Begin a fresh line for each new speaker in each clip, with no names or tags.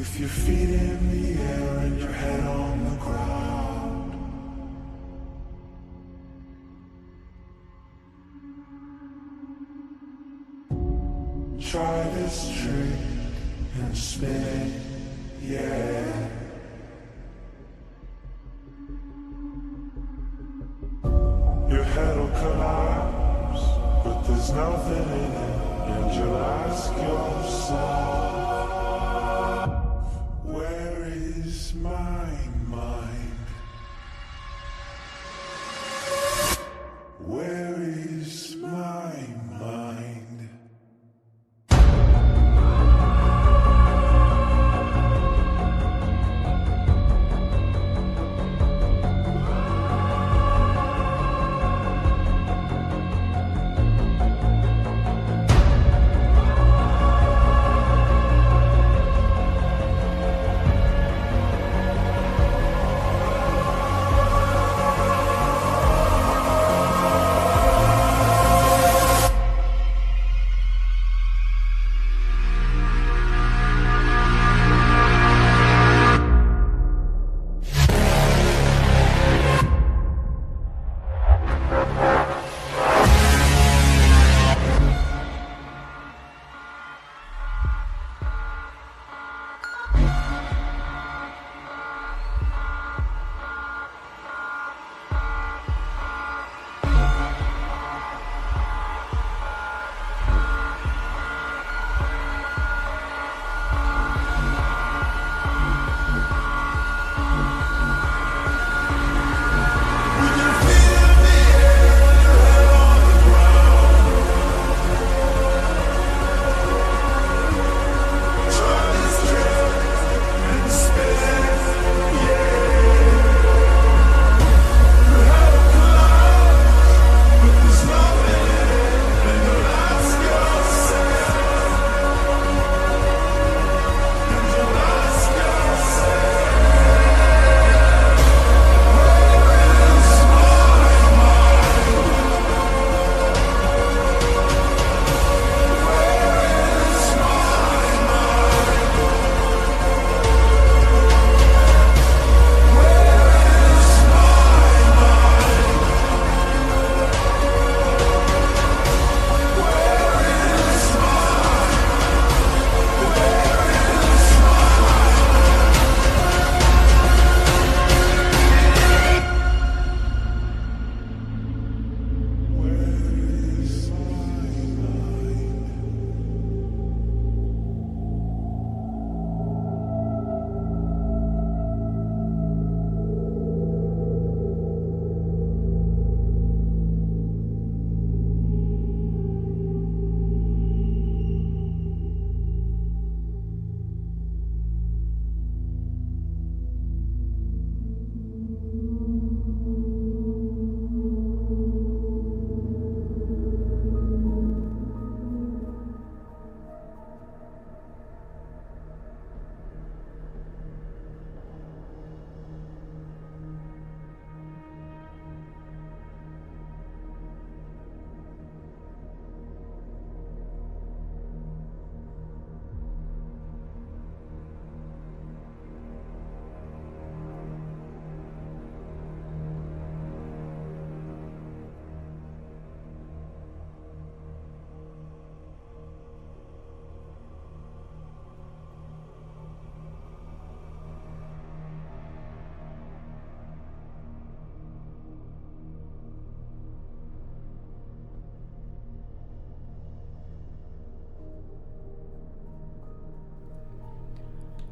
With your feet in the air and your head on the ground. Try this trick and spin it, yeah. Your head'll collapse, but there's nothing in it, and you'll ask yourself, where is my mind? Where is my mind?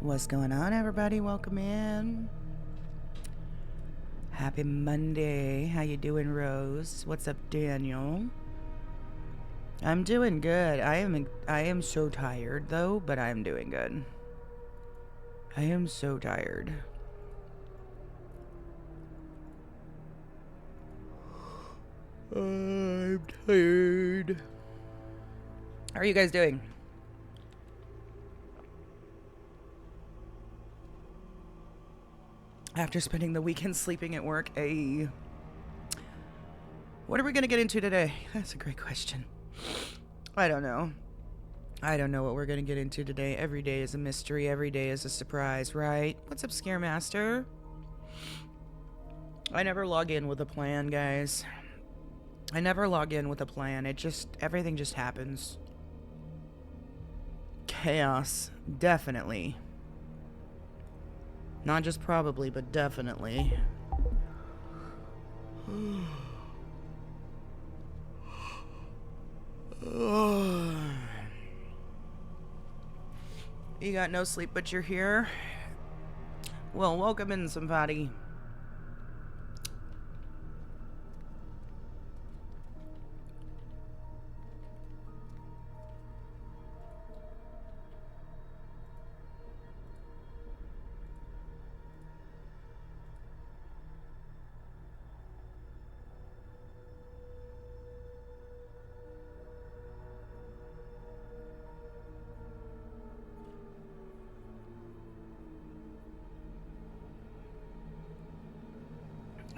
What's going on, everybody? Welcome in. Happy Monday. How you doing, Rose? What's up, Daniel? I'm doing good. I am so tired though, but I'm doing good. I am so tired. I'm tired. How are you guys doing? After spending the weekend sleeping at work, what are we going to get into today? That's a great question. I don't know. I don't know what we're gonna get into today. Every day is a mystery. Every day is a surprise, right? What's up, Scaremaster? I never log in with a plan, guys. I never log in with a plan. Everything just happens. Chaos. Definitely. Not just probably, but definitely. You got no sleep, but you're here? Well, welcome in, somebody.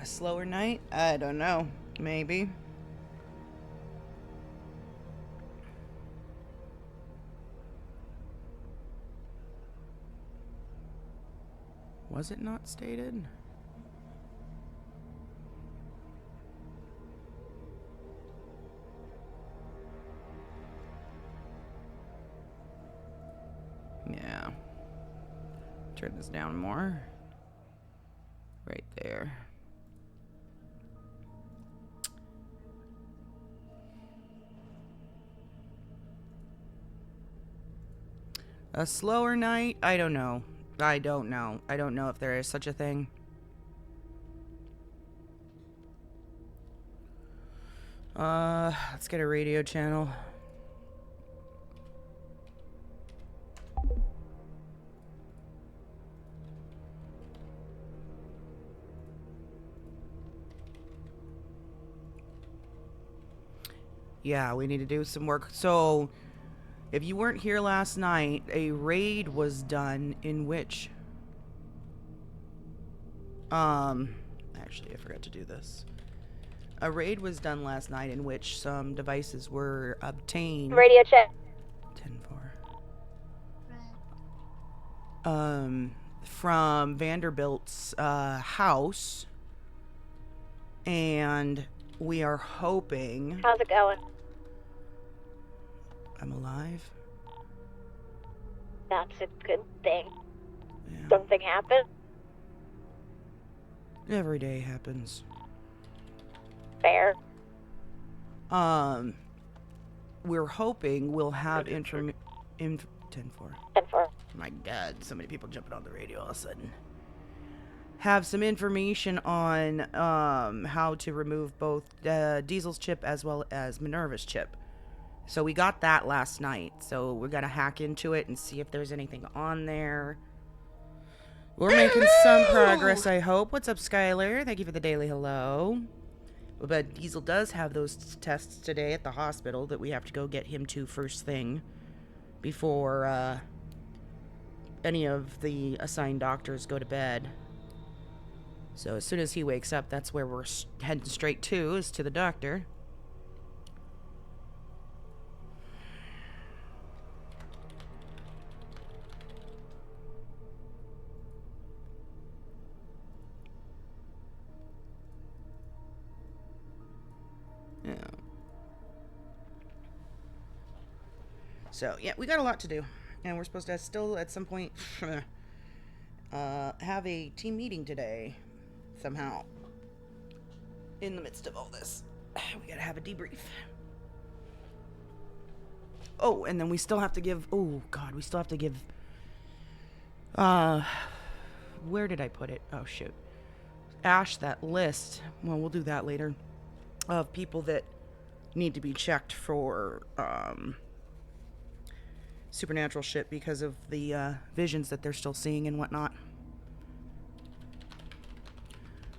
A slower night? I don't know. Maybe. Was it not stated? Yeah. Turn this down more. Right there. A slower night? I don't know. I don't know. I don't know if there is such a thing. Let's get a radio channel. Yeah, we need to do some work. So, if you weren't here last night, a raid was done in which... Actually, I forgot to do this. A raid was done last night in which some devices were obtained.
Radio check.
10-4. From Vanderbilt's house. And we are hoping...
How's it going?
I'm alive.
That's a good thing.
Yeah.
Something happened?
Every day happens.
Fair.
We're hoping we'll have 10-4.
10-4.
My God, so many people jumping on the radio all of a sudden. Have some information on how to remove both Diesel's chip as well as Minerva's chip. So we got that last night. So we're gonna hack into it and see if there's anything on there. We're making some progress, I hope. What's up, Skylar? Thank you for the daily hello. But Diesel does have those tests today at the hospital that we have to go get him to first thing before any of the assigned doctors go to bed. So as soon as he wakes up, that's where we're heading straight to, is to the doctor. Yeah. So, yeah, we got a lot to do. And we're supposed to still, at some point, have a team meeting today. Somehow. In the midst of all this. We gotta have a debrief. Oh, and then we still have to give... Oh, God, we still have to give... Where did I put it? Oh, shoot. Ash, that list. Well, we'll do that later. Of people that need to be checked for supernatural shit because of the visions that they're still seeing and whatnot.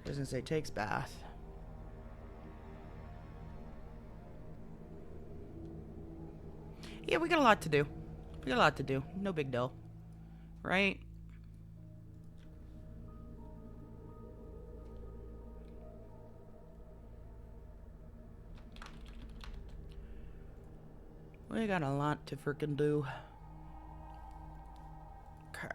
Doesn't say takes bath. Yeah, we got a lot to do. We got a lot to do. No big deal. Right? We got a lot to freaking do. Okay.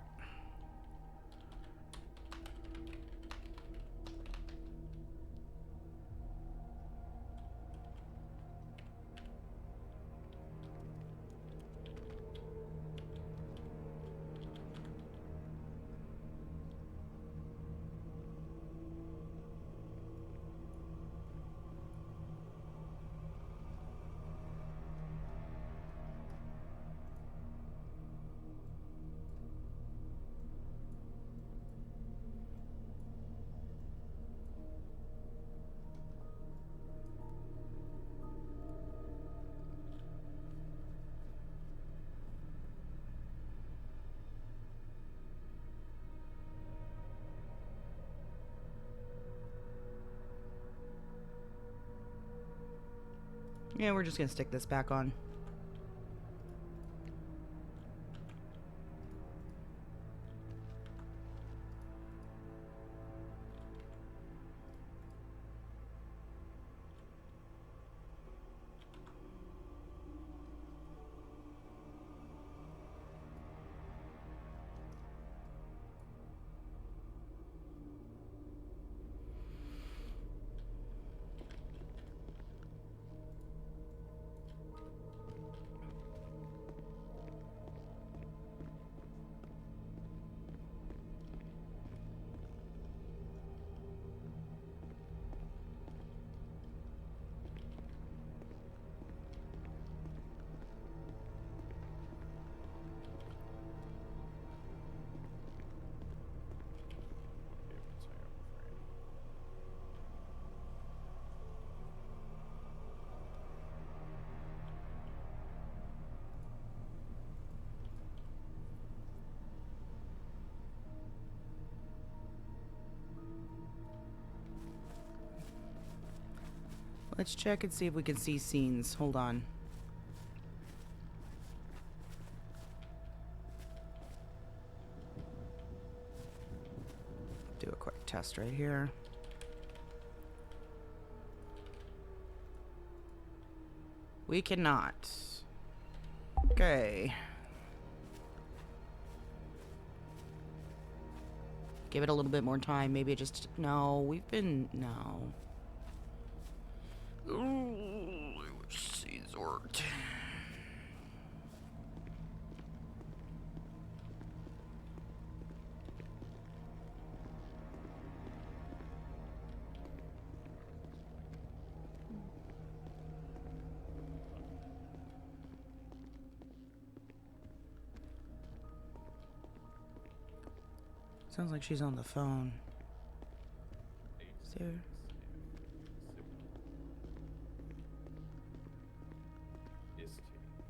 Yeah, we're just gonna stick this back on. Let's check and see if we can see scenes. Hold on. Do a quick test right here. We cannot. Okay. Give it a little bit more time. Maybe it just... No, we've been... No. Ooh, I wish scenes worked. Sounds like she's on the phone. There.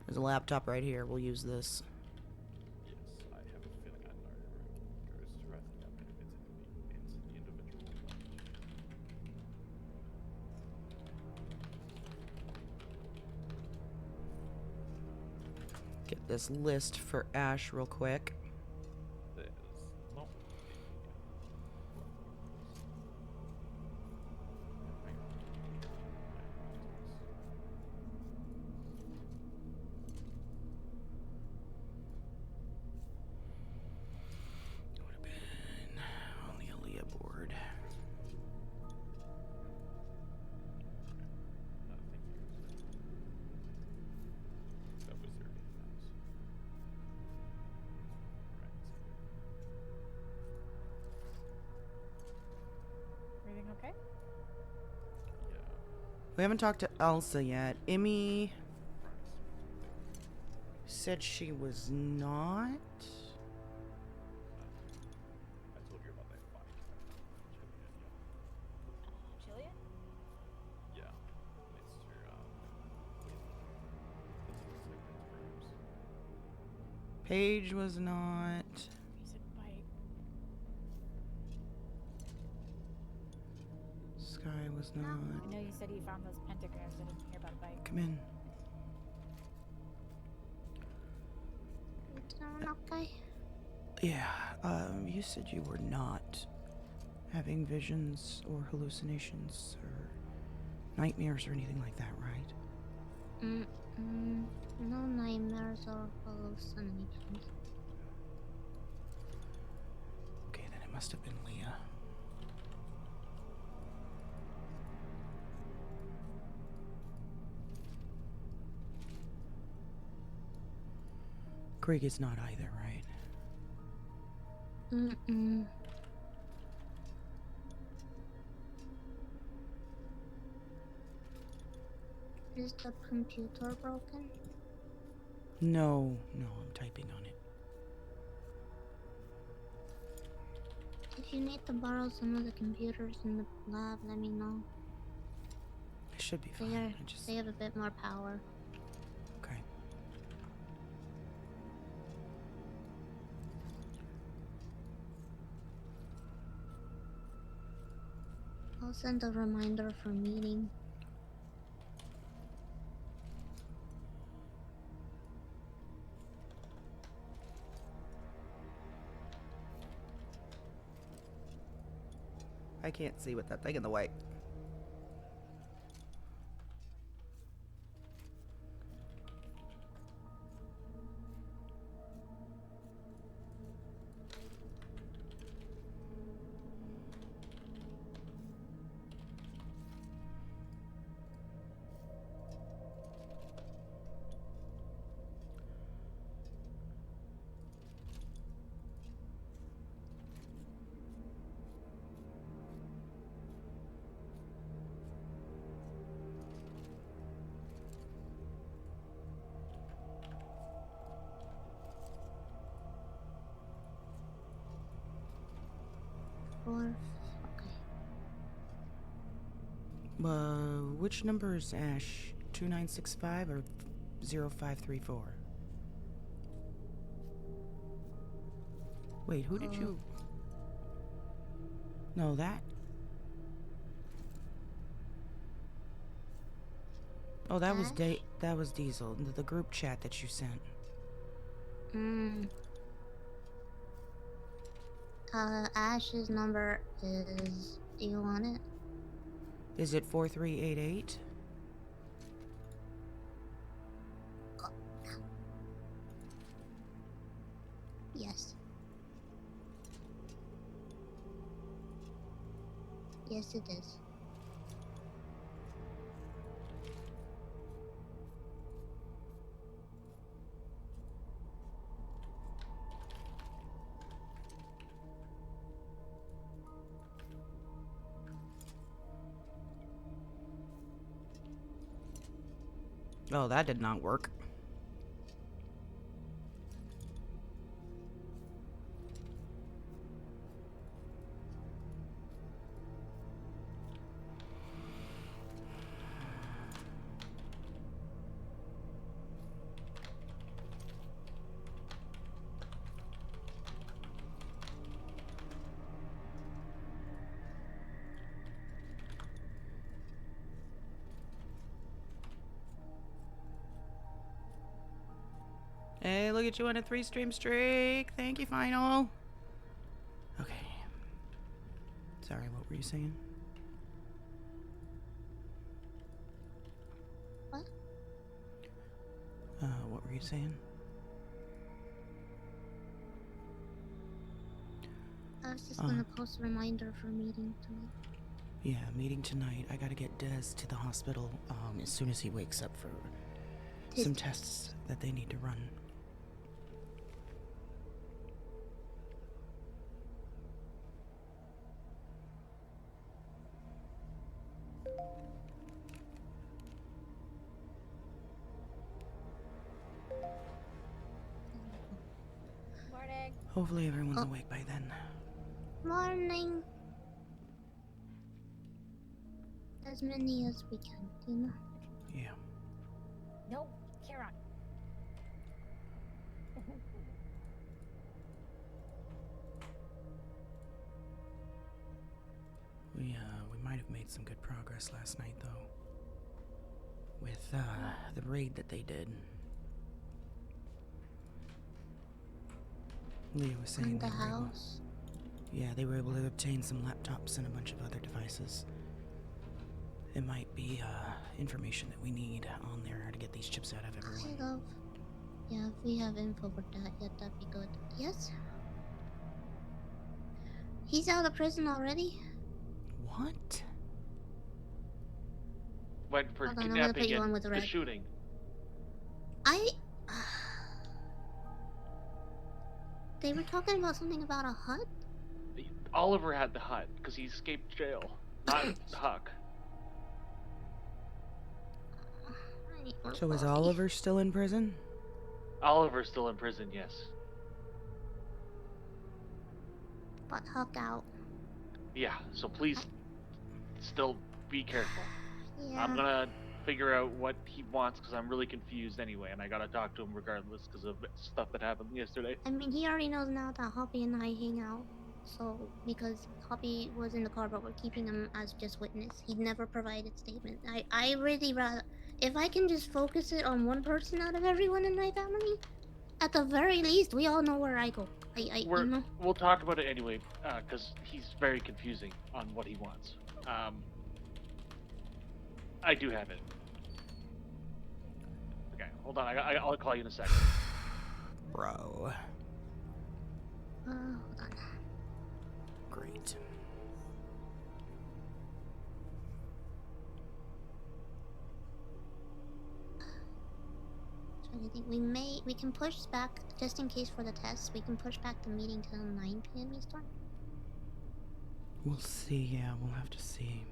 There's a laptop right here. We'll use this.
Yes, I have a feeling I know where it goes to wrapping up into the individual bunch.
Get this list for Ash real quick.
There's not
Would have been on the Aaliyah board.
that was their in-house.
Everything okay?
Yeah.
We haven't talked to Elsa yet. Emmy said she was not.
I told you about that fight.
Jillian?
Yeah. It's to rooms.
Paige was not.
You said bite.
Sky was not.
I know you said you found those pentagrams. I didn't hear about bite.
Come in.
Okay.
Yeah, you said you were not having visions or hallucinations or nightmares or anything like that, right?
No nightmares or hallucinations.
Okay, then it must have been Leah. Krieg is not either, right?
Mm-mm. Is the computer broken?
No, I'm typing on it.
If you need to borrow some of the computers in the lab, let me know.
It should be fine.
They have a bit more power.
Okay.
I'll send a reminder for meeting.
I can't see with that thing in the way.
Okay.
Which number is Ash? 2965 or 0534? Wait, who did you... No, that... Oh, that was that was Diesel, the group chat that you sent.
Ash's number is... Do you want it?
Is it 4388?
Yes. Yes, it is.
Oh, that did not work. Hey, look at you on a 3-stream streak. Thank you, Final. Okay. Sorry, what were you saying?
What?
What were you saying?
I was just gonna post a reminder for meeting tonight.
Yeah, meeting tonight. I gotta get Des to the hospital as soon as he wakes up for some tests that they need to run.
Morning.
Hopefully everyone's awake by then.
Morning. As many as we can, you know?
Yeah.
No, Kieran.
We might have made some good progress last night, though. With, the raid that they did. Leah was saying
In the
they were able,
house.
yeah, they were able to obtain some laptops and a bunch of other devices. It might be, information that we need on there to get the these chips out of
I
everyone.
love. Yeah, if we have info for that, yeah, that'd be good. Yes? He's out of prison already?
What?
Went for
Hold on, I'm gonna put
kidnapping
you on
and
with
the
Red.
shooting.
They were talking about something about a hut?
Oliver had the hut because he escaped jail, not Huck.
I need more
So is
coffee.
Oliver still in prison?
Oliver's still in prison, yes.
But Huck out.
Yeah, so please still be careful.
Yeah.
I'm gonna figure out what he wants because I'm really confused anyway, and I gotta talk to him regardless because of stuff that happened yesterday.
I mean, he already knows now that Hoppy and I hang out. So, because Hoppy was in the car, but we're keeping him as just witness. He never provided statement. I really rather, if I can just focus it on one person out of everyone in my family, at the very least, we all know where I go. You know.
We'll talk about it anyway because he's very confusing on what he wants. I do have it. Okay, hold on. I'll call you in a second.
Bro.
Hold on.
Great.
Trying to think, we can push back just in case for the test. We can push back the meeting till 9 p.m. Eastern.
We'll see, yeah, we'll have to see.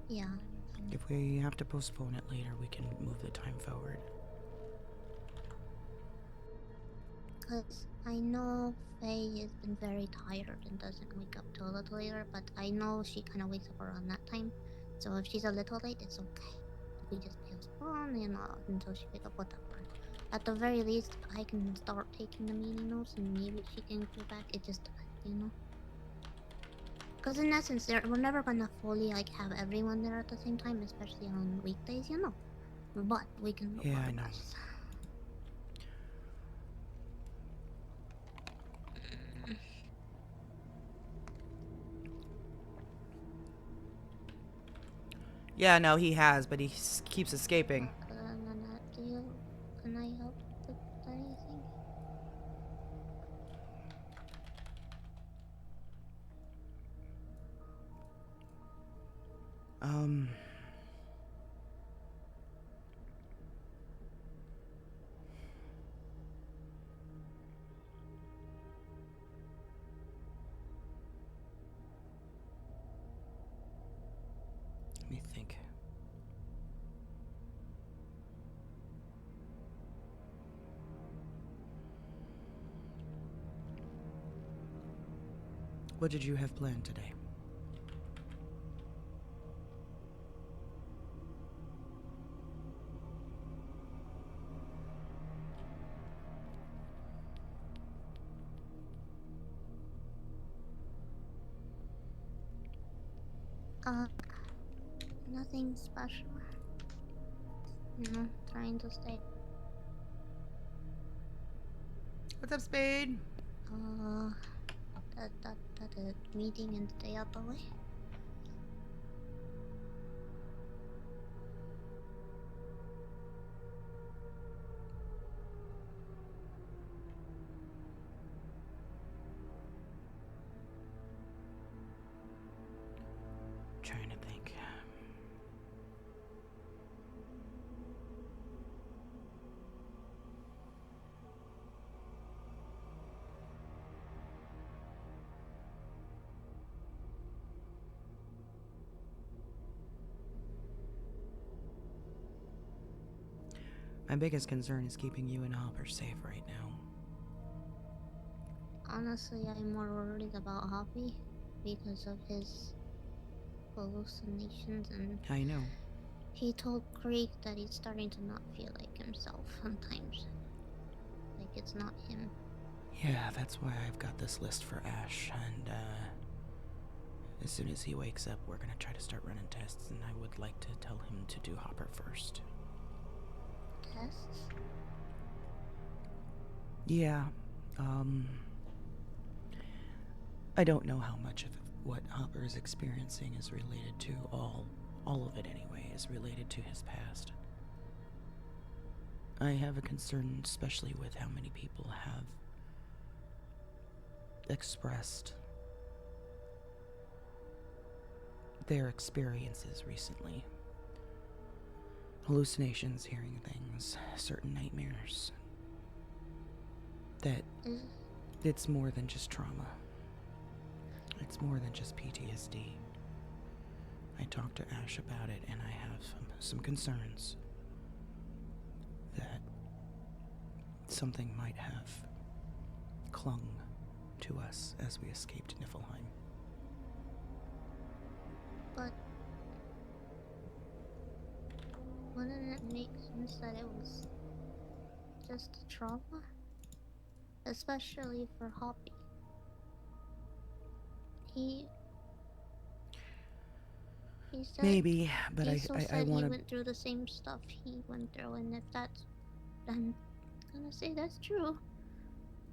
Yeah.
If we have to postpone it later, we can move the time forward.
Because I know Faye has been very tired and doesn't wake up till a little later, but I know she kind of wakes up around that time. So if she's a little late, it's okay. We just postpone, until she wakes up, whatever. At the very least, I can start taking the meeting notes and maybe she can go back. It just, Because in essence, we're never gonna fully, have everyone there at the same time, especially on weekdays, But we can do
Yeah,
our
I know.
best.
Yeah, no, he has, but he keeps escaping.
Can I help with anything?
Let me think. What did you have planned today?
Nothing special. Trying to stay.
What's up, Spade?
The meeting and stay out the way.
Trying to think. My biggest concern is keeping you and Hopper safe right now.
Honestly, I'm more worried about Hoppy because of his hallucinations, and
I know.
he told Creek that he's starting to not feel like himself sometimes. Like it's not him.
Yeah, that's why I've got this list for Ash, and as soon as he wakes up, we're gonna try to start running tests, and I would like to tell him to do Hopper first.
Tests?
Yeah, I don't know how much of what Hopper is experiencing is related to all of it anyway, is related to his past. I have a concern, especially with how many people have expressed their experiences recently. Hallucinations, hearing things, certain nightmares. That it's more than just trauma. It's more than just PTSD. I talked to Ash about it, and I have some concerns that something might have clung to us as we escaped Niflheim.
But wouldn't it make sense that it was just a trauma? Especially for Hoppy. He said
Maybe, but
he
I
said
want
he
to.
went through the same stuff he went through, and if that's, I'm gonna say that's true.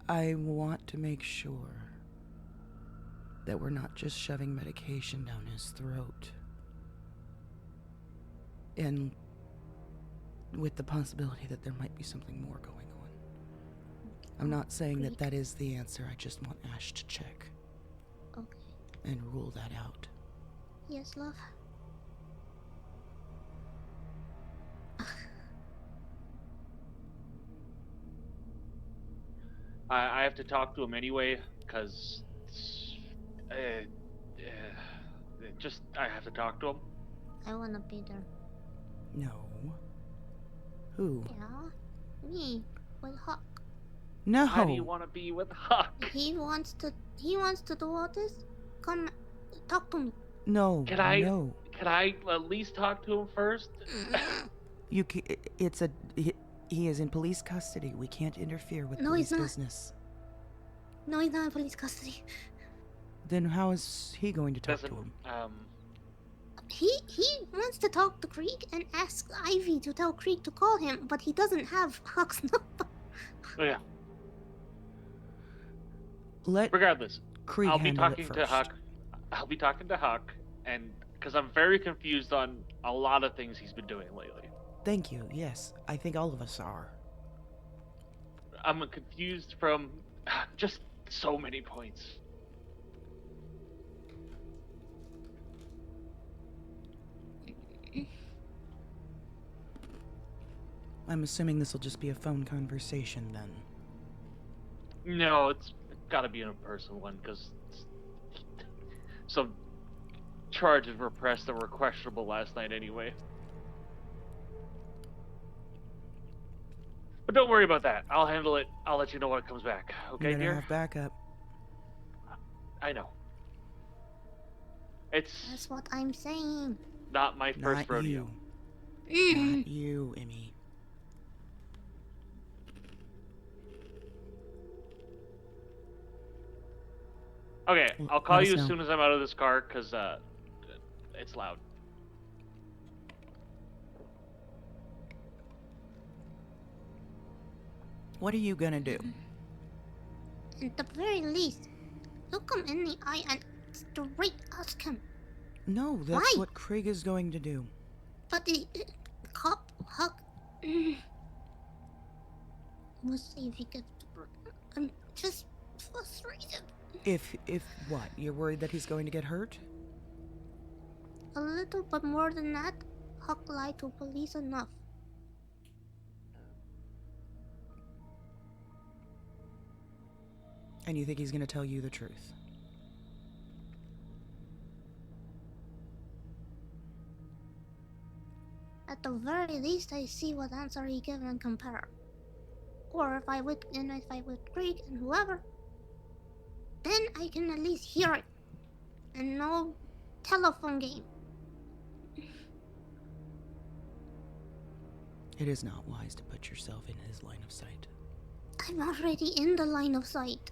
I want to make sure that we're not just shoving medication down his throat. And with the possibility that there might be something more going on. I'm not saying that that is the answer, I just want Ash to check.
Okay.
And rule that out.
Yes, love.
I have to talk to him anyway, because just I have to talk to him.
I wanna be there.
No. Who?
Yeah? Me. With Huck.
No.
Why do you want to be with Huck?
He wants to do all this? Come, talk to me.
No.
Can I at least talk to him first?
You he is in police custody. We can't interfere with
No,
police
he's not.
business.
No, he's not in police custody.
Then how is he going to talk to him?
He wants to talk to Krieg and ask Ivy to tell Krieg to call him, but he doesn't have Huck's number.
Oh, yeah.
Regardless, Krieg
I'll be
handle it
talking to
first.
Huck. I'll be talking to Huck, and because I'm very confused on a lot of things he's been doing lately.
Thank you. Yes, I think all of us are.
I'm confused from just so many points.
I'm assuming this will just be a phone conversation then.
No, it's got to be an in-person one because some charges were pressed that were questionable last night anyway. But don't worry about that. I'll handle it. I'll let you know when it comes back. Okay,
You better
dear?
have backup.
I know.
That's what I'm saying.
Not my first
Not
rodeo.
You. Not you, Emmy.
Okay,
Well,
I'll call
let us
you as
know.
soon as I'm out of this car because it's loud.
What are you gonna do?
At the very least, look him in the eye and straight ask him.
No, that's
Why?
what Krieg is going to do.
But the cop, Huck. We'll see if he gets. I'm just frustrated.
If what? You're worried that he's going to get hurt?
A little, but more than that, Huck lied to police enough.
And you think he's gonna tell you the truth?
At the very least, I see what answer he gives and compare. Or if I with Krieg and whoever, then I can at least hear it. And no telephone game.
It is not wise to put yourself in his line of sight.
I'm already in the line of sight.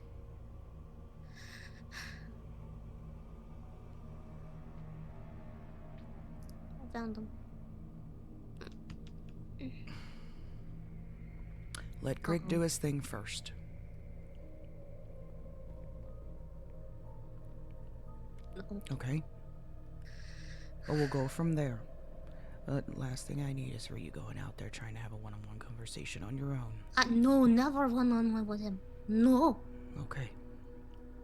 I found him.
Let Krieg do his thing first. Okay? Or we'll go from there. But last thing I need is for you going out there trying to have a one-on-one conversation on your own.
No, never one-on-one with him. No.
Okay.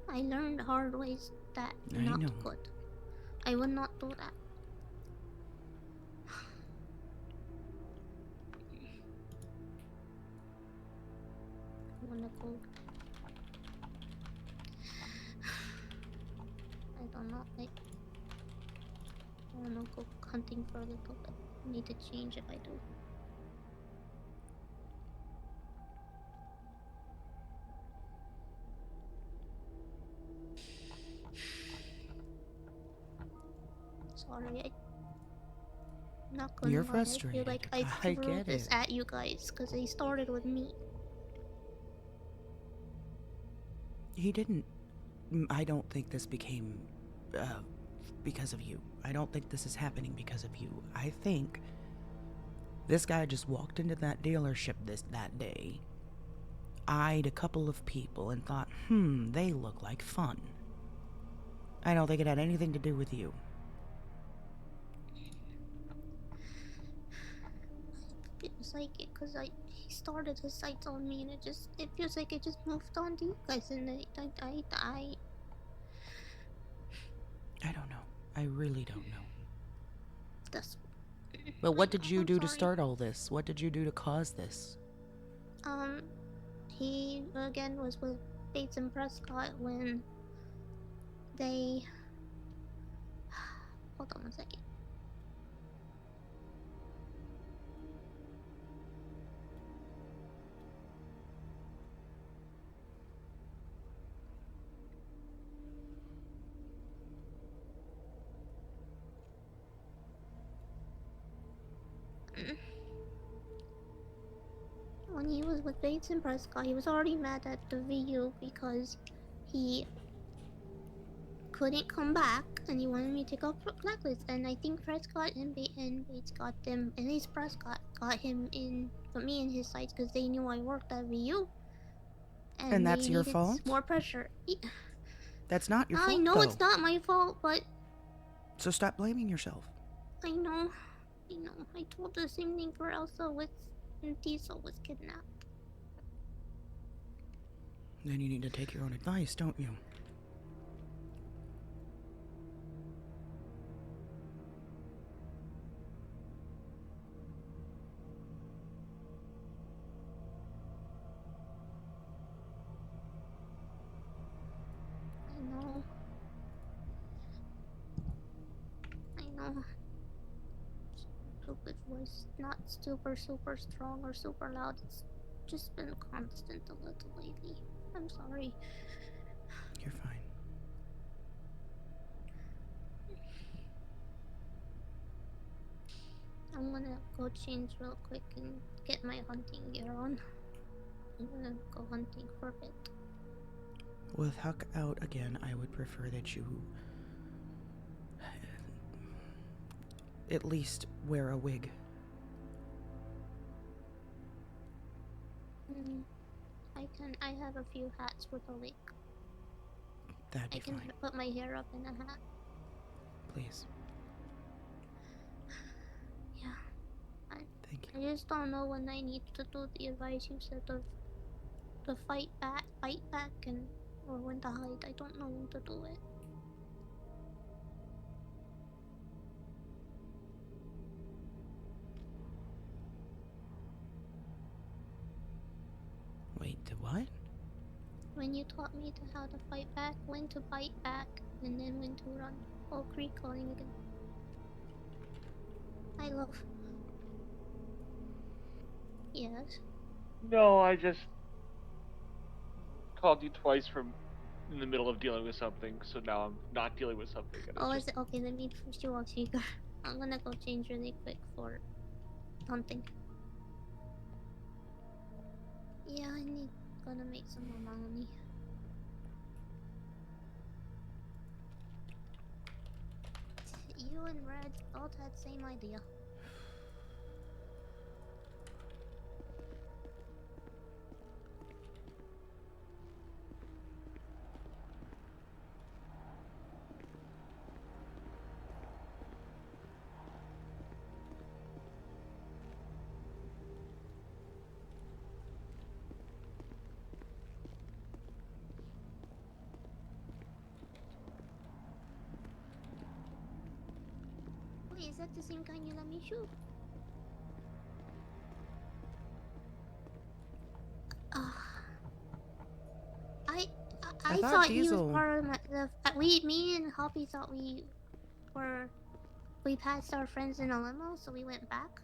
I learned hard ways that
I
not
know.
good. I will not do that. I wanna go. I don't know. I wanna go hunting for a little bit. I need to change if I do. Sorry, I'm not gonna
You're
lie. I
frustrated.
feel like I
I
threw
get
this
it.
at you guys because they started with me.
He didn't. I don't think this became because of you. I don't think this is happening because of you. I think this guy just walked into that dealership that day, eyed a couple of people, and thought, they look like fun. I don't think it had anything to do with you.
It feels like it because he started his sights on me, and it feels like it just moved on to you guys, and
I don't know. I really don't know.
that's.
But what did you
I'm
do to
sorry.
start all this? What did you do to cause this?
He again was with Bates and Prescott when they. Hold on 1 second. When he was with Bates and Prescott, he was already mad at the VU because he couldn't come back and he wanted me to go blacklist. And I think Prescott and Bates got them, at least Prescott got him in, put me in his sights because they knew I worked at VU.
And
They
that's your
needed
fault?
more pressure.
That's not your fault,
I know
though.
it's not my fault, but
So stop blaming yourself.
I know. I told the same thing for Elsa when Diesel was kidnapped.
Then you need to take your own advice, don't you?
I know. Stupid voice, not super strong or super loud. It's just been constant a little lately. I'm sorry.
You're fine.
I'm gonna go change real quick and get my hunting gear on. I'm gonna go hunting for a bit.
With Huck out again, I would prefer that you at least wear a wig.
I have a few hats with a wig.
That'd be
I can
fine.
put my hair up in a hat.
Please.
Yeah.
Thank
I just don't know when I need to do the advice you said of the fight back, and or when to hide. I don't know when to do it.
Wait, the what?
When you taught me how to fight back, when to bite back, and then when to run. Oh, Creek calling again. I love. Yes.
No, I just called you twice from in the middle of dealing with something, so now I'm not dealing with something. And
Oh,
it's
is it okay? Let me push you off speaker. I'm gonna go change really quick for hunting. Yeah, gonna make some more money. You and Red both had same idea. Is that the same kind you let me shoot? Uh, I
I
I
thought
thought he was
Diesel.
part of me and Hoppy thought we passed our friends in a limo, so we went back.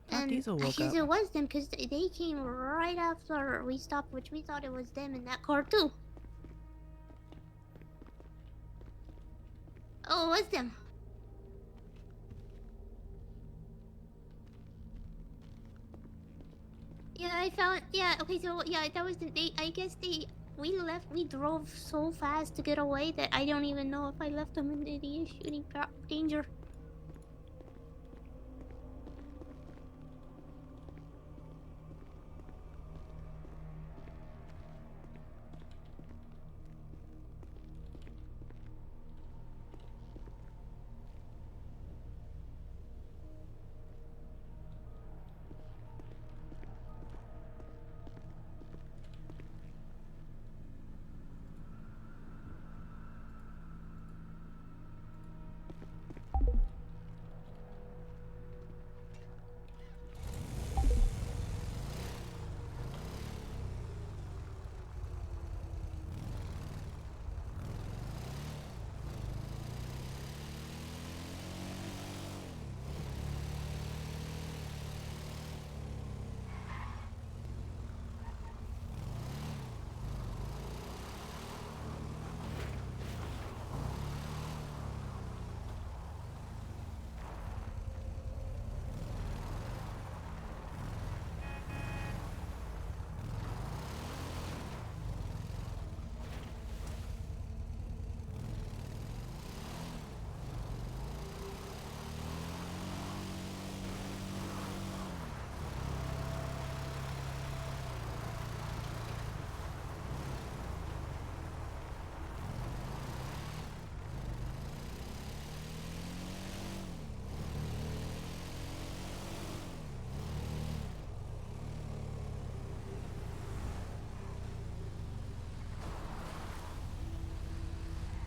I thought
And
Diesel
I
woke
guess
up.
it was them because they came right after we stopped, which we thought it was them in that car too. Oh, it was them. Yeah, I found. Yeah, okay, so yeah, that was the. I guess they. We left. We drove so fast to get away that I don't even know if I left them in the shooting danger.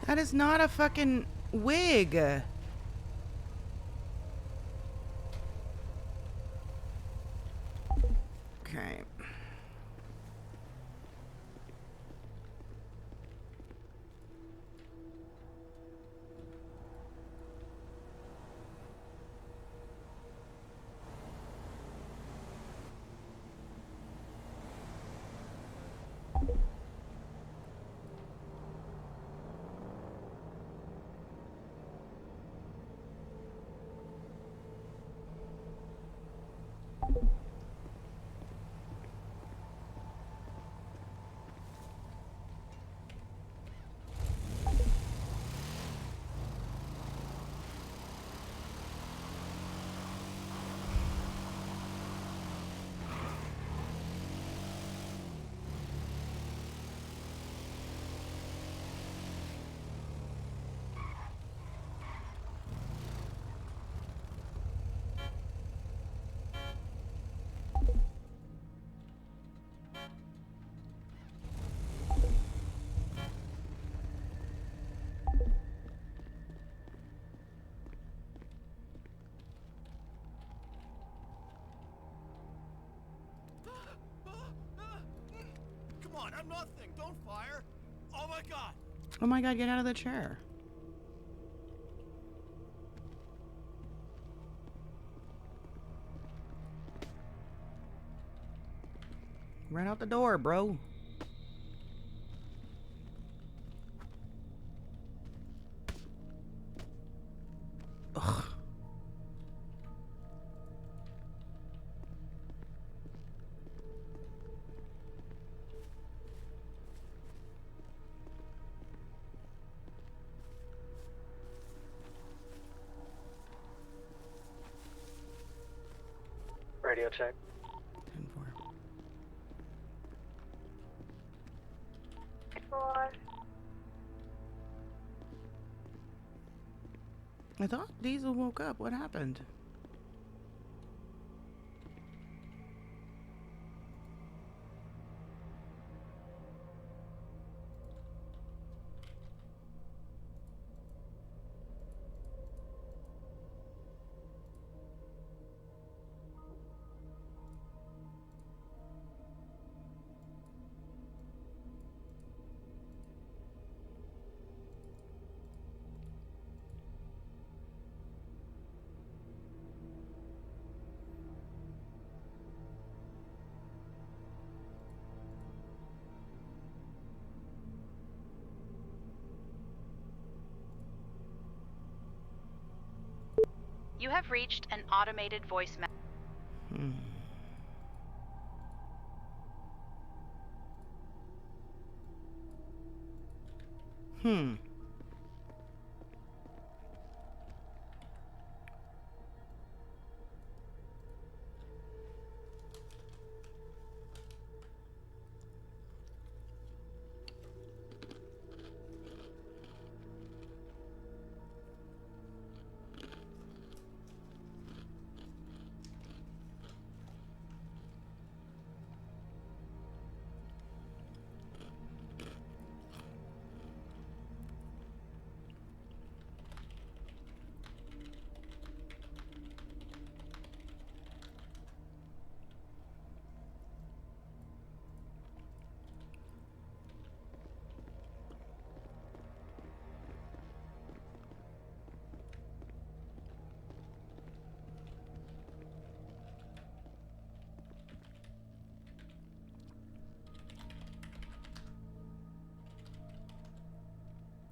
That is not a fucking wig. Okay.
Come on, I'm nothing. Don't fire. Oh my god.
Oh my god, get out of the chair. Run out the door, bro. Ugh.
Radio check.
10-4.
4.
I thought Diesel woke up. What happened?
You have reached an automated voice message.
Hmm. Hmm.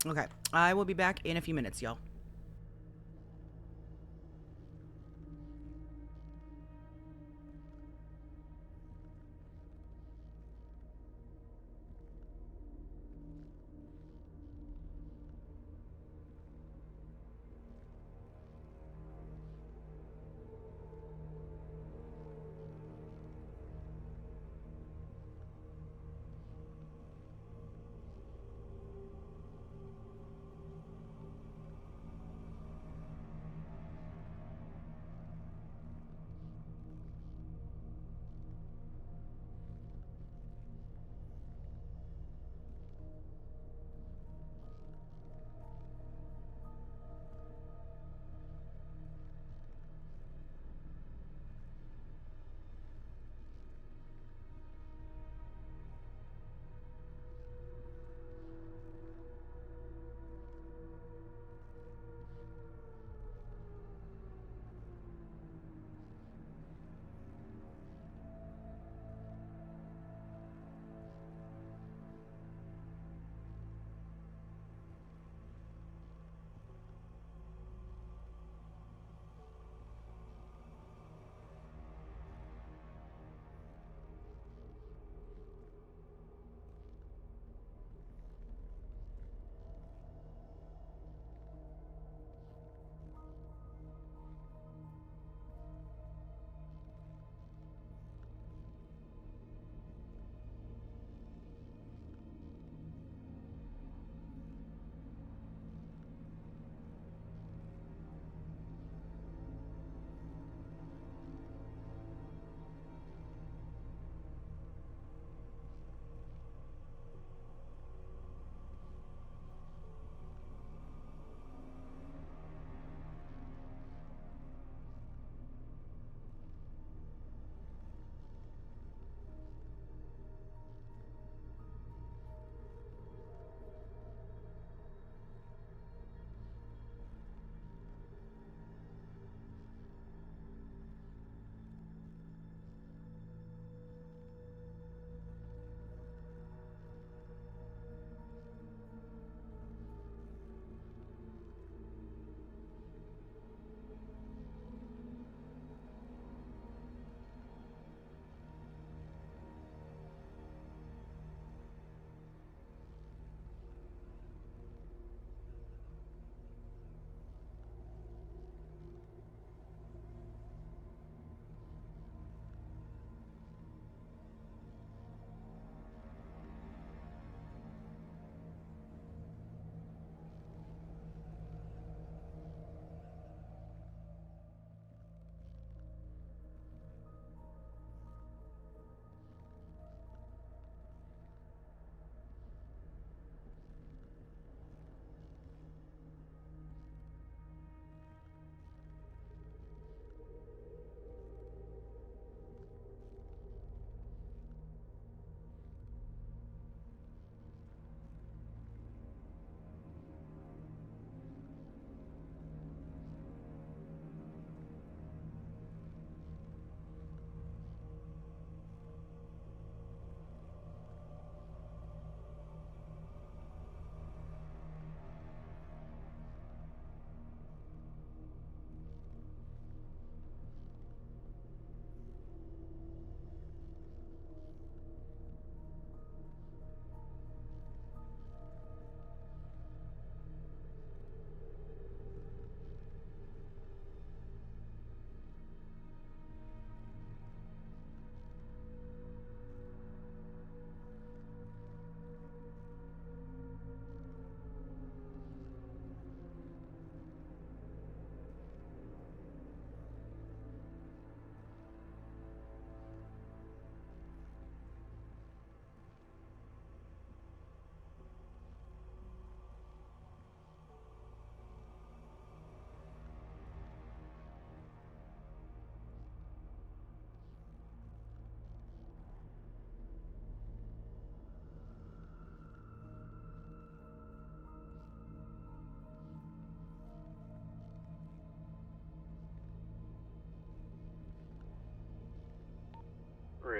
Okay, I will be back in a few minutes, y'all.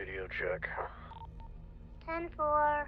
radio check.
10-4.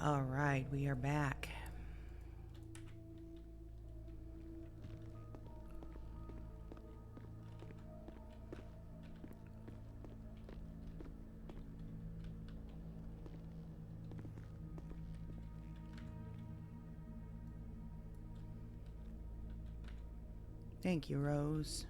All right, we are back. Thank you, Rose.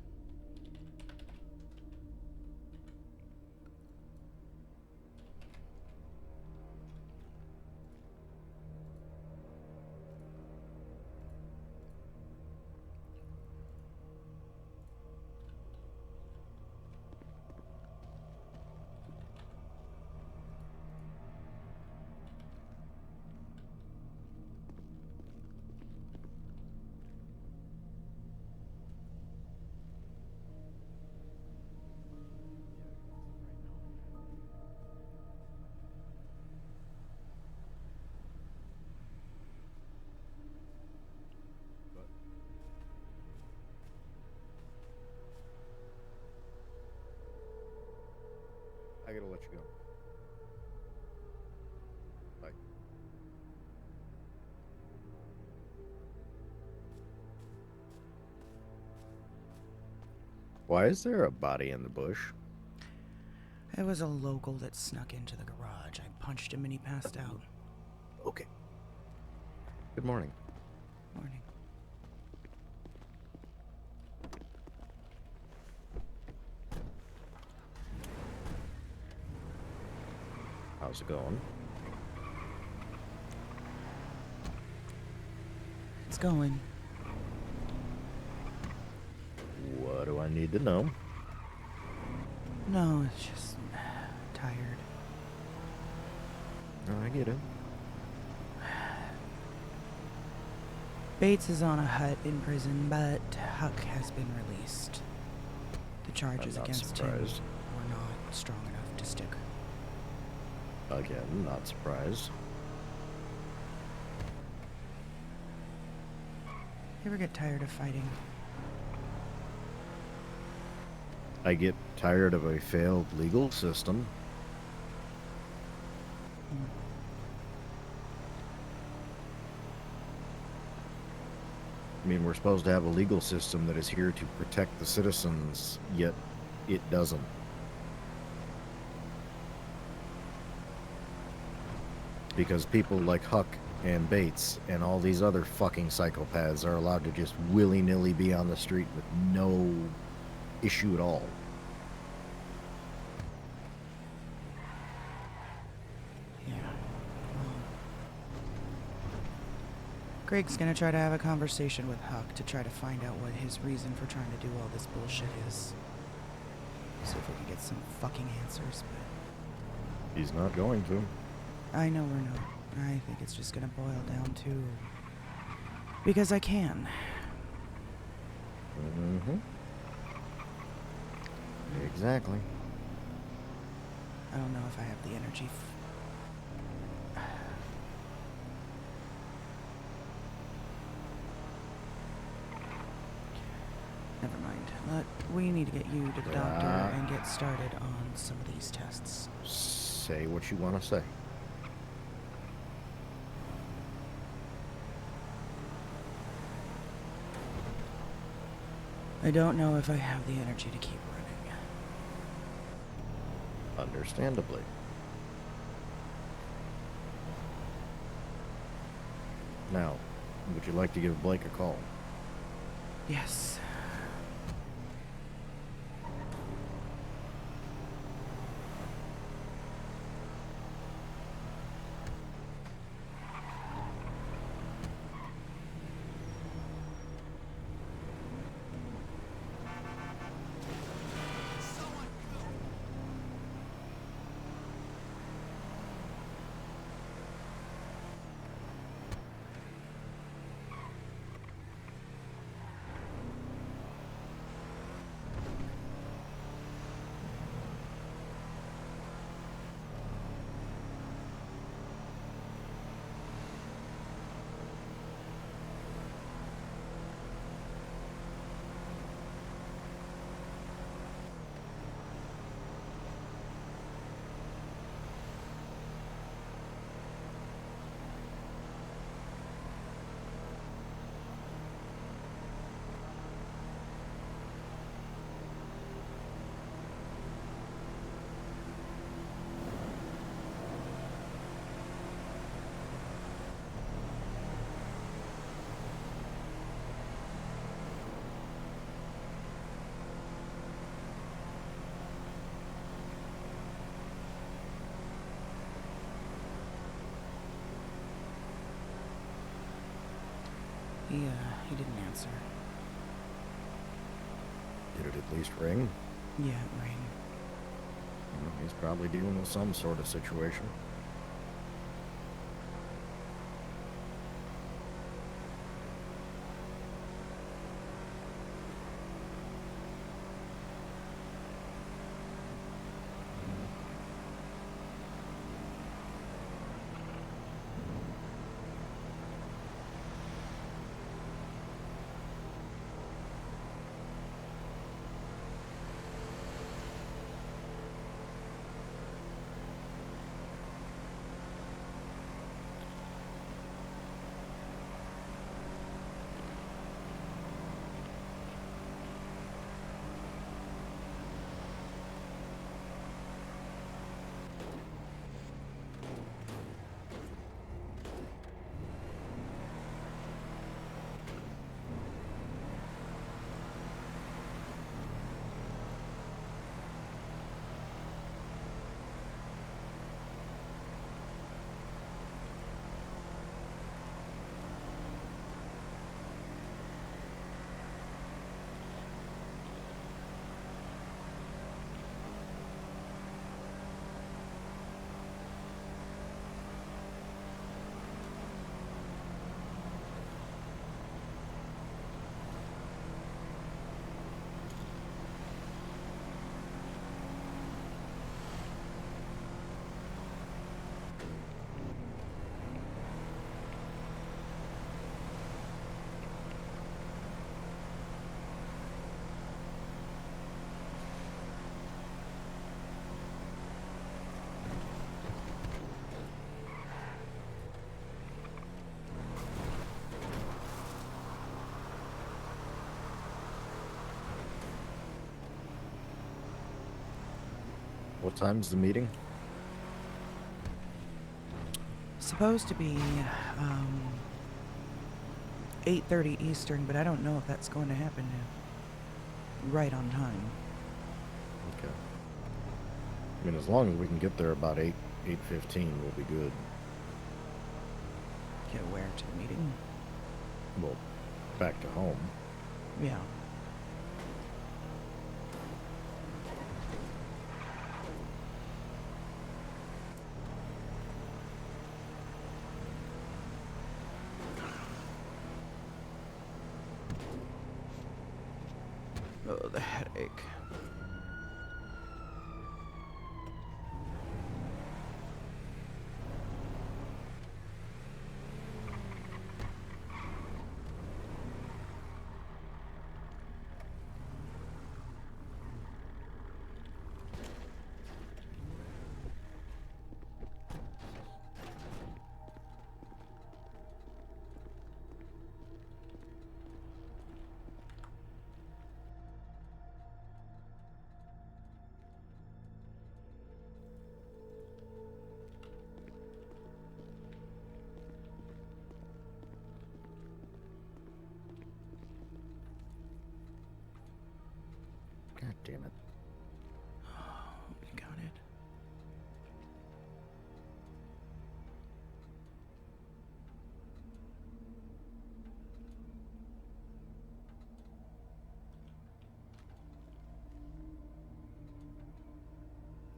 you go. Bye. Why is there a body in the bush?
It was a local that snuck into the garage. I punched him and he passed out.
Okay. Good morning.
Morning.
How's it going?
It's going.
What do I need to know?
No, it's just tired.
Oh, I get it.
Bates is on a hut in prison, but Huck has been released. The charges
I'm not
against him
surprised.
were not strong enough to stick.
Again, not surprised.
You ever get tired of fighting?
I get tired of a failed legal system. I mean, we're supposed to have a legal system that is here to protect the citizens, yet it doesn't. Because people like Huck and Bates and all these other fucking psychopaths are allowed to just willy-nilly be on the street with no issue at all.
Yeah. Greg's gonna try to have a conversation with Huck to try to find out what his reason for trying to do all this bullshit is. See if we can get some fucking answers, but
He's not going to.
I know we're not. I think it's just gonna boil down to because I can.
Mm-hmm. Exactly.
I don't know if I have the energy. Never mind. We need to get you to the doctor and get started on some of these tests.
Say what you want to say.
I don't know if I have the energy to keep running.
Understandably. Now, would you like to give Blake a call?
Yes. He didn't answer.
Did it at least ring?
Yeah, it rang.
Well, he's probably dealing with some sort of situation. What time's the meeting?
Supposed to be 8:30 Eastern, but I don't know if that's going to happen right on time.
Okay. I mean, as long as we can get there about 8:15, we'll be good.
Get where to the meeting?
Well, back to home.
Yeah. Oh, the headache.
God damn it.
You got it.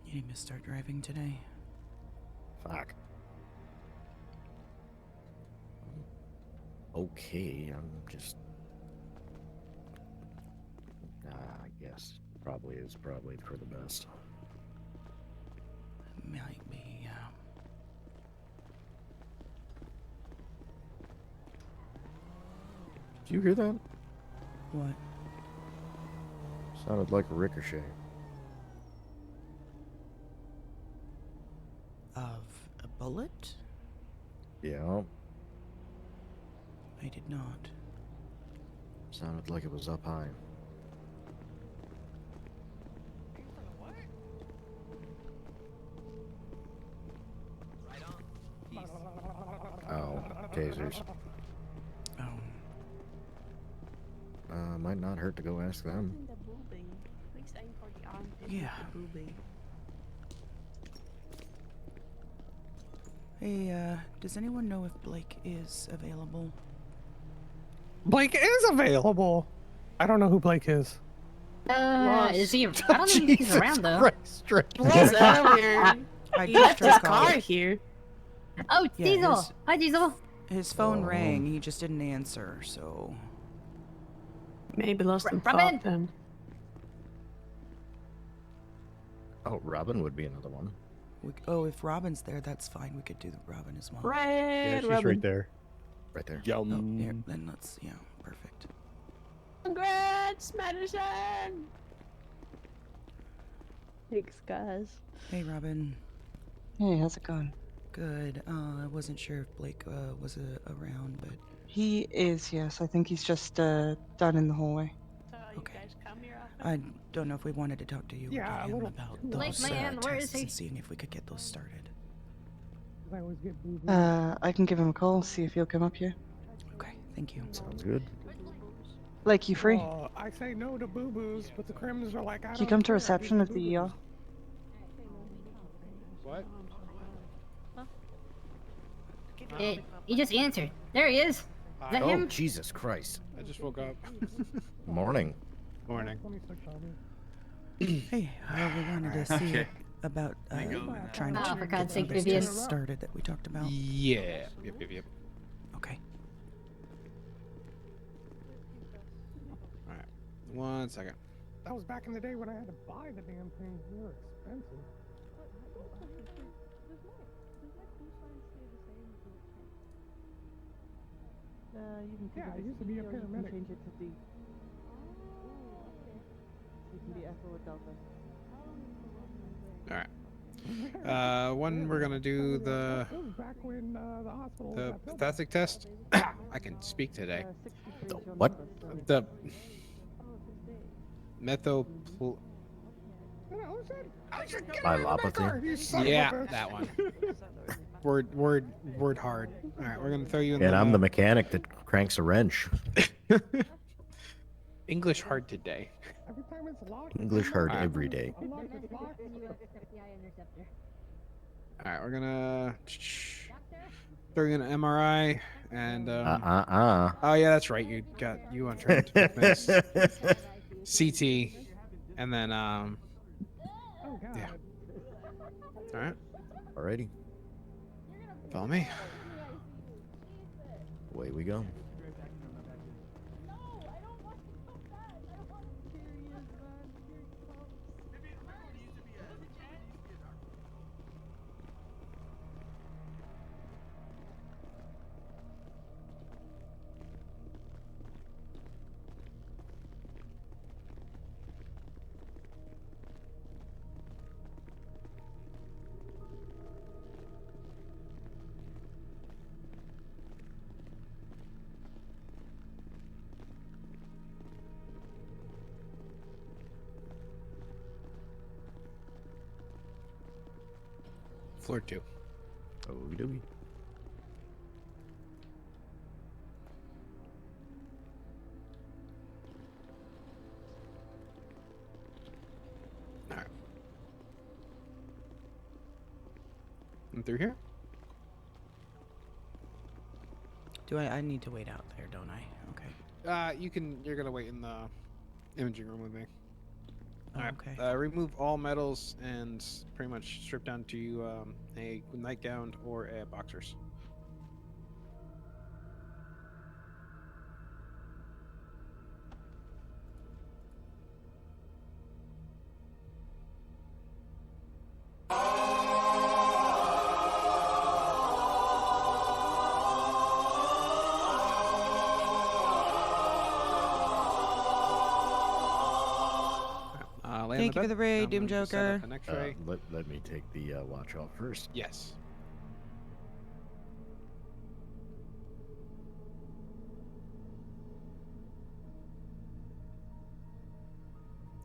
You need me to start driving today?
Fuck. Okay, I'm just... I guess. Probably for the best.
Might be, yeah.
Did you hear that?
What?
Sounded like a ricochet.
Of a bullet?
Yeah.
I did not.
Sounded like it was up high. Oh, tasers.
Oh.
Might not hurt to go ask them.
Yeah. Hey, does anyone know if Blake is available?
Blake is available. I don't know who Blake is.
Is he? I don't think he's around though.
What's up here?
I
He
just
left his
tried
car
calling.
here. Oh,
Yeah,
Diesel. Hi, Diesel.
His phone rang. He just didn't answer, so...
Maybe lost in
Robin.
thought then.
Oh, Robin would be another one.
Oh, if Robin's there, that's fine. We could do the Robin as well.
Right,
she's
Robin.
right there.
Right there.
Oh, here, then let's, yeah, perfect.
Congrats, Madison.
Thanks, guys.
Hey, Robin.
Hey, how's it going?
Good. I wasn't sure if Blake was around, but...
He is, yes. I think he's just down in the hallway.
Okay. I don't know if we wanted to talk to you
Yeah,
or
a
to him
little
about
too
those
Blake, man, where is
tests
he?
and seeing if we could get those started.
I always get boo-boo.
I can give him a call, see if he'll come up here.
Okay, thank you.
Sounds good.
Blake, you free?
I say no to boo-boos, but the crims are like, I
Can you
don't
come to
care,
reception
just
of the ER?
What?
He just answered. There he is. Is that
Oh,
him?
Jesus Christ.
I just woke up.
Morning.
Morning.
Hey, we wanted to see
Okay.
about trying to
Oh, for
get
God's sake,
those
Vivian.
tests started that we talked about.
Yeah. Yep.
Okay.
Alright. 1 second.
That was back in the day when I had to buy the damn things. They were expensive. Yeah, I used to be a paramedic.
Change it to D. You can be Echo or Delta.
Alright. When we're gonna do the
It was back when the hospital was
the
that building.
pathetic test. I can speak today.
The what?
The methopl
Myelopathy.
Yeah, that one. Word hard. All right, we're gonna throw you in
And
the.
I'm the mechanic that cranks a wrench.
English hard today.
English hard
Alright.
every day.
All right, we're gonna throw you in an MRI and. Oh yeah, that's right. You on trained fitness. CT, and then yeah. All right.
Alrighty.
Follow me.
Away we go.
Floor 2.
Okey dokey.
All right. And through here.
Do I need to wait out there, don't I? Okay.
You're gonna wait in the imaging room with me.
Oh,
All right.
okay.
Remove all medals and pretty much strip down to a nightgown or a boxers.
Thank you for the raid, Doom Joker.
Let me take the watch off first.
Yes.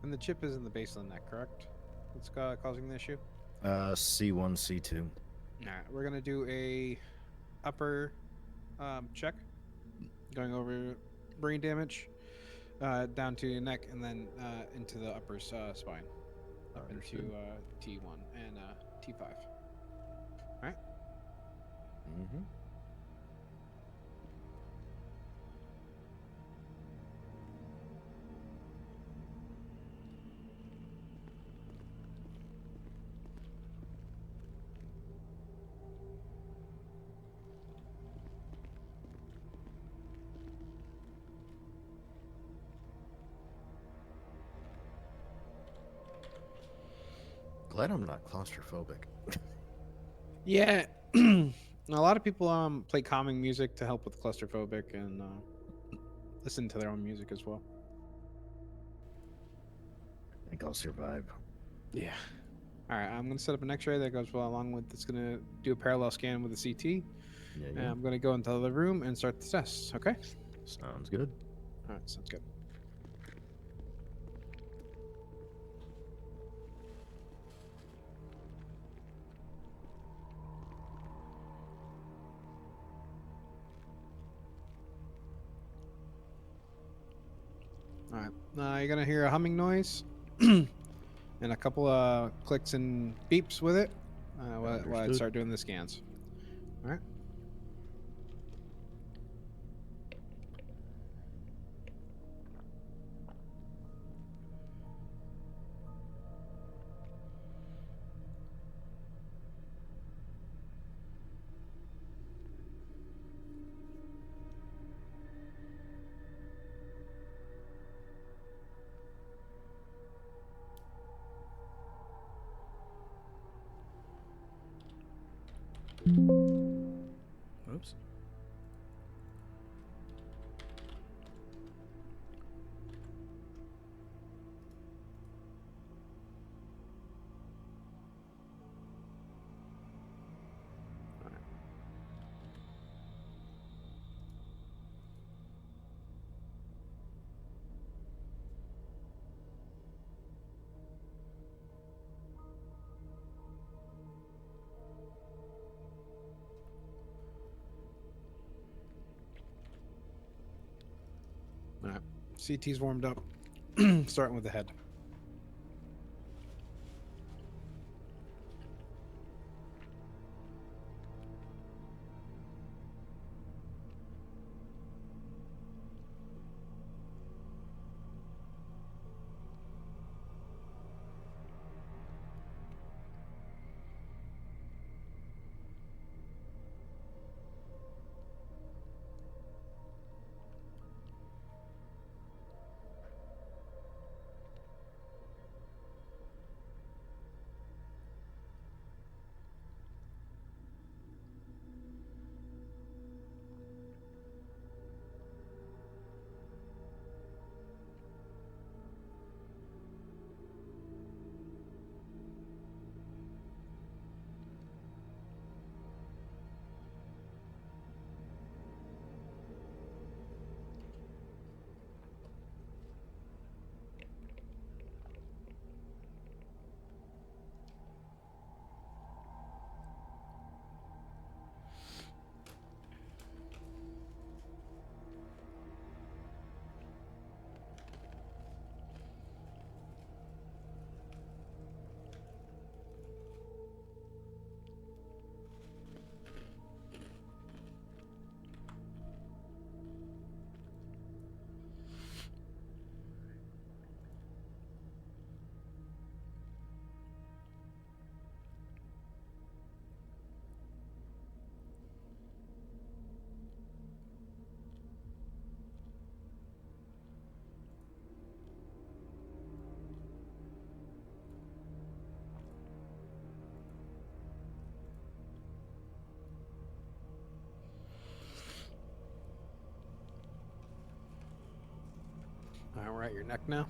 And the chip is in the base of the neck, correct? What's causing the issue?
C1, C2.
All right, we're gonna do a upper check, going over brain damage, down to your neck, and then into the upper spine, up into T1 and T5. All right.
Mm-hmm. Glad I'm not claustrophobic.
Yeah, a lot of people play calming music to help with claustrophobic and listen to their own music as well.
I think I'll survive.
Yeah. All right, I'm gonna set up an X-ray that goes well along with. It's gonna do a parallel scan with the CT.
Yeah.
And I'm gonna go into the other room and start the test. Okay.
Sounds good.
All right, sounds good. All right, you're gonna hear a humming noise and a couple of clicks and beeps with it while I start doing the scans. All right. CT's warmed up. Starting with the head. All right, we're at your neck now.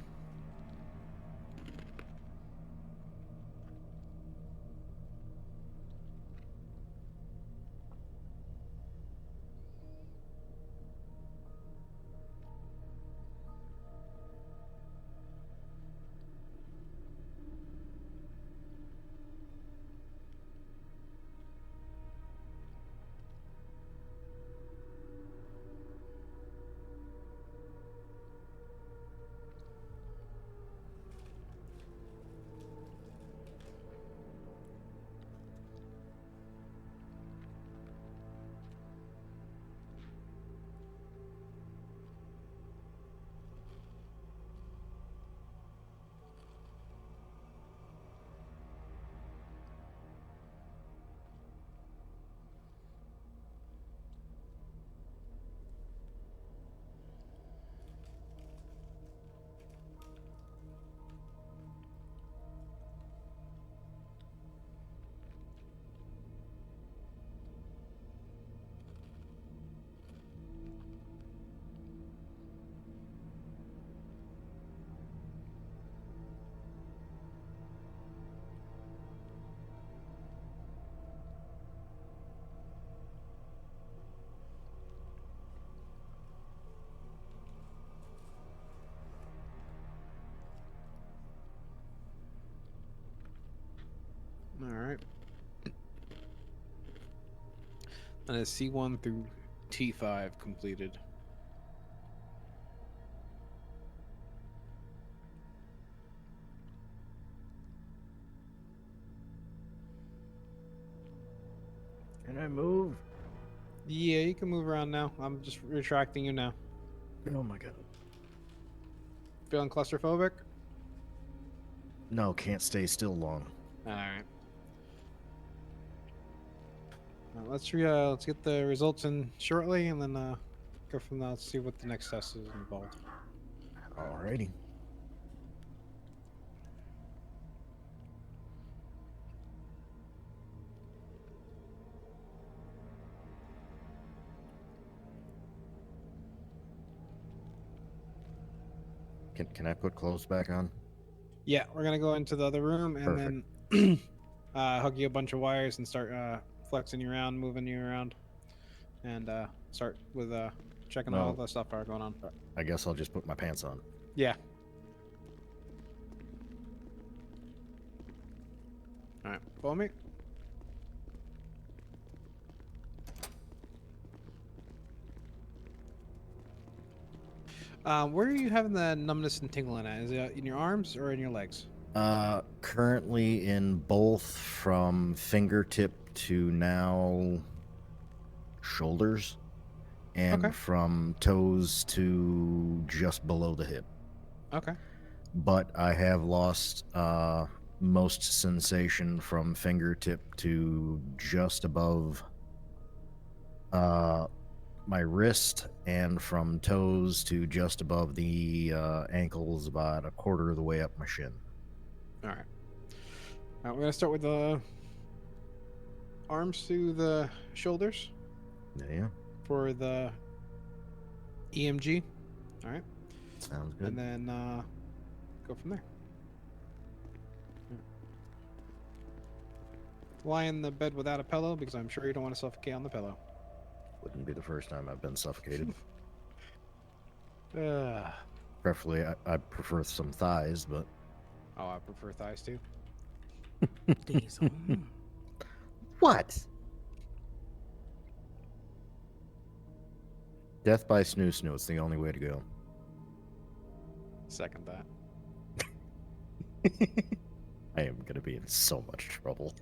All right. And it's C1 through T5 completed.
Can I move?
Yeah, you can move around now. I'm just retracting you now.
Oh my god.
Feeling claustrophobic?
No, can't stay still long.
All right. Let's get the results in shortly, and then go from there. Let's see what the next test is involved.
Alrighty. Can I put clothes back on?
Yeah, we're gonna go into the other room and
Perfect.
then hug you a bunch of wires and start flexing you around, moving you around, and start with checking all the stuff are going on.
I guess I'll just put my pants on.
Yeah. All right, follow me. Where are you having the numbness and tingling at? Is it in your arms or in your legs?
Currently in both, from fingertip to now shoulders, and
Okay.
from toes to just below the hip.
Okay.
But I have lost most sensation from fingertip to just above my wrist, and from toes to just above the ankles, about a quarter of the way up my shin.
All right. We're gonna start with the arms to the shoulders
Yeah.
for the EMG. All right.
Sounds good.
And then go from there. Lie in the bed without a pillow because I'm sure you don't want to suffocate on the pillow.
Wouldn't be the first time I've been suffocated.
Oh,
Preferably, I prefer some thighs, but...
I prefer thighs too.
Diesel.
What? Death by snoo-snoo. It's the only way to go.
Second that.
I am going to be in so much trouble.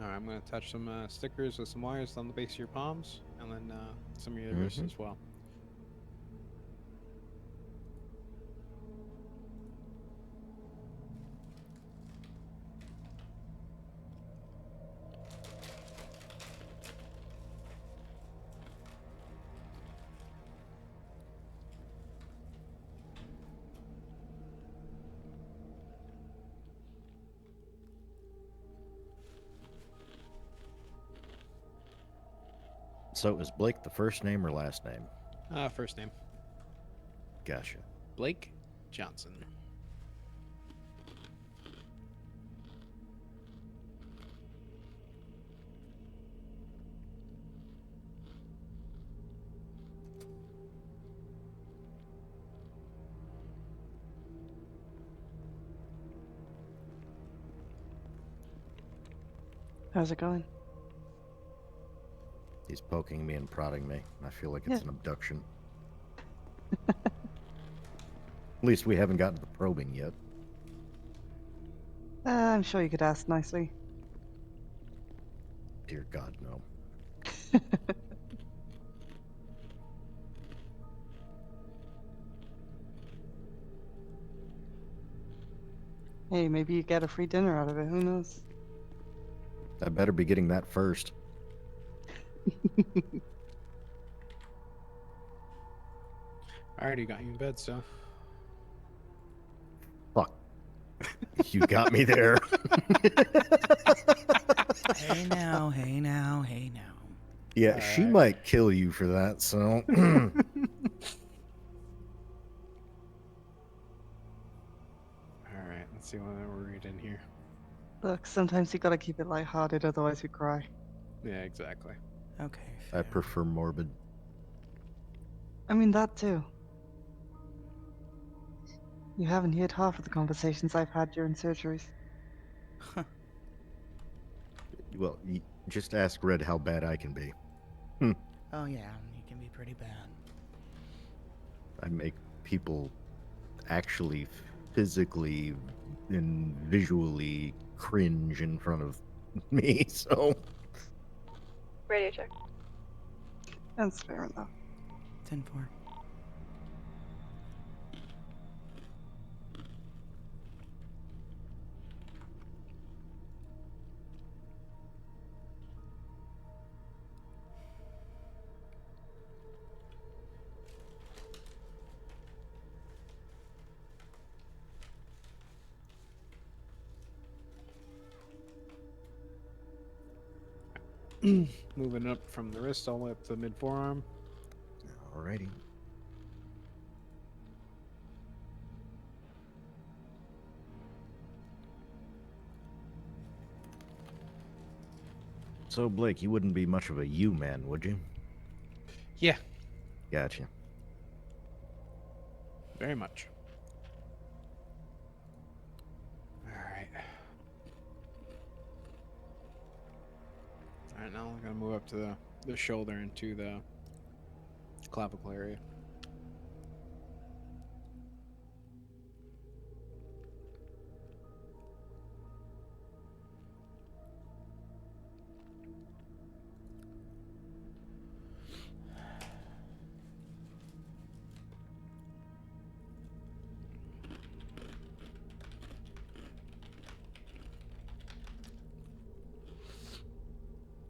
All right, I'm going to touch some stickers with some wires on the base of your palms, and then some of your wrists as well.
So is Blake the first name or last name?
First name.
Gotcha.
Blake Johnson.
How's it going?
He's poking me and prodding me. I feel like it's an abduction. At least we haven't gotten to the probing yet.
I'm sure you could ask nicely.
Dear God, no.
Hey, maybe you get a free dinner out of it. Who knows?
I better be getting that first.
I already got you in bed, so.
Fuck. You got me there.
Hey now, hey now, hey now.
Yeah, she might kill you for that, so.
Alright, let's see what we're reading here.
Look, sometimes you gotta keep it lighthearted, otherwise we cry.
Yeah, exactly.
Okay.
I prefer morbid.
I mean, that too. You haven't heard half of the conversations I've had during surgeries.
Well, just ask Red how bad I can be.
Oh yeah, you can be pretty bad.
I make people actually physically and visually cringe in front of me, so...
Radio check.
That's fair enough.
10-4.
Moving up from the wrist all the way up to the mid forearm.
Alrighty. So, Blake, you wouldn't be much of a you man, would you?
Yeah,
Gotcha.
very much. Alright. Alright, now I'm gonna move up to the shoulder and to the clavicle area.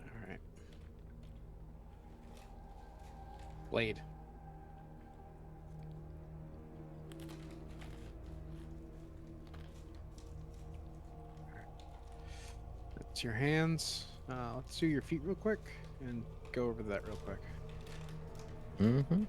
Alright. Blade. That's your hands. Let's do your feet real quick and go over that real quick.
Mm-hmm.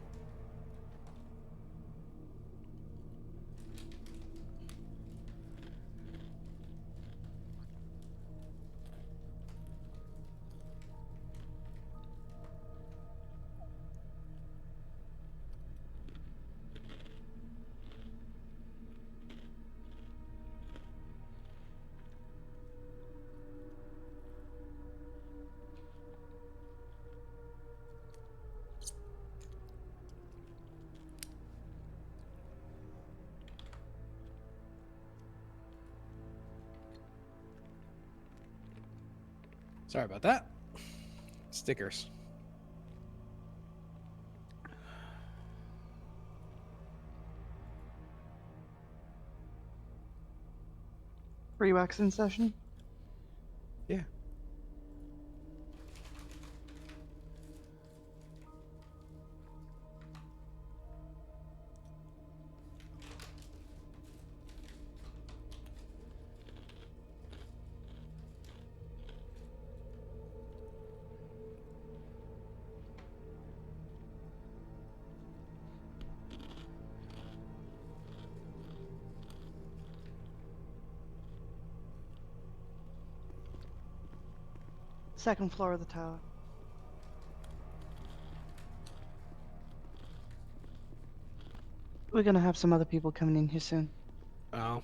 Sorry about that. Stickers.
Free waxing session?
Yeah.
Second floor of the tower. We're gonna have some other people coming in here soon.
Oh.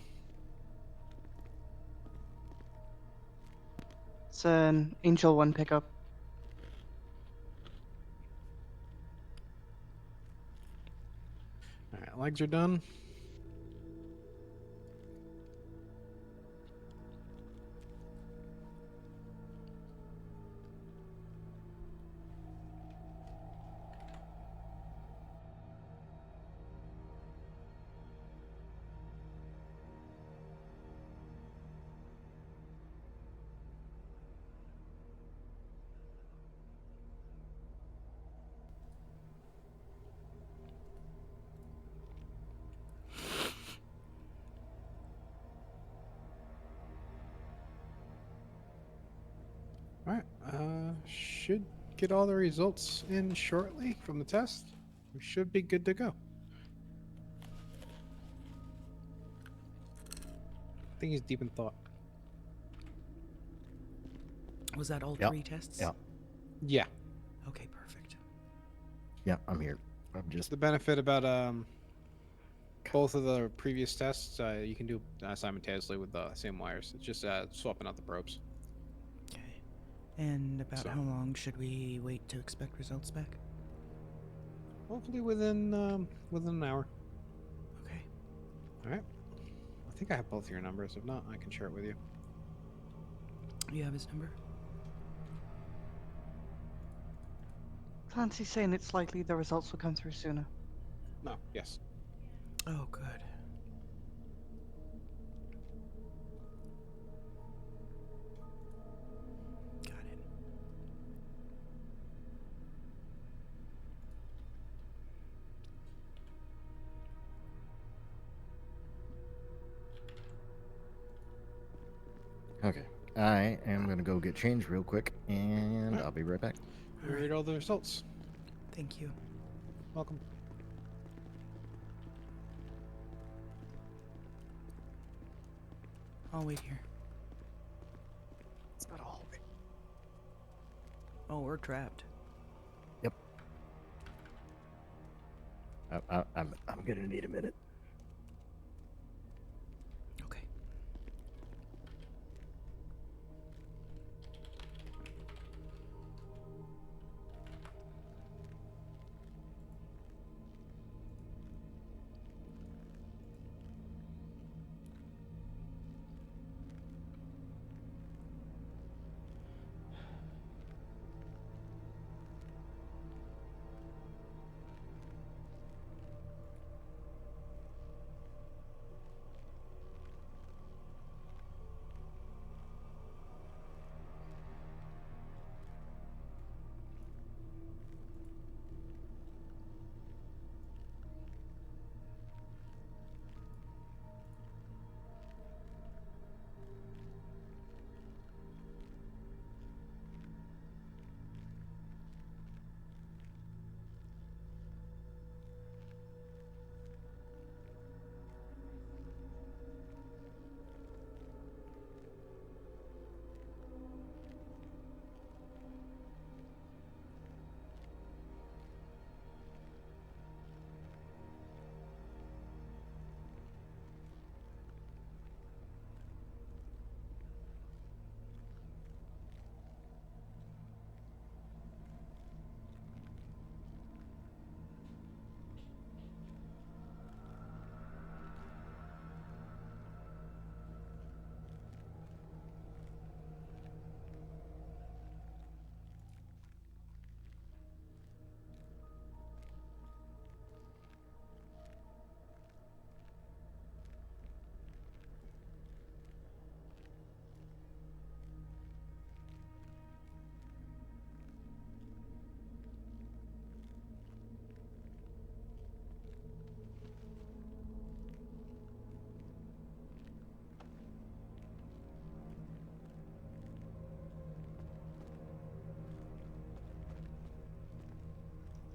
It's an Angel 1 pickup.
Alright, legs are done. Alright, should get all the results in shortly from the test. We should be good to go. I think he's deep in thought.
Was that all
Yep.
3 tests?
Yeah.
Yeah.
Okay, perfect.
Yeah, I'm here. I'm just.
The benefit about both of the previous tests, you can do simultaneously with the same wires. It's just swapping out the probes.
Okay. And about
So-
how long should we wait to expect results back?
Hopefully within an hour.
Okay.
All right. I think I have both your numbers. If not, I can share it with you.
You have his number?
Clancy's saying it's likely the results will come through sooner.
No. Yes.
Oh, good. Got it.
Okay. I am gonna go get changed real quick, and I'll be right back.
We read all the results.
Thank you.
Welcome.
I'll wait here.
It's not a hallway.
Oh, we're trapped.
Yep. I'm gonna need a minute.
Okay.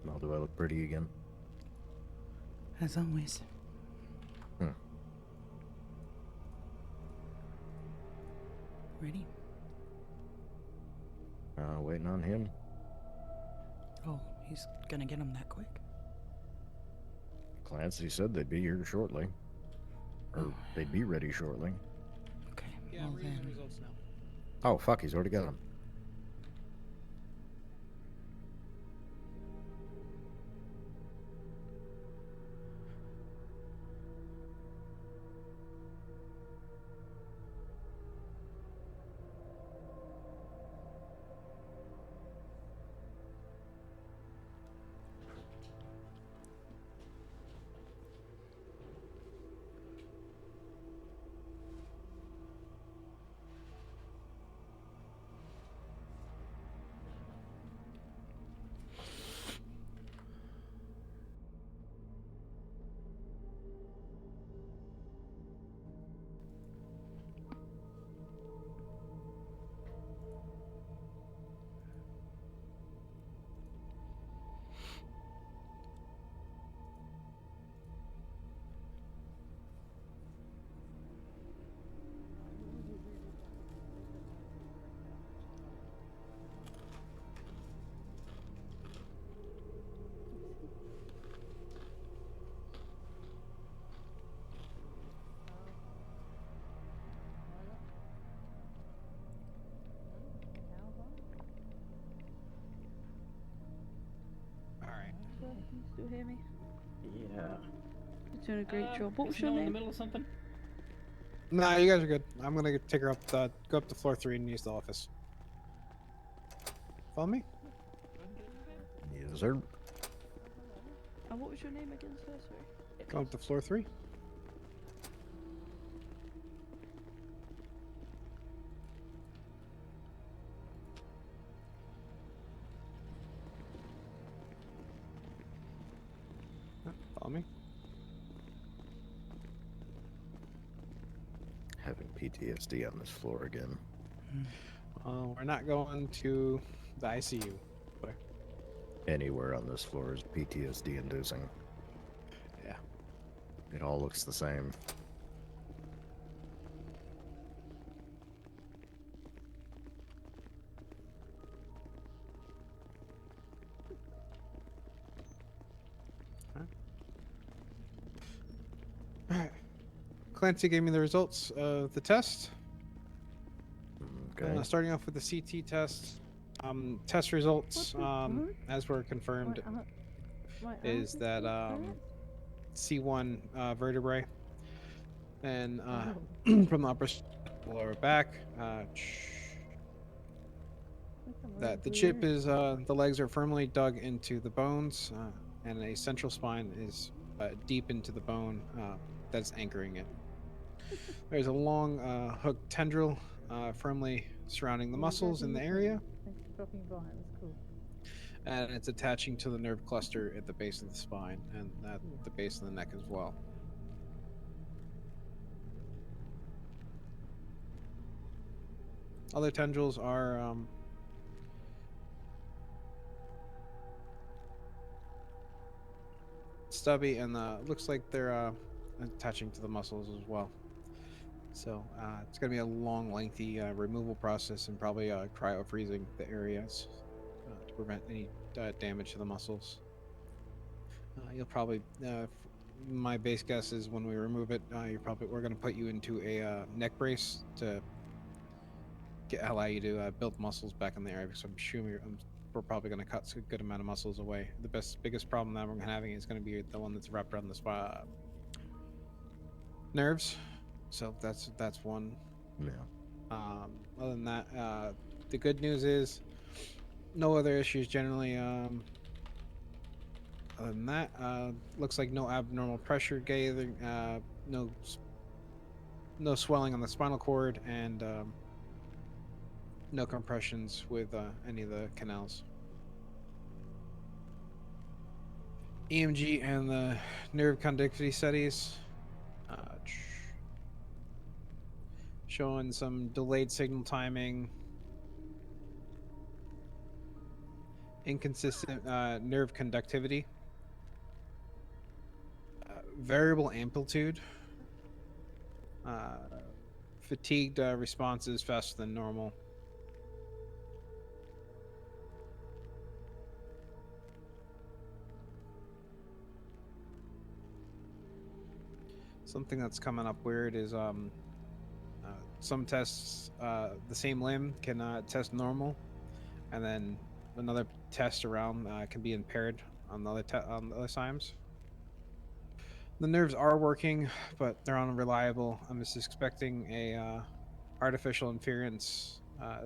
Now, do I look pretty again?
As always. Ready?
Waiting on him.
Oh, he's gonna get him that quick?
Clancy said they'd be here shortly. Or they'd be ready shortly.
Okay,
Yeah,
well
I'm reading the
then.
results now.
Oh, fuck, he's already got them.
Alright.
Can you still hear me?
Yeah.
You're doing a great job. What was
Is
your
no one in the
name?
middle of something?
Nah, you guys are good. I'm gonna take her up the go up to floor 3 and use the office. Follow me?
Yes, sir.
And what was your name again, sir? Sorry.
Go up to floor 3. Follow me.
Having PTSD on this floor again.
We're not going to the ICU. But
Anywhere on this floor is PTSD inducing.
yeah.
It all looks the same.
Alright. Clancy gave me the results of the test.
Okay.
Starting off with the CT test. Test results, as were confirmed, is that C1 vertebrae and from the upper lower back. That the chip is the legs are firmly dug into the bones, and a central spine is deep into the bone that's anchoring it. There's a long hooked tendril firmly surrounding the muscles in the area, and it's attaching to the nerve cluster at the base of the spine and at the base of the neck as well. Other tendrils are stubby and looks like they're attaching to the muscles as well. So it's going to be a long, lengthy removal process and probably cryo-freezing the areas to prevent any damage to the muscles. You'll probably, my base guess is when we remove it, we're going to put you into a neck brace to allow you to build muscles back in the area. Because I'm assuming we're probably going to cut a good amount of muscles away. The biggest problem that we're having is going to be the one that's wrapped around the nerves. So that's one.
Yeah.
Other than that, the good news is no other issues generally. Other than that, looks like no abnormal pressure gathering, no swelling on the spinal cord, and no compressions with any of the canals. EMG and the nerve conductivity studies showing some delayed signal timing, inconsistent nerve conductivity, variable amplitude, fatigued responses faster than normal. Something that's coming up weird is some tests, the same limb can test normal, and then another test around can be impaired on the other times. The nerves are working, but they're unreliable. I'm just expecting a artificial interference,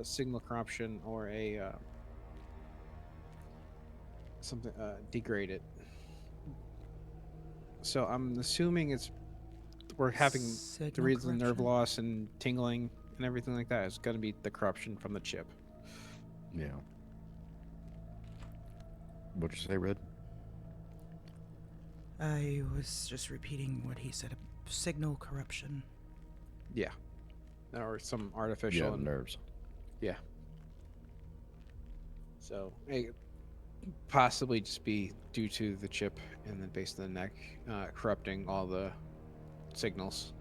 signal corruption, or a something degraded. So I'm assuming we're having the reason nerve loss and tingling and everything like that is going to be the corruption from the chip.
Yeah. What'd you say, Red?
I was just repeating what he said. Signal corruption.
Yeah. Or some artificial
nerves.
Yeah. So it possibly just be due to the chip in the base of the neck corrupting all the signals.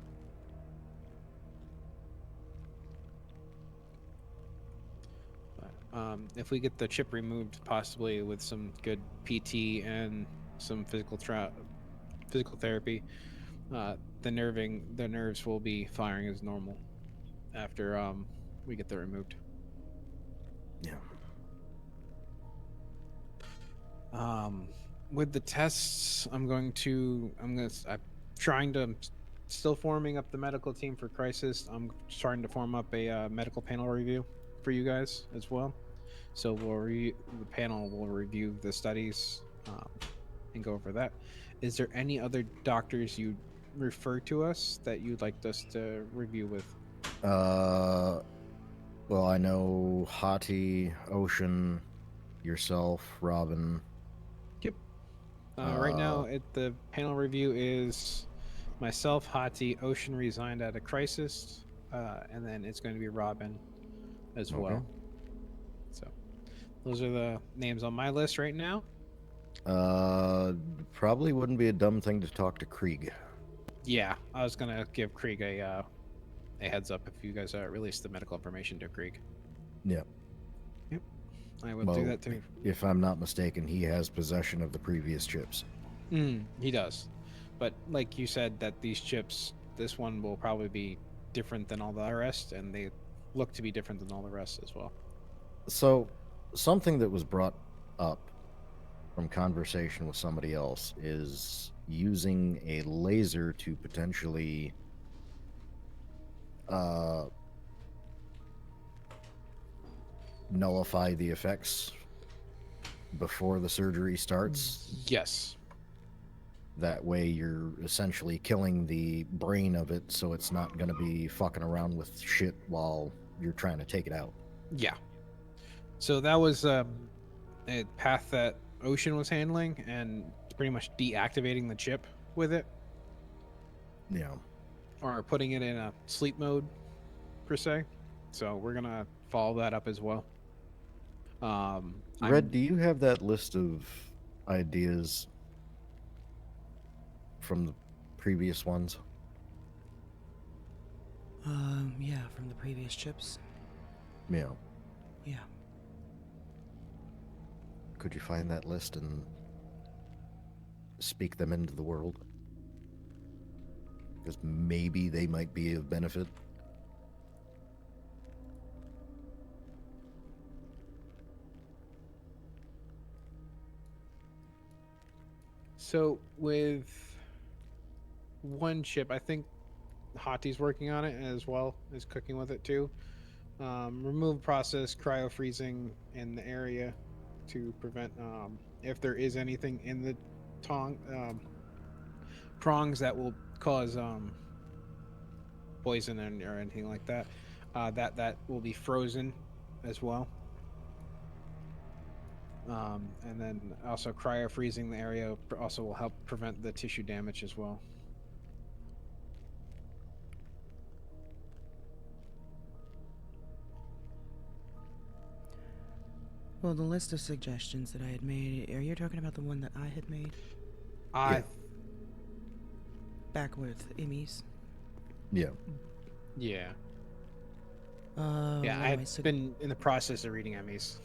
But, if we get the chip removed, possibly with some good PT and some physical therapy, the nerves will be firing as normal after we get that removed.
Yeah.
With the tests, I'm trying to still forming up the medical team for Crisis. I'm starting to form up a medical panel review for you guys as well. So the panel will review the studies and go over that. Is there any other doctors you refer to us that you'd like us to review with?
Well, I know Hati, Ocean, yourself, Robin.
Yep. Right now, the panel review is myself, Hati, Ocean resigned at a Crisis, and then it's going to be Robin, as
Okay.
well. So those are the names on my list right now.
Probably wouldn't be a dumb thing to talk to Krieg.
Yeah, I was gonna give Krieg a heads up if you guys release the medical information to Krieg.
Yeah.
Yep, I will do that too.
If I'm not mistaken, he has possession of the previous chips.
He does, but like you said, that these chips, this one will probably be different than all the rest, and they look to be different than all the rest as well.
So, something that was brought up from conversation with somebody else is using a laser to potentially nullify the effects before the surgery starts.
Yes.
That way you're essentially killing the brain of it, so it's not going to be fucking around with shit while you're trying to take it out.
Yeah. So that was a path that Ocean was handling, and pretty much deactivating the chip with it.
Yeah.
Or putting it in a sleep mode, per se. So we're gonna follow that up as well.
Red, do you have that list of ideas from the previous ones?
Yeah, from the previous chips.
Yeah.
Yeah.
Could you find that list and speak them into the world? Because maybe they might be of benefit.
So with one chip, I think Hati's working on it as well as cooking with it too. Remove process cryo freezing in the area to prevent if there is anything in the prongs that will cause poison or anything like that. That will be frozen as well. And then also cryo freezing the area also will help prevent the tissue damage as well.
Well, the list of suggestions that I had made, are you talking about the one that I had made? Back with Emmy's?
Yeah.
Yeah.
Yeah,
I've been in the process of reading Emmy's.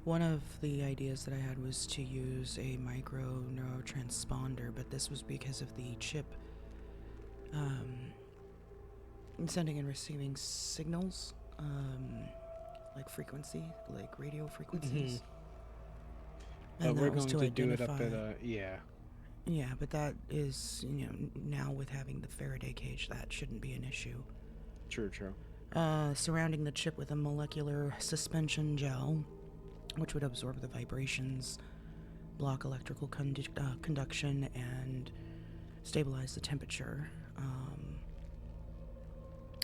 One of the ideas that I had was to use a micro neurotransponder, but this was because of the chip sending and receiving signals, like frequency, like radio frequencies.
But
And
we're
that was
going to do it up
identify-
at yeah.
Yeah, but that is, now with having the Faraday cage, that shouldn't be an issue.
True.
Surrounding the chip with a molecular suspension gel, which would absorb the vibrations, block electrical conduction, and stabilize the temperature.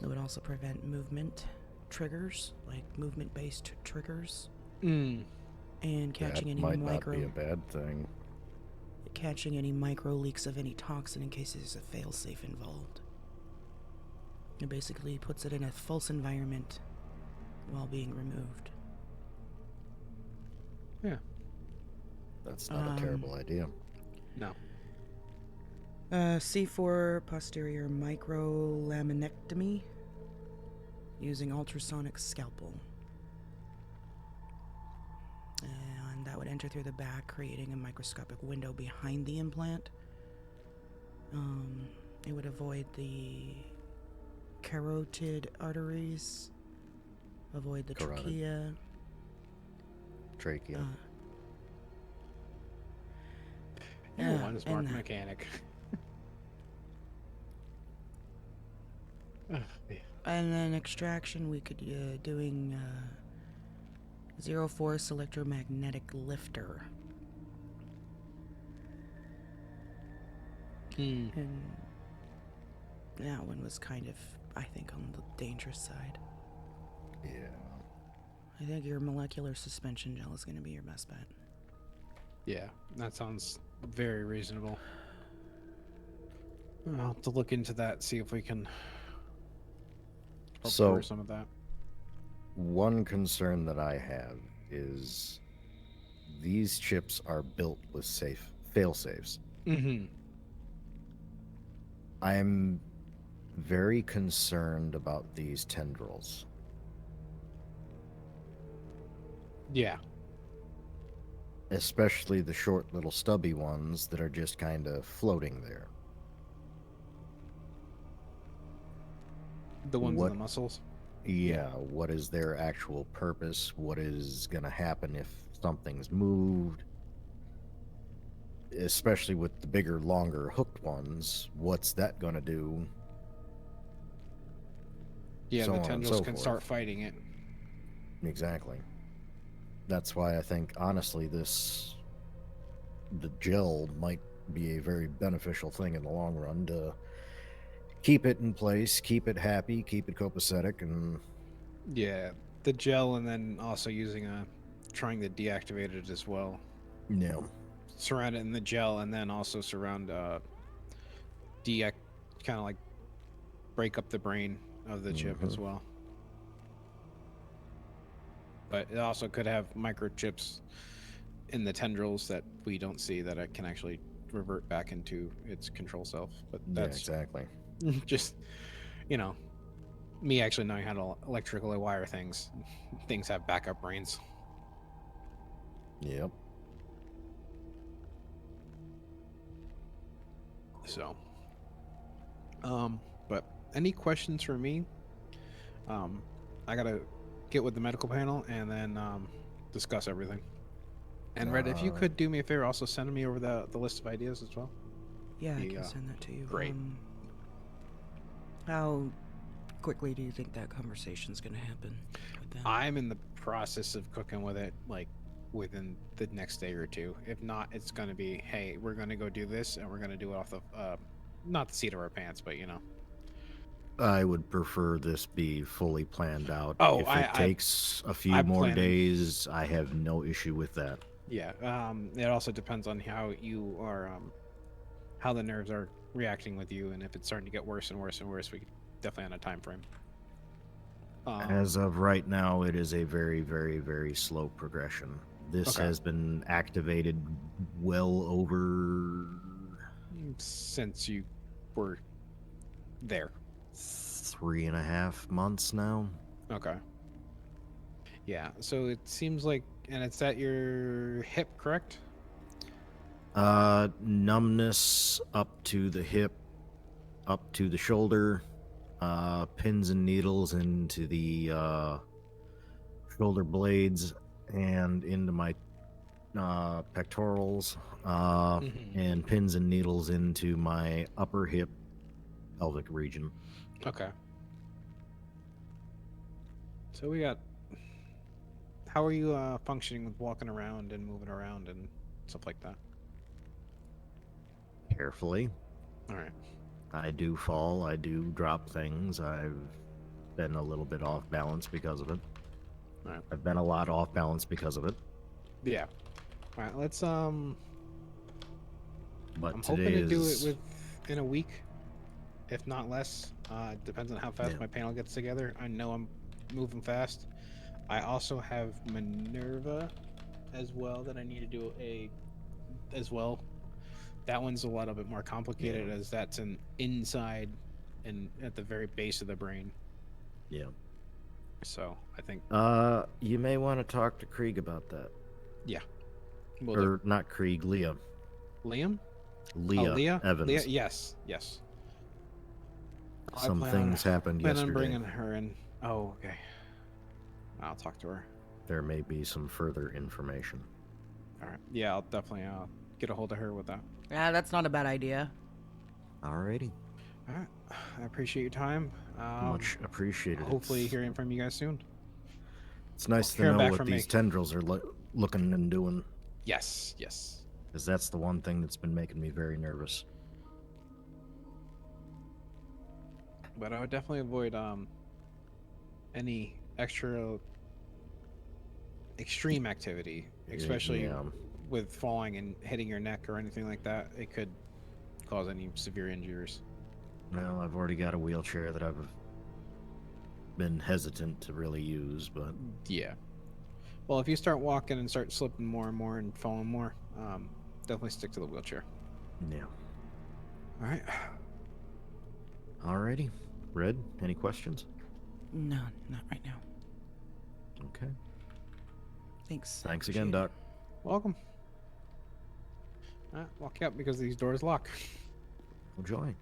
It would also prevent movement triggers, like movement-based triggers, and catching any
might
micro.
not be a bad thing.
Catching any micro leaks of any toxin in case there's a failsafe involved. It basically puts it in a false environment while being removed.
Yeah.
That's not a terrible idea.
No.
C4 posterior microlaminectomy using ultrasonic scalpel. And that would enter through the back, creating a microscopic window behind the implant. It would avoid the carotid arteries, avoid the
Carotid. Trachea.
You're one smart mechanic.
And then extraction, we could doing 0 force electromagnetic lifter. And that one was kind of, I think, on the dangerous side.
Yeah.
I think your molecular suspension gel is going to be your best bet.
Yeah, that sounds very reasonable. I'll have to look into that, see if we can
So,
some of that.
one concern that I have is these chips are built with fail safes.
Mm-hmm.
I'm very concerned about these tendrils.
Yeah.
Especially the short little stubby ones that are just kind of floating there.
The ones with the muscles?
Yeah, what is their actual purpose? What is going to happen if something's moved? Especially with the bigger, longer, hooked ones, what's that going to do?
Yeah,
So
the
on and
tendrils
so
can
forth.
start fighting it.
Exactly. That's why I think, honestly, the gel might be a very beneficial thing in the long run to keep it in place, keep it happy, keep it copacetic, and
Yeah, the gel, and then also trying to deactivate it as well.
yeah,
Surround it in the gel, and then also surround kind of like break up the brain of the chip as well. But it also could have microchips in the tendrils that we don't see that it can actually revert back into its control self. But that's
exactly.
just, me actually knowing how to electrically wire things. Things have backup brains.
Yep.
So, but any questions for me? I gotta get with the medical panel and then discuss everything. And Red, if you could do me a favor, also send me over the list of ideas as well.
Yeah, I can send that to you.
Great.
How quickly do you think that conversation's gonna happen with them?
I'm in the process of cooking with it, like within the next day or two. If not, it's gonna be, hey, we're gonna go do this, and we're gonna do it off the not the seat of our pants, but
I would prefer this be fully planned out.
Oh,
if it takes a few more days, I have no issue with that.
Yeah. It also depends on how you are, how the nerves are reacting with you, and if it's starting to get worse and worse and worse, we could definitely on a time frame.
As of right now, it is a very, very, very slow progression. This has been activated well over...
Since you were there.
3.5 months now.
Okay. Yeah, so it seems like, and it's at your hip, correct?
Numbness up to the hip, up to the shoulder, pins and needles into the shoulder blades and into my pectorals, and pins and needles into my upper hip pelvic region.
Okay. So we got, how are you functioning with walking around and moving around and stuff like that?
Carefully.
All right.
I do fall. I do drop things. I've been a little bit off balance because of it.
All right.
I've been a lot off balance because of it.
Yeah. All right. Let's
But
I'm hoping to do it within a week, if not less. Depends on how fast my panel gets together. I know I'm moving fast. I also have Minerva as well that I need to do as well. That one's a little bit more complicated as that's an inside and at the very base of the brain.
Yeah.
So I think
you may want to talk to Krieg about that.
Yeah.
Or not Krieg, Leah.
Liam?
Leah Evans.
Leah? Yes. Yes.
Some things happened yesterday.
I'm bringing her in. Oh, okay. I'll talk to her.
There may be some further information.
All right. Yeah, I'll definitely get a hold of her with that.
Yeah, that's not a bad idea.
Alrighty.
All right. I appreciate your time.
Much appreciated.
Hopefully hearing from you guys soon.
It's nice to know what these tendrils are looking and doing.
Yes, yes.
Because that's the one thing that's been making me very nervous.
But I would definitely avoid any extreme activity, especially with falling and hitting your neck or anything like that. It could cause any severe injuries.
Well, I've already got a wheelchair that I've been hesitant to really use, but
Yeah. Well, if you start walking and start slipping more and more and falling more, definitely stick to the wheelchair.
yeah.
All right.
Alrighty. Red, any questions?
No, not right now.
Okay.
Thanks.
Thanks again,
Appreciate
Doc.
Welcome. Walk out because these doors lock.
Enjoy.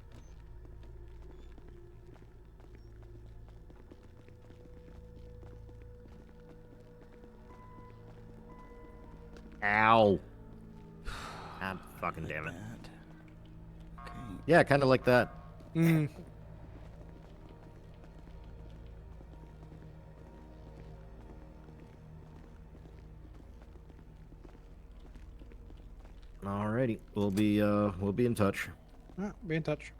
Ow. God fucking damn it.
Okay.
Yeah, kind of like that.
Mm.
Alrighty. We'll be in touch.
Be in touch.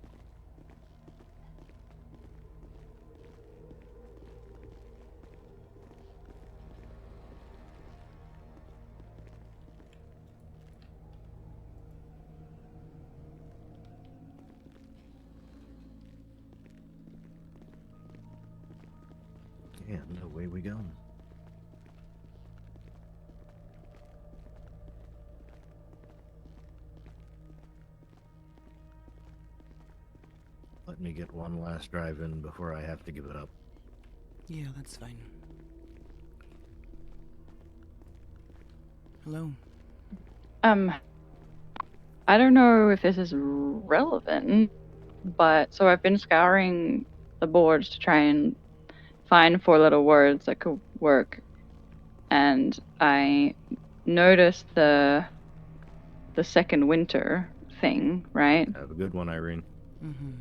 And away we go. Let me get one last drive in before I have to give it up.
Yeah, that's fine. Hello.
I don't know if this is relevant, but so I've been scouring the boards to try and find 4-letter words that could work, and I noticed the second winter thing, right?
Have a good one, Irene.
Mm-hmm.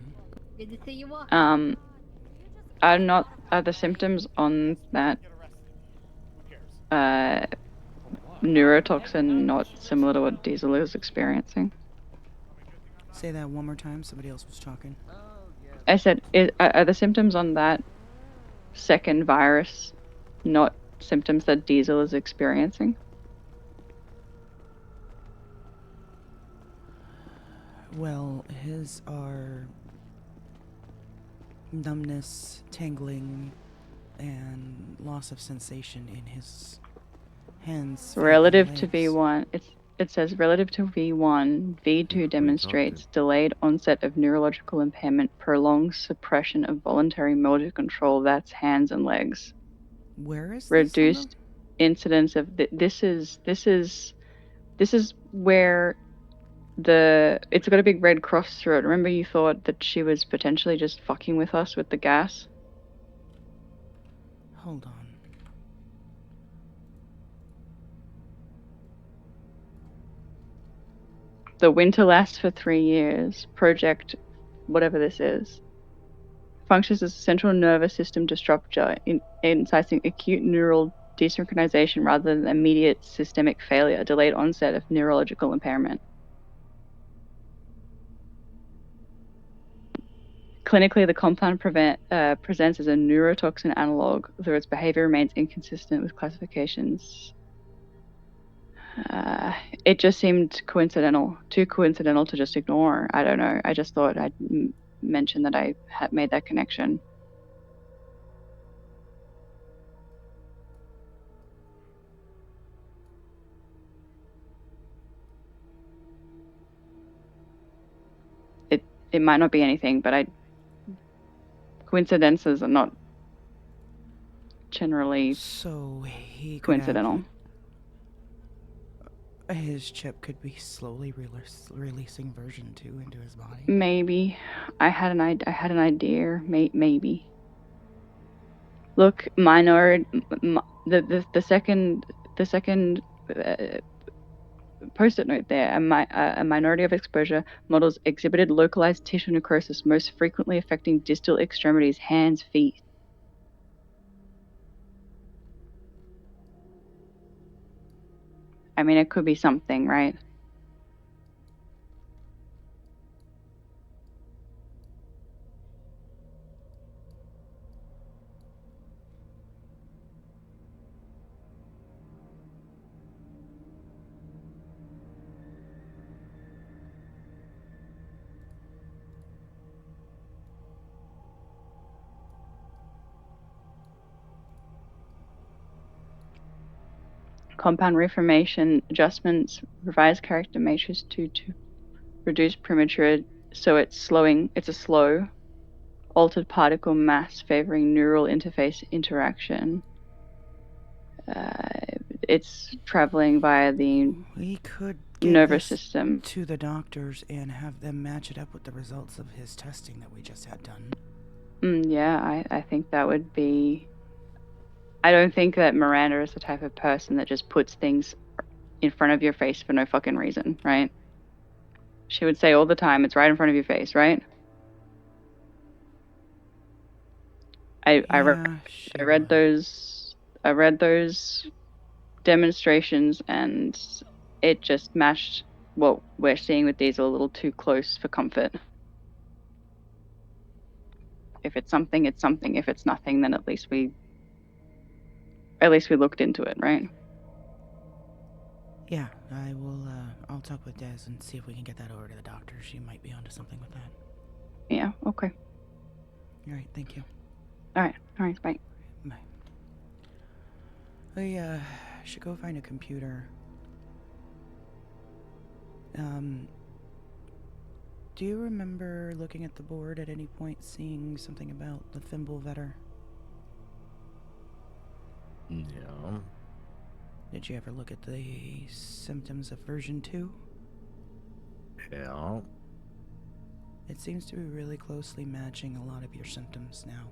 Good to see you walk.
Are the symptoms on that neurotoxin not similar to what Diesel is experiencing?
Say that one more time. Somebody else was talking.
I said, are the symptoms on that second virus not symptoms that Diesel is experiencing?
Well, his are numbness, tingling, and loss of sensation in his hands. feet,
Relative
and
to
legs.
V1, it says relative to V1, V2 demonstrates delayed onset of neurological impairment, prolonged suppression of voluntary motor control. That's hands and legs.
Where is
Reduced incidence of this is where it's got a big red cross through it. Remember you thought that she was potentially just fucking with us with the gas?
Hold on.
The winter lasts for 3 years. Project, whatever this is, functions as a central nervous system disruptor, inciting acute neural desynchronization rather than immediate systemic failure, delayed onset of neurological impairment. Clinically, the compound presents as a neurotoxin analog, though its behavior remains inconsistent with classifications. It just seemed too coincidental to just ignore. I don't know. I just thought I'd mention that I had made that connection. It might not be anything, but coincidences are not generally
so he
coincidental.
His chip could be slowly releasing version 2 into his body.
Maybe. I had an idea. Maybe. Look, the second post-it note there. A minority of exposure models exhibited localized tissue necrosis, most frequently affecting distal extremities, hands, feet. I mean, it could be something, right? compound reformation adjustments, revised character matrix to reduce premature, so it's a slow, altered particle mass favoring neural interface interaction. It's traveling via the
We could give
nervous
this
system.
to the doctors and have them match it up with the results of his testing that we just had done.
Yeah, I think that would be... I don't think that Miranda is the type of person that just puts things in front of your face for no fucking reason, right? She would say all the time, it's right in front of your face, right? I read those demonstrations, and it just matched what we're seeing with Diesel a little too close for comfort. If it's something, it's something. If it's nothing, then at least we looked into it, right?
Yeah, I will, I'll talk with Des and see if we can get that over to the doctor. She might be onto something with that.
Yeah, okay.
Alright, thank you.
Alright, bye.
Bye. I, should go find a computer. Do you remember looking at the board at any point, seeing something about the thimble vetter?
No.
Did you ever look at the symptoms of version 2?
Yeah.
It seems to be really closely matching a lot of your symptoms now.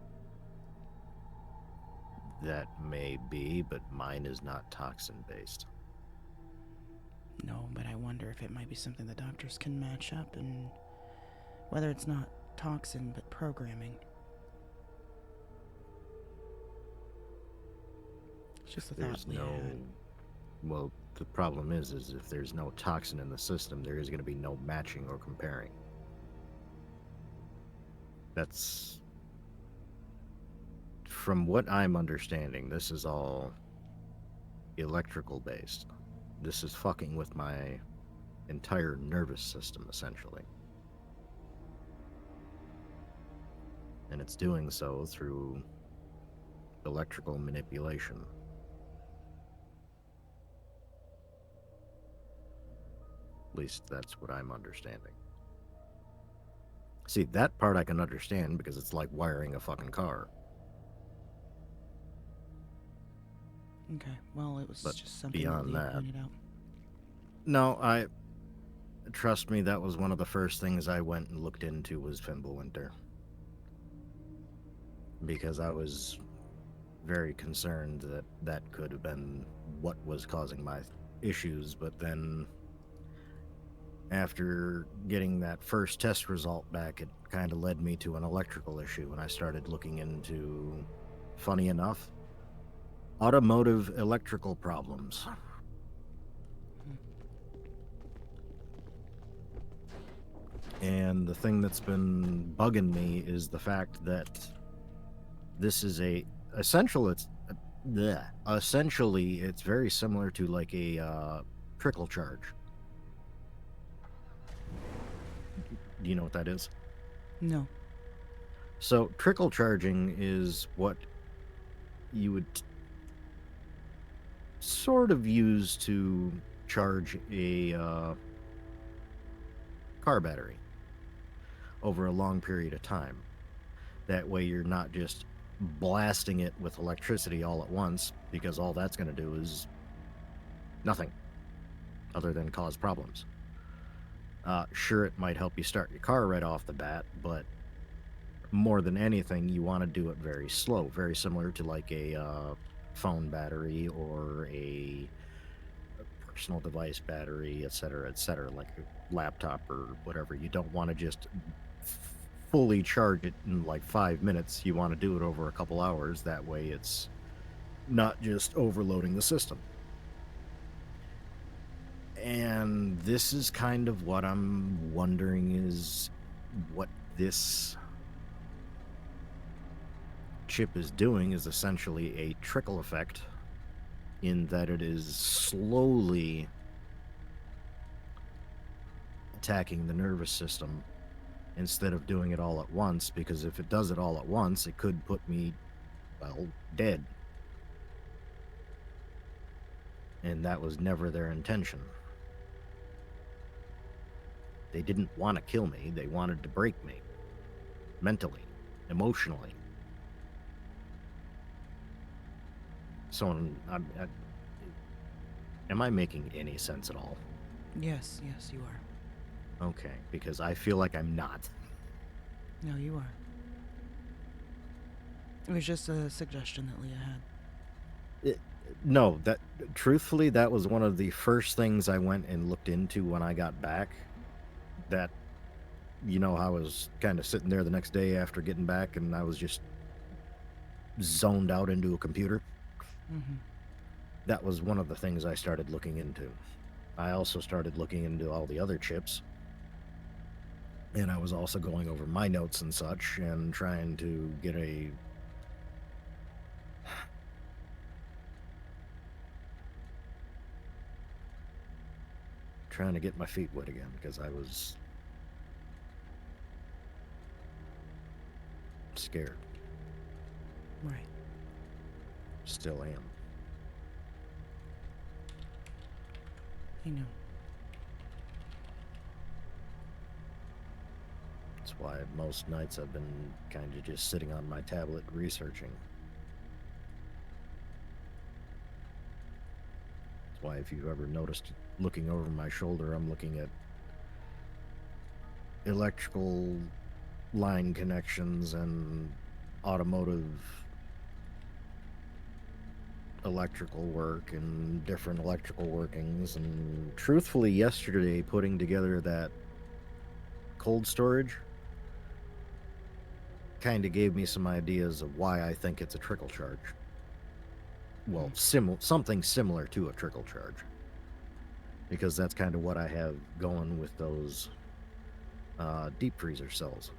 That may be, but mine is not toxin-based.
No, but I wonder if it might be something the doctors can match up, and whether it's not toxin, but programming. It's just a thought we had.
Well, the problem is if there's no toxin in the system, there is going to be no matching or comparing. That's... From what I'm understanding, this is all electrical based. This is fucking with my entire nervous system, essentially. And it's doing so through electrical manipulation. At least that's what I'm understanding. See, that part I can understand because it's like wiring a fucking car.
Okay, well, it was
But
just something
beyond
that
that,
pointed out.
No, trust me, that was one of the first things I went and looked into was Fimbulwinter. Because I was very concerned that that could have been what was causing my issues, but then after getting that first test result back, it kind of led me to an electrical issue, and I started looking into, funny enough, automotive electrical problems. And the thing that's been bugging me is the fact that this is essentially it's very similar to like a trickle charge. Do you know what that is?
No.
So trickle charging is what you would sort of use to charge a car battery over a long period of time. That way you're not just blasting it with electricity all at once, because all that's going to do is nothing other than cause problems. Sure, it might help you start your car right off the bat, but more than anything, you want to do it very slow, very similar to like a phone battery or a personal device battery, etc., like a laptop or whatever. You don't want to just fully charge it in like 5 minutes. You want to do it over a couple hours. That way it's not just overloading the system. And this is kind of what I'm wondering is what this chip is doing is essentially a trickle effect in that it is slowly attacking the nervous system instead of doing it all at once, because if it does it all at once, it could put me, well, dead. And that was never their intention. They didn't want to kill me. They wanted to break me. Mentally, emotionally. So, am I making any sense at all?
Yes, yes, you are.
Okay, because I feel like I'm not.
No, you are. It was just a suggestion that Leah had.
No, that truthfully, that was one of the first things I went and looked into when I got back. That, I was kind of sitting there the next day after getting back, and I was just zoned out into a computer.
Mm-hmm.
That was one of the things I started looking into. I also started looking into all the other chips. And I was also going over my notes and such and trying to get my feet wet again because I was scared.
Right.
Still am.
I know.
That's why most nights I've been kind of just sitting on my tablet researching. That's why if you've ever noticed looking over my shoulder, I'm looking at electrical line connections and automotive electrical work and different electrical workings. And truthfully, yesterday putting together that cold storage kind of gave me some ideas of why I think it's a trickle charge. Well, something similar to a trickle charge. Because that's kind of what I have going with those deep freezer cells.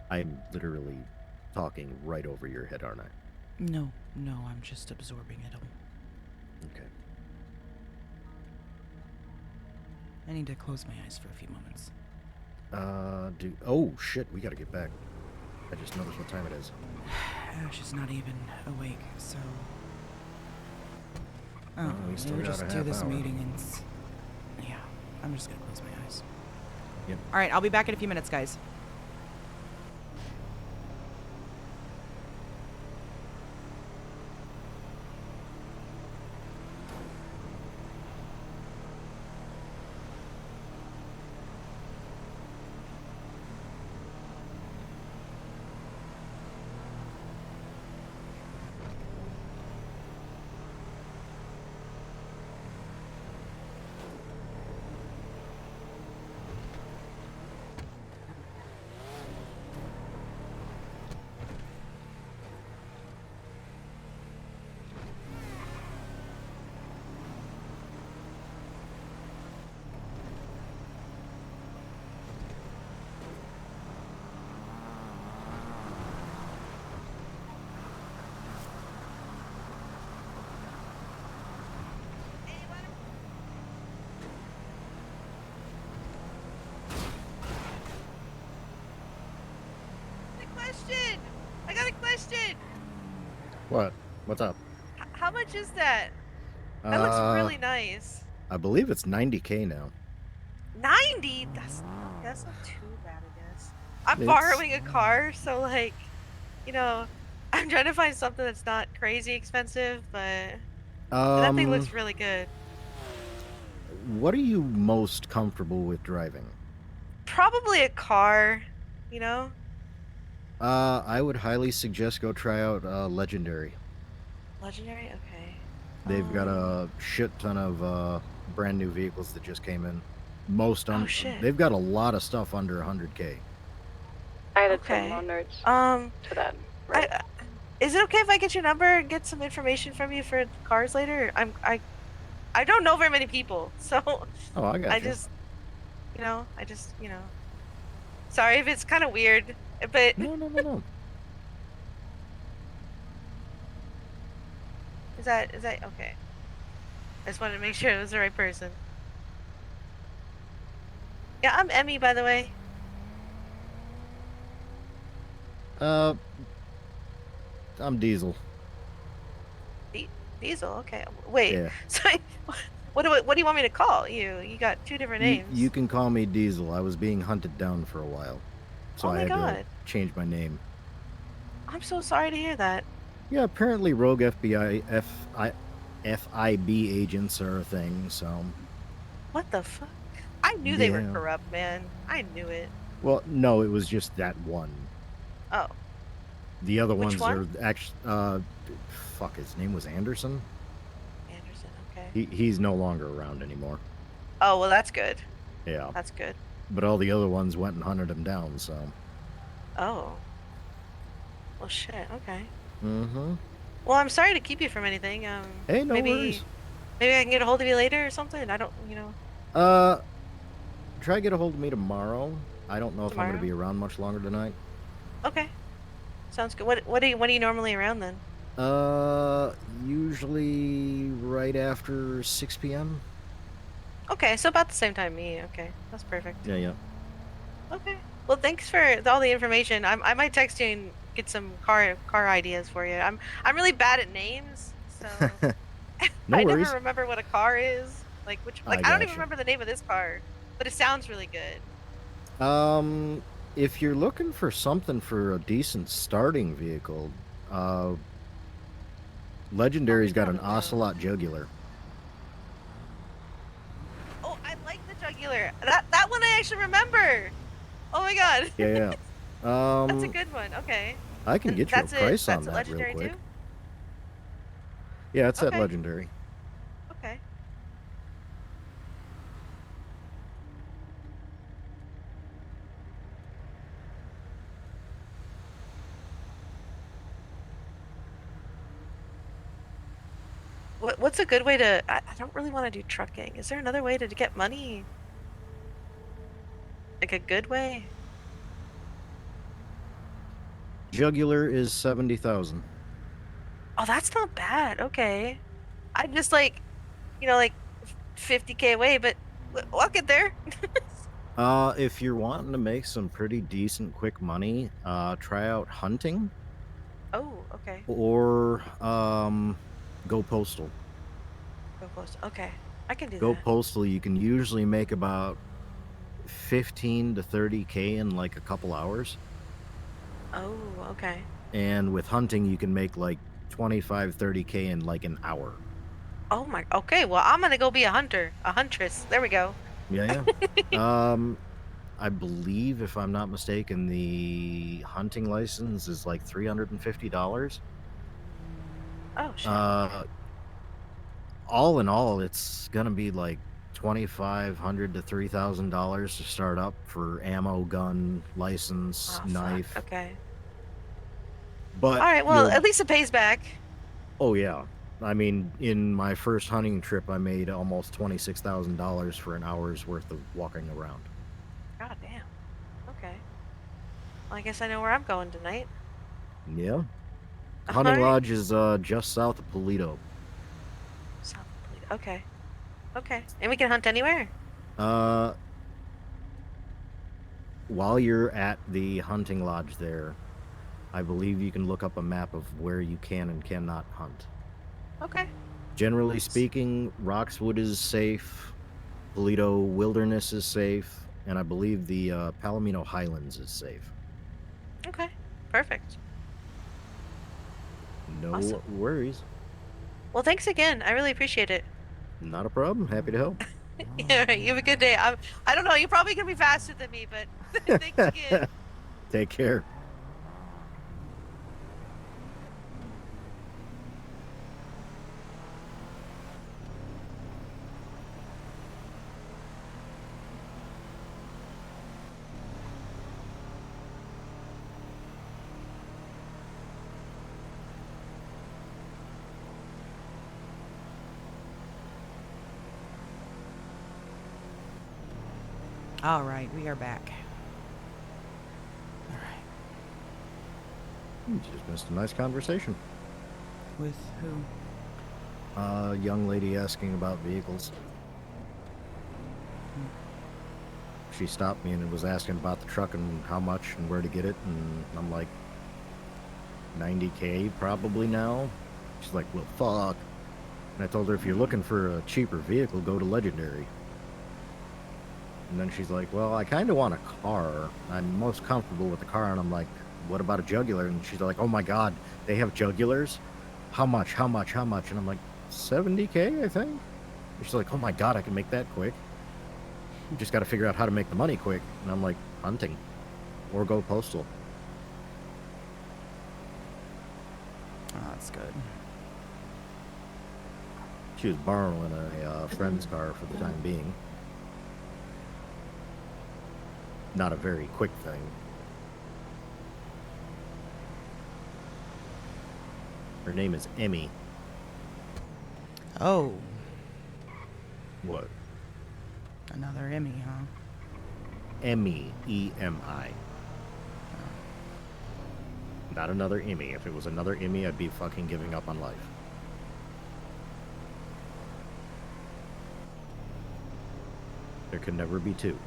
I'm literally talking right over your head, aren't I?
No, I'm just absorbing it all.
Okay.
I need to close my eyes for a few moments.
Oh, shit, we gotta get back. I just noticed what time it is.
Ash is not even awake, so... Oh,
we still
we'll
got
just
a
do
half
this
hour.
meeting and... Yeah, I'm just gonna close my eyes.
Yep.
Alright, I'll be back in a few minutes, guys.
I got a question.
What? What's up?
How much is that? That looks really nice.
I believe it's 90K now.
90? That's not too bad, I guess. I'm
It's-
borrowing a car, so like, I'm trying to find something that's not crazy expensive, but that thing looks really good.
What are you most comfortable with driving?
Probably a car,
I would highly suggest go try out Legendary.
Legendary? Okay.
They've got a shit ton of brand new vehicles that just came in.
Shit.
They've got a lot of stuff under 100K.
I added some more notes to that. Right.
Is it okay if I get your number and get some information from you for cars later? I don't know very many people, so
Oh, I got you.
I just sorry if it's kind of weird, but
No.
Is that okay? I just wanted to make sure it was the right person. Yeah, I'm Emmy, by the way.
I'm Diesel.
Diesel. Okay. Wait.
Yeah.
So, what do you want me to call you? You got two different names.
You can call me Diesel. I was being hunted down for a while, so
Oh
I
my
had
God.
to change my name.
I'm so sorry to hear that.
Yeah, apparently rogue FIB agents are a thing, so...
What the fuck? I knew they were
Yeah.
corrupt, man. I knew it.
Well, no, it was just that one.
Oh.
The other
Which
ones
one?
are actually... fuck, his name was Anderson?
Anderson, okay.
He's no longer around anymore.
Oh, well, that's good.
Yeah.
That's good.
But all the other ones went and hunted him down, so...
Oh. Well, shit, okay.
Mm-hmm.
Well, I'm sorry to keep you from anything.
Hey, no worries.
Maybe I can get a hold of you later or something. I don't, you know.
Try to get a hold of me tomorrow. I don't know if I'm
Tomorrow?
going to be around much longer tonight.
Okay. Sounds good. When are you normally around then?
Usually right after 6 p.m.
Okay, so about the same time me. Okay, that's perfect.
Yeah.
Okay. Well, thanks for all the information. I might text you and get some car ideas for you. I'm really bad at names, so
No
I
worries.
never remember what a car is. Like I don't even
gotcha.
remember the name of this car, but it sounds really good.
If you're looking for something for a decent starting vehicle, Legendary's got an Ocelot Jugular.
Oh, I like the jugular. That one I actually remember. Oh my God.
Yeah.
That's a good one. Okay.
I can get you a price on that real
Legendary
quick.
too?
Yeah, it's at
Okay.
Legendary.
Okay. What's a good way to... I don't really want to do trucking. Is there another way to get money? Like a good way?
Jugular is 70,000.
Oh, that's not bad. Okay. I'm just like, like 50K away, but I'll get there.
If you're wanting to make some pretty decent quick money, try out hunting.
Oh, okay.
Or go postal.
Go close. Okay. I can do
Go
that.
postal, you can usually make about 15 to 30K in like a couple hours.
Oh, okay.
And with hunting, you can make like 25, 30K in like an hour.
Oh my, okay. Well, I'm gonna go be a huntress. There we go.
Yeah. I believe, if I'm not mistaken, the hunting license is like $350.
Oh, shit.
All in all, it's gonna be like $2,500 to $3,000 to start up for ammo, gun, license, knife.
Fuck. Okay.
But
all right. Well, at least it pays back.
Oh yeah. I mean, in my first hunting trip, I made almost $26,000 for an hour's worth of walking around.
God damn. Okay. Well, I guess I know where I'm going tonight.
Yeah. Hunting Lodge is just south of Polito.
South of Polito. Okay. Okay. And we can hunt anywhere?
While you're at the hunting lodge there, I believe you can look up a map of where you can and cannot hunt.
Okay.
Generally speaking, Roxwood is safe, Polito Wilderness is safe, and I believe the Palomino Highlands is safe.
Okay. Perfect.
No
Awesome.
worries.
Well, thanks again. I really appreciate it.
Not a problem. Happy to help.
Yeah, right. You have a good day. I don't know. You're probably gonna be faster than me, but thanks again.
Take care.
All right, we are back. All right.
Just missed a nice conversation.
With who?
A young lady asking about vehicles. She stopped me and was asking about the truck and how much and where to get it, and I'm like, 90K probably now. She's like, well, fuck. And I told her, if you're looking for a cheaper vehicle, go to Legendary. And then she's like, well, I kind of want a car. I'm most comfortable with the car. And I'm like, what about a jugular? And she's like, oh my god, they have jugulars? How much? How much? How much? And I'm like, 70K, I think? And she's like, oh my god, I can make that quick. You just got to figure out how to make the money quick. And I'm like, hunting. Or go postal.
Oh, that's good.
She was borrowing a friend's car for the time being. Not a very quick thing. Her name is Emmy.
Oh.
What?
Another Emmy, huh?
Emmy. E-M-I. Not another Emmy. If it was another Emmy, I'd be fucking giving up on life. There could never be two.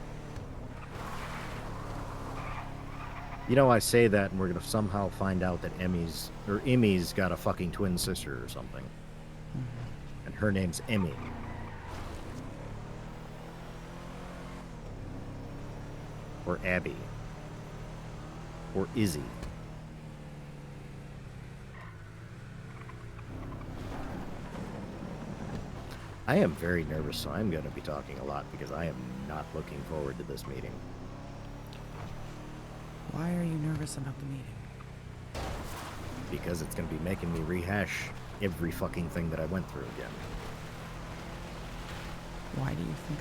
You know, I say that and we're gonna somehow find out that Emmy's got a fucking twin sister or something. Mm-hmm. And her name's Emmy. Or Abby. Or Izzy. I am very nervous, so I'm going to be talking a lot because I am not looking forward to this meeting.
Why are you nervous about the meeting?
Because it's going to be making me rehash every fucking thing that I went through again.
Why do you think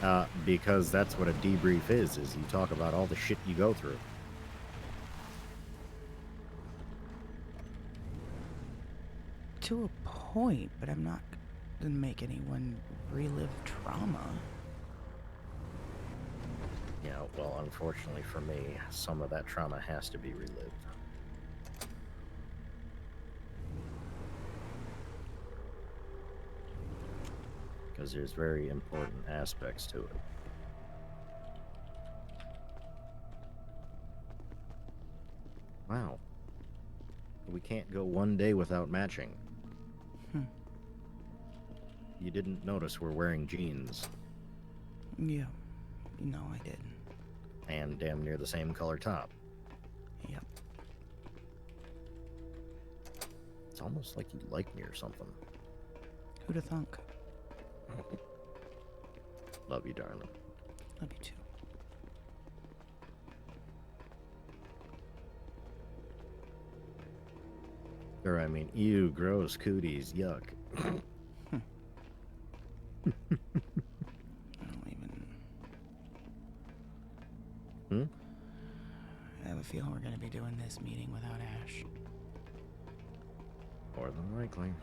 that?
Because that's what a debrief is you talk about all the shit you go through.
To a point, but I'm not gonna make anyone relive trauma.
Yeah, well, unfortunately for me, some of that trauma has to be relived. Because there's very important aspects to it. Wow. We can't go one day without matching. You didn't notice we're wearing jeans.
Yeah. No, I did.
And damn near the same color top.
Yep.
It's almost like you like me or something.
Who'da thunk?
Love you, darling.
Love you too.
Or I mean, ew, gross, cooties, yuck.
I don't even... I have a feeling we're gonna be doing this meeting without Ash.
More than likely.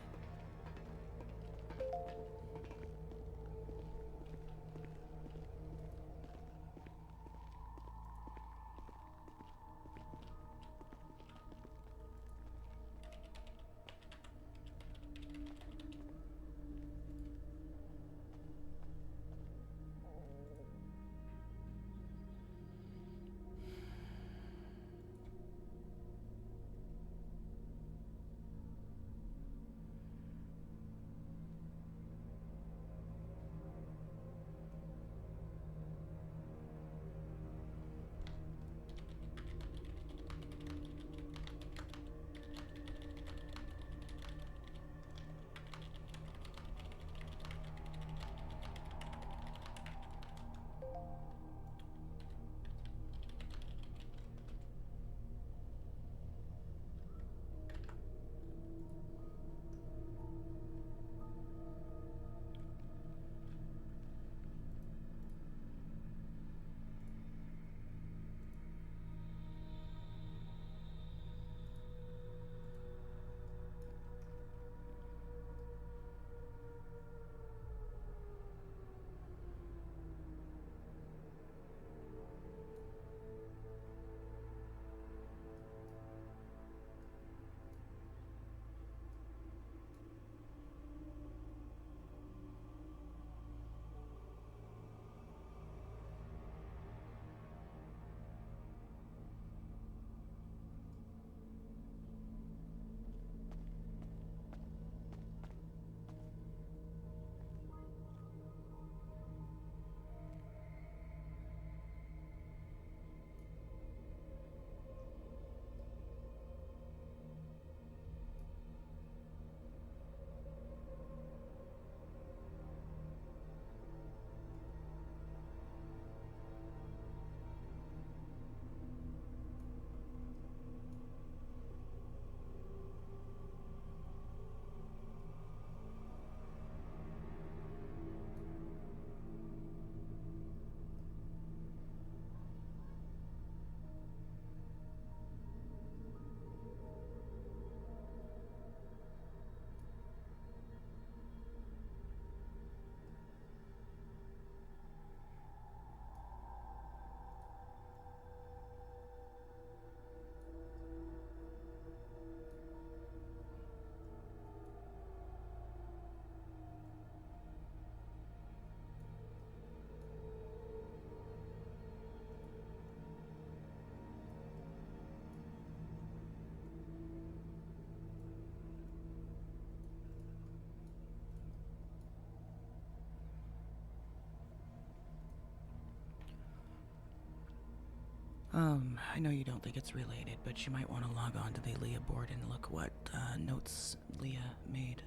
I know you don't think it's related, but you might want to log on to the Leah board and look what notes Leah made.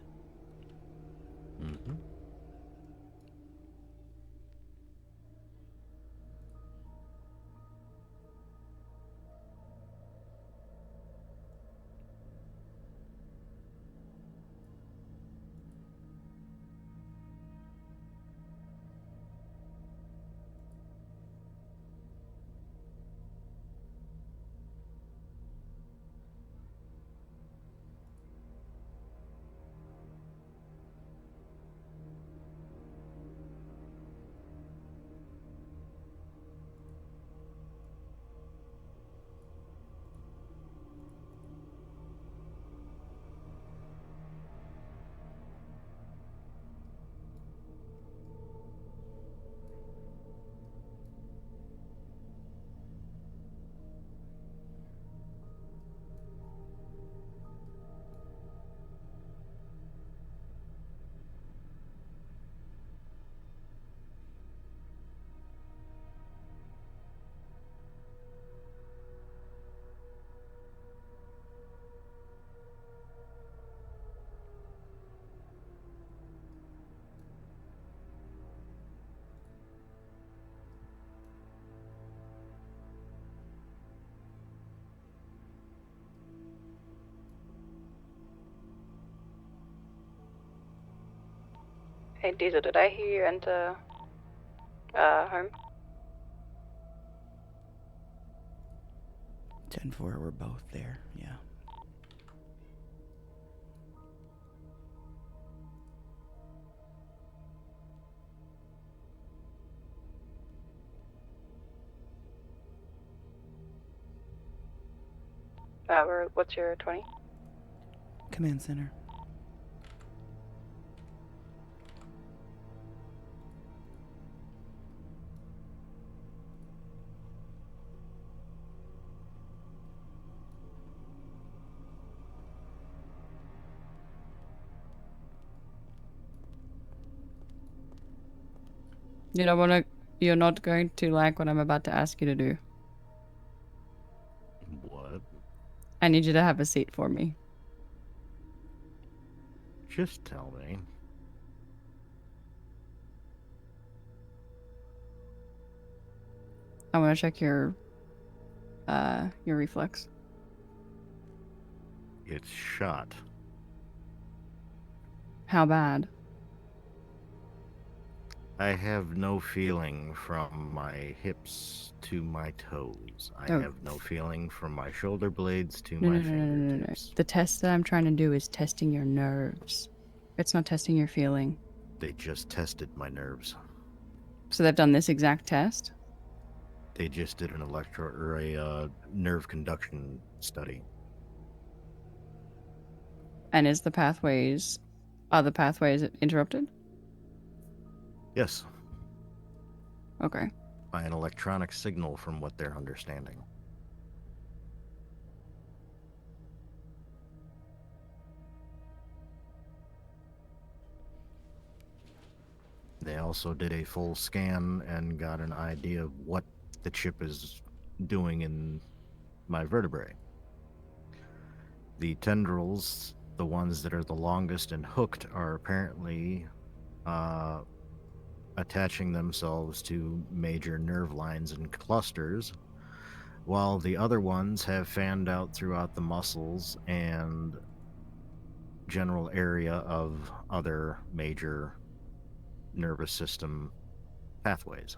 Mm-hmm.
Hey Diesel, did I hear you enter home?
10-4, we're both there, yeah.
What's your 20?
Command center.
You're not going to like what I'm about to ask you to do.
What?
I need you to have a seat for me.
Just tell me.
I want to check your reflex.
It's shot.
How bad?
I have no feeling from my hips to my toes. I
Oh.
have no feeling from my shoulder blades to
No,
my
no, no, no, no, no, no.
fingertips.
The test that I'm trying to do is testing your nerves. It's not testing your feeling.
They just tested my nerves.
So they've done this exact test?
They just did an nerve conduction study.
And are the pathways interrupted?
Yes.
Okay.
By an electronic signal from what they're understanding. They also did a full scan and got an idea of what the chip is doing in my vertebrae. The tendrils, the ones that are the longest and hooked, are apparently attaching themselves to major nerve lines and clusters, while the other ones have fanned out throughout the muscles and general area of other major nervous system pathways.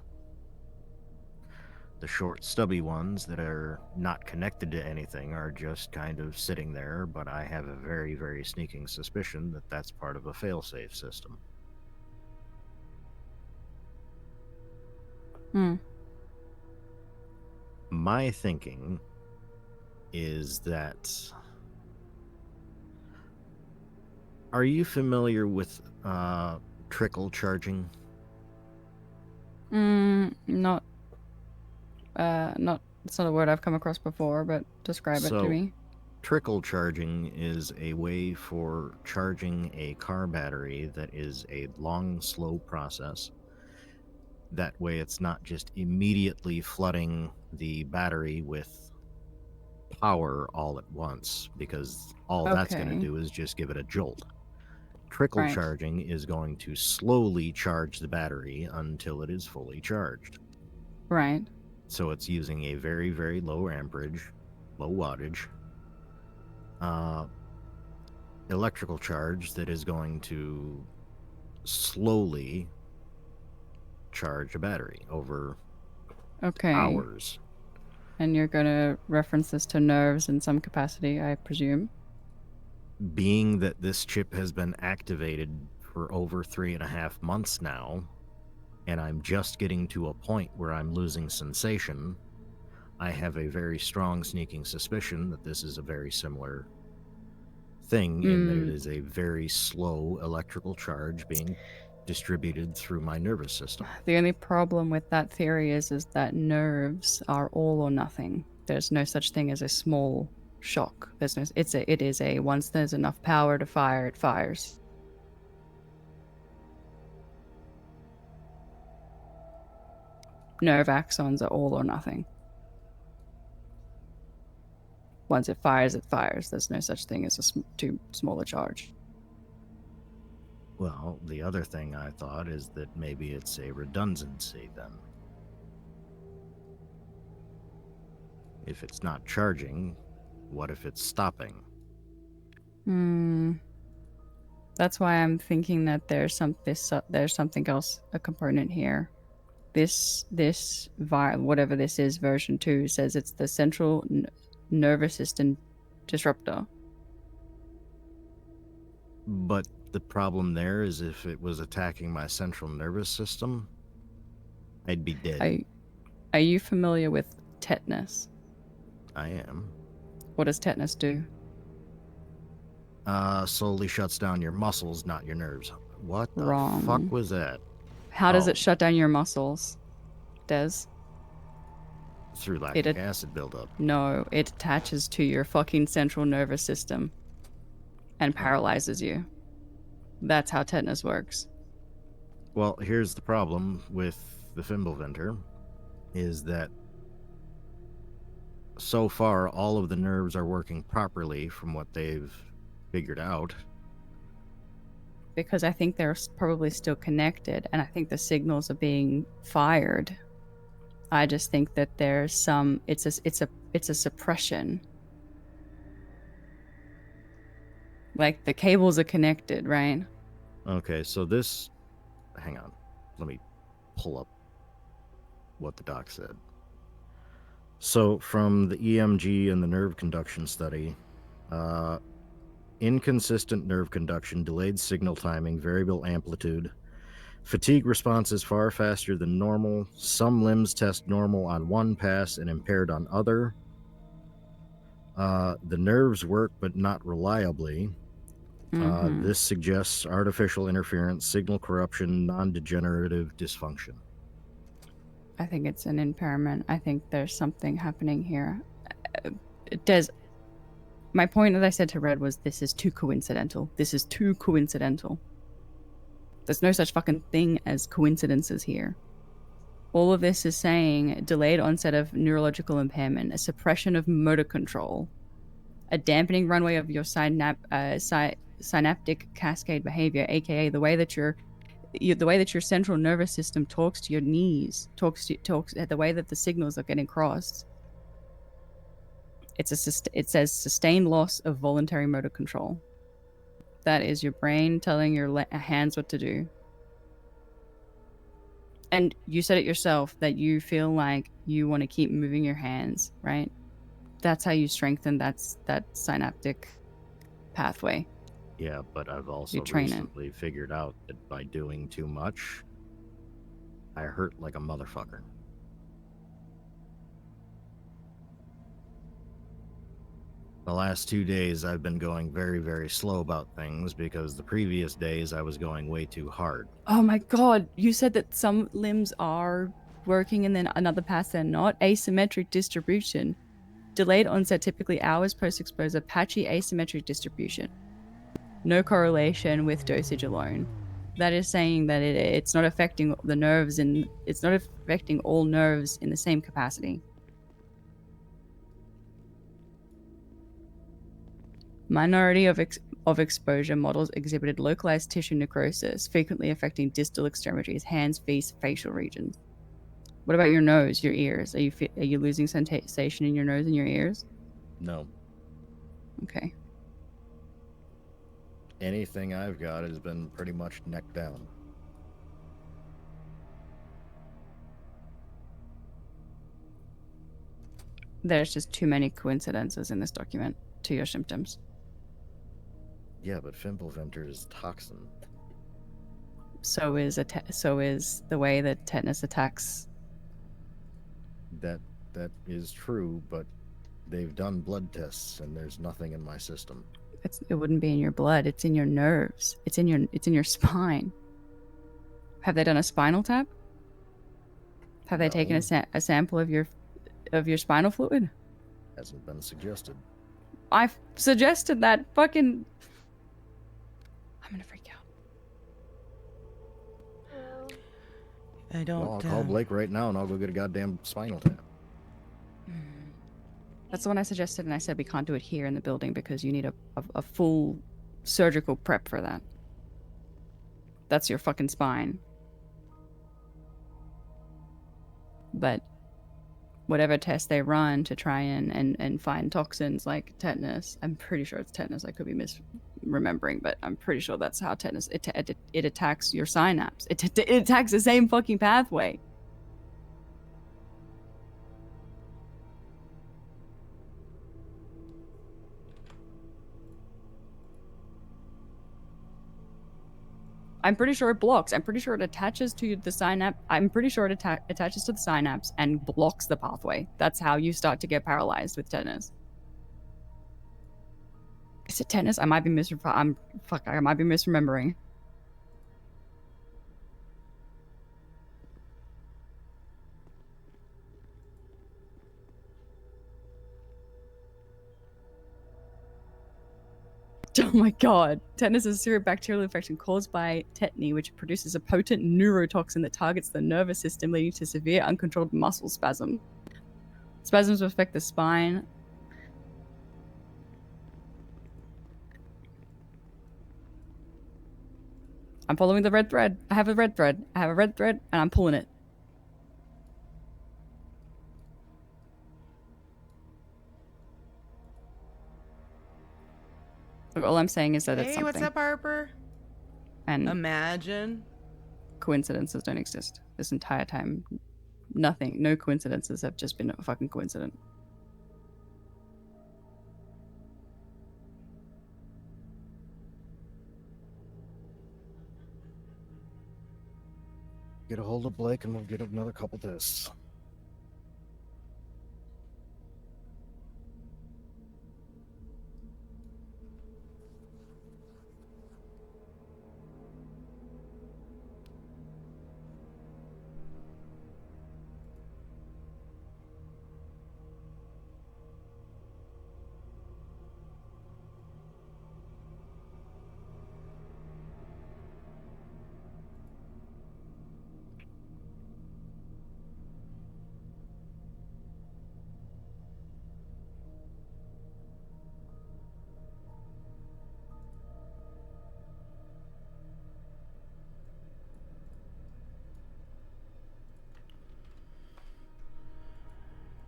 The short, stubby ones that are not connected to anything are just kind of sitting there, but I have a very, very sneaking suspicion that that's part of a failsafe system. My thinking is that... Are you familiar with trickle charging?
Not, it's not a word I've come across before, but describe it to me.
Trickle charging is a way for charging a car battery that is a long, slow process. That way it's not just immediately flooding the battery with power all at once, because all that's going to
Okay.
do is just give it a jolt. Trickle
Right.
charging is going to slowly charge the battery until it is fully charged.
Right.
So it's using a very, very low amperage, low wattage, electrical charge that is going to slowly charge a battery over
Okay.
hours.
And you're going to reference this to nerves in some capacity, I presume?
Being that this chip has been activated for over 3.5 months now, and I'm just getting to a point where I'm losing sensation, I have a very strong sneaking suspicion that this is a very similar thing, in that it is a very slow electrical charge being distributed through my nervous system.
The only problem with that theory is that nerves are all or nothing. There's no such thing as a small shock. It is a once there's enough power to fire, it fires. Nerve axons are all or nothing. Once it fires, it fires. There's no such thing as too small a charge.
Well, the other thing I thought is that maybe it's a redundancy then. If it's not charging, what if it's stopping?
That's why I'm thinking that there's something else, a component here. This whatever this is, version 2 says it's the central nervous system disruptor.
But the problem there is if it was attacking my central nervous system, I'd be dead.
Are you familiar with tetanus?
I am.
What does tetanus do?
Slowly shuts down your muscles, not your nerves. What the
Wrong.
fuck was that?
How does it shut down your muscles, Des?
Through lactic acid buildup.
No, it attaches to your fucking central nervous system and paralyzes you. That's how tetanus works.
Well, here's the problem with the Fimbulventer, is that so far all of the nerves are working properly from what they've figured out.
Because I think they're probably still connected, and I think the signals are being fired. I just think that there's some. It's a suppression. Like the cables are connected, right?
Okay, so this. Hang on, let me pull up what the doc said. So from the EMG and the nerve conduction study, inconsistent nerve conduction, delayed signal timing, variable amplitude, fatigue response is far faster than normal, some limbs test normal on one pass and impaired on other, the nerves work but not reliably. This suggests artificial interference, signal corruption, non-degenerative dysfunction.
I think it's an impairment. I think there's something happening here. My point that I said to Red was, this is too coincidental. This is too coincidental. There's no such fucking thing as coincidences here. All of this is saying delayed onset of neurological impairment, a suppression of motor control, a dampening runway of your synaptic cascade behavior, aka the way that your central nervous system talks to your knees, talks the way that the signals are getting crossed. It says sustained loss of voluntary motor control. That is your brain telling your hands what to do. And you said it yourself that you feel like you want to keep moving your hands, right? That's how you strengthen that synaptic pathway.
Yeah, but I've also recently figured out that by doing too much, I hurt like a motherfucker. The last 2 days I've been going very, very slow about things because the previous days I was going way too hard.
Oh my god, you said that some limbs are working and then another pass they're not. Asymmetric distribution. Delayed onset typically hours post-exposure, patchy asymmetric distribution. No correlation with dosage alone. that is saying that it's not affecting the nerves and it's not affecting all nerves in the same capacity. Minority of exposure models exhibited localized tissue necrosis, frequently affecting distal extremities, hands, feet, facial regions. What about your nose, your ears? Are you losing sensation in your nose and your ears?
No.
Okay.
Anything I've got has been pretty much neck down.
There's just too many coincidences in this document to your symptoms.
Yeah, but Fimbulventer is toxin.
So is the way that tetanus attacks.
That is true, but they've done blood tests and there's nothing in my system.
It wouldn't be in your blood. It's in your nerves. It's in your spine. Have they done a spinal tap? Have they taken a sample of your spinal fluid?
Hasn't been suggested.
I've suggested that fucking. I'm gonna freak out.
I don't.
Well, I'll call Blake right now and I'll go get a goddamn spinal tap.
That's the one I suggested, and I said we can't do it here in the building because you need a full surgical prep for that. That's your fucking spine. But whatever test they run to try and find toxins like tetanus, I'm pretty sure it's tetanus. I could be misremembering, but I'm pretty sure that's how tetanus it attacks your synapse. It attacks the same fucking pathway. I'm pretty sure it blocks. I'm pretty sure it attaches to the synapse. I'm pretty sure it attaches to the synapse and blocks the pathway. That's how you start to get paralyzed with tetanus. Is it tetanus? I might be I might be misremembering. Oh my god. Tetanus is a serious bacterial infection caused by tetany, which produces a potent neurotoxin that targets the nervous system, leading to severe uncontrolled muscle spasm. Spasms affect the spine. I'm following the red thread. I have a red thread. And I'm pulling it. Look, all I'm saying is that it's
Hey,
something.
what's up, Harper?
And
imagine
coincidences don't exist this entire time. Nothing. No coincidences have just been a fucking coincidence.
Get a hold of Blake and we'll get another couple tests.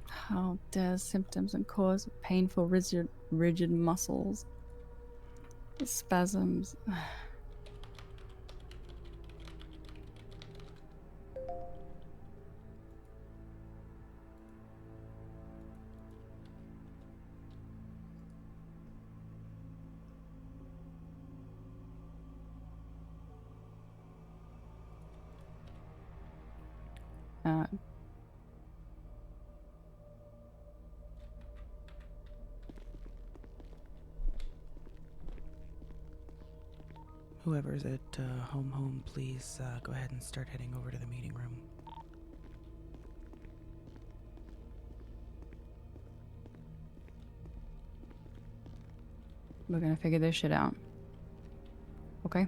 How does symptoms and cause of painful rigid muscles, spasms.
whoever's at home, please go ahead and start heading over to the meeting room.
We're gonna figure this shit out. Okay?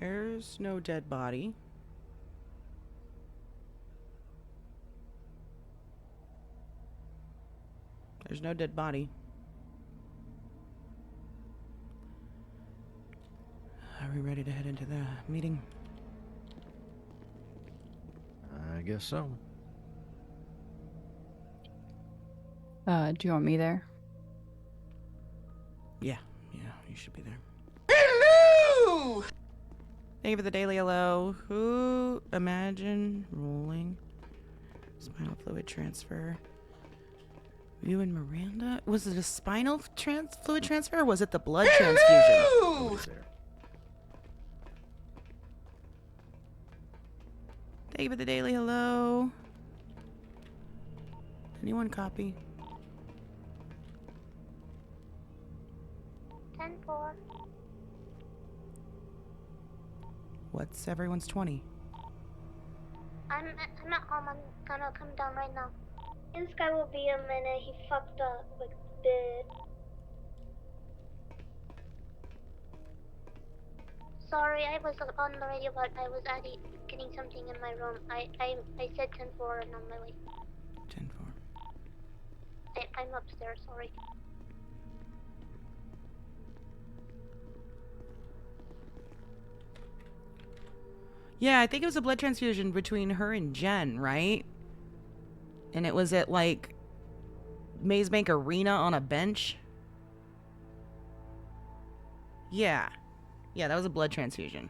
There's no dead body. There's no dead body. Are we ready to head into the meeting?
I guess so.
Do you want me there?
Yeah, you should be there. Hello! Thank you for the daily hello. Who imagine rolling spinal fluid transfer? You and Miranda? Was it a spinal fluid transfer or was it the blood transfusion? Thank you for the daily hello. Anyone copy?
10-4.
What's everyone's 20?
I'm at home. I'm gonna come down right now. This guy will be a minute. He fucked up like a bit. Sorry, I was on the radio, but I was actually getting something in my room. I said 10-4 and on my way.
10-4.
I'm upstairs. Sorry.
Yeah, I think it was a blood transfusion between her and Jen, right? And it was at like Maze Bank Arena on a bench. Yeah, that was a blood transfusion.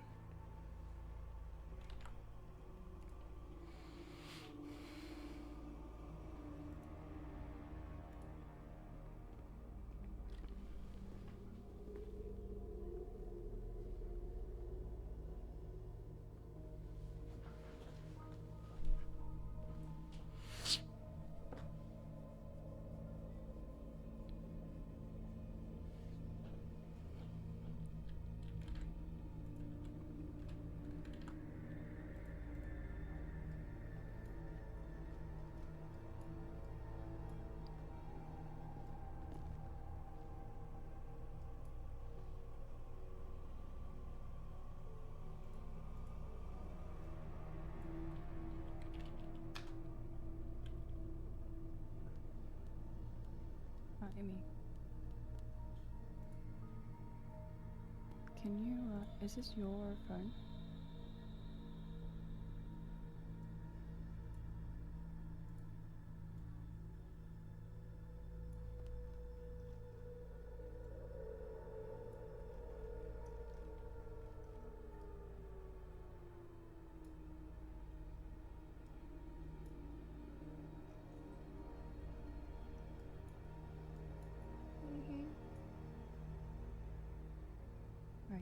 Amy. Can you, is this your phone? Right.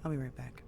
I'll be right back.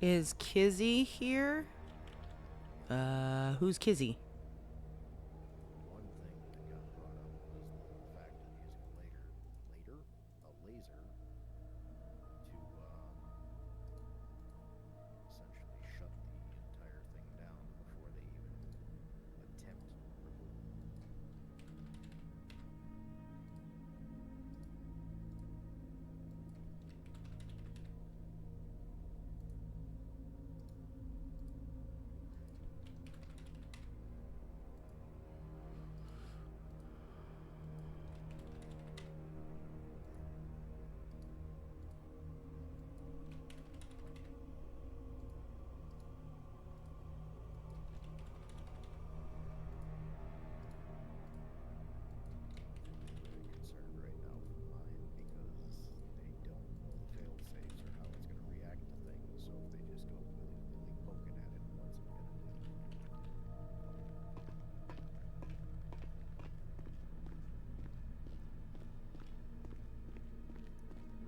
Is Kizzy here? Who's Kizzy?
One thing that got brought up was the fact of using a laser to essentially shut the entire thing down before they even attempt removal. Concerned right now for mine because they don't know the fail-safes or how it's going to react to things, so if they just go willy-nilly poking at it, what's it going to do?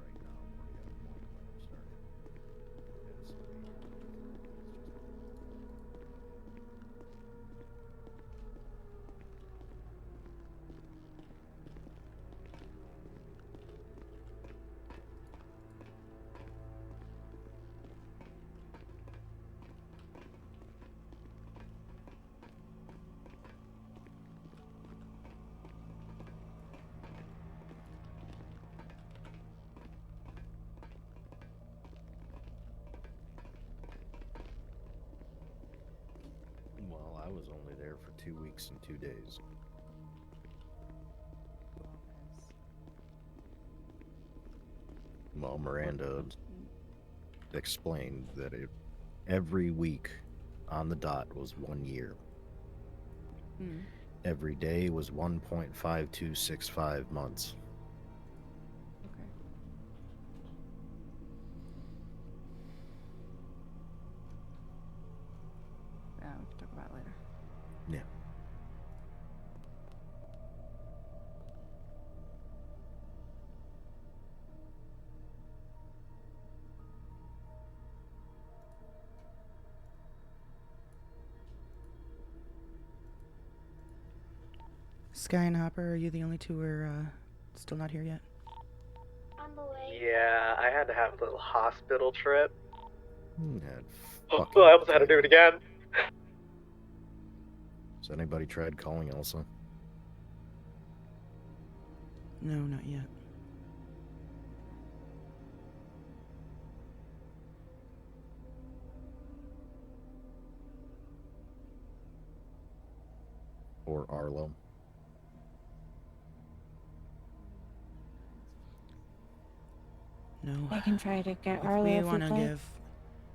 Right now, I'm already at a point where I'm starting to estimate if Well, I was only there for 2 weeks and 2 days. Well, Miranda explained that every week on the dot was 1 year. Every day was 1.5265 months.
Okay. Yeah, we can talk about it later.
Yeah.
Sky and Hopper, are you the only two who are still not here yet?
On the way.
Yeah, I had to have a little hospital trip.
I
I almost had to do it again.
Has anybody tried calling Elsa?
No, not yet.
Or Arlo?
No.
I can try to get
If
Arlo
we
if
want
you'd
to
like.
give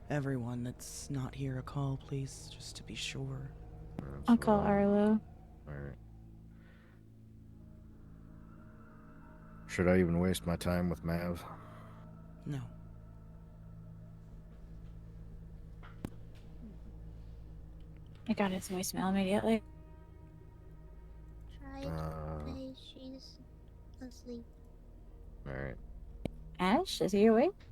everyone that's not here a call, please, just to be sure.
I'll call Arlo.
Alright. Should I even waste my time with Mav?
No.
I got his voicemail immediately.
Try to play. She's asleep.
Alright.
Ash, is he awake?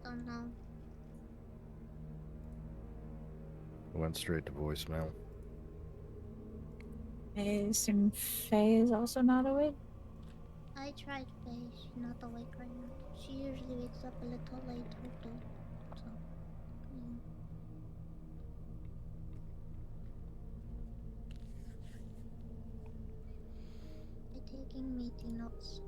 Don't know.
Went straight to voicemail.
I assume Faye is also not awake.
I tried Faye. She's not awake right now. She usually wakes up a little later too. So, yeah. I'm taking meeting notes.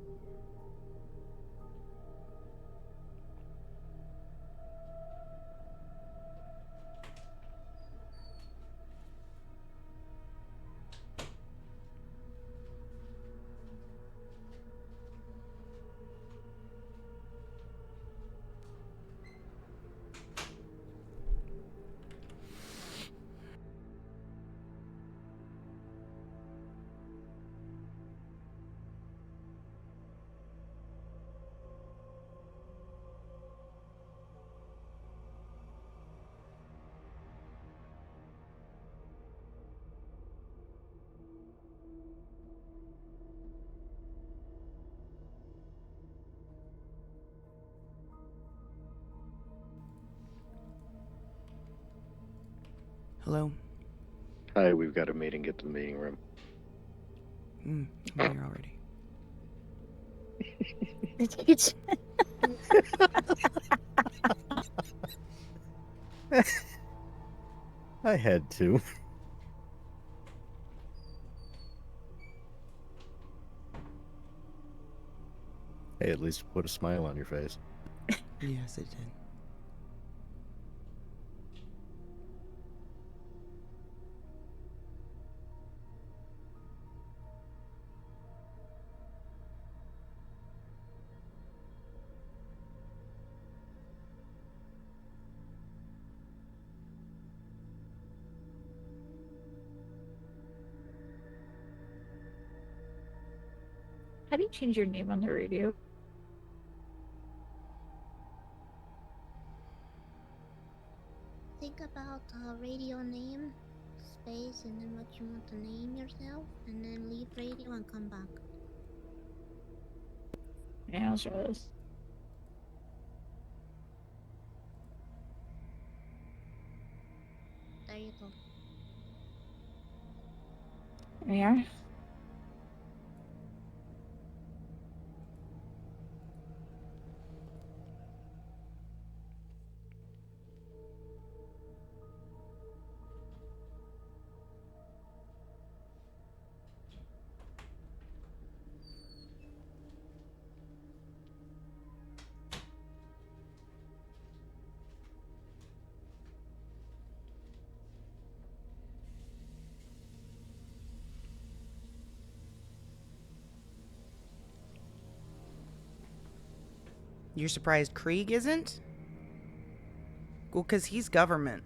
Hello?
Hi, we've got a meeting. Get to the meeting room.
I'm here already.
I had to. Hey, at least put a smile on your face.
Yes, it did.
How do you change your name on the radio?
Think about radio name, space, and then what you want to name yourself, and then leave radio and come back.
Yeah, I'll try this.
There you go.
Yeah.
You're surprised Krieg isn't? Well, because he's government.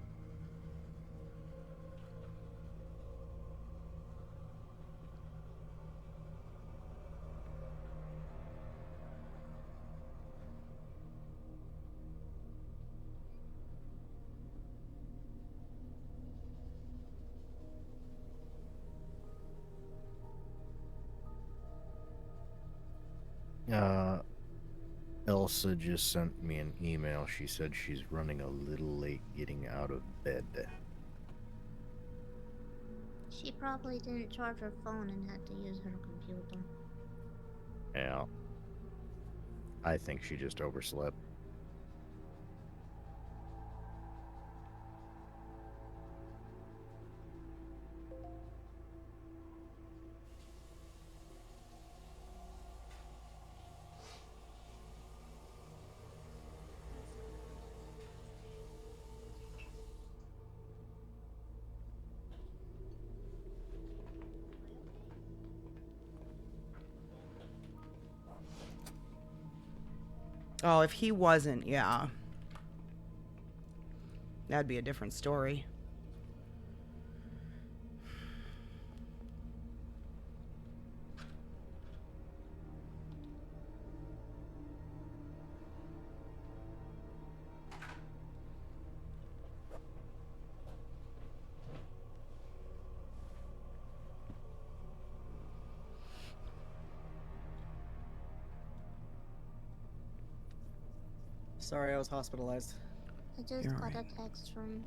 Elsa just sent me an email. She said she's running a little late getting out of bed.
She probably didn't charge her phone and had to use her computer.
Yeah. I think she just overslept.
Oh, if he wasn't, yeah. That'd be a different story.
Sorry, I was hospitalized.
I just got a text from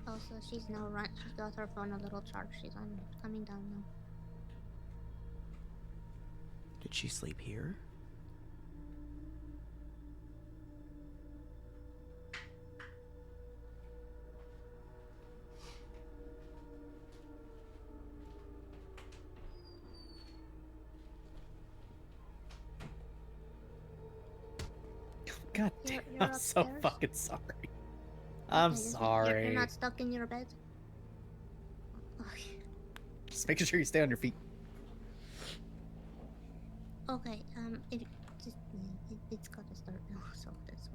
Elsa. She's now run. She got her phone a little charged. She's coming down now.
Did she sleep here?
God damn, I'm so
upstairs?
fucking sorry. I'm
Okay,
sorry.
You're not stuck in your bed? Okay.
Just making sure you stay on your feet.
Okay, if just it's gotta start now, so this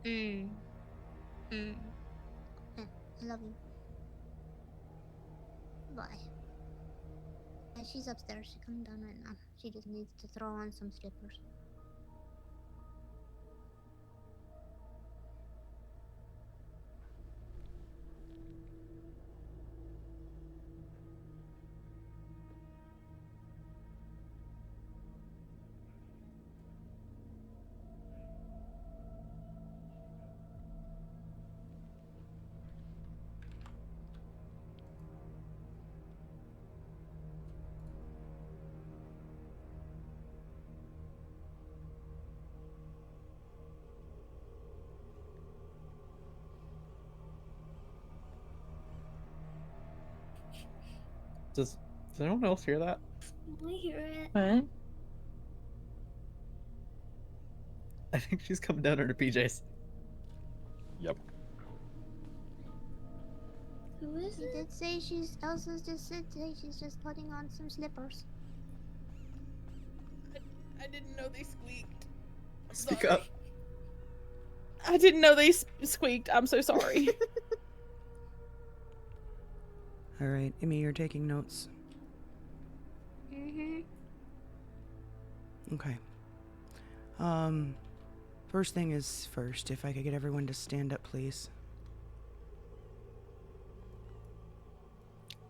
way. I love you. Bye. Yeah, she's upstairs. She's coming down right now. She just needs to throw on some slippers.
Does anyone else hear that?
I hear it.
What?
I think she's coming down in her PJs.
Yep.
Who is it? She did say Elsa's just said today she's just putting on some slippers.
I didn't know they squeaked. I'm
Speak
sorry.
up.
I didn't know they squeaked. I'm so sorry.
All right, Amy, you're taking notes.
Mm-hmm.
Okay. First thing is first. If I could get everyone to stand up, please.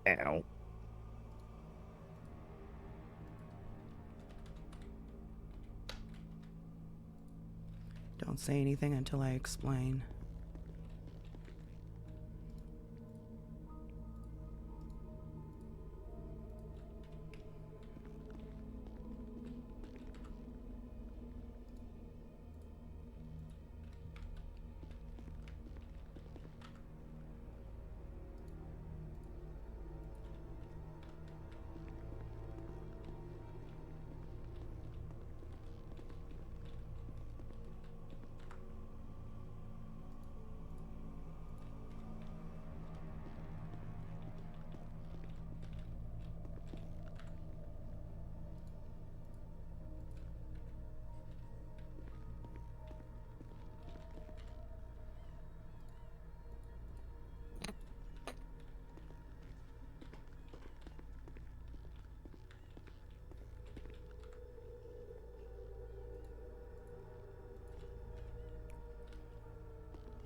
Ow.
Don't say anything until I explain.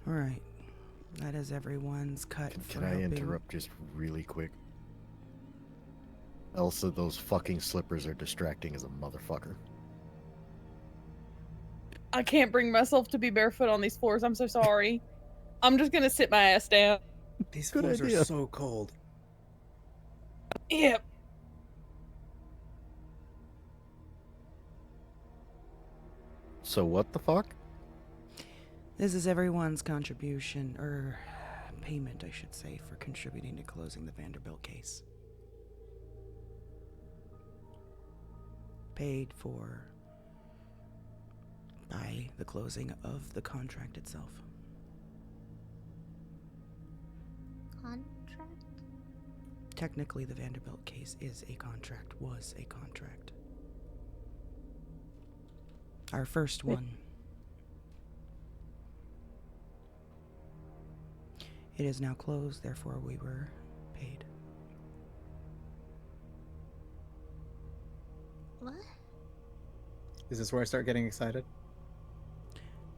All right. That is everyone's cut.
Can I interrupt just really quick? Elsa, those fucking slippers are distracting as a motherfucker.
I can't bring myself to be barefoot on these floors. I'm so sorry. I'm just gonna sit my ass down.
These
Good
floors
idea.
are so cold.
Yep.
So what the fuck?
This is everyone's contribution, or payment, I should say, for contributing to closing the Vanderbilt case. Paid for by the closing of the contract itself.
Contract?
Technically, the Vanderbilt case is a contract, was a contract. Our first one. It is now closed, therefore we were paid.
What?
Is this where I start getting excited?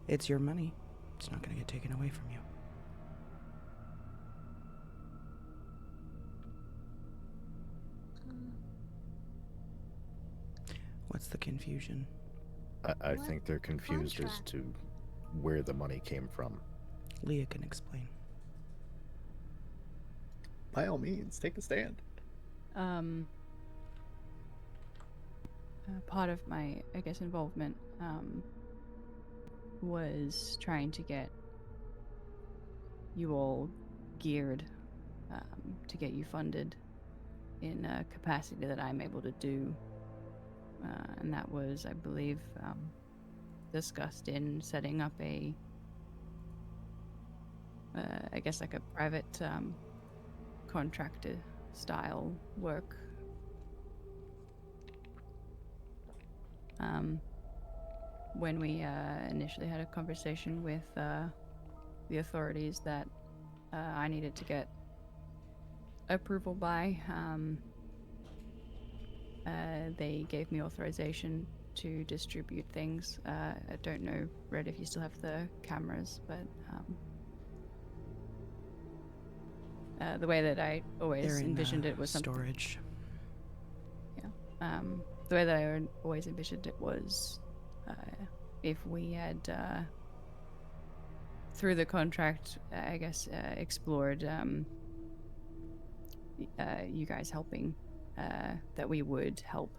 It's your money. It's not going to get taken away from you. What's the confusion?
I think they're confused as to where the money came from.
Leah can explain.
By all means, take a stand.
Part of my, I guess, involvement was trying to get you all geared to get you funded in a capacity that I'm able to do. And that was, I believe, discussed in setting up a, I guess, like a private contractor style work. When we initially had a conversation with the authorities that I needed to get approval by, they gave me authorization to distribute things. I don't know, Red, if you still have the cameras, but the way that I always envisioned it was
storage.
Yeah. The way that I always envisioned it was if we had, through the contract, I guess, explored you guys helping, that we would help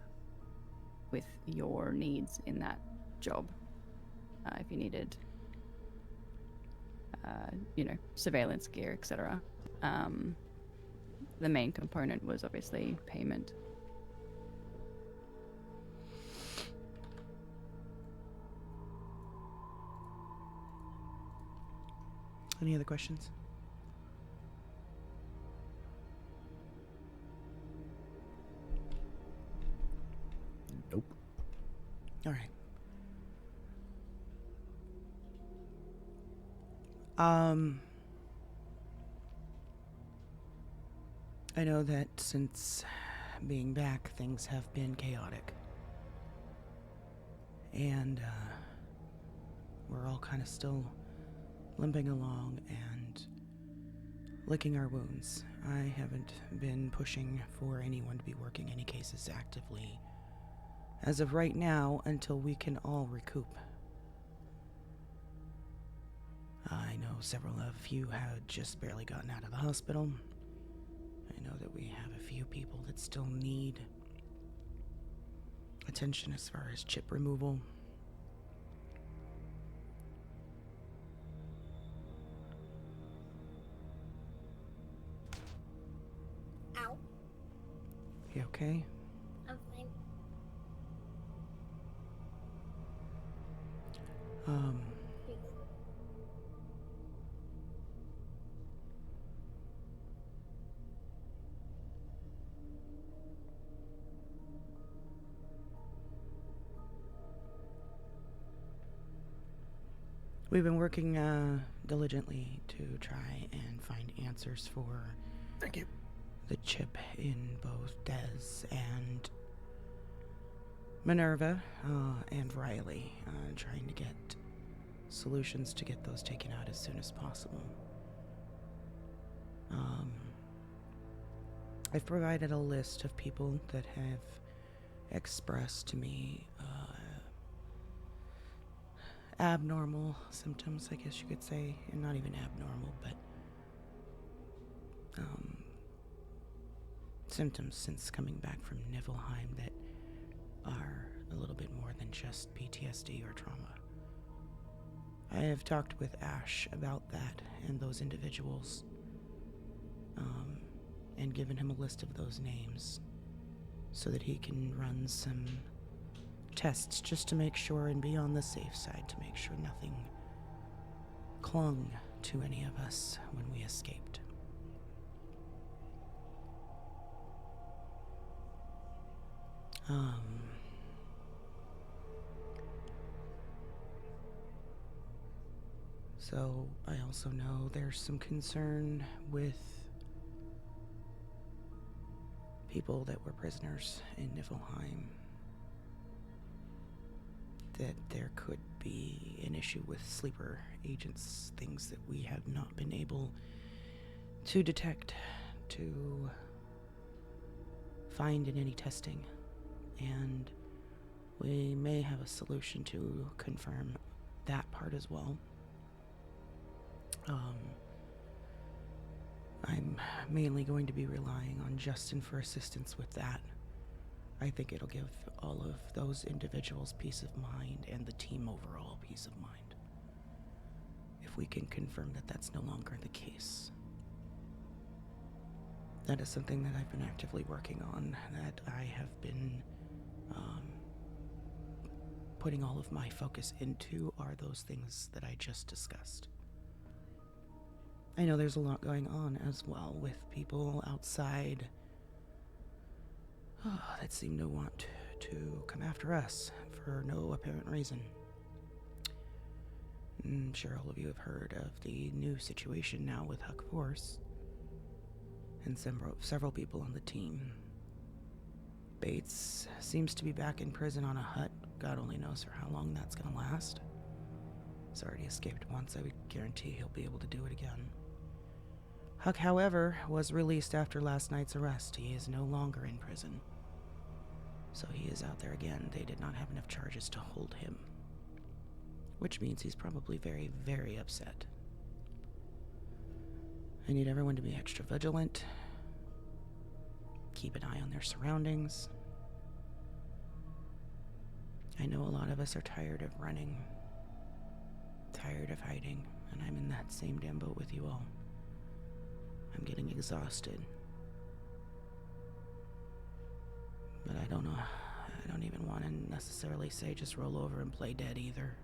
with your needs in that job. If you needed, you know, surveillance gear, etc. The main component was obviously payment.
Any other questions?
Nope.
All right. I know that since being back, things have been chaotic. And, we're all kind of still limping along and licking our wounds. I haven't been pushing for anyone to be working any cases actively as of right now until we can all recoup. I know several of you had just barely gotten out of the hospital. I know that we have a few people that still need attention as far as chip removal.
Ow.
You okay?
I'm fine.
We've been working diligently to try and find answers for
Thank you.
the chip in both Des and Minerva and Riley, trying to get solutions to get those taken out as soon as possible. I've provided a list of people that have expressed to me abnormal symptoms, I guess you could say, and not even abnormal, but symptoms since coming back from Niflheim that are a little bit more than just PTSD or trauma. I have talked with Ash about that and those individuals, and given him a list of those names so that he can run some tests just to make sure and be on the safe side to make sure nothing clung to any of us when we escaped. So I also know there's some concern with people that were prisoners in Niflheim, that there could be an issue with sleeper agents, things that we have not been able to detect, to find in any testing. And we may have a solution to confirm that part as well. I'm mainly going to be relying on Justin for assistance with that. I think it'll give all of those individuals peace of mind and the team overall peace of mind if we can confirm that that's no longer the case. That is something that I've been actively working on, that I have been putting all of my focus into, are those things that I just discussed. I know there's a lot going on as well with people outside that seem to want to come after us for no apparent reason. I'm sure all of you have heard of the new situation now with Huck Force and several people on the team. Bates seems to be back in prison on a hut. God only knows for how long that's gonna last. He's already escaped once. I would guarantee he'll be able to do it again. Huck, however, was released after last night's arrest. He is no longer in prison. So he is out there again. They did not have enough charges to hold him, which means he's probably very, very upset. I need everyone to be extra vigilant. Keep an eye on their surroundings. I know a lot of us are tired of running, tired of hiding, and I'm in that same damn boat with you all. I'm getting exhausted. But I don't know. I don't even want to necessarily say just roll over and play dead either.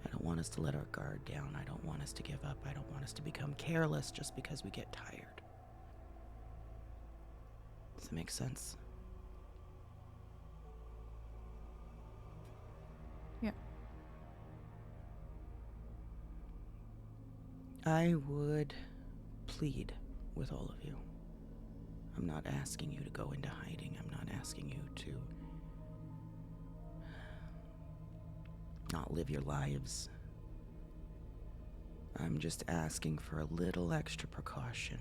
I don't want us to let our guard down. I don't want us to give up. I don't want us to become careless just because we get tired. Does that make sense?
Yeah.
I would plead with all of you. I'm not asking you to go into hiding. I'm not asking you to not live your lives. I'm just asking for a little extra precaution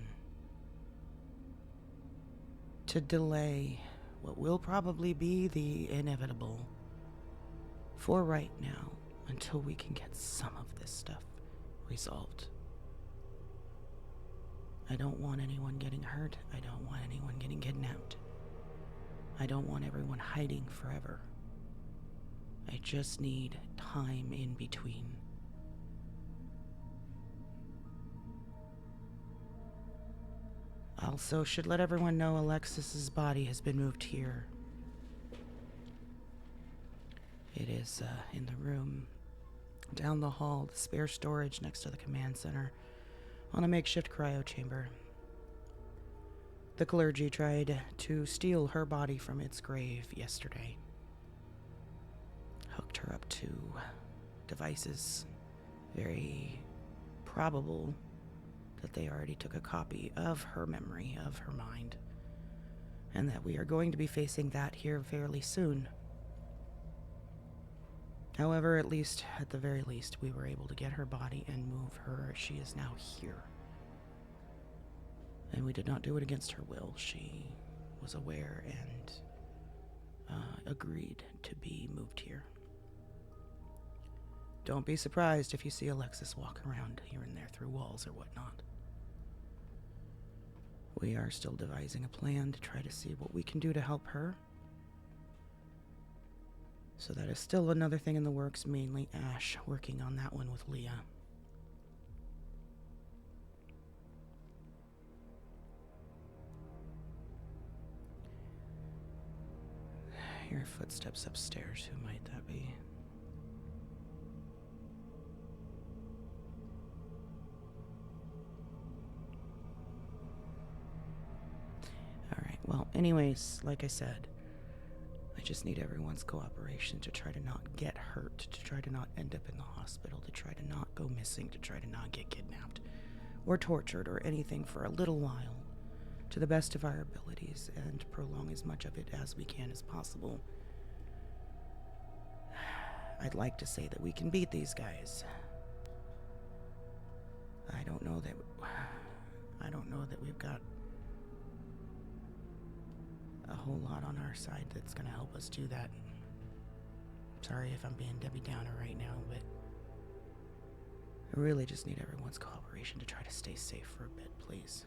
to delay what will probably be the inevitable for right now until we can get some of this stuff resolved. I don't want anyone getting hurt. I don't want anyone getting kidnapped. I don't want everyone hiding forever. I just need time in between. Also, should let everyone know Alexis's body has been moved here. It is in the room down the hall, the spare storage next to the command center, on a makeshift cryo chamber. The clergy tried to steal her body from its grave yesterday. Hooked her up to devices. Very probable that they already took a copy of her memory, of her mind, and that we are going to be facing that here fairly soon. However, at the very least, we were able to get her body and move her. She is now here. And we did not do it against her will. She was aware and agreed to be moved here. Don't be surprised if you see Alexis walk around here and there through walls or whatnot. We are still devising a plan to try to see what we can do to help her. So that is still another thing in the works, mainly Ash working on that one with Leah. Hear footsteps upstairs. Who might that be? Alright, well, anyways, like I said, I just need everyone's cooperation to try to not get hurt, to try to not end up in the hospital, to try to not go missing, to try to not get kidnapped or tortured or anything for a little while, to the best of our abilities, and prolong as much of it as we can as possible. I'd like to say that we can beat these guys. I don't know that we've got a whole lot on our side that's going to help us do that. Sorry if I'm being Debbie Downer right now, but I really just need everyone's cooperation to try to stay safe for a bit, please.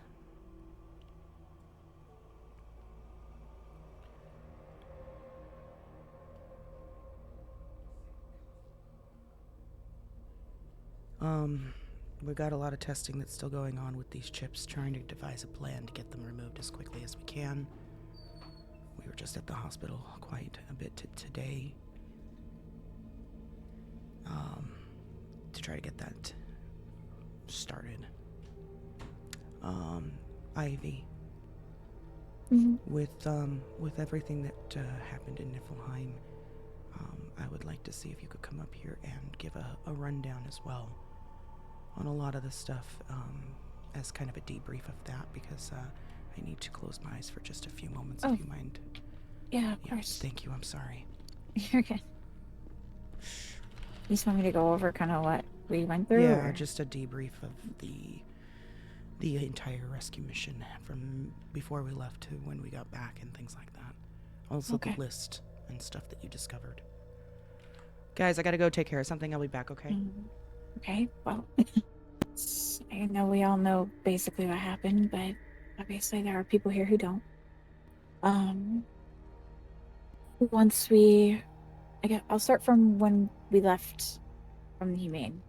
We got a lot of testing that's still going on with these chips, trying to devise a plan to get them removed as quickly as we can. We were just at the hospital quite a bit today to try to get that started. Ivy, with everything that happened in Niflheim, I would like to see if you could come up here and give a rundown as well on a lot of the stuff, as kind of a debrief of that, because I need to close my eyes for just a few moments, if you mind.
Yeah, of course.
Thank you, I'm sorry.
You're good. You just want me to go over kind of what we went through?
Yeah,
or?
just a debrief of the entire rescue mission from before we left to when we got back and things like that. Also
Okay.
the list and stuff that you discovered. Guys, I gotta go take care of something. I'll be back, okay?
Okay, well, I know we all know basically what happened, but obviously there are people here who don't. Once I'll start from when we left from the Humane.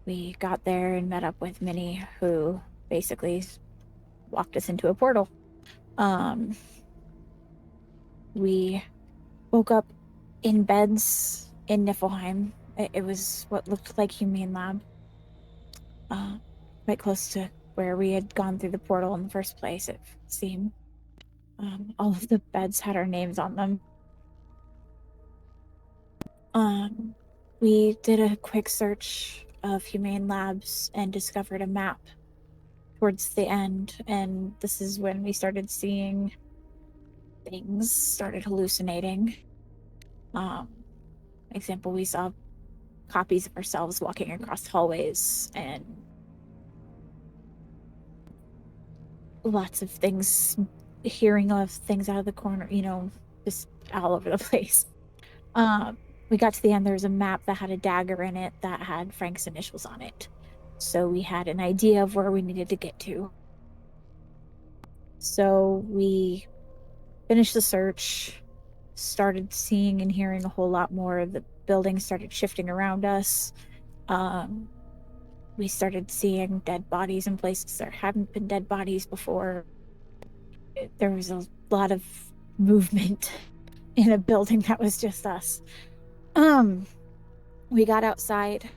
We got there and met up with Minnie, who basically walked us into a portal. We woke up in beds in Niflheim. It was what looked like Humane Lab. Quite close to where we had gone through the portal in the first place, it seemed. All of the beds had our names on them. We did a quick search of Humane Labs and discovered a map towards the end, and this is when we started seeing things, started hallucinating. Example, we saw copies of ourselves walking across hallways and lots of things, hearing of things out of the corner, just all over the place. We got to the end, there was a map that had a dagger in it that had Frank's initials on it. So we had an idea of where we needed to get to. So we finished the search, started seeing and hearing a whole lot more. The building started shifting around us. We started seeing dead bodies in places there hadn't been dead bodies before. There was a lot of movement in a building that was just us. We got outside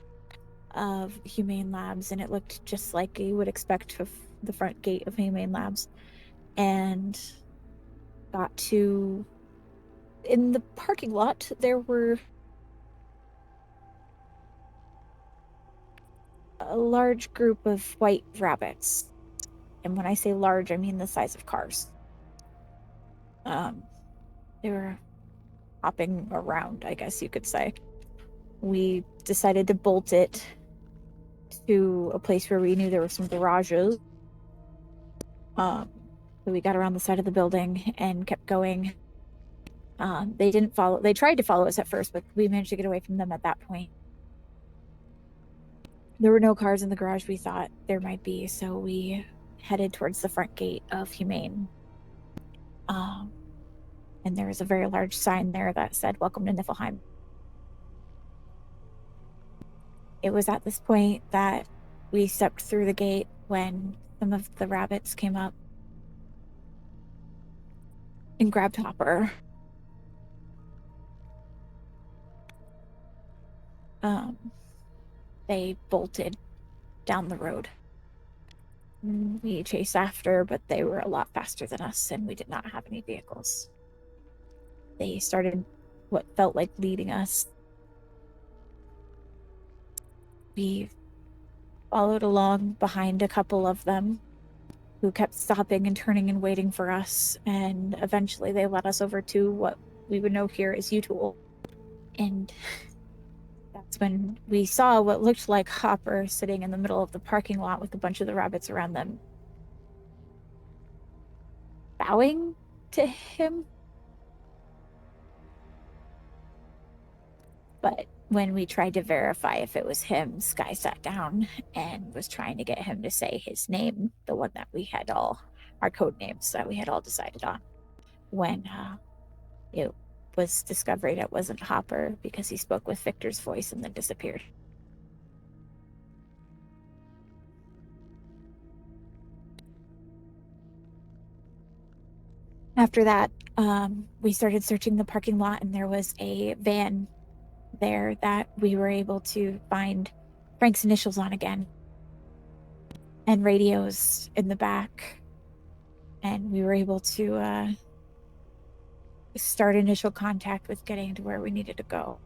of Humane Labs, and it looked just like you would expect of the front gate of Humane Labs, and got to... In the parking lot, there were a large group of white rabbits. And when I say large, I mean the size of cars. They were hopping around, I guess you could say. We decided to bolt it to a place where we knew there were some garages. So we got around the side of the building and kept going. They didn't follow. They tried to follow us at first, but we managed to get away from them at that point. There were no cars in the garage we thought there might be, so we headed towards the front gate of Humane. And there was a very large sign there that said, "Welcome to Niflheim." It was at this point that we stepped through the gate when some of the rabbits came up and grabbed Hopper. They bolted down the road. We chased after, but they were a lot faster than us, and we did not have any vehicles. They started what felt like leading us. We followed along behind a couple of them who kept stopping and turning and waiting for us, and eventually they led us over to what we would know here as U-Tool. And that's when we saw what looked like Hopper sitting in the middle of the parking lot with a bunch of the rabbits around them, bowing to him. But when we tried to verify if it was him, Sky sat down and was trying to get him to say his name, the one that we had all, our code names that we had all decided on. When it was discovered it wasn't Hopper, because he spoke with Victor's voice and then disappeared. After that, we started searching the parking lot, and there was a van there that we were able to find Frank's initials on again, and radios in the back, and we were able to start initial contact with getting to where we needed to go.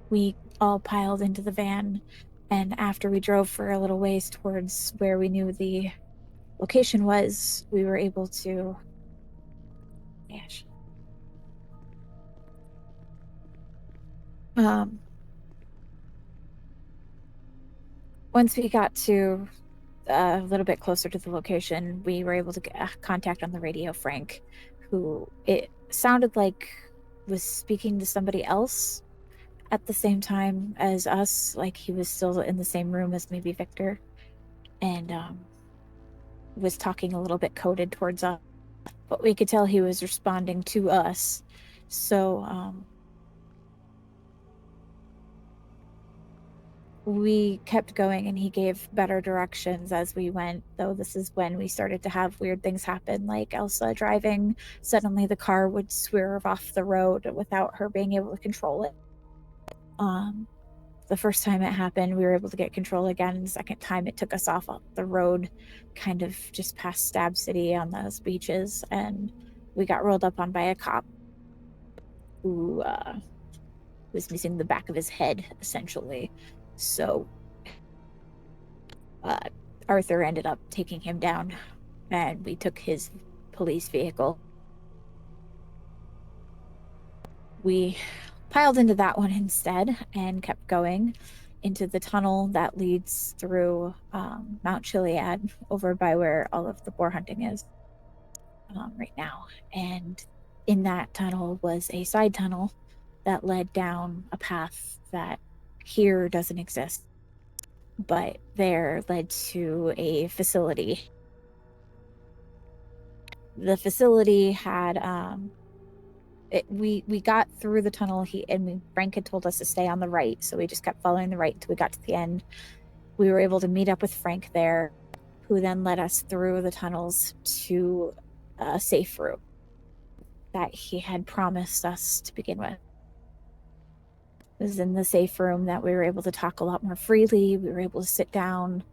We all piled into the van, and after we drove for a little ways towards where we knew the location was, we were able to... Once we got to a little bit closer to the location, we were able to get contact on the radio Frank, who it sounded like was speaking to somebody else at the same time as us, like he was still in the same room as maybe Victor, and was talking a little bit coded towards us, but we could tell he was responding to us. So we kept going and he gave better directions as we went, though this is when we started to have weird things happen, like Elsa driving. Suddenly the car would swerve off the road without her being able to control it. The first time it happened, we were able to get control again. The second time it took us off the road, kind of just past Stab City on those beaches, and we got rolled up on by a cop who was missing the back of his head, essentially. So Arthur ended up taking him down, and we took his police vehicle. We piled into that one instead and kept going into the tunnel that leads through Mount Chiliad over by where all of the boar hunting is right now. And in that tunnel was a side tunnel that led down a path that here doesn't exist, but there led to a facility. The facility had we got through the tunnel. Frank had told us to stay on the right, so we just kept following the right until we got to the end. We were able to meet up with Frank there, who then led us through the tunnels to a safe room that he had promised us to begin with. It was in the safe room that we were able to talk a lot more freely. We were able to sit down.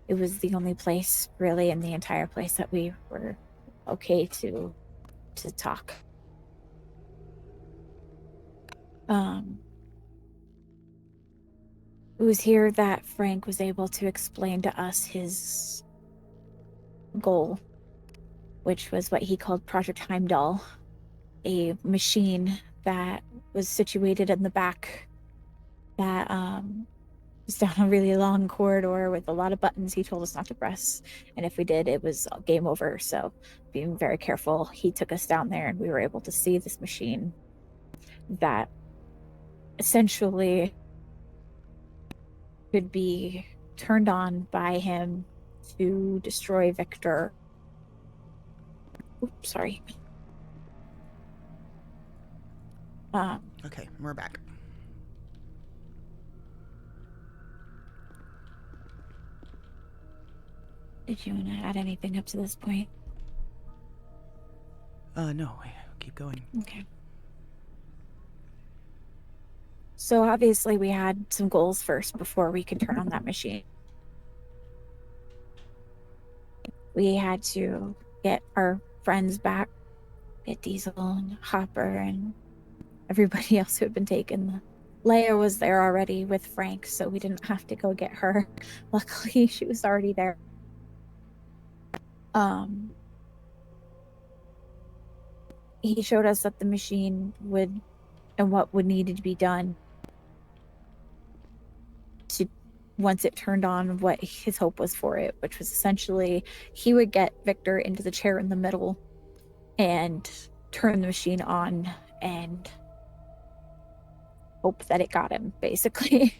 It was the only place really in the entire place that we were okay to talk. It was here that Frank was able to explain to us his goal, which was what he called Project Heimdall, a machine that was situated in the back that was down a really long corridor with a lot of buttons he told us not to press. And if we did, it was game over. So being very careful, he took us down there and we were able to see this machine that essentially could be turned on by him to destroy Victor. Oops, sorry.
Okay, we're back.
Did you want to add anything up to this point?
No, keep going.
Okay. So obviously we had some goals first before we could turn on that machine. We had to get our friends back, get Diesel and Hopper and everybody else who had been taken. Leia was there already with Frank, so we didn't have to go get her. Luckily, she was already there. He showed us that the machine would, and what would need to be done to, once it turned on, what his hope was for it, which was essentially he would get Victor into the chair in the middle and turn the machine on and hope that it got him, basically.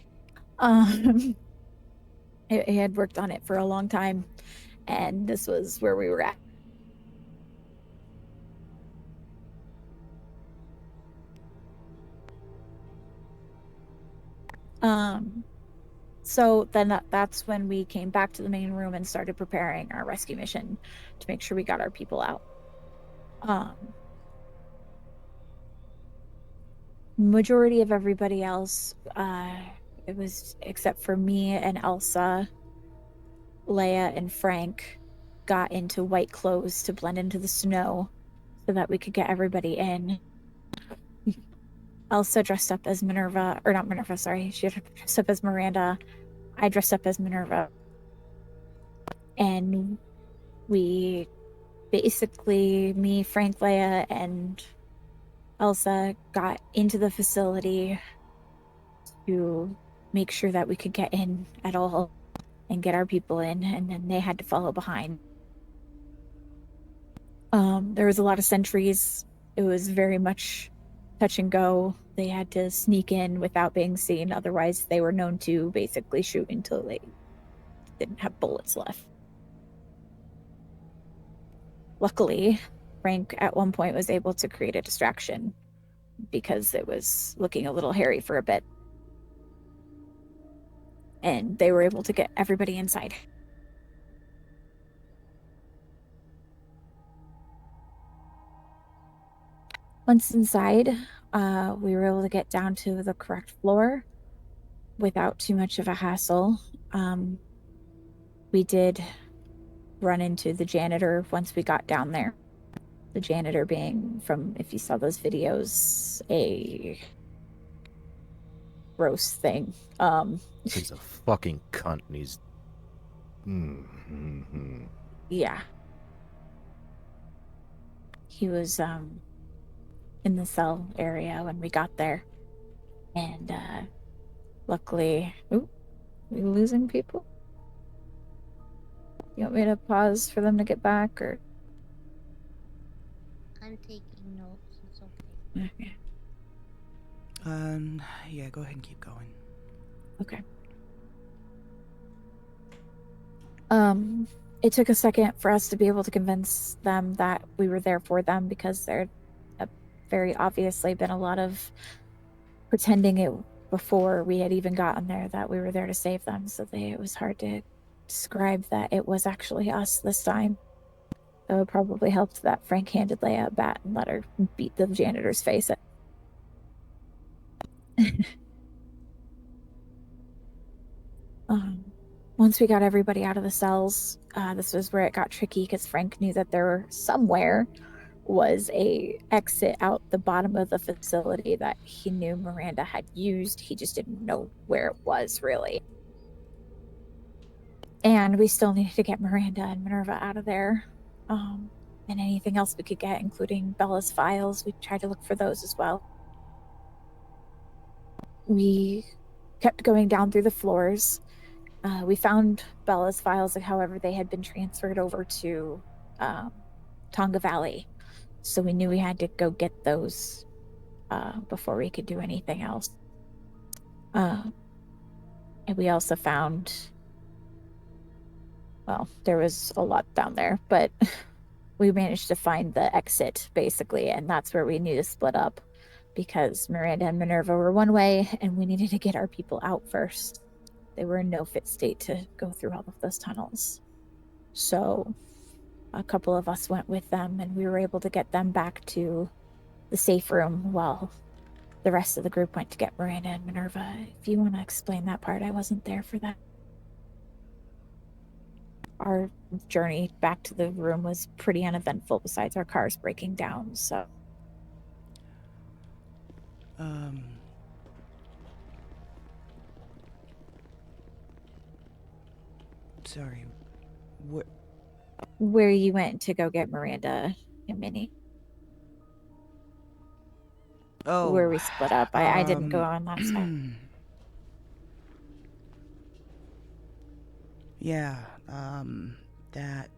He had worked on it for a long time, and this was where we were at. So then that's when we came back to the main room and started preparing our rescue mission to make sure we got our people out. Majority of everybody else, it was except for me and Elsa, Leia and Frank got into white clothes to blend into the snow so that we could get everybody in. Elsa dressed up as Minerva, or not Minerva, sorry. She dressed up as Miranda. I dressed up as Minerva. And we basically, me, Frank, Leia, and Elsa got into the facility to make sure that we could get in at all and get our people in, and then they had to follow behind. There was a lot of sentries. It was very much touch and go. They had to sneak in without being seen, otherwise they were known to basically shoot until they didn't have bullets left. Luckily, Frank at one point was able to create a distraction because it was looking a little hairy for a bit. and they were able to get everybody inside. Once inside, we were able to get down to the correct floor without too much of a hassle. We did run into the janitor once we got down there. The janitor being, from, if you saw those videos, a gross thing.
He's a fucking cunt, and he's. Mm-hmm.
Yeah. He was in the cell area when we got there. And luckily, we losing people? You want me to pause for them to get back, or?
I'm taking notes. It's okay.
Okay.
Yeah, go ahead and keep going.
Okay. It took a second for us to be able to convince them that we were there for them, because there very obviously been a lot of pretending it before we had even gotten there that we were there to save them. So it was hard to describe that it was actually us this time. So it probably helped that Frank handed Leia a bat and let her beat the janitor's face. Once we got everybody out of the cells, this was where it got tricky, because Frank knew that there somewhere was a exit out the bottom of the facility that he knew Miranda had used. He just didn't know where it was, really. And we still needed to get Miranda and Minerva out of there. And anything else we could get, including Bella's files. We tried to look for those as well. We kept going down through the floors. We found Bella's files, however, they had been transferred over to Tonga Valley. So we knew we had to go get those before we could do anything else. And we also found, well, there was a lot down there, but we managed to find the exit, basically, and that's where we need to split up, because Miranda and Minerva were one way, and we needed to get our people out first. They were in no fit state to go through all of those tunnels. So a couple of us went with them, and we were able to get them back to the safe room while the rest of the group went to get Miranda and Minerva. If you want to explain that part, I wasn't there for that. Our journey back to the room was pretty uneventful, besides our cars breaking down, so.
Sorry.
Where you went to go get Miranda and Minnie.
Oh.
Where we split up. I didn't go on that side.
Yeah, that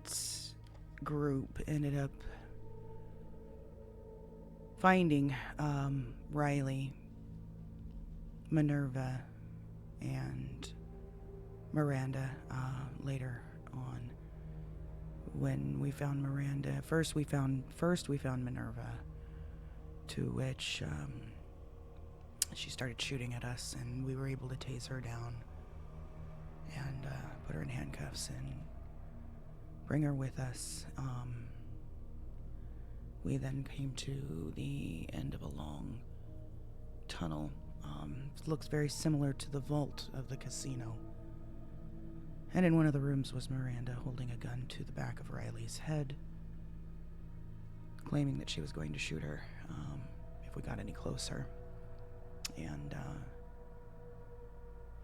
group ended up finding Riley, Minerva, and Miranda later on. When we found Miranda, first we found Minerva, to which she started shooting at us, and we were able to tase her down and put her in handcuffs and bring her with us. We then came to the end of a long tunnel. It looks very similar to the vault of the casino. And in one of the rooms was Miranda holding a gun to the back of Riley's head, claiming that she was going to shoot her if we got any closer. And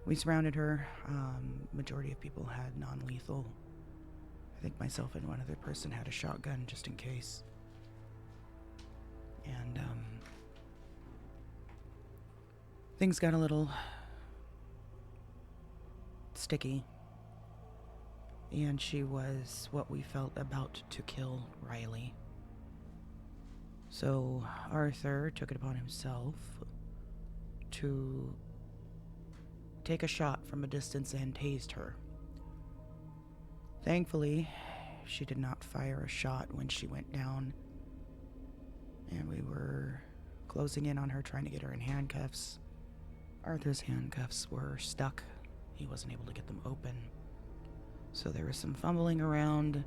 we surrounded her. Majority of people had non-lethal. I think myself and one other person had a shotgun just in case. And things got a little sticky. And she was what we felt about to kill Riley. So Arthur took it upon himself to take a shot from a distance and tased her. Thankfully, she did not fire a shot when she went down, and we were closing in on her, trying to get her in handcuffs. Arthur's handcuffs were stuck he wasn't able to get them open. So there was some fumbling around.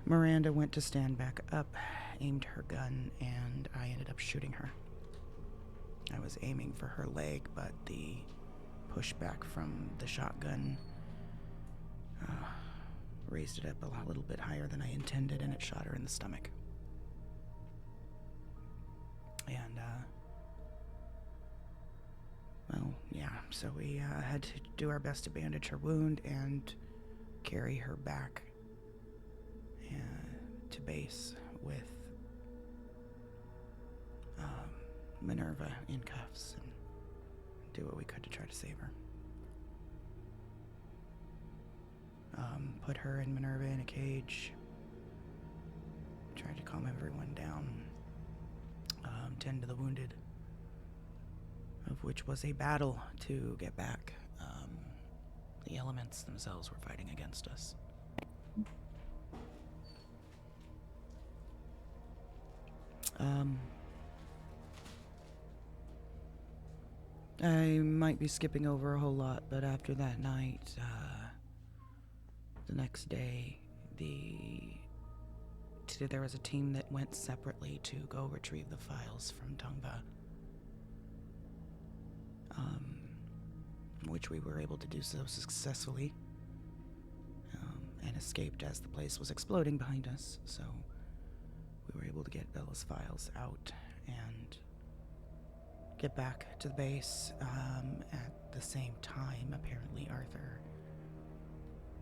Miranda went to stand back up, aimed her gun, and I ended up shooting her. I was aiming for her leg, but the pushback from the shotgun raised it up a little bit higher than I intended, and it shot her in the stomach. And, well, yeah, so we had to do our best to bandage her wound and carry her back to base with Minerva in cuffs and do what we could to try to save her. Put her and Minerva in a cage, tried to calm everyone down, tend to the wounded, of which was a battle to get back. The elements themselves were fighting against us. I might be skipping over a whole lot, but after that night, the next day, there was a team that went separately to go retrieve the files from Tongva, which we were able to do so successfully, and escaped as the place was exploding behind us, so we were able to get Bella's files out and get back to the base. At the same time, apparently Arthur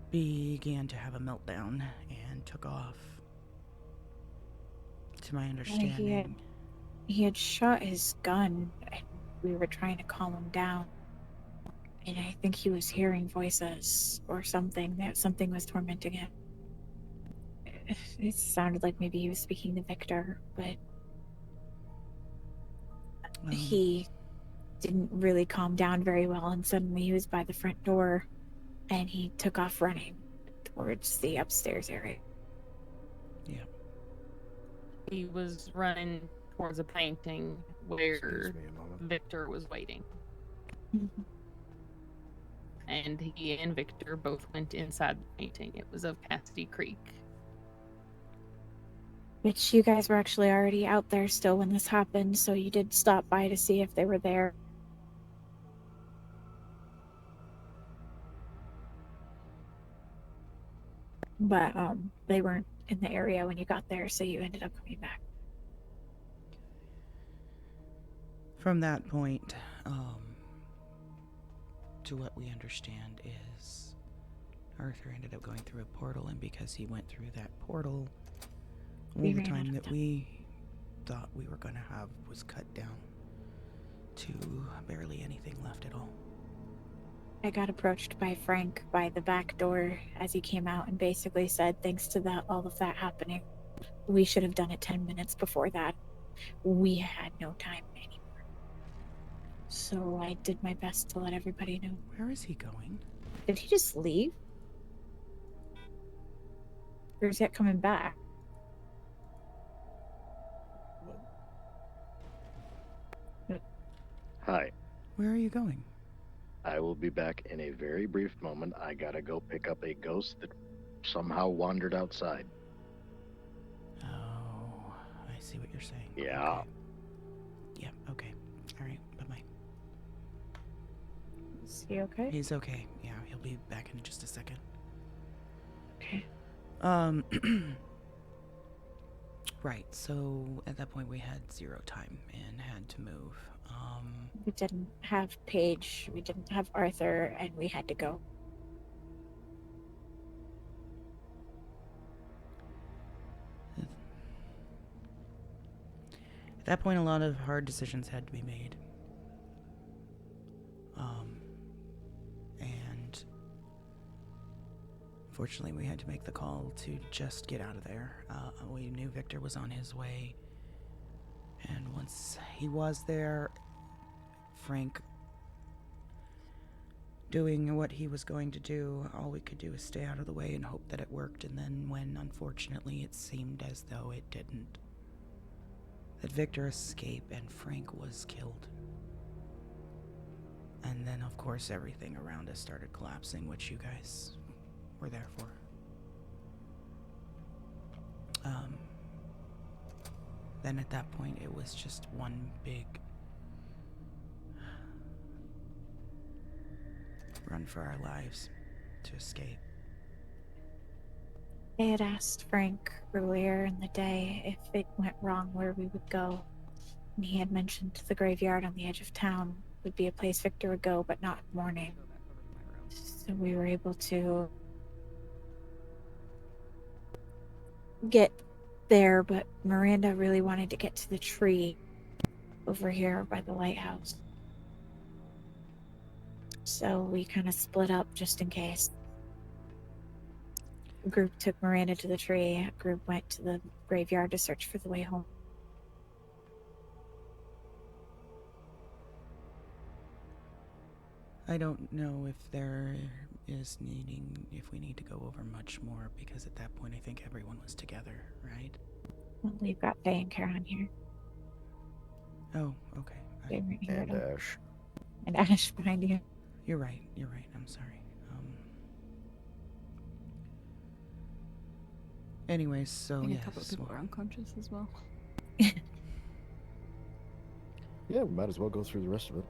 began to have a meltdown and took off. To my understanding,
he had shot his gun, and we were trying to calm him down. And I think he was hearing voices or something. That something was tormenting him. It sounded like maybe he was speaking to Victor, but he didn't really calm down very well, and suddenly he was by the front door and he took off running towards the upstairs area.
Yeah.
He was running towards a painting where Victor was waiting.
Mm-hmm.
And he and Victor both went inside the painting. It was of Cassidy Creek.
Which you guys were actually already out there still when this happened, so you did stop by to see if they were there. But they weren't in the area when you got there, so you ended up coming back.
From that point, to what we understand is Arthur ended up going through a portal, and because he went through that portal, all the time that we thought we were going to have was cut down to barely anything left at all.
I got approached by Frank by the back door as he came out and basically said, thanks to all of that happening, we should have done it 10 minutes before that. We had no time anymore. So I did my best to let everybody know.
Where is he going?
Did he just leave? Or is he coming back?
Hi.
Where are you going?
I will be back in a very brief moment. I gotta go pick up a ghost that somehow wandered outside.
Oh, I see what you're saying.
Yeah.
Okay. Yeah, okay. All right, bye-bye.
Is he okay?
He's okay. Yeah, he'll be back in just a second.
Okay.
Right, so at that point we had 0 time and had to move.
We didn't have Paige, we didn't have Arthur, and we had to go.
At that point, a lot of hard decisions had to be made. And unfortunately, we had to make the call to just get out of there. We knew Victor was on his way. And once he was there, Frank doing what he was going to do, all we could do was stay out of the way and hope that it worked. And then when, unfortunately, it seemed as though it didn't, that Victor escaped and Frank was killed. And then, of course, everything around us started collapsing, which you guys were there for. Then at that point, it was just one big run for our lives to escape.
I had asked Frank earlier in the day if it went wrong where we would go. And he had mentioned the graveyard on the edge of town would be a place Victor would go, but not in the morning. So we were able to get there, but Miranda really wanted to get to the tree over here by the lighthouse. So we kind of split up just in case. A group took Miranda to the tree, a group went to the graveyard to search for the way home.
I don't know if if we need to go over much more, because at that point I think everyone was together, right?
Well, we've got Faye and Karen here.
Oh, okay.
And Ash.
And Ash behind you.
You're right, I'm sorry. Anyways, so
And
yes.
a couple of people are unconscious as well.
Yeah, we might as well go through the rest of it.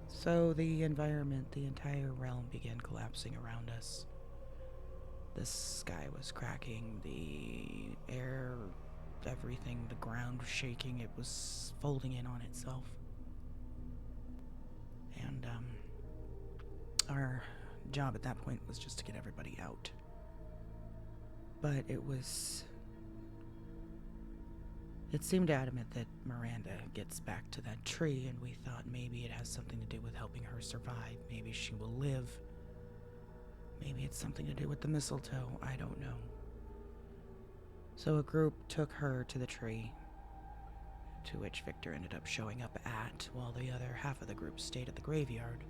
So the environment, the entire realm began collapsing around us. The sky was cracking, the air, everything, the ground was shaking, it was folding in on itself. And our job at that point was just to get everybody out. But it seemed adamant that Miranda gets back to that tree, and we thought maybe it has something to do with helping her survive. Maybe she will live. Maybe it's something to do with the mistletoe. I don't know. So a group took her to the tree, to which Victor ended up showing up at, while the other half of the group stayed at the graveyard,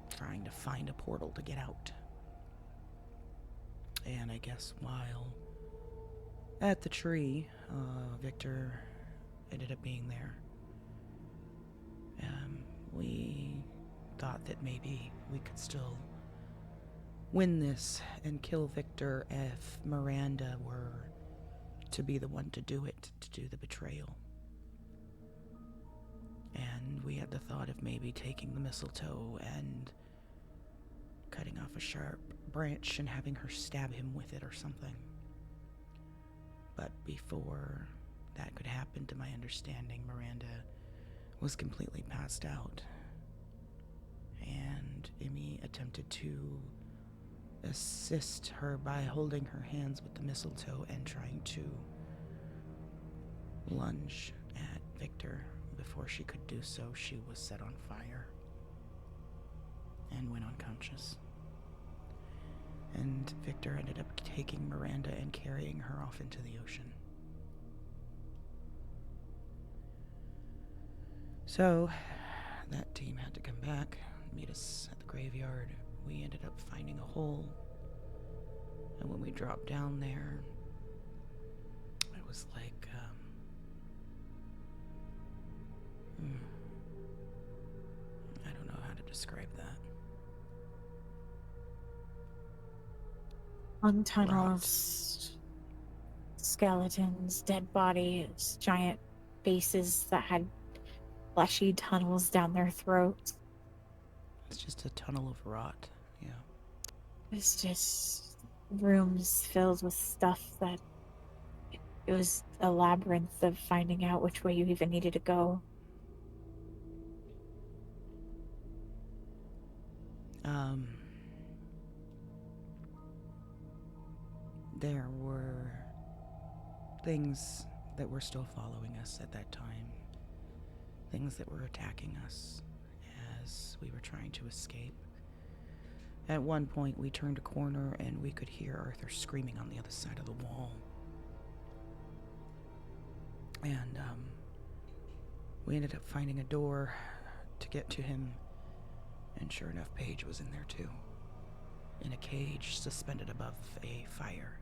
trying to find a portal to get out. And I guess while at the tree, Victor ended up being there. We thought that maybe we could still win this and kill Victor if Miranda were to be the one to do it, to do the betrayal. And we had the thought of maybe taking the mistletoe and cutting off a sharp branch and having her stab him with it or something. But before that could happen, to my understanding, Miranda was completely passed out. And Emmy attempted to assist her by holding her hands with the mistletoe and trying to lunge at Victor. Before she could do so, she was set on fire and went unconscious. And Victor ended up taking Miranda and carrying her off into the ocean. So, that team had to come back, meet us at the graveyard. We ended up finding a hole. And when we dropped down there, it was like, I don't know how to describe that.
Long tunnels, skeletons, dead bodies, giant faces that had fleshy tunnels down their throats.
It's just a tunnel of rot, yeah.
It's just rooms filled with stuff that it was a labyrinth of finding out which way you even needed to go.
There were things that were still following us at that time. Things that were attacking us as we were trying to escape. At one point, we turned a corner and we could hear Arthur screaming on the other side of the wall. And we ended up finding a door to get to him, and sure enough, Paige was in there too, in a cage suspended above a fire.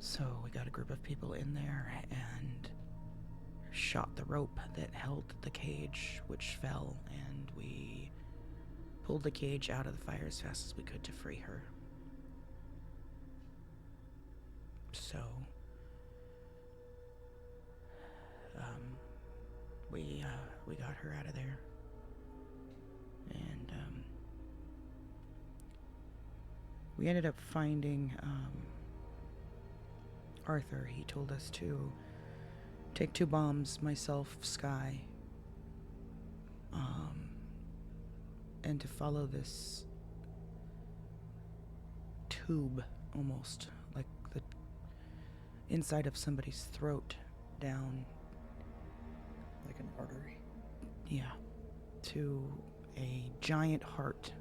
So we got a group of people in there, and shot the rope that held the cage, which fell, and we pulled the cage out of the fire as fast as we could to free her. So, we got her out of there, and we ended up finding Arthur. He told us to take 2 bombs, myself, Sky, and to follow this tube, almost like the inside of somebody's throat, down,
like an artery.
Yeah, to a giant heart,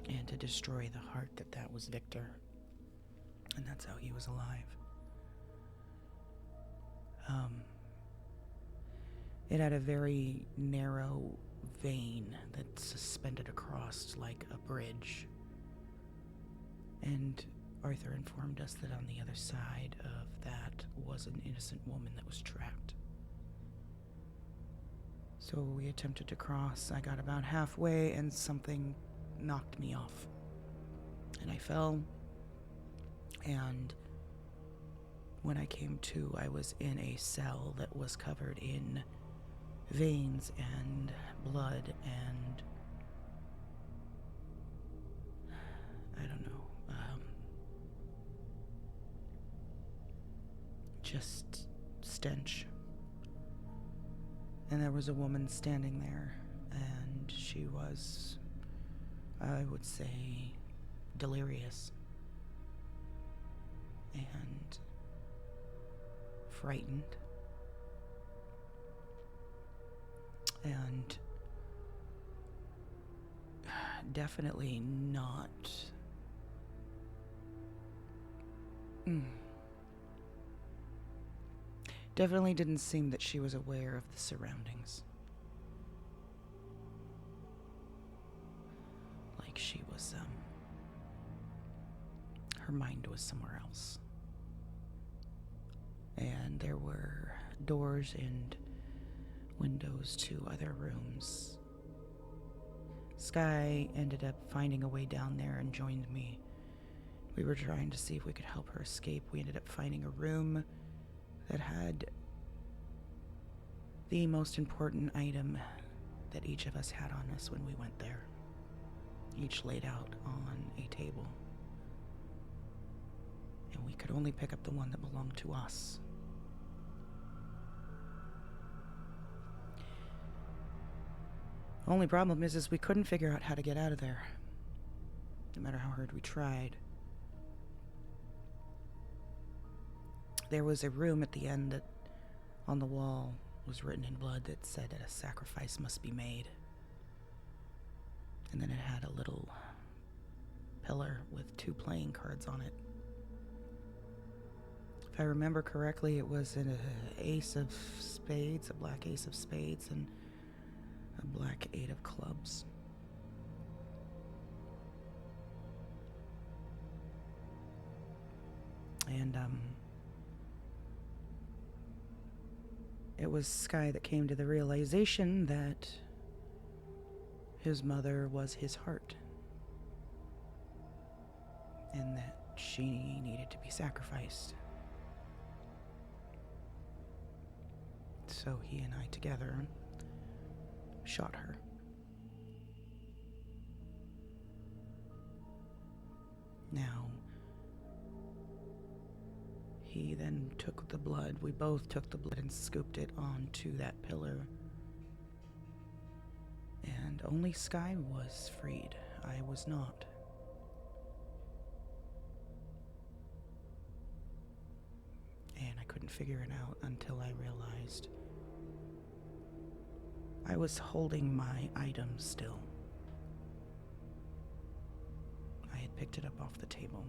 and to destroy the heart that was Victor, and that's how he was alive. It had a very narrow vein that suspended across like a bridge, and Arthur informed us that on the other side of that was an innocent woman that was trapped. So we attempted to cross. I got about halfway and something knocked me off, and I fell, and when I came to, I was in a cell that was covered in veins and blood and I don't know, just stench. And there was a woman standing there, and she was, I would say, delirious and frightened. And definitely not definitely didn't seem that she was aware of the surroundings. Like she was, her mind was somewhere else. And there were doors and windows to other rooms. Sky ended up finding a way down there and joined me. We were trying to see if we could help her escape. We ended up finding a room that had the most important item that each of us had on us when we went there. Each laid out on a table. And we could only pick up the one that belonged to us. Only problem is we couldn't figure out how to get out of there, no matter how hard we tried. There was a room at the end that, on the wall, was written in blood that said that a sacrifice must be made. And then it had a little pillar with 2 playing cards on it. If I remember correctly, it was an ace of spades, a black ace of spades, and a black 8 of clubs. And, it was Sky that came to the realization that his mother was his heart, and that she needed to be sacrificed. So he and I together shot her. Now, he then took the blood. We both took the blood and scooped it onto that pillar. And only Sky was freed. I was not. And I couldn't figure it out until I realized I was holding my item still. I had picked it up off the table.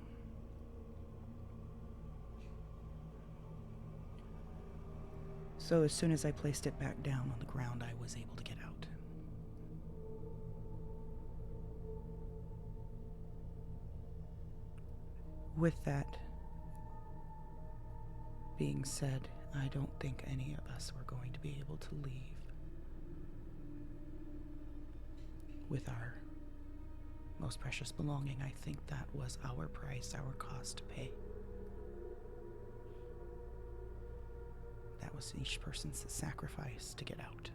So as soon as I placed it back down on the ground, I was able to get out. With that being said, I don't think any of us were going to be able to leave with our most precious belonging. I think that was our price, our cost to pay. That was each person's sacrifice to get out.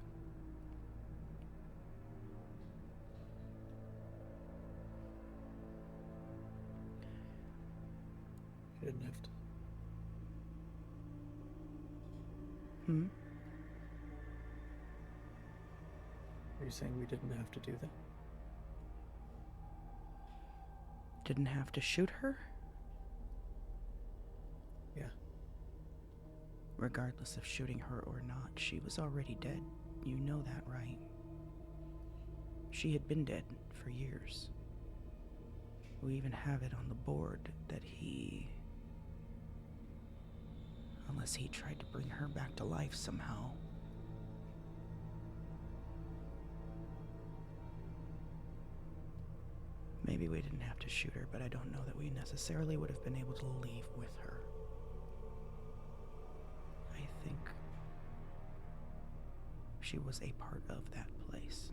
You didn't have to. Are you saying we didn't have to do that?
Didn't have to shoot her?
Yeah.
Regardless of shooting her or not, she was already dead. You know that, right? She had been dead for years. We even have it on the board that he... Unless he tried to bring her back to life somehow. Maybe we didn't have to shoot her, but I don't know that we necessarily would have been able to leave with her. I think she was a part of that place.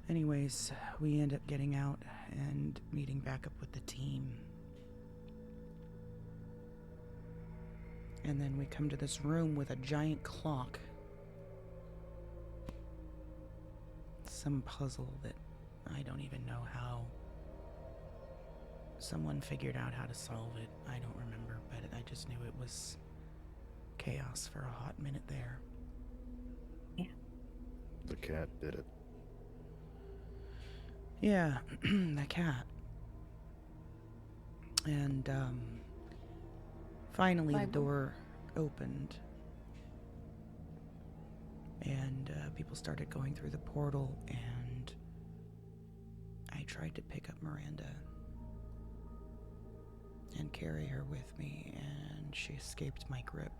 Anyways, we end up getting out and meeting back up with the team. And then we come to this room with a giant clock. Some puzzle that I don't even know how someone figured out how to solve it. I don't remember, but I just knew it was chaos for a hot minute there.
Yeah.
The cat did it.
Yeah, the cat. And, finally the door opened. And, people started going through the portal, and I tried to pick up Miranda and carry her with me, and she escaped my grip.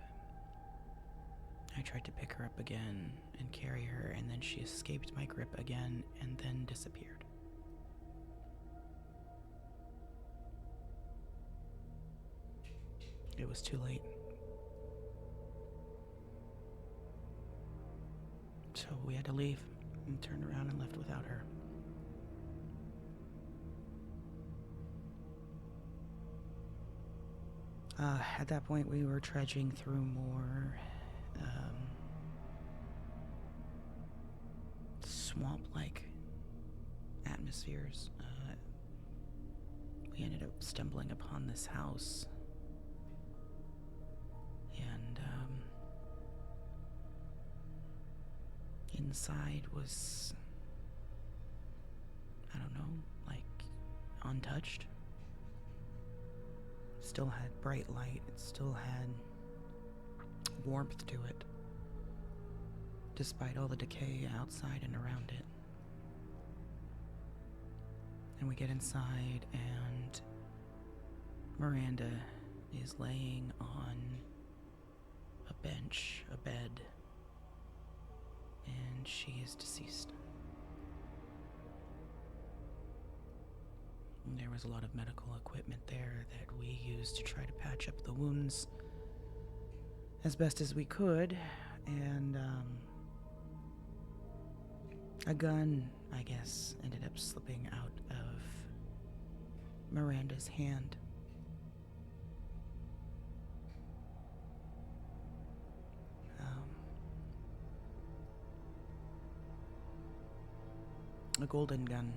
I tried to pick her up again and carry her, and then she escaped my grip again and then disappeared. It was too late. So we had to leave and turned around and left without her. At that point, we were trudging through more swamp-like atmospheres. We ended up stumbling upon this house. And inside was, I don't know, like untouched. Still had bright light, it still had warmth to it, despite all the decay outside and around it. And we get inside, and Miranda is laying on a bench, a bed, and she is deceased. And there was a lot of medical equipment there that we used to try to patch up the wounds as best as we could, and a gun, I guess, ended up slipping out of Miranda's hand. A golden gun.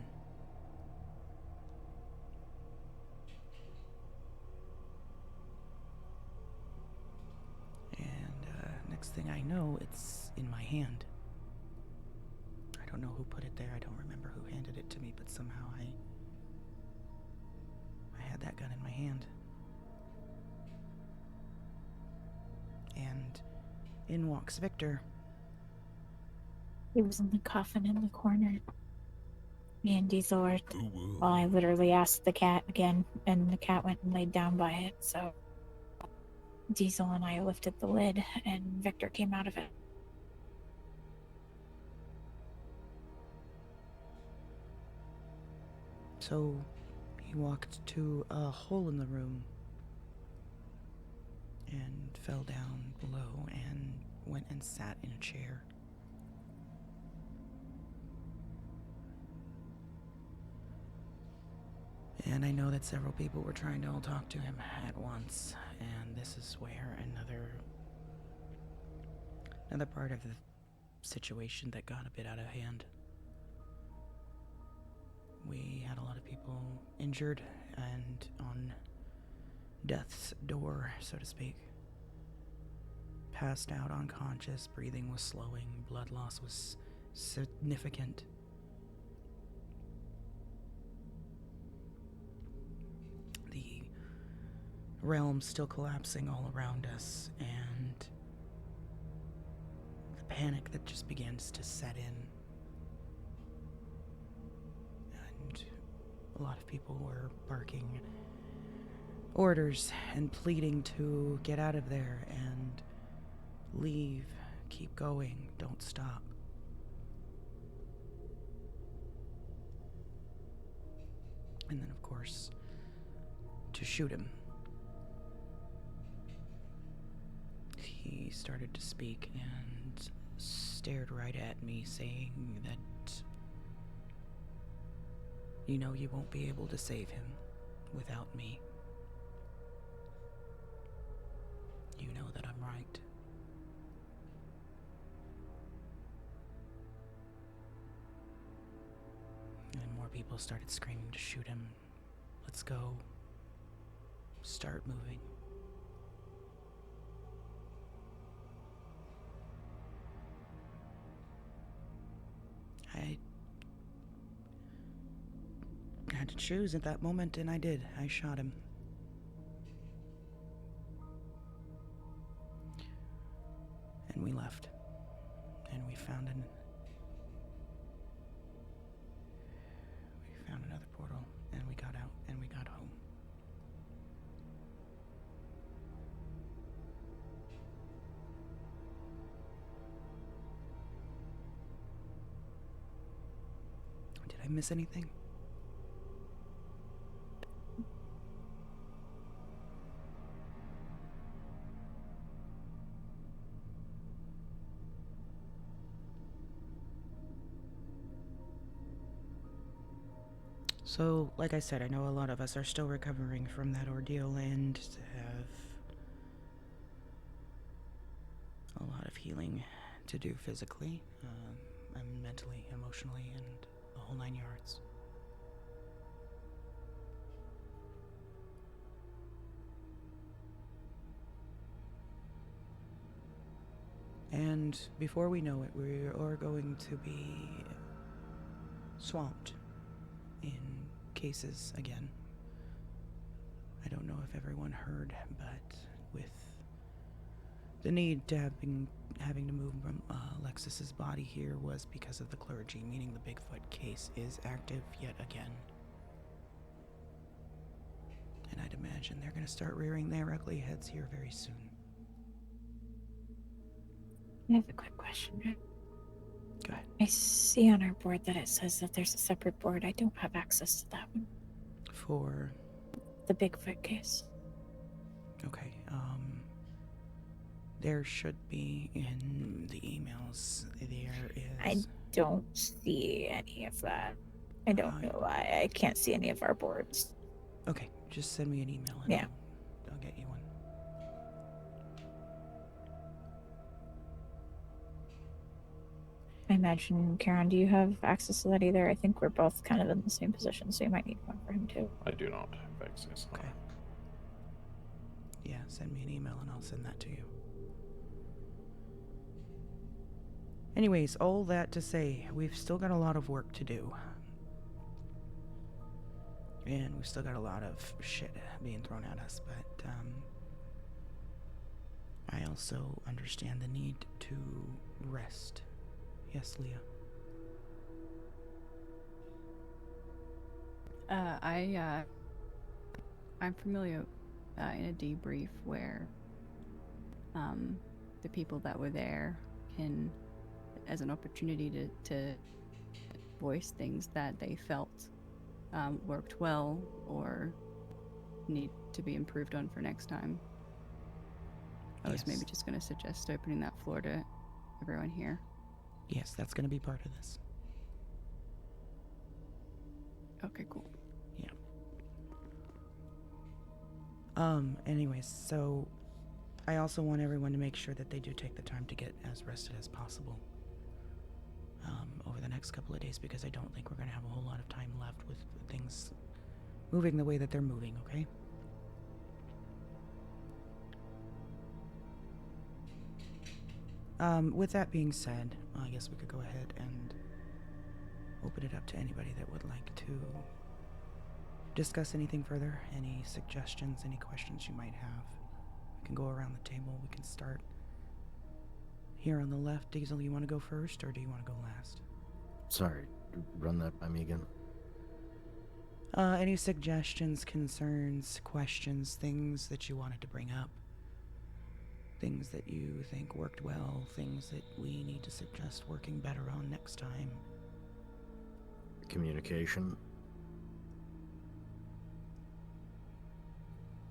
And next thing I know, it's in my hand. I don't know who put it there. I don't remember who handed it to me, but somehow I had that gun in my hand. And in walks Victor.
He was in the coffin in the corner. Me and Diesel were... Well, I literally asked the cat again, and the cat went and laid down by it, so... Diesel and I lifted the lid, and Victor came out of it.
So he walked to a hole in the room and fell down below and went and sat in a chair. And I know that several people were trying to all talk to him at once, and this is where another part of the situation that got a bit out of hand. We had a lot of people injured and on death's door, so to speak. Passed out unconscious, breathing was slowing, blood loss was significant. The realm still collapsing all around us, and the panic that just begins to set in. And a lot of people were barking orders and pleading to get out of there and leave, keep going, don't stop. And then, of course, to shoot him. He started to speak and stared right at me, saying that, you know, you won't be able to save him without me. You know that I'm right. And more people started screaming to shoot him. Let's go. Start moving. I had to choose at that moment, and I did. I shot him. And we left. And we found another portal, and we got out, and we got home. Did I miss anything? So, like I said, I know a lot of us are still recovering from that ordeal and have a lot of healing to do physically, and mentally, emotionally, and the whole 9 yards. And before we know it, we are going to be swamped in cases again. I don't know if everyone heard, but with the need to having to move Alexis's body here was because of the clergy, meaning the Bigfoot case is active yet again. And I'd imagine they're going to start rearing their ugly heads here very soon.
I have a quick question.
Go ahead.
I see on our board that it says that there's a separate board. I don't have access to that one.
For
the Bigfoot case.
Okay, there should be in the emails, there is...
I don't see any of that. I don't know why. I can't see any of our boards.
Okay, just send me an email and
Yeah.
I'll get you one.
I imagine, Karen, do you have access to that either? I think we're both kind of in the same position, so you might need one for him too.
I do not have access.
Okay. Yeah, send me an email and I'll send that to you. Anyways, all that to say, we've still got a lot of work to do. And we've still got a lot of shit being thrown at us, but I also understand the need to rest. Yes, Leah.
I'm familiar in a debrief where the people that were there can, as an opportunity to voice things that they felt worked well or need to be improved on for next time. I was maybe just going to suggest opening that floor to everyone here.
Yes, that's going to be part of this.
Okay, cool.
Yeah. Anyways, so I also want everyone to make sure that they do take the time to get as rested as possible over the next couple of days, because I don't think we're going to have a whole lot of time left with things moving the way that they're moving, okay? With that being said, I guess we could go ahead and open it up to anybody that would like to discuss anything further. Any suggestions, any questions you might have. We can go around the table. We can start here on the left. Diesel, you want to go first, or do you want to go last?
Sorry, run that by me again.
Any suggestions, concerns, questions, things that you wanted to bring up? Things that you think worked well, things that we need to suggest working better on next time.
Communication.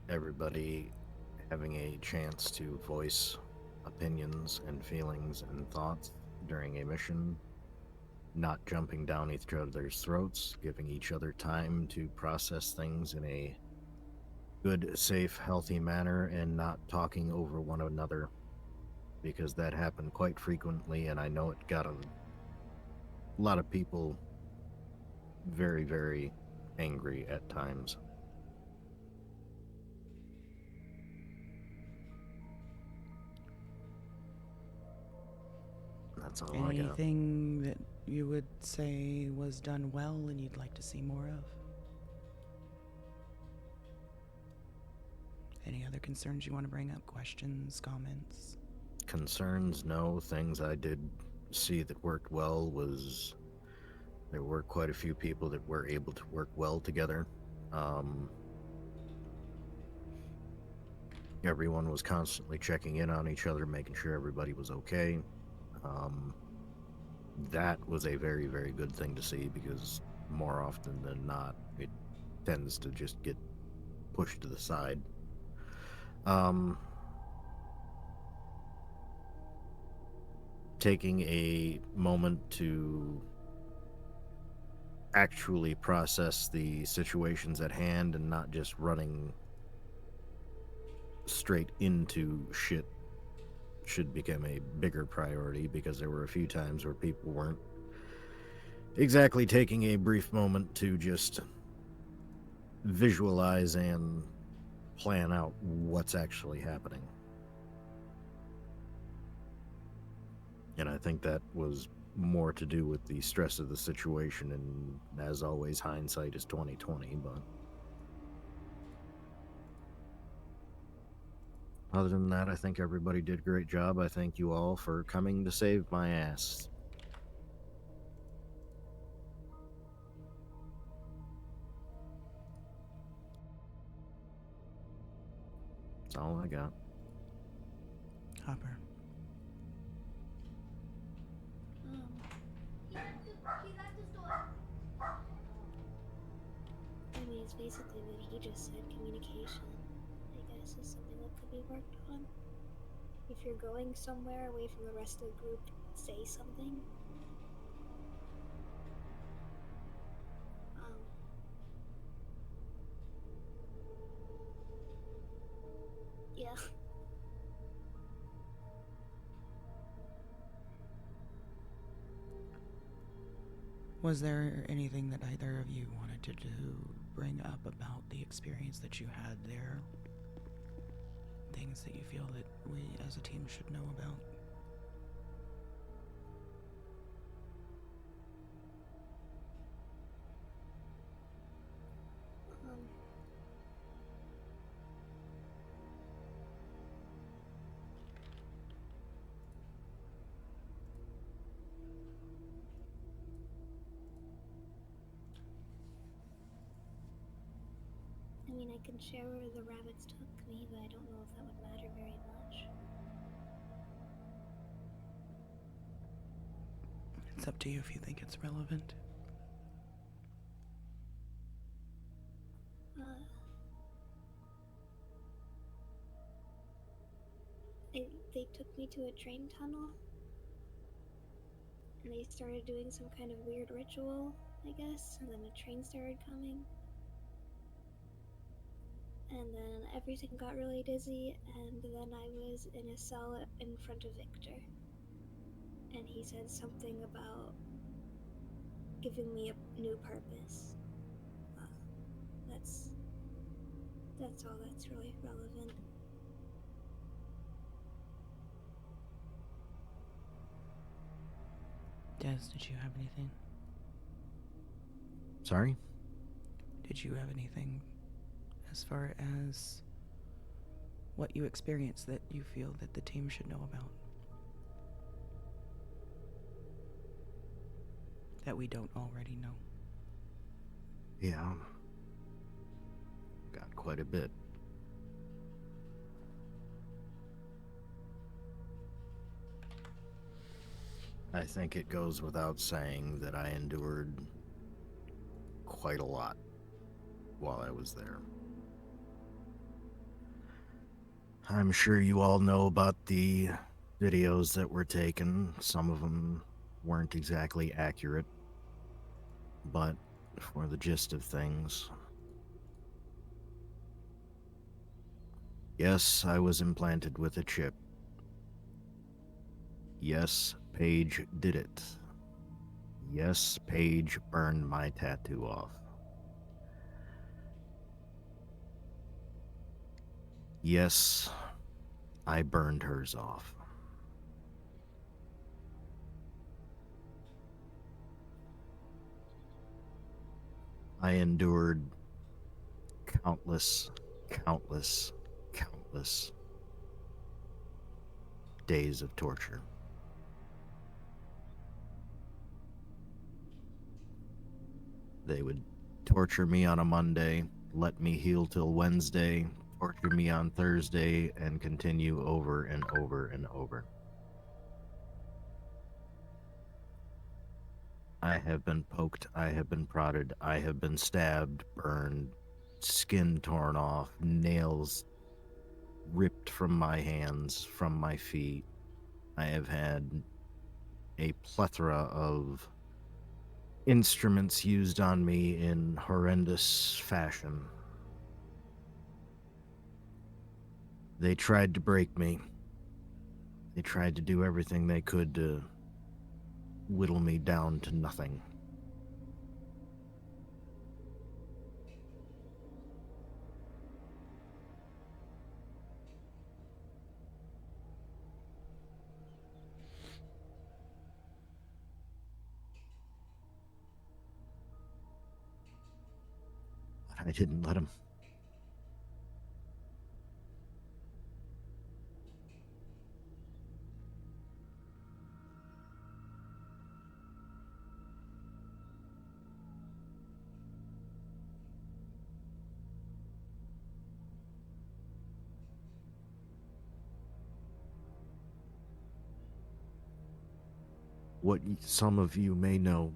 Everybody having a chance to voice opinions and feelings and thoughts during a mission. Not jumping down each other's throats, giving each other time to process things in a good, safe, healthy manner, and not talking over one another, because that happened quite frequently, and I know it got a lot of people very, very angry at times. That's all I got.
Anything that you would say was done well and you'd like to see more of? Any other concerns you want to bring up? Questions, comments?
Concerns, no. Things I did see that worked well was there were quite a few people that were able to work well together. Everyone was constantly checking in on each other, making sure everybody was okay. That was a very, very good thing to see, because more often than not, it tends to just get pushed to the side. Taking a moment to actually process the situations at hand and not just running straight into shit should become a bigger priority, because there were a few times where people weren't exactly taking a brief moment to just visualize and plan out what's actually happening. And I think that was more to do with the stress of the situation, and as always, hindsight is 20/20, but other than that, I think everybody did a great job. I thank you all for coming to save my ass. That's all I got.
Hopper.
I mean, it's basically what he just said. Communication, I guess, is something that could be worked on. If you're going somewhere away from the rest of the group, say something. Yeah.
Was there anything that either of you wanted to bring up about the experience that you had there? Things that you feel that we as a team should know about?
I mean, I can share where the rabbits took me, but I don't know if that would matter very much.
It's up to you if you think it's relevant.
they took me to a train tunnel. And they started doing some kind of weird ritual, I guess, and then a train started coming. And then everything got really dizzy, and then I was in a cell in front of Victor. And he said something about giving me a new purpose. That's all that's really relevant.
Des, did you have anything?
Sorry?
Did you have anything as far as what you experienced that you feel that the team should know about? That we don't already know?
Yeah. Got quite a bit. I think it goes without saying that I endured quite a lot while I was there. I'm sure you all know about the videos that were taken. Some of them weren't exactly accurate, but for the gist of things, yes, I was implanted with a chip. Yes, Paige did it. Yes, Paige burned my tattoo off. Yes, I burned hers off. I endured countless days of torture. They would torture me on a Monday, let me heal till Wednesday, torture me on Thursday, and continue over and over and over. I have been poked, I have been prodded, I have been stabbed, burned, skin torn off, nails ripped from my hands, from my feet. I have had a plethora of instruments used on me in horrendous fashion. They tried to break me. They tried to do everything they could to whittle me down to nothing. But I didn't let them. What some of you may know,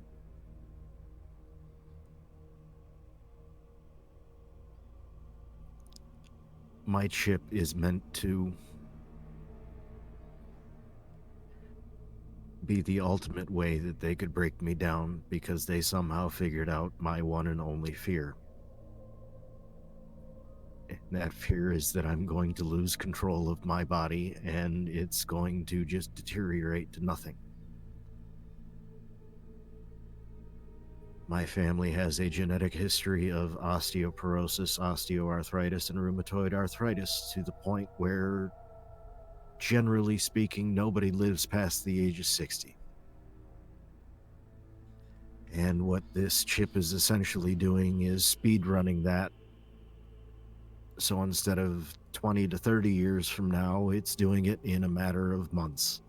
my chip is meant to be the ultimate way that they could break me down, because they somehow figured out my one and only fear. And that fear is that I'm going to lose control of my body and it's going to just deteriorate to nothing. My family has a genetic history of osteoporosis, osteoarthritis, and rheumatoid arthritis, to the point where, generally speaking, nobody lives past the age of 60. And what this chip is essentially doing is speedrunning that. So instead of 20 to 30 years from now, it's doing it in a matter of months.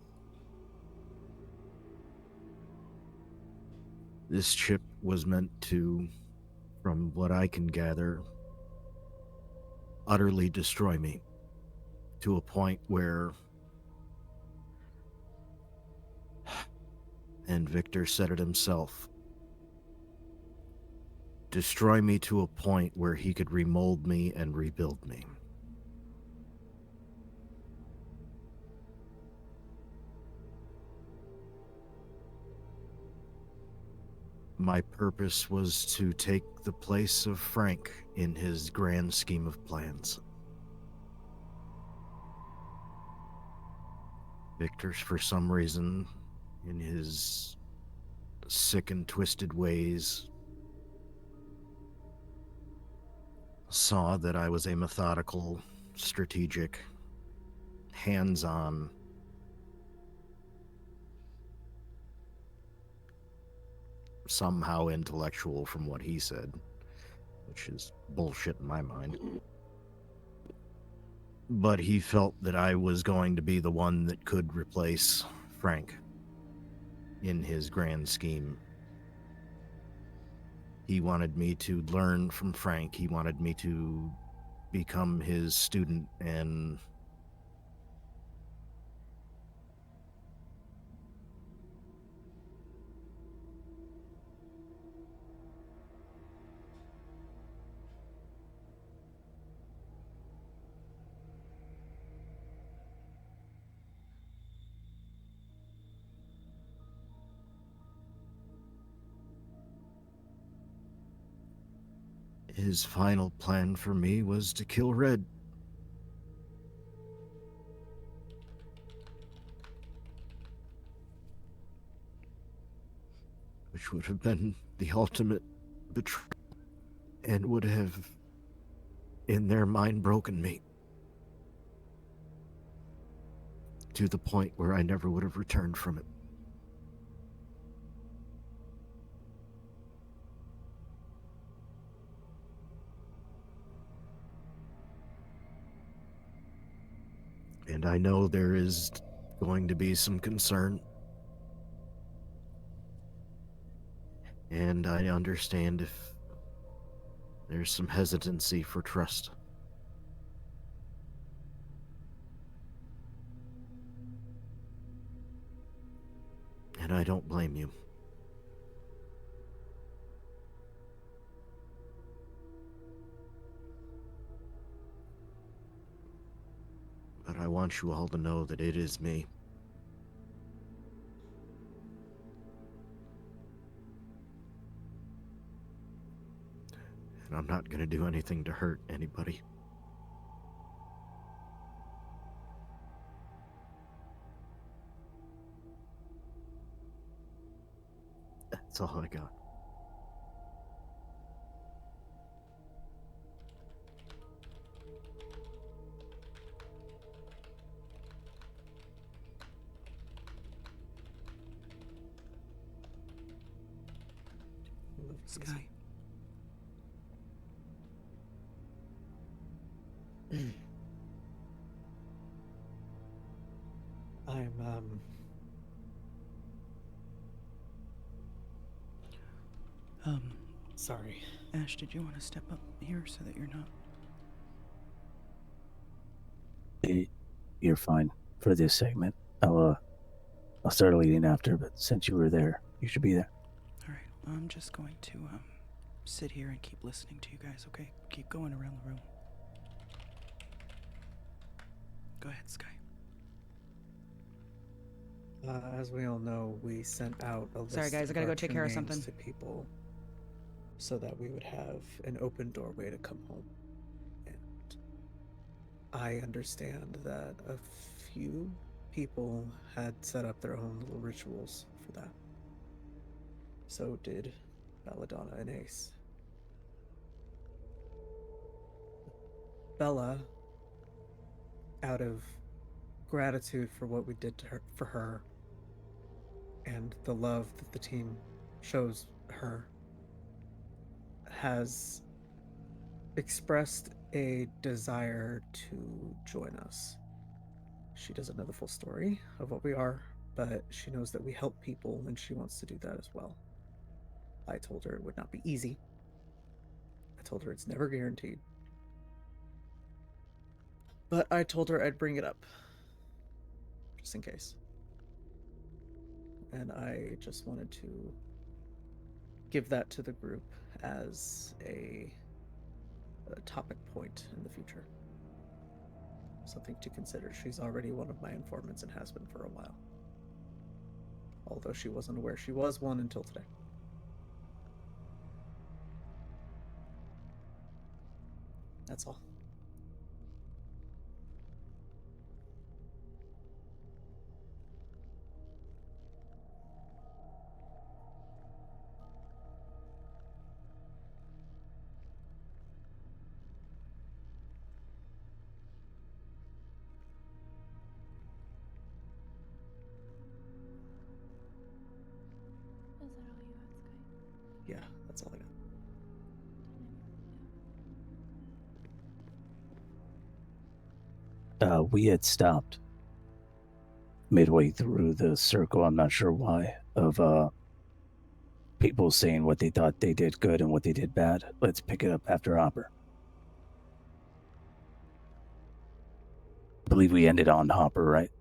This chip was meant to, from what I can gather, utterly destroy me, to a point where, and Victor said it himself, destroy me to a point where he could remold me and rebuild me. My purpose was to take the place of Frank in his grand scheme of plans. Victor, for some reason, in his sick and twisted ways, saw that I was a methodical, strategic, hands-on, somehow intellectual from what he said, which is bullshit in my mind. But he felt that I was going to be the one that could replace Frank in his grand scheme. He wanted me to learn from Frank. He wanted me to become his student and his final plan for me was to kill Red. Which would have been the ultimate betrayal and would have, in their mind, broken me to the point where I never would have returned from it. And I know there is going to be some concern. And I understand if there's some hesitancy for trust. And I don't blame you. But I want you all to know that it is me. And I'm not going to do anything to hurt anybody. That's all I got.
Sky.
I'm sorry.
Ash, did you want to step up here so that you're not...
You're fine for this segment. I'll start leading after, but since you were there, you should be there.
All right, I'm just going to sit here and keep listening to you guys, okay? Keep going around the room. Go ahead, Sky.
As we all know, we sent out a list
Sorry, guys, I gotta
of
go
our
take
true
care of
names
something.
to people so that we would have an open doorway to come home. And I understand that a few people had set up their own little rituals for that. So did Belladonna and Ace. Bella, out of gratitude for what we did to her, for her, and the love that the team shows her, has expressed a desire to join us. She doesn't know the full story of what we are, but she knows that we help people and she wants to do that as well. I told her it would not be easy. I told her it's never guaranteed. But I told her I'd bring it up, just in case. And I just wanted to give that to the group as a topic point in the future. Something to consider. She's already one of my informants and has been for a while. Although she wasn't aware she was one until today. That's all.
Is that all you had, Sky?
Yeah, that's all I got.
We had stopped midway through the circle. I'm not sure why. Of people saying what they thought they did good and what they did bad. Let's pick it up after Hopper. I believe we ended on Hopper, right?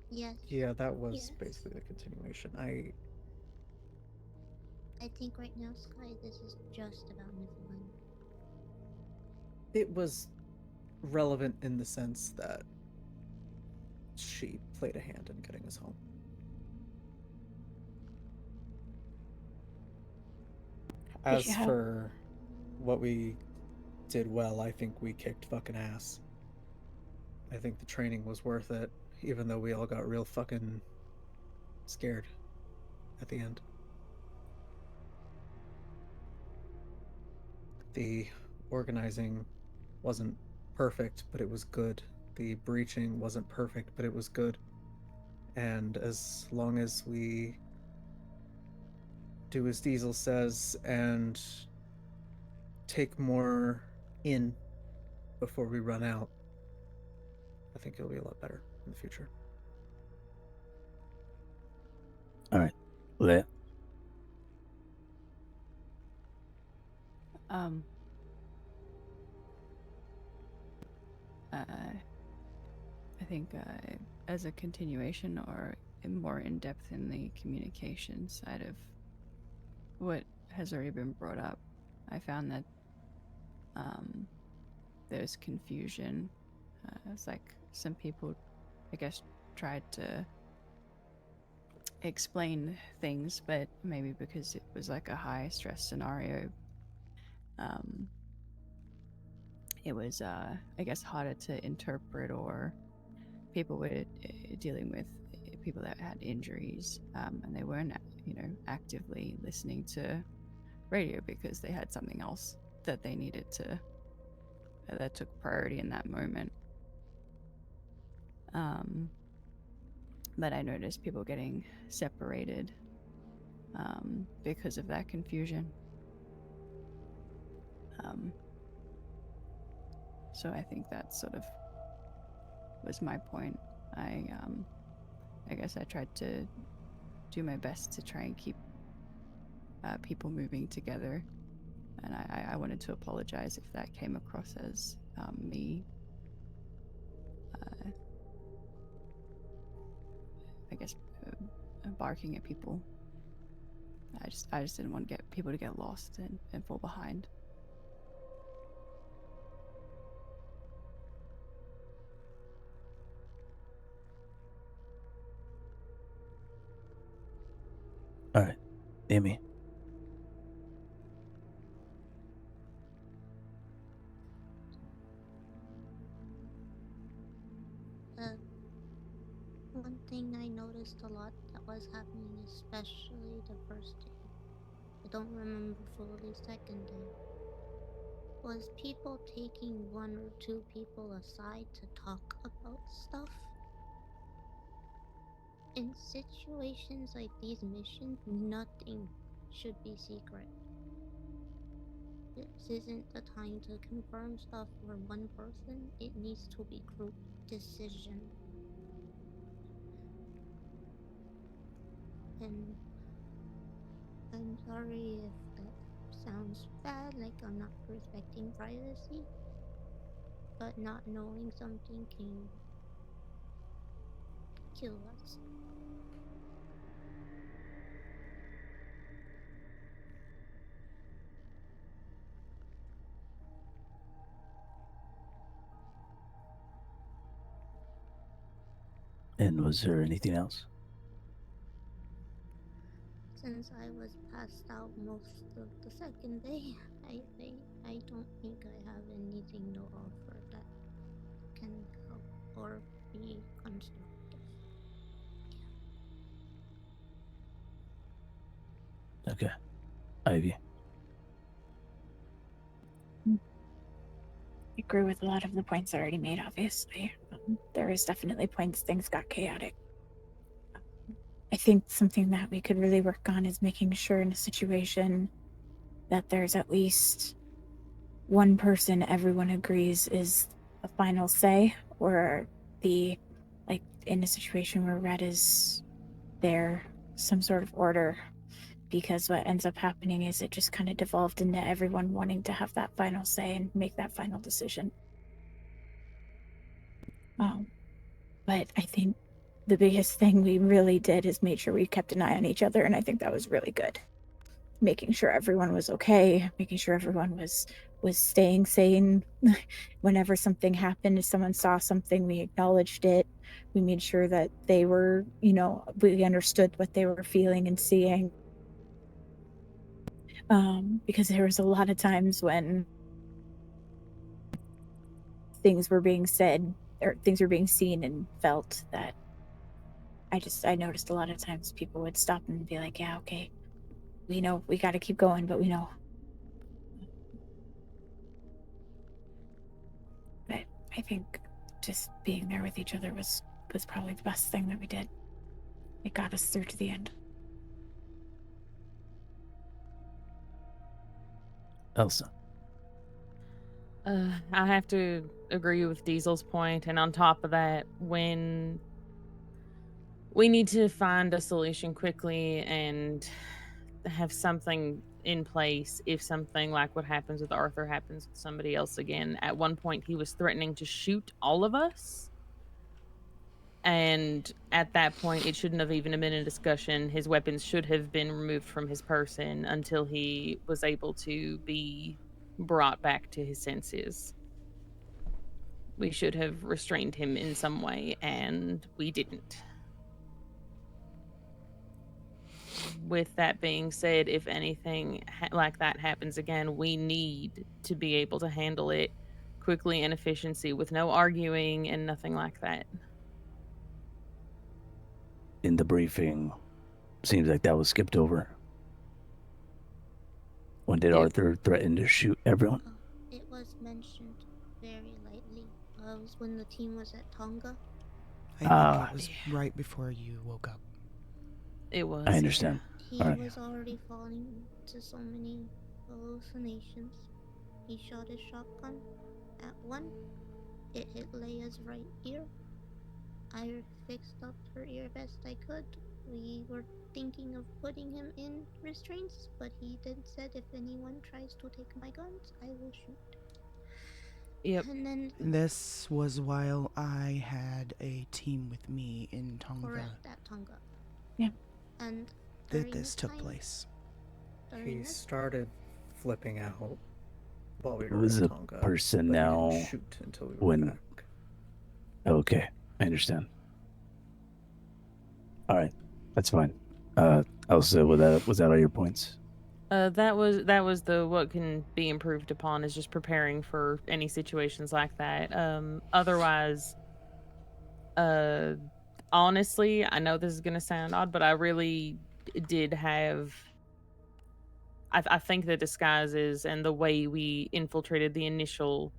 Yes.
Yeah, that was
Yes.
basically the continuation.
I think right now, Sky, this is just about Niflheim.
It was relevant in the sense that she played a hand in getting us home. As for what we did well, I think we kicked fucking ass. I think the training was worth it, even though we all got real fucking scared at the end. The organizing wasn't perfect, but it was good. The breaching wasn't perfect, but it was good. And as long as we do as Diesel says and take more in before we run out, I think it'll be a lot better in the future.
All right. Leia.
Um, I think as a continuation or more in depth in the communication side of what has already been brought up, I found that there's confusion. It's like some people, I guess, tried to explain things, but maybe because it was like a high stress scenario, it was, I guess, harder to interpret, or people were dealing with people that had injuries, and they weren't, actively listening to radio because they had something else that they needed to, that took priority in that moment. But I noticed people getting separated because of that confusion. So I think that sort of was my point. I guess I tried to do my best to try and keep people moving together, and I wanted to apologize if that came across as me. I guess barking at people. I just didn't want to get people to get lost and fall behind.
All right. Amy.
One thing I noticed a lot that was happening, especially the first day, I don't remember fully second day, was people taking one or two people aside to talk about stuff. In situations like these missions, nothing should be secret. This isn't the time to confirm stuff for one person. It needs to be group decision. And I'm sorry if that sounds bad, like I'm not respecting privacy, but not knowing something can kill us.
And was there anything else?
since I was passed out most of the second day, I don't think I have anything to offer that can help or be constructive.
Okay. Ivy.
I agree with a lot of the points already made, obviously. There is definitely points things got chaotic. I think something that we could really work on is making sure in a situation that there's at least one person everyone agrees is a final say, or like in a situation where Red is there, some sort of order, because what ends up happening is it just kind of devolved into everyone wanting to have that final say and make that final decision. But I think the biggest thing we really did is made sure we kept an eye on each other, and I think that was really good. Making sure everyone was okay, making sure everyone was staying sane. Whenever something happened, if someone saw something, we acknowledged it. We made sure that they were, we understood what they were feeling and seeing. Because there was a lot of times when things were being said or things were being seen and felt that I noticed a lot of times people would stop and be like, yeah, okay, we know we got to keep going, but we know. But I think just being there with each other was probably the best thing that we did. It got us through to the end.
Elsa.
I have to agree with Diesel's point, and on top of that, when we need to find a solution quickly and have something in place if something like what happens with Arthur happens with somebody else again. At one point, he was threatening to shoot all of us. And at that point, it shouldn't have even been a discussion. His weapons should have been removed from his person until he was able to be brought back to his senses. We should have restrained him in some way, and we didn't. With that being said, if anything like that happens again, we need to be able to handle it quickly and efficiency with no arguing and nothing like that.
In the briefing, seems like that was skipped over. When did Arthur threaten to shoot everyone?
It was mentioned very lightly. It was when the team was at Tonga.
I think it was right before you woke up.
It was.
I understand.
He was already falling into so many hallucinations. He shot his shotgun at one. It hit Leia's right ear. I fixed up her ear best I could. We were thinking of putting him in restraints, but he then said, if anyone tries to take my guns, I will shoot.
Yep.
And then
This was while I had a team with me in Tonga.
Correct, at Tonga.
Yeah.
And
that this took place.
He started flipping out while we
Who
were
was
in
the
Tonga.
person
but he
now
didn't shoot until we were
when
back.
Okay, I understand. All right, that's fine. Elsa, was that all your points?
That was the what can be improved upon is just preparing for any situations like that. Otherwise, honestly, I know this is gonna sound odd, but I really did have. I think the disguises and the way we infiltrated the initial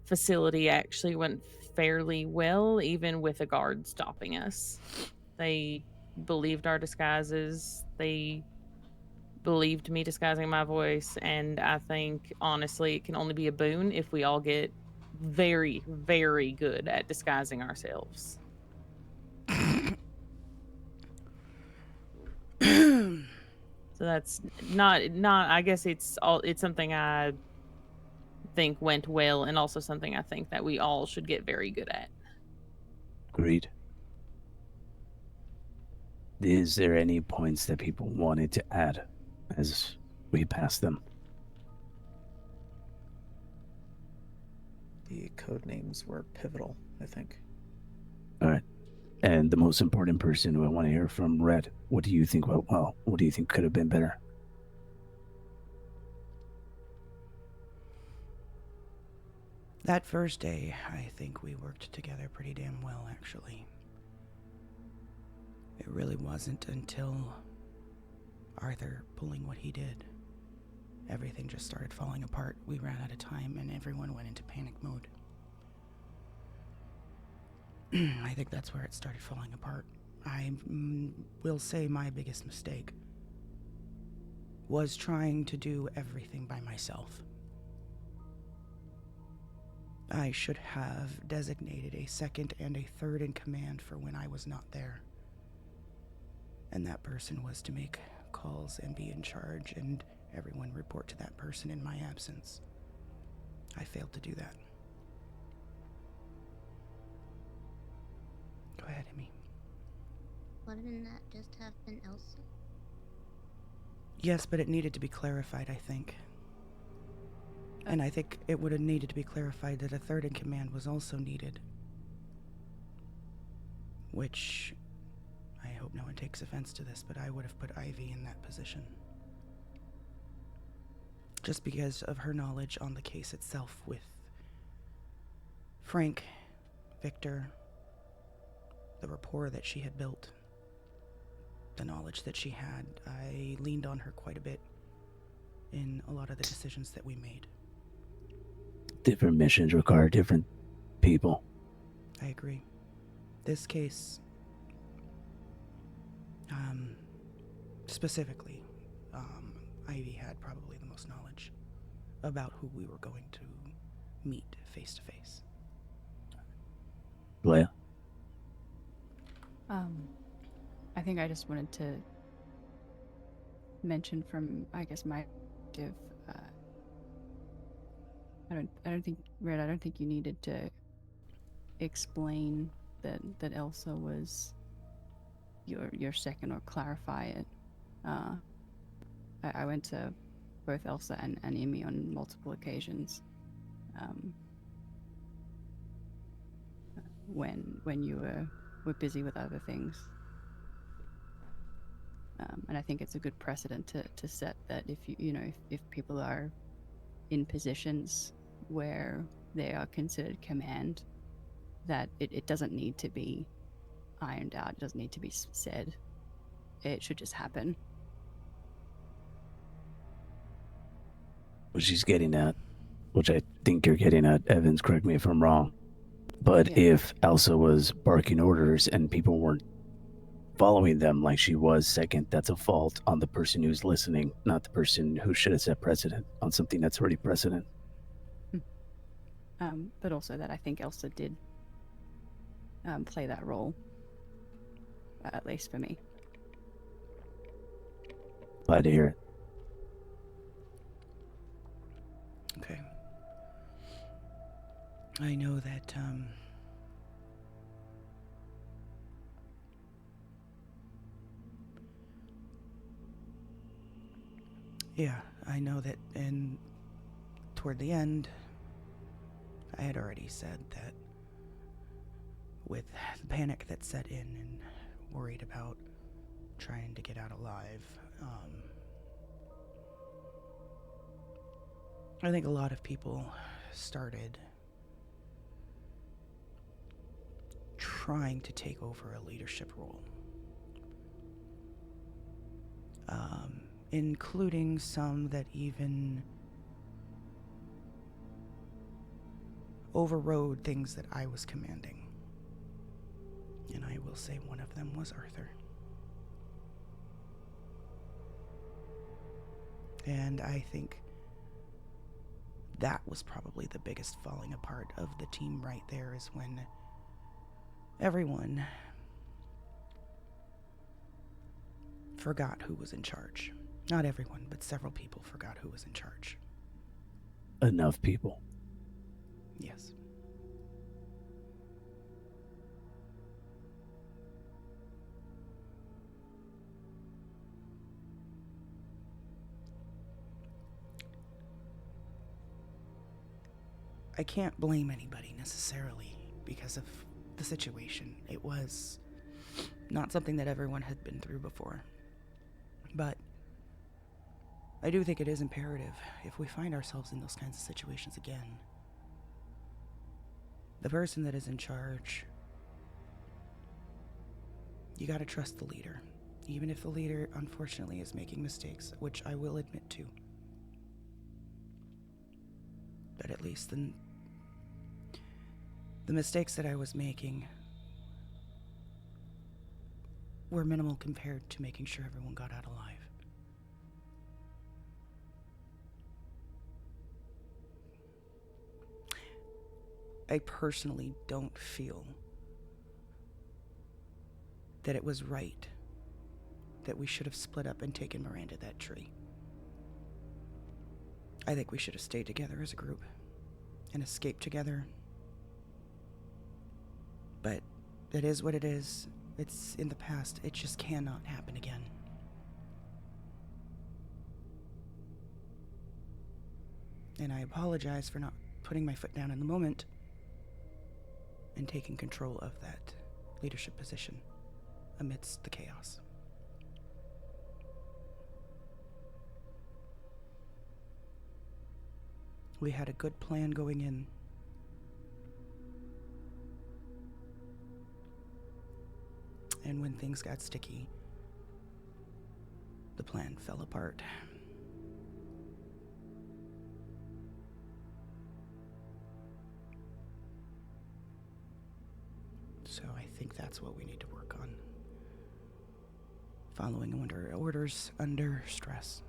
facility actually went fairly well, even with a guard stopping us. They believed our disguises. They believed me disguising my voice, and I think honestly it can only be a boon if we all get very, very good at disguising ourselves. So that's not I guess it's something I think went well, and also something I think that we all should get very good at.
Agreed. Is there any points that people wanted to add as we pass them?
The code names were pivotal, I think.
All right. And the most important person who I want to hear from, Red. What do you think went well? What do you think could have been better?
That first day, I think we worked together pretty damn well, actually. It really wasn't until Arthur pulling what he did. Everything just started falling apart. We ran out of time and everyone went into panic mode. I think that's where it started falling apart. I will say my biggest mistake was trying to do everything by myself. I should have designated a second and a third in command for when I was not there. And that person was to make calls and be in charge, and everyone report to that person in my absence. I failed to do that. Go ahead, Amy.
Wouldn't that just have been Elsa?
Yes, but it needed to be clarified, I think. And I think it would have needed to be clarified that a third in command was also needed. Which, I hope no one takes offense to this, but I would have put Ivy in that position. Just because of her knowledge on the case itself with Frank, Victor, the rapport that she had built, the knowledge that she had. I leaned on her quite a bit in a lot of the decisions that we made.
Different missions require different people.
I agree. This case, specifically, Ivy had probably the most knowledge about who we were going to meet face to face.
Leia?
I think I just wanted to mention from, I guess, my perspective, I don't think, Red, I don't think you needed to explain that Elsa was your second or clarify it. I went to both Elsa and Amy on multiple occasions when you were busy with other things. And I think it's a good precedent to set that if people are in positions where they are considered command, that it doesn't need to be ironed out, it doesn't need to be said. It should just happen.
What she's getting at, which I think you're getting at, Evans, correct me if I'm wrong, but if Elsa was barking orders and people weren't following them like she was second, that's a fault on the person who's listening, not the person who should have set precedent on something that's already precedent.
But also that I think Elsa did play that role, at least for me.
Glad to hear it.
Okay. I know that, yeah, I know that toward the end, I had already said that with the panic that set in and worried about trying to get out alive, I think a lot of people started trying to take over a leadership role. Including some that even overrode things that I was commanding. And I will say one of them was Arthur. And I think that was probably the biggest falling apart of the team right there, is when everyone forgot who was in charge. Not everyone, but several people forgot who was in charge.
Enough people.
Yes. I can't blame anybody necessarily because of the situation. It was Not something that everyone had been through before. But I do think it is imperative, if we find ourselves in those kinds of situations again, the person that is in charge, you gotta trust the leader. Even if the leader, unfortunately, is making mistakes, which I will admit to. But at least the mistakes that I was making were minimal compared to making sure everyone got out alive. I personally don't feel that it was right that we should have split up and taken Miranda that tree. I think we should have stayed together as a group and escaped together. But it is what it is. It's in the past. It just cannot happen again. And I apologize for not putting my foot down in the moment and taking control of that leadership position amidst the chaos. We had a good plan going in. And when things got sticky, the plan fell apart. So I think that's what we need to work on. Following orders under stress.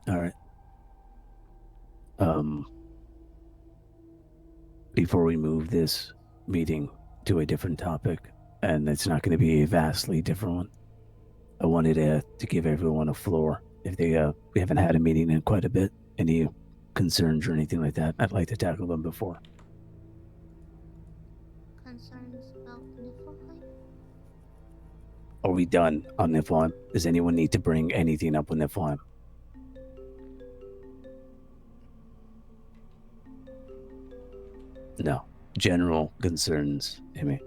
All right. Before we move this meeting to a different topic, and it's not going to be a vastly different one, I wanted to give everyone a floor. If we haven't had a meeting in quite a bit, any concerns or anything like that, I'd like to tackle them before.
Concerns about Niflheim?
Are we done on Niflheim? Does anyone need to bring anything up with Niflheim? No. General concerns, Amy.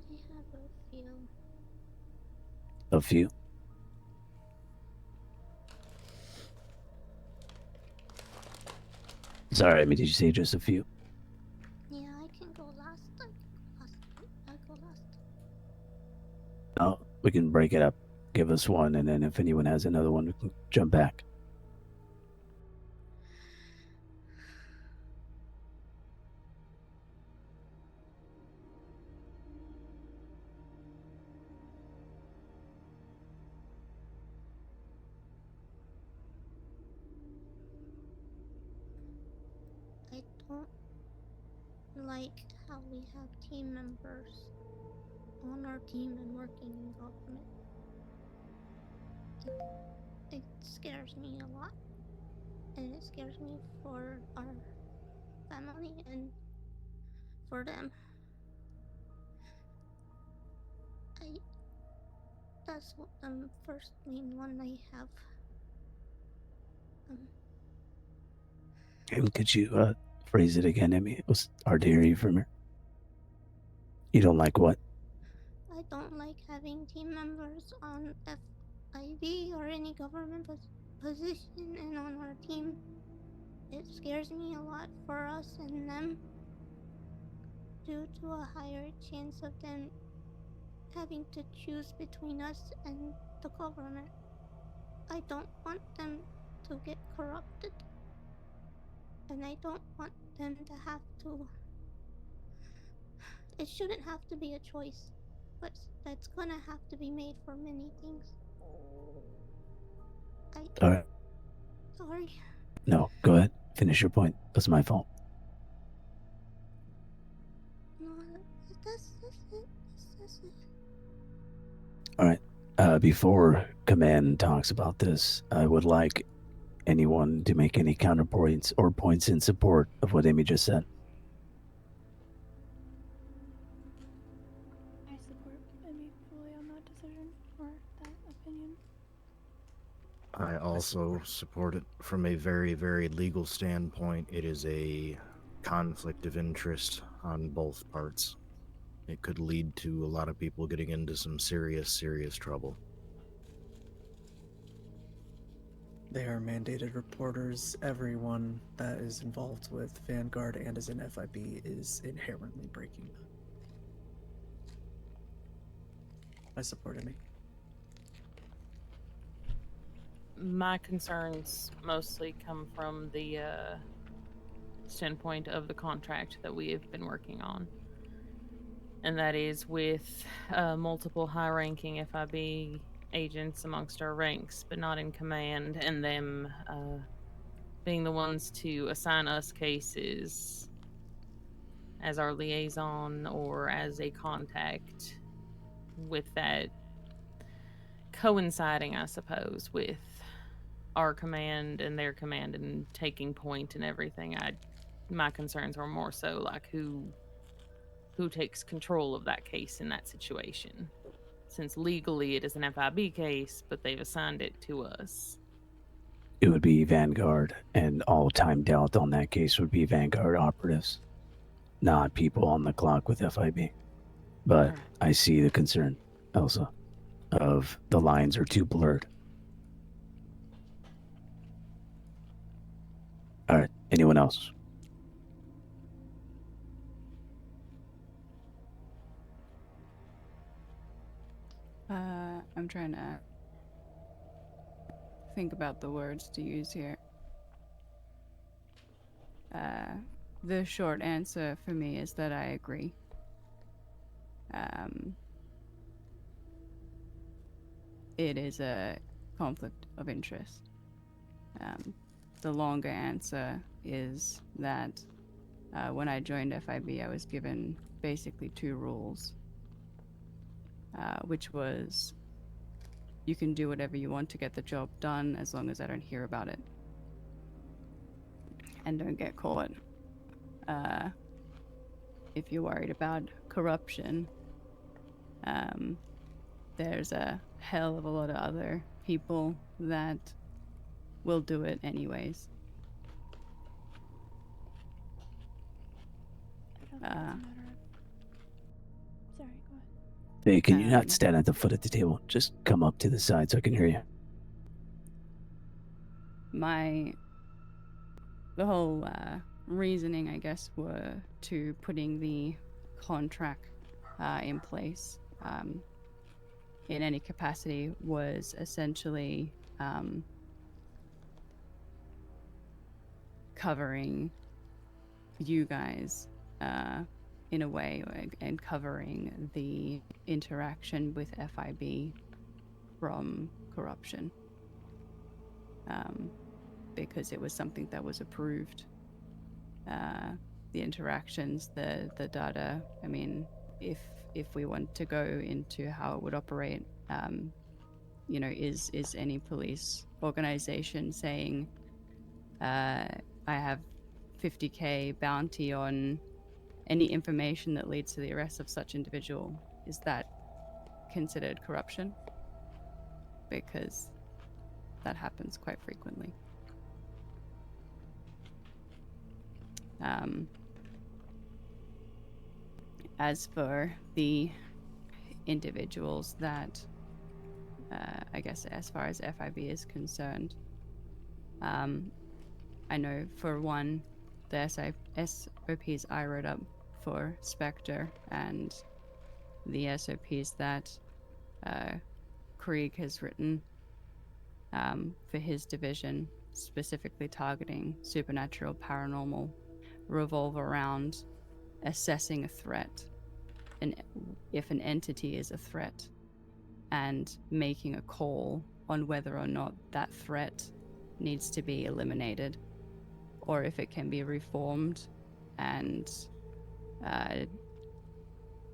I have a few.
A few? Sorry, I mean, did you say just a few?
Yeah, I can go last. I'll go last.
No, we can break it up. Give us one, and then if anyone has another one, we can jump back.
I don't like how we have team members on our team and working in government. It scares me a lot. And it scares me for our family and for them. That's the first main one I have.
Could you phrase it again, Amy? It was hard to hear you from here. You don't like what?
I don't like having team members on FIV or any government position and on our team. It scares me a lot for us and them due to a higher chance of them having to choose between us and the government. I don't want them to get corrupted. And I don't want them to have to... It shouldn't have to be a choice, but that's gonna have to be made for many things.
All right.
Sorry.
No, go ahead. Finish your point. That's my fault.
No, that's it. That's it.
All right. Before Command talks about this, I would like anyone to make any counterpoints or points in support of what Amy just said.
I support Emmy fully on that decision or that opinion.
I also support it from a very, very legal standpoint. It is a conflict of interest on both parts. It could lead to a lot of people getting into some serious, serious trouble.
They are mandated reporters. Everyone that is involved with Vanguard and is in FIB is inherently breaking them. I support Emmy.
My concerns mostly come from the standpoint of the contract that we have been working on. And that is with multiple high-ranking FIB agents amongst our ranks, but not in command, and them being the ones to assign us cases as our liaison or as a contact, with that coinciding, I suppose, with our command and their command and taking point and everything. My concerns were more so like who takes control of that case in that situation, since legally it is an FIB case, but they've assigned it to us.
It would be Vanguard, and all timed out on that case would be Vanguard operatives, not people on the clock with FIB. But I see the concern, Elsa, of the lines are too blurred. All right, anyone else?
I'm trying to think about the words to use here. The short answer for me is that I agree. It is a conflict of interest. The longer answer is that when I joined FIB, I was given basically 2 rules, which was you can do whatever you want to get the job done as long as I don't hear about it and don't get caught. If you're worried about corruption, there's a hell of a lot of other people that will do it anyways.
Sorry, go ahead.
Hey, can you not stand at the foot of the table? Just come up to the side so I can hear you.
The whole reasoning, I guess, were to putting the contract in place in any capacity was essentially covering you guys in a way, and covering the interaction with FIB from corruption, because it was something that was approved. The interactions, the data. I mean, if we want to go into how it would operate, you know, is any police organization saying, I have 50K bounty on any information that leads to the arrest of such individual, is that considered corruption? Because that happens quite frequently. As for the individuals that, I guess as far as FIB is concerned, I know for one, the SOPs I wrote up for Spectre and the SOPs that Krieg has written for his division, specifically targeting supernatural paranormal, revolve around assessing a threat, and if an entity is a threat, and making a call on whether or not that threat needs to be eliminated, or if it can be reformed and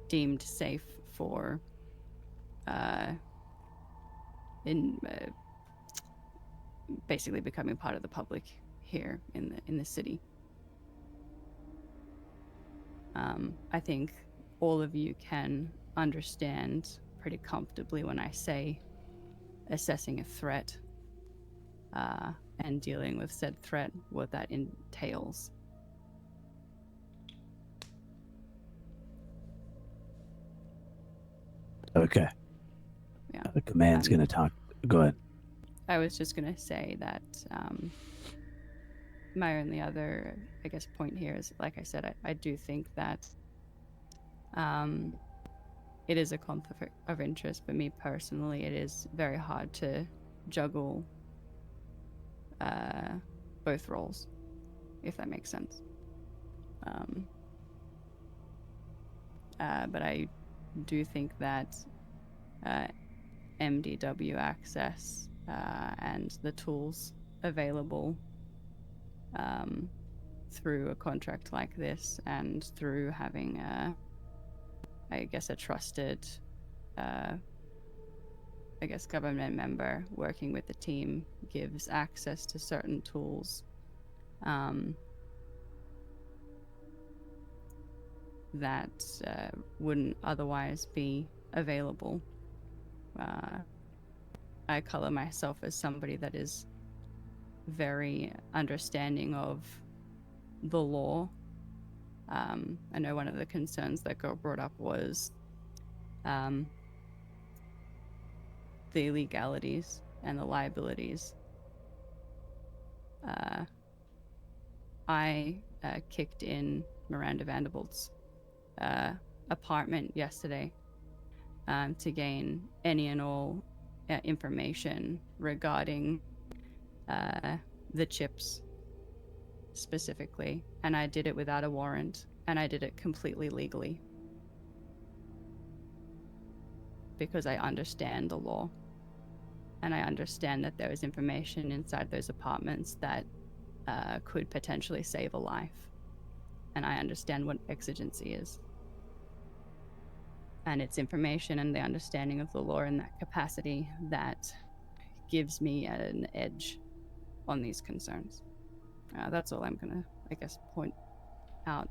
deemed safe for basically becoming part of the public here in the city. I think all of you can understand pretty comfortably when I say assessing a threat and dealing with said threat, what that entails.
Okay.
Yeah.
The command's going to talk. Go ahead.
I was just going to say that my only other, I guess, point here is, like I said, I do think that it is a conflict of interest, but me personally, it is very hard to juggle both roles, if that makes sense. But I do think that MDW access and the tools available through a contract like this, and through having I guess a trusted government member working with the team, gives access to certain tools that wouldn't otherwise be available. I color myself as somebody that is very understanding of the law. I know one of the concerns that got brought up was the illegalities and the liabilities. I kicked in Miranda Vanderbilt's apartment yesterday to gain any and all information regarding the chips specifically, and I did it without a warrant, and I did it completely legally because I understand the law, and I understand that there is information inside those apartments that could potentially save a life, and I understand what exigency is, and it's information and the understanding of the law in that capacity that gives me an edge on these concerns. That's all I'm gonna, I guess, point out.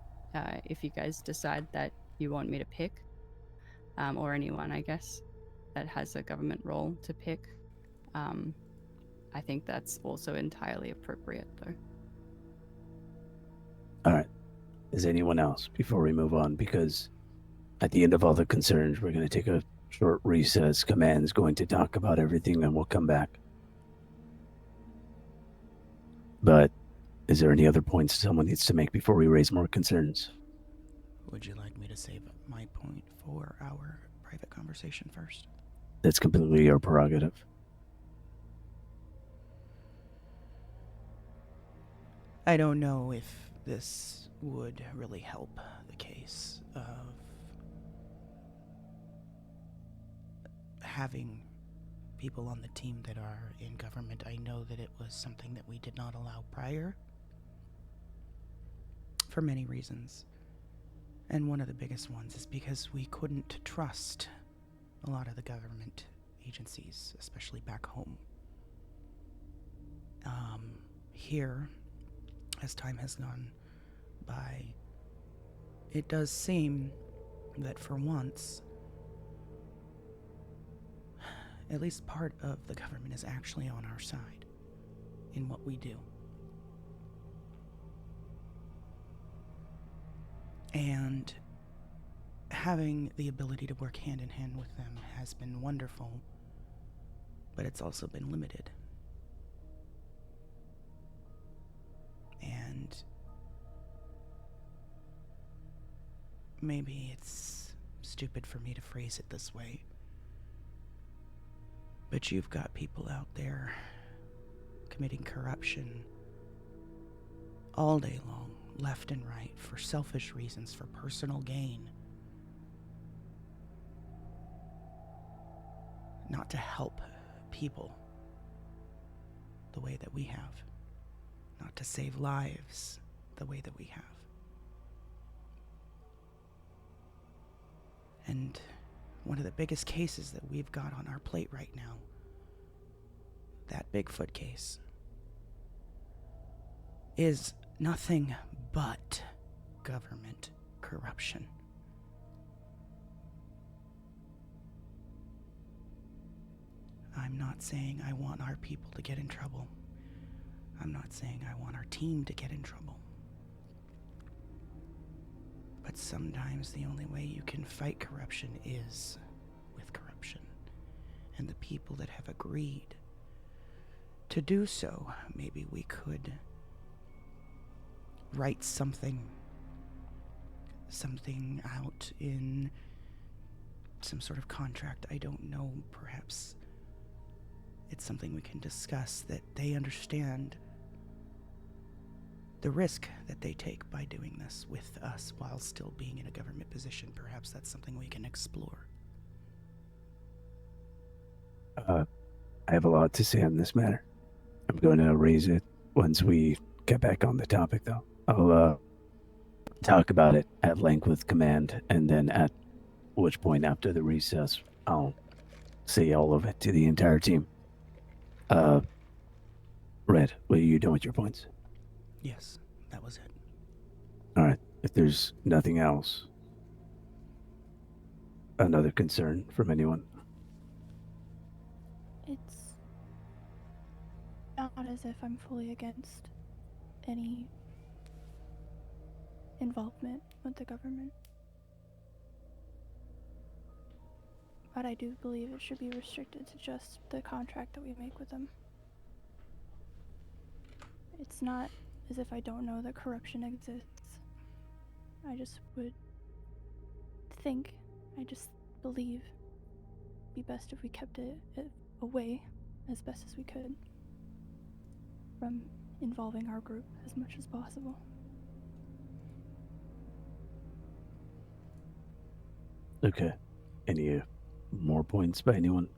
If you guys decide that you want me to pick, or anyone, I guess, that has a government role to pick, I think that's also entirely appropriate, though.
All right. Is anyone else before we move on? Because at the end of all the concerns, we're going to take a short recess. Command's going to talk about everything, and we'll come back. But is there any other points someone needs to make before we raise more concerns?
Would you like me to save my point for our private conversation first?
That's completely your prerogative.
I don't know if this would really help the case of having people on the team that are in government. I know that it was something that we did not allow prior for many reasons. And one of the biggest ones is because we couldn't trust a lot of the government agencies, especially back home. Here, as time has gone by, it does seem that for once, at least part of the government is actually on our side in what we do. And having the ability to work hand in hand with them has been wonderful, but it's also been limited. And maybe it's stupid for me to phrase it this way, but you've got people out there committing corruption all day long, left and right, for selfish reasons, for personal gain. Not to help people the way that we have. Not to save lives the way that we have. And one of the biggest cases that we've got on our plate right now, that Bigfoot case, is nothing but government corruption. I'm not saying I want our people to get in trouble. I'm not saying I want our team to get in trouble. But sometimes the only way you can fight corruption is with corruption. And the people that have agreed to do so, maybe we could write something out in some sort of contract. I don't know, perhaps it's something we can discuss, that they understand the risk that they take by doing this with us while still being in a government position. Perhaps that's something we can explore.
I have a lot to say on this matter. I'm going to raise it once we get back on the topic, though. I'll talk about it at length with command, and then at which point after the recess, I'll say all of it to the entire team. Red, what are you doing with your points?
Yes, that was it.
All right. If there's nothing else, another concern from anyone?
It's not as if I'm fully against any involvement with the government. But I do believe it should be restricted to just the contract that we make with them. It's not as if I don't know that corruption exists. I just would think, I just believe it'd be best if we kept it away as best as we could from involving our group as much as possible.
Okay. Any more points by anyone?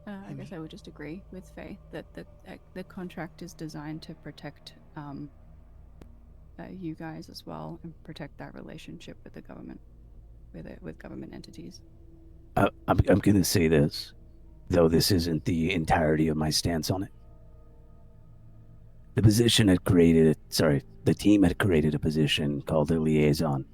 I guess I would just agree with Faye that the contract is designed to protect you guys as well, and protect that relationship with the government, with government entities.
I'm going to say this, though this isn't the entirety of my stance on it. The team had created a position called a liaison,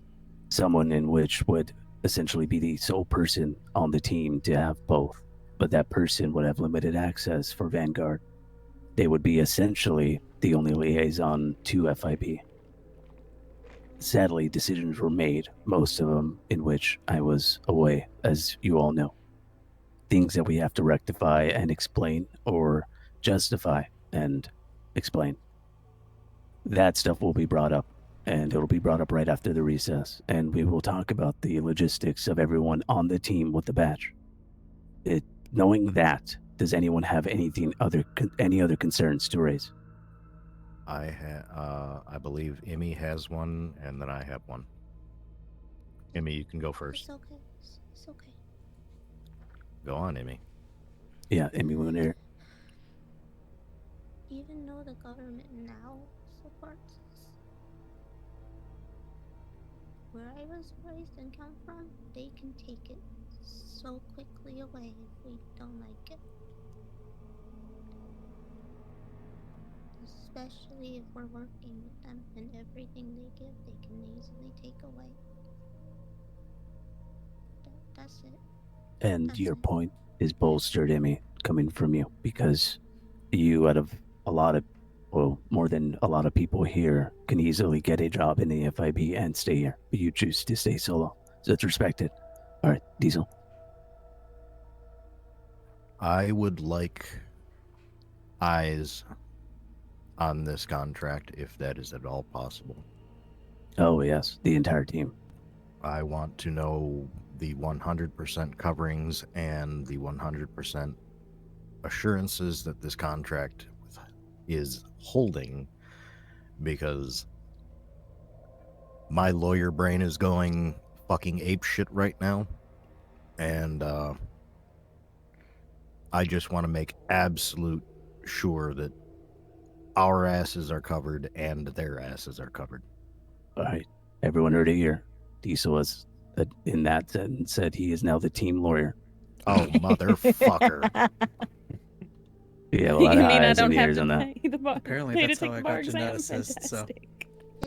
someone in which would essentially be the sole person on the team to have both, but that person would have limited access for Vanguard. They would be essentially the only liaison to FIP. Sadly, decisions were made, most of them in which I was away, as you all know. Things that we have to rectify and explain, or justify and explain. That stuff will be brought up, and it'll be brought up right after the recess, and we will talk about the logistics of everyone on the team with the badge. Knowing that, does anyone have any other concerns to raise?
I believe Emmy has one, and then I have one. Emmy, you can go first.
It's okay. It's okay.
Go on, Emmy.
Yeah, Emmy, we're here.
Even though the government now supports us, where I was raised and come from, they can take it so quickly away if we don't like it. Especially if we're working with them, and everything they give, they can easily take away. That's it.
And your point is bolstered, Emmy, coming from you, because you, out of more than a lot of people here, can easily get a job in the FIB and stay here, but you choose to stay solo. So it's respected. All right, Diesel.
I would like eyes on this contract, if that is at all possible.
Oh, yes, the entire team.
I want to know the 100% coverings and the 100% assurances that this contract is holding, because my lawyer brain is going fucking apeshit right now, and I just want to make absolute sure that our asses are covered and their asses are covered.
All right, everyone heard it here. Diesel was in that sentence said he is now the team lawyer.
Oh, motherfucker.
Yeah, a lot
You
of
mean I
eyes
don't
and
have
ears
to
on that.
pay the bar?
Apparently
pay
that's
to
how
take
I
the bar
got your
exam?
note assist, so.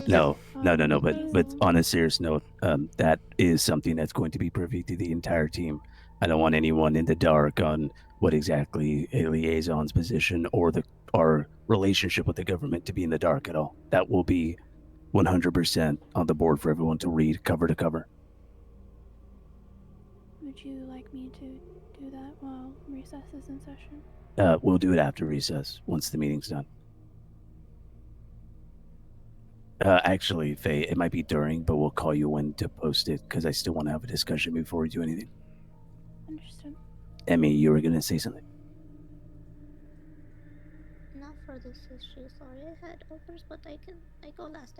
No. But on a serious note, that is something that's going to be privy to the entire team. I don't want anyone in the dark on what exactly a liaison's position or our relationship with the government to be in the dark at all. That will be 100% on the board for everyone to read cover to cover.
Would you like me to do that while recess is in session?
We'll do it after recess, once the meeting's done. Actually, Faye, it might be during, but we'll call you when to post it, because I still want to have a discussion before we do anything.
Understood.
Emmy, you were going to say something?
Not for this issue, sorry. I had others, but I go last.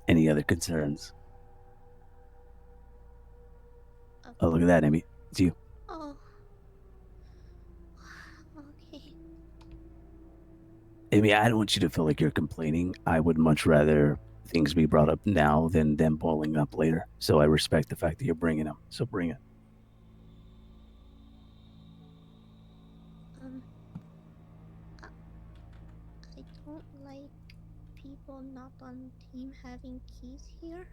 Any other concerns? Oh, look at that, Emmy. It's you.
Oh. Okay.
Amy, I don't want you to feel like you're complaining. I would much rather things be brought up now than them boiling up later. So I respect the fact that you're bringing them. So bring it.
I don't like people not on team having keys here.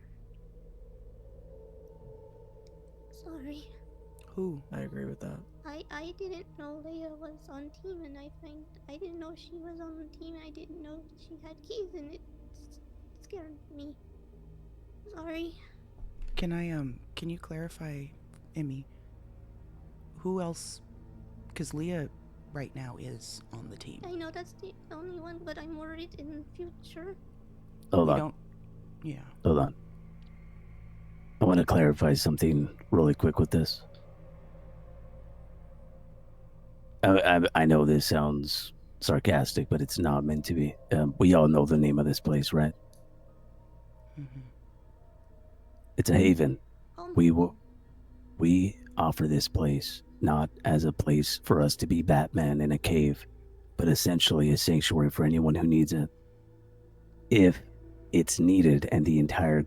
Sorry.
Who? I agree with that.
I didn't know Leia was on team, and I didn't know she was on the team. I didn't know she had keys, and it scared me. Sorry.
Can you clarify, Emmy? Who else? Because Leah right now is on the team.
I know that's the only one, but I'm worried in the future.
Hold on.
Yeah.
Hold on. I want to clarify something really quick with this. I know this sounds sarcastic, but it's not meant to be. We all know the name of this place, right?
Mm-hmm.
It's a haven. We offer this place not as a place for us to be Batman in a cave, but essentially a sanctuary for anyone who needs it. If it's needed and the entire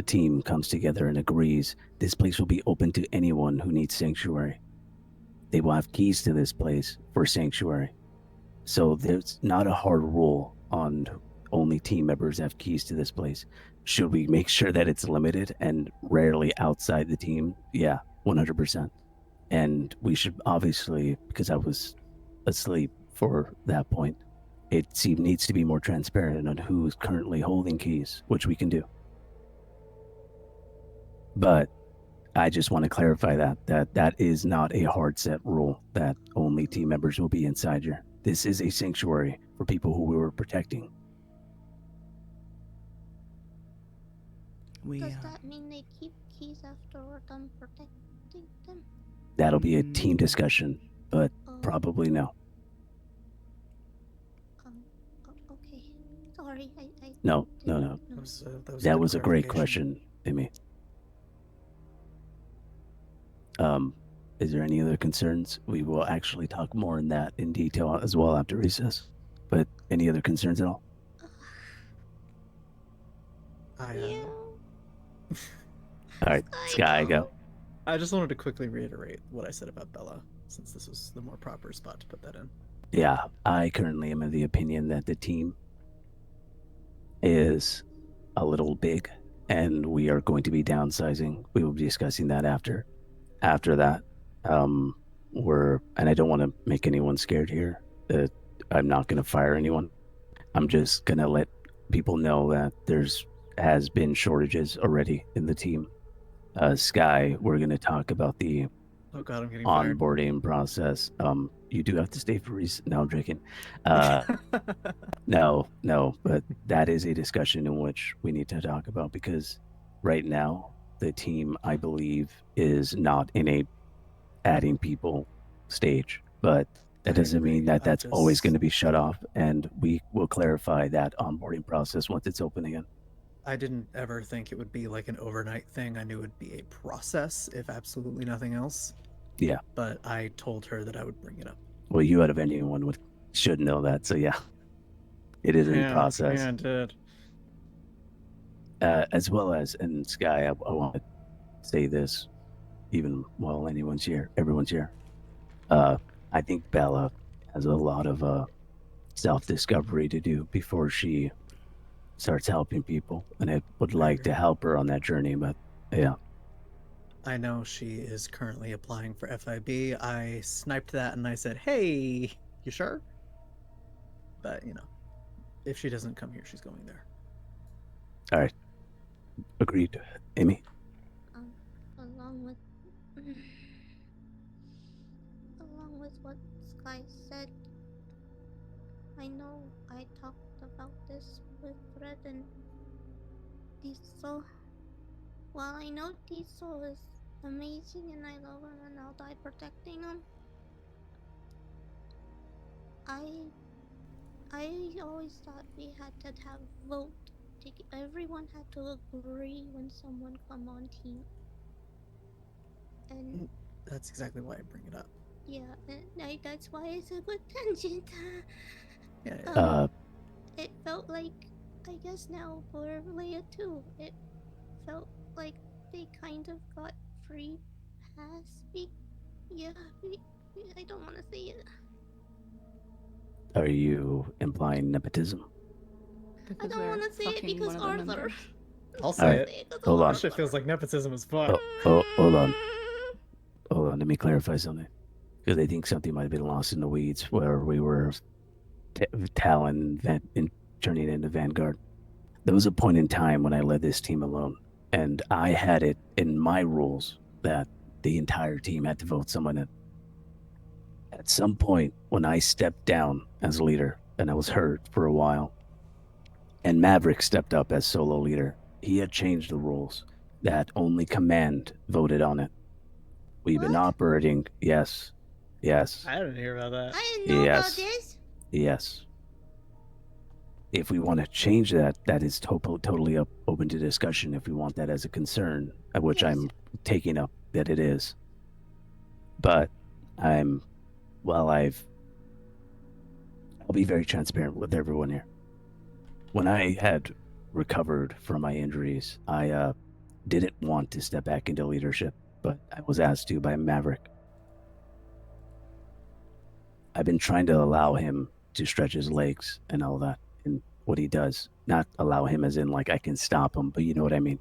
team comes together and agrees, this place will be open to anyone who needs sanctuary. They will have keys to this place for sanctuary. So there's not a hard rule on only team members have keys to this place. Should we make sure that it's limited and rarely outside the team? Yeah, 100%. And we should obviously, because I was asleep for that point, it needs to be more transparent on who's currently holding keys, which we can do. But I just want to clarify that is not a hard set rule that only team members will be inside here. This is a sanctuary for people who we were protecting.
Does that mean they keep keys after we're done protecting them?
That'll be a team discussion, but probably no.
Okay. Sorry, I
No. That was a great
clarification.
question, Amy. Is there any other concerns? We will actually talk more in that in detail as well after recess. But any other concerns at all? All right, Sky, go.
I just wanted to quickly reiterate what I said about Bella, since this was the more proper spot to put that in.
Yeah, I currently am of the opinion that the team is a little big, and we are going to be downsizing. We will be discussing that after that. And I don't want to make anyone scared here. I'm not going to fire anyone. I'm just going to let people know that has been shortages already in the team. Sky, we're going to talk about the
Oh God, I'm getting fired.
onboarding process. You do have to stay for No, I'm joking. No, but that is a discussion in which we need to talk about, because right now the team, I believe, is not in a adding people stage, but that doesn't mean that that's always going to be shut off, and we will clarify that onboarding process once it's open again.
I didn't ever think it would be like an overnight thing. I knew it would be a process, if absolutely nothing else.
Yeah.
But I told her that I would bring it up.
Well, you out of anyone should know that, so yeah. It is in process.
Yeah, it did.
As well as, and Sky, I want to say this, even while everyone's here. I think Bella has a lot of self-discovery to do before she starts helping people, and I would like to help her on that journey, but yeah.
I know she is currently applying for FIB. I sniped that and I said, hey,
You sure? But, you know, if she doesn't come here, she's going there.
All right. Agreed. Amy?
Along with what Sky said, I know I talked about this with Red and Diesel. While I know Diesel is amazing and I love him and I'll die protecting him, I always thought we had to have vote. Everyone had to agree when someone come on team. And
that's exactly why I bring it up.
Yeah, and that's why it's a good tangent.
Yeah.
It felt like, I guess now for Leia too, it felt like they kind of got free pass. I don't want to say it.
Are you implying nepotism?
I don't want to say it because Arthur.
I'll
All
say
right,
it.
hold on.
That shit feels like nepotism as fuck.
Hold on. Hold on. Let me clarify something. Because I think something might have been lost in the weeds where we were Talon turning into Vanguard. There was a point in time when I led this team alone, and I had it in my rules that the entire team had to vote someone in. At some point, when I stepped down as leader, and I was hurt for a while, and Maverick stepped up as solo leader, he had changed the rules that only command voted on it. We've been operating, yes.
I didn't hear about that.
I didn't know about this.
Yes. If we want to change that, that is totally open to discussion if we want that as a concern, which I'm taking up that it is. But I'll be very transparent with everyone here. When I had recovered from my injuries, I didn't want to step back into leadership, but I was asked to by Maverick. I've been trying to allow him to stretch his legs and all that, and what he does. Not allow him as in like I can stop him, but you know what I mean.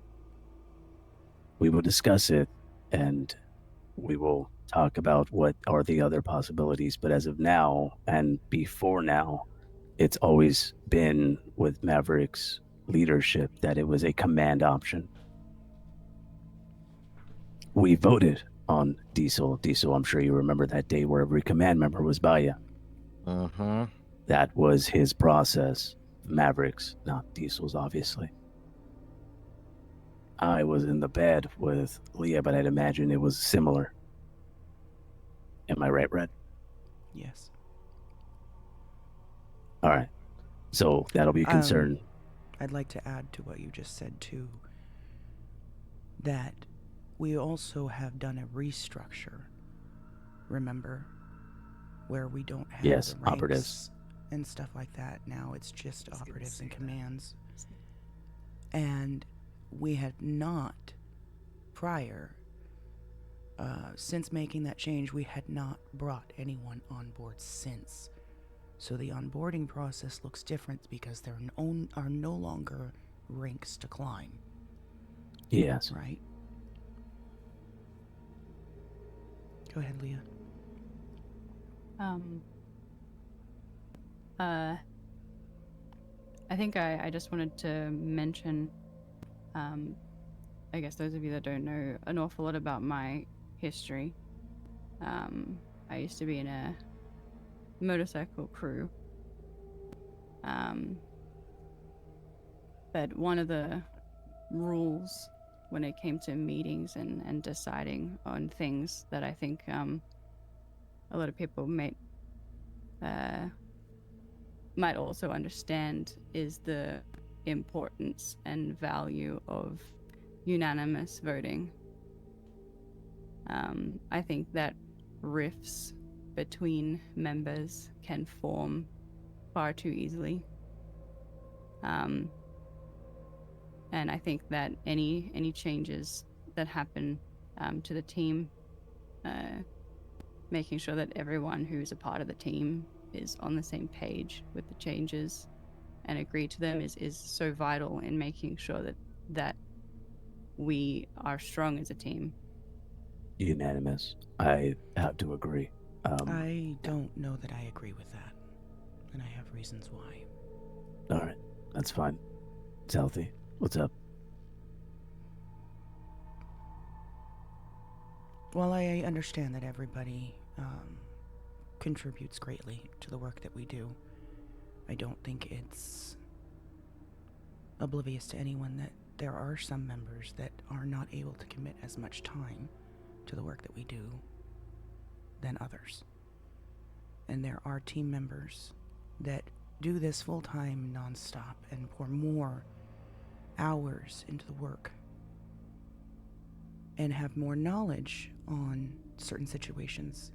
We will discuss it, and we will talk about what are the other possibilities. But as of now, and before now, it's always been with Maverick's leadership that it was a command option. We voted on Diesel. Diesel, I'm sure you remember that day where every command member was by you.
Uh-huh.
That was his process. Maverick's, not Diesel's, obviously. I was in the bed with Leah, but I'd imagine it was similar. Am I right, Red?
Yes.
All right. So that'll be a concern.
I'd like to add to what you just said, too, that we also have done a restructure, remember? Where we don't have the ranks
operatives
and stuff like that. Now it's just operatives and commands. And we had not, prior, since making that change, we had not brought anyone on board since. So the onboarding process looks different because there are no longer ranks to climb.
Yes.
Right? Go ahead, Leah.
I think I just wanted to mention, I guess those of you that don't know an awful lot about my history, I used to be in a motorcycle crew, but one of the rules when it came to meetings and deciding on things that I think a lot of people might also understand is the importance and value of unanimous voting. I think that rifts between members can form far too easily. And I think that any changes that happen to the team, making sure that everyone who's a part of the team is on the same page with the changes and agree to them is so vital in making sure that we are strong as a team.
Unanimous. I have to agree.
I don't know that I agree with that, and I have reasons why.
All right, that's fine. It's healthy. What's up?
While I understand that everybody contributes greatly to the work that we do, I don't think it's oblivious to anyone that there are some members that are not able to commit as much time to the work that we do than others. And there are team members that do this full-time, nonstop, and pour more hours into the work and have more knowledge on certain situations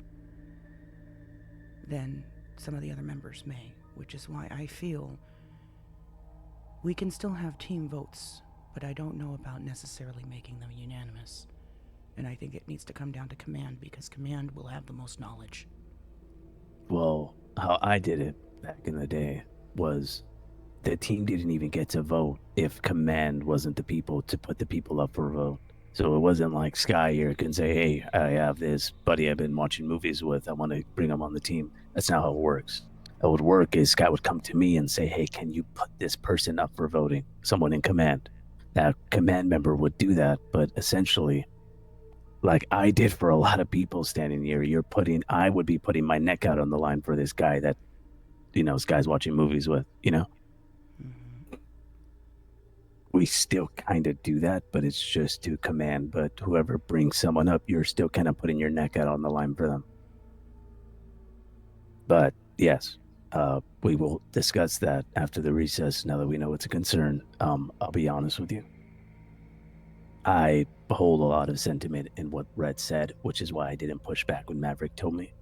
than some of the other members may, which is why I feel we can still have team votes, but I don't know about necessarily making them unanimous. And I think it needs to come down to command, because command will have the most knowledge.
Well, how I did it back in the day was the team didn't even get to vote if command wasn't the people to put the people up for a vote. So it wasn't like Sky here can say, hey, I have this buddy I've been watching movies with. I want to bring him on the team. That's not how it works. How it would work is Sky would come to me and say, hey, can you put this person up for voting? Someone in command. That command member would do that, but essentially, like I did for a lot of people standing here, I would be putting my neck out on the line for this guy that, this guy's watching movies with, We still kind of do that, but it's just to command. But whoever brings someone up, you're still kind of putting your neck out on the line for them. But yes, we will discuss that after the recess. Now that we know it's a concern, I'll be honest with you. I hold a lot of sentiment in what Red said, which is why I didn't push back when Maverick told me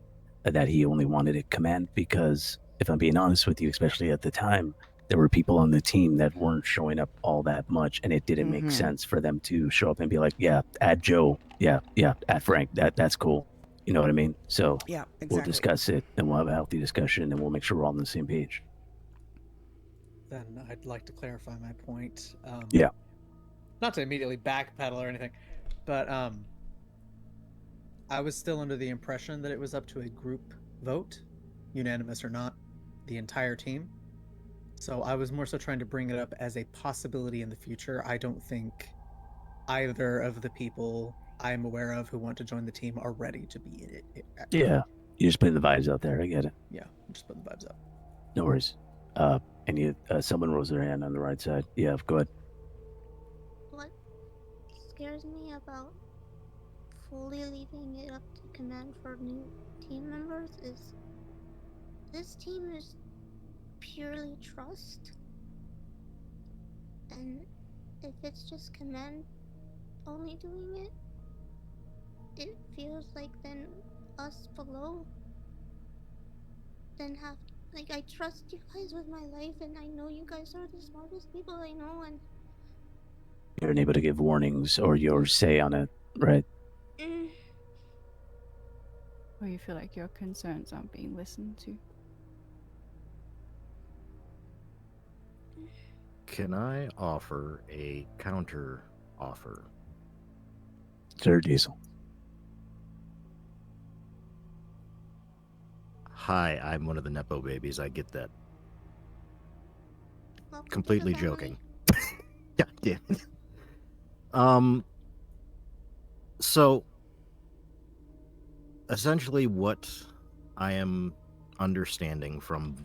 that he only wanted a command, because if I'm being honest with you, especially at the time, there were people on the team that weren't showing up all that much, and it didn't make sense for them to show up and be like, yeah, add Joe, yeah, add Frank, that's cool. You know what I mean? So
yeah, exactly.
We'll discuss it, and we'll have a healthy discussion, and we'll make sure we're all on the same page.
Then I'd like to clarify my point.
Yeah.
Not to immediately backpedal or anything, but I was still under the impression that it was up to a group vote, unanimous or not, the entire team. So I was more so trying to bring it up as a possibility in the future. I don't think either of the people I'm aware of who want to join the team are ready to be in it.
Yeah, you're just putting the vibes out there. I get it.
Yeah, I'm just putting the vibes out.
No worries. Someone rose their hand on the right side. Yeah, go ahead.
What scares me about fully leaving it up to command for new team members is this team is purely trust, and if it's just command only doing it, it feels like then us below then have, like, I trust you guys with my life, and I know you guys are the smartest people I know, and
you're unable to give warnings or your say on it, right?
Or you feel like your concerns aren't being listened to.
Can I offer a counter offer?
Sir Diesel.
Hi, I'm one of the Nepo babies. I get that.
Welcome
Completely
to the
joking. God damn it. So, essentially what I am understanding from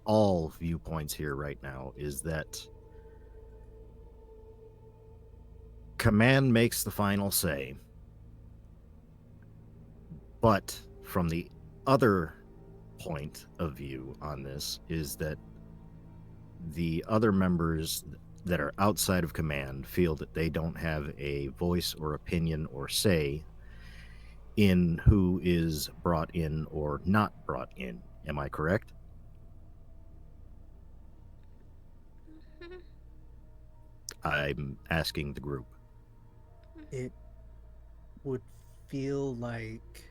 all viewpoints here right now is that command makes the final say, but from the other point of view on this is that the other members that are outside of command feel that they don't have a voice or opinion or say in who is brought in or not brought in. Am I correct? I'm asking the group.
It would feel like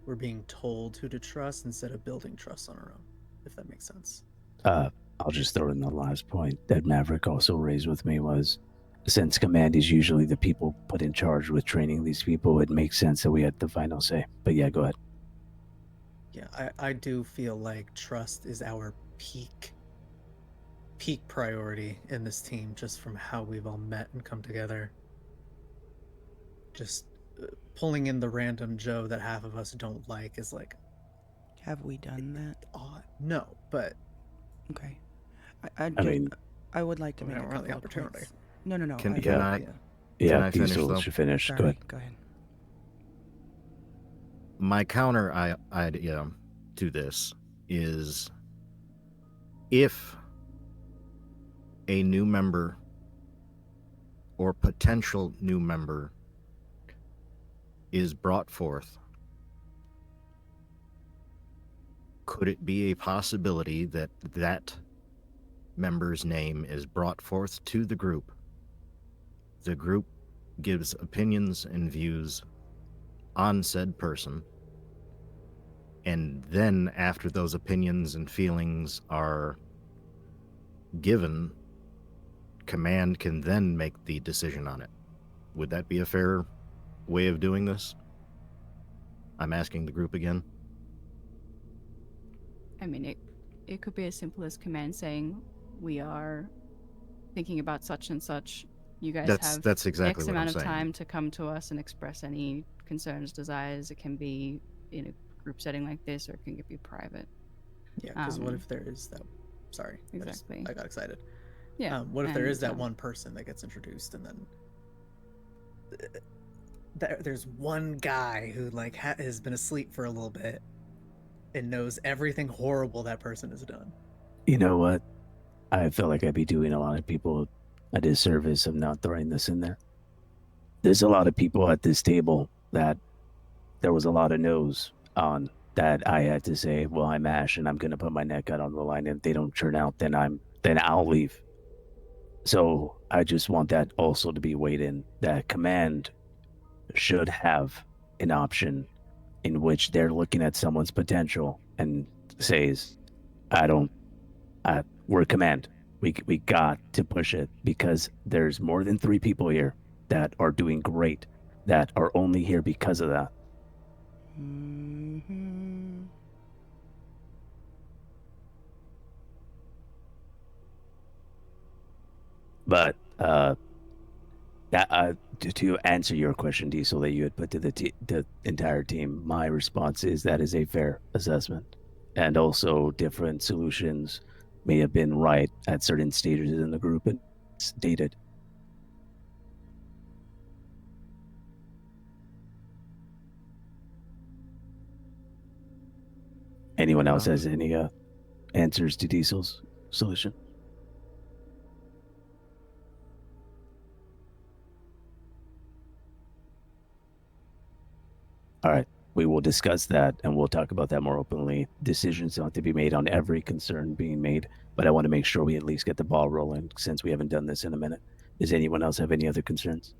we're being told who to trust instead of building trust on our own, if that makes sense.
I'll just throw in the last point that Maverick also raised with me was, since command is usually the people put in charge with training these people, it makes sense that we had the final say. But yeah, go ahead.
Yeah, I do feel like trust is our peak priority in this team, just from how we've all met and come together. Just pulling in the random Joe that half of us don't like is like,
Have we done that?
odd. No, but
Okay.
I mean,
I would like to
we
make a
don't have the
couple of
opportunity.
points. No.
Can
I-
I?
Yeah,
Can I finish
Diesel
though?
should finish.
Sorry,
Go ahead.
go ahead.
My counter idea to this is if a new member or potential new member is brought forth, could it be a possibility that that member's name is brought forth to the group? The group gives opinions and views on said person, and then after those opinions and feelings are given, command can then make the decision on it. Would that be a fair way of doing this? I'm asking the group again.
I mean, it could be as simple as command saying, we are thinking about such and such. You guys have
that's exactly
X
what I'm
amount of
saying.
time to come to us and express any concerns, desires. It can be in a group setting like this, or it can be private.
Yeah, because what if there is that? Sorry,
Exactly.
I got excited.
Yeah.
What if there is that one person that gets introduced, and then there's one guy who like has been asleep for a little bit and knows everything horrible that person has done?
You know what? I feel like I'd be doing a lot of people a disservice of not throwing this in there. There's a lot of people at this table that there was a lot of no's on that I had to say, well, I'm Ash and I'm gonna put my neck out on the line. And if they don't turn out, then I'll leave. So I just want that also to be weighed in. That command should have an option in which they're looking at someone's potential and says, we're command. We got to push it because there's more than 3 people here that are doing great, that are only here because of that.
Mm-hmm.
But to answer your question, Diesel, that you had put to the entire team, my response is that is a fair assessment, and also different solutions may have been right at certain stages in the group and stated. Anyone else has any answers to Diesel's solution? All right, we will discuss that and we'll talk about that more openly. Decisions don't have to be made on every concern being made, but I want to make sure we at least get the ball rolling since we haven't done this in a minute. Does anyone else have any other concerns?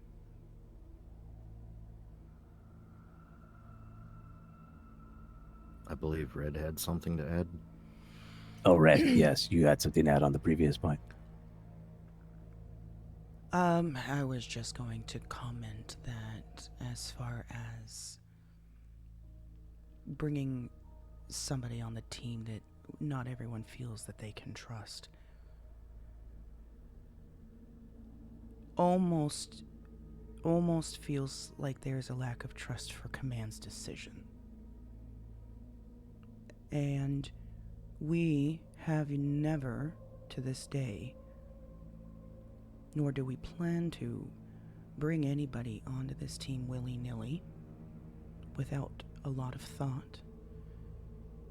I believe Red had something to add.
Oh, Red, yes, you had something to add on the previous point.
I was just going to comment that as far as bringing somebody on the team that not everyone feels that they can trust, almost feels like there's a lack of trust for Command's decision. And we have never, to this day, nor do we plan to, bring anybody onto this team willy-nilly without a lot of thought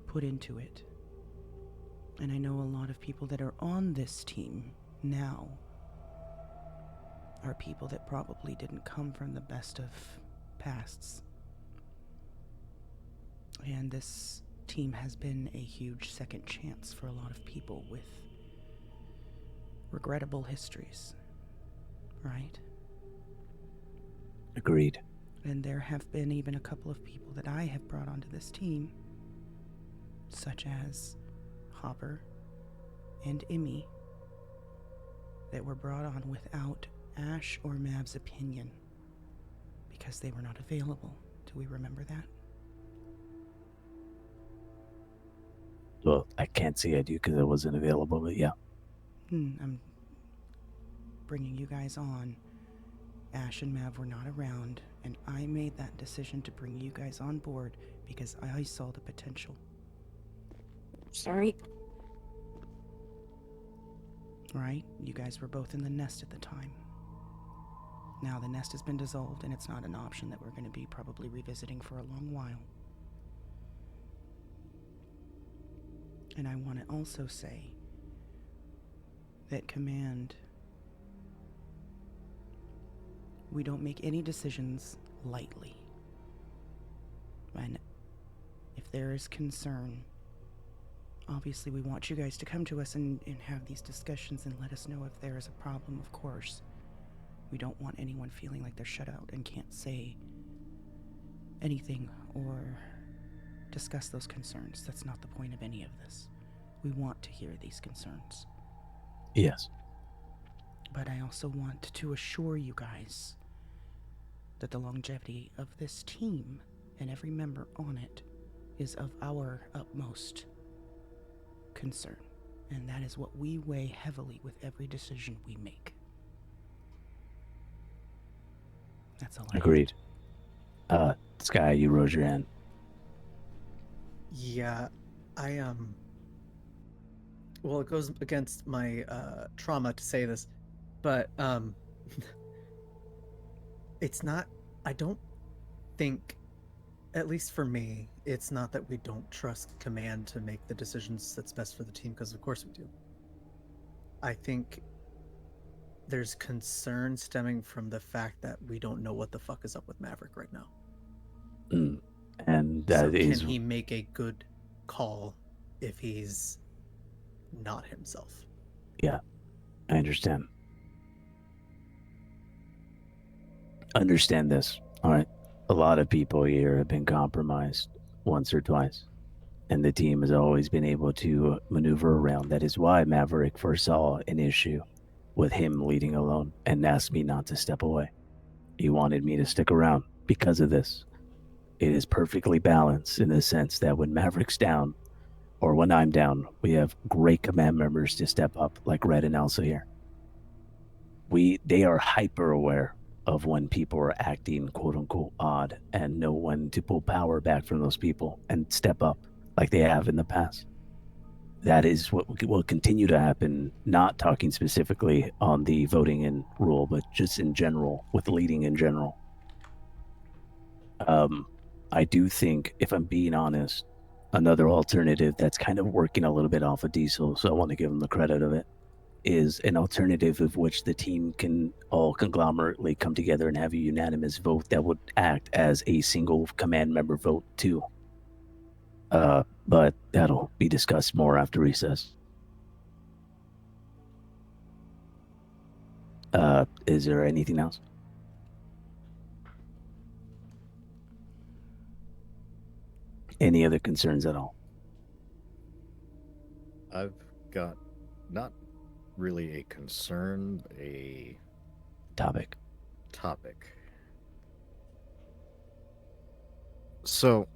put into it. And I know a lot of people that are on this team now are people that probably didn't come from the best of pasts. And this team has been a huge second chance for a lot of people with regrettable histories, right?
Agreed.
And there have been even a couple of people that I have brought onto this team, such as Hopper and Emmy, that were brought on without Ash or Mav's opinion because they were not available. Do we remember that?
Well, I can't say I do because I wasn't available, but yeah.
I'm bringing you guys on. Ash and Mav were not around, and I made that decision to bring you guys on board because I saw the potential.
Sorry.
Right? You guys were both in the nest at the time. Now the nest has been dissolved, and it's not an option that we're going to be probably revisiting for a long while. And I want to also say that Command, we don't make any decisions lightly. And if there is concern, obviously we want you guys to come to us and have these discussions and let us know if there is a problem, of course. We don't want anyone feeling like they're shut out and can't say anything or discuss those concerns. That's not the point of any of this. We want to hear these concerns.
Yes.
But I also want to assure you guys that the longevity of this team and every member on it is of our utmost concern. And that is what we weigh heavily with every decision we make. That's all I
Agreed. Sky, you rose your hand.
Yeah, I well, it goes against my trauma to say this, but it's not, I don't think, at least for me, it's not that we don't trust Command to make the decisions that's best for the team, because of course we do. I think there's concern stemming from the fact that we don't know what the fuck is up with Maverick right now.
And that is...
Can he make a good call if he's not himself?
Yeah, I understand. Understand this, all right? A lot of people here have been compromised once or twice, and the team has always been able to maneuver around. That is why Maverick foresaw an issue with him leading alone and asked me not to step away. He wanted me to stick around because of this. It is perfectly balanced in the sense that when Maverick's down, or when I'm down, we have great command members to step up, like Red and Elsa here. They are hyper aware of when people are acting quote unquote odd and know when to pull power back from those people and step up like they have in the past. That is what will continue to happen, not talking specifically on the voting in rule, but just in general, with leading in general. I do think, if I'm being honest, another alternative that's kind of working a little bit off of Diesel, so I want to give him the credit of it, is an alternative of which the team can all conglomerately come together and have a unanimous vote that would act as a single command member vote too. But that'll be discussed more after recess. Is there anything else? Any other concerns at all?
I've got not really a concern, but a
topic.
So,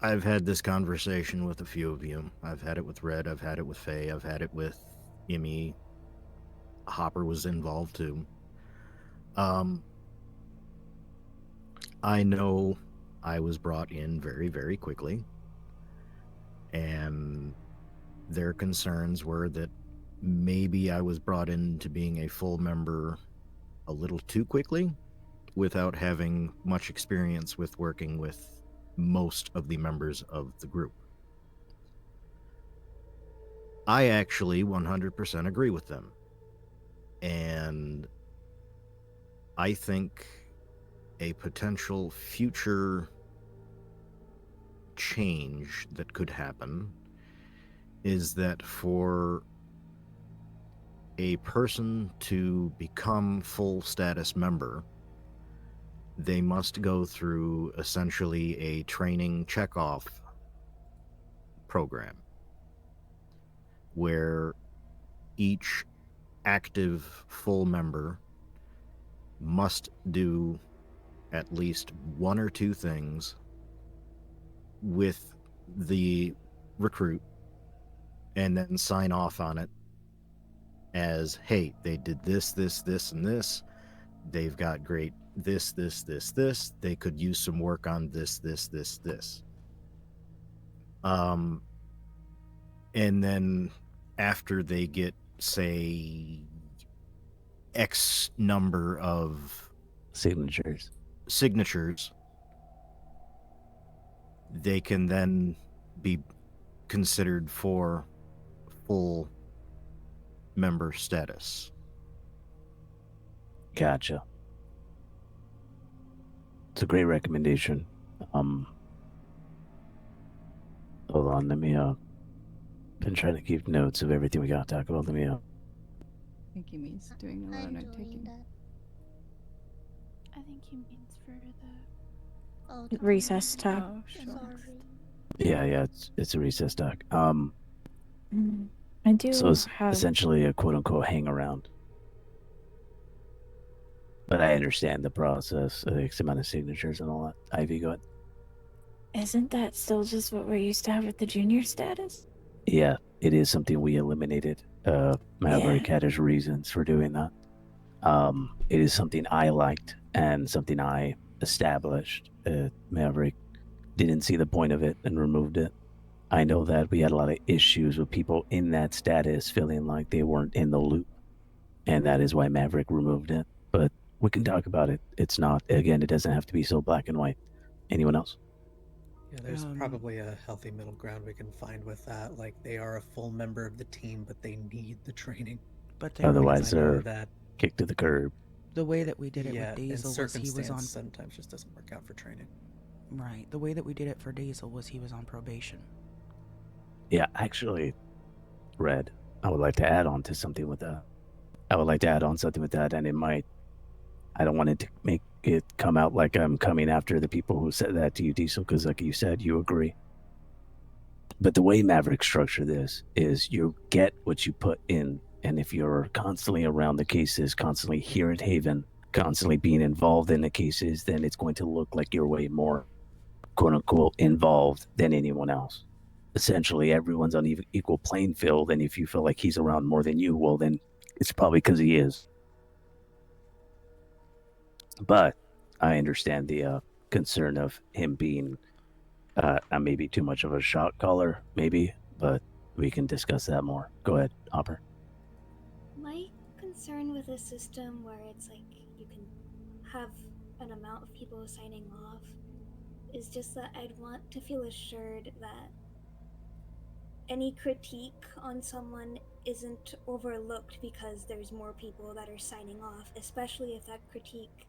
I've had this conversation with a few of you. I've had it with Red, I've had it with Faye, I've had it with Imi. Hopper was involved too. I know I was brought in very, very quickly, and their concerns were that maybe I was brought into being a full member a little too quickly without having much experience with working with most of the members of the group. I actually 100% agree with them. And I think a potential future change that could happen is that for a person to become full status member, they must go through essentially a training checkoff program where each active full member must do at least one or two things with the recruit and then sign off on it as, hey, they did this, this, this, and this. They've got great this, this, this, this. They could use some work on this, this, this, this. And then after they get, say, X number of
signatures,
they can then be considered for full member status.
Gotcha. It's a great recommendation. Hold on, let me been trying to keep notes of everything we got to talk about. Let me
I think he means doing a lot of note taking.
I think he means for the
recess talk.
Oh, sure.
yeah, it's a recess doc.
I do
So it's
have
essentially a quote unquote hang around. But I understand the process, the X amount of signatures and all that. Ivy, go ahead.
Isn't that still just what we're used to have with the junior status?
Yeah, it is something we eliminated. Maverick had his reasons for doing that. It is something I liked and something I established. Maverick didn't see the point of it and removed it. I know that we had a lot of issues with people in that status feeling like they weren't in the loop, and that is why Maverick removed it. But we can talk about it. It's not, again, it doesn't have to be so black and white. Anyone else?
Yeah, there's probably a healthy middle ground we can find with that. Like, they are a full member of the team, but they need the training.
But they
Otherwise,
I know
they're
that
kicked to the curb.
the way that we did it
yeah,
with Diesel
and
was he was
circumstance
on
sometimes just doesn't work out for training.
right. The way that we did it for Diesel was he was on probation.
Yeah, actually, Red, I would like to add on to something with that. I would like to add on something with that, and it might. I don't want it to make it come out like I'm coming after the people who said that to you, Diesel, because like you said, you agree. But the way Maverick structured this is you get what you put in, and if you're constantly around the cases, constantly here at Haven, constantly being involved in the cases, then it's going to look like you're way more, quote unquote, involved than anyone else. Essentially, everyone's on equal playing field, and if you feel like he's around more than you, well, then it's probably because he is. But I understand the concern of him being maybe too much of a shot caller, maybe, but we can discuss that more. Go ahead, Hopper.
My concern with a system where it's like you can have an amount of people signing off is just that I'd want to feel assured that any critique on someone isn't overlooked because there's more people that are signing off, especially if that critique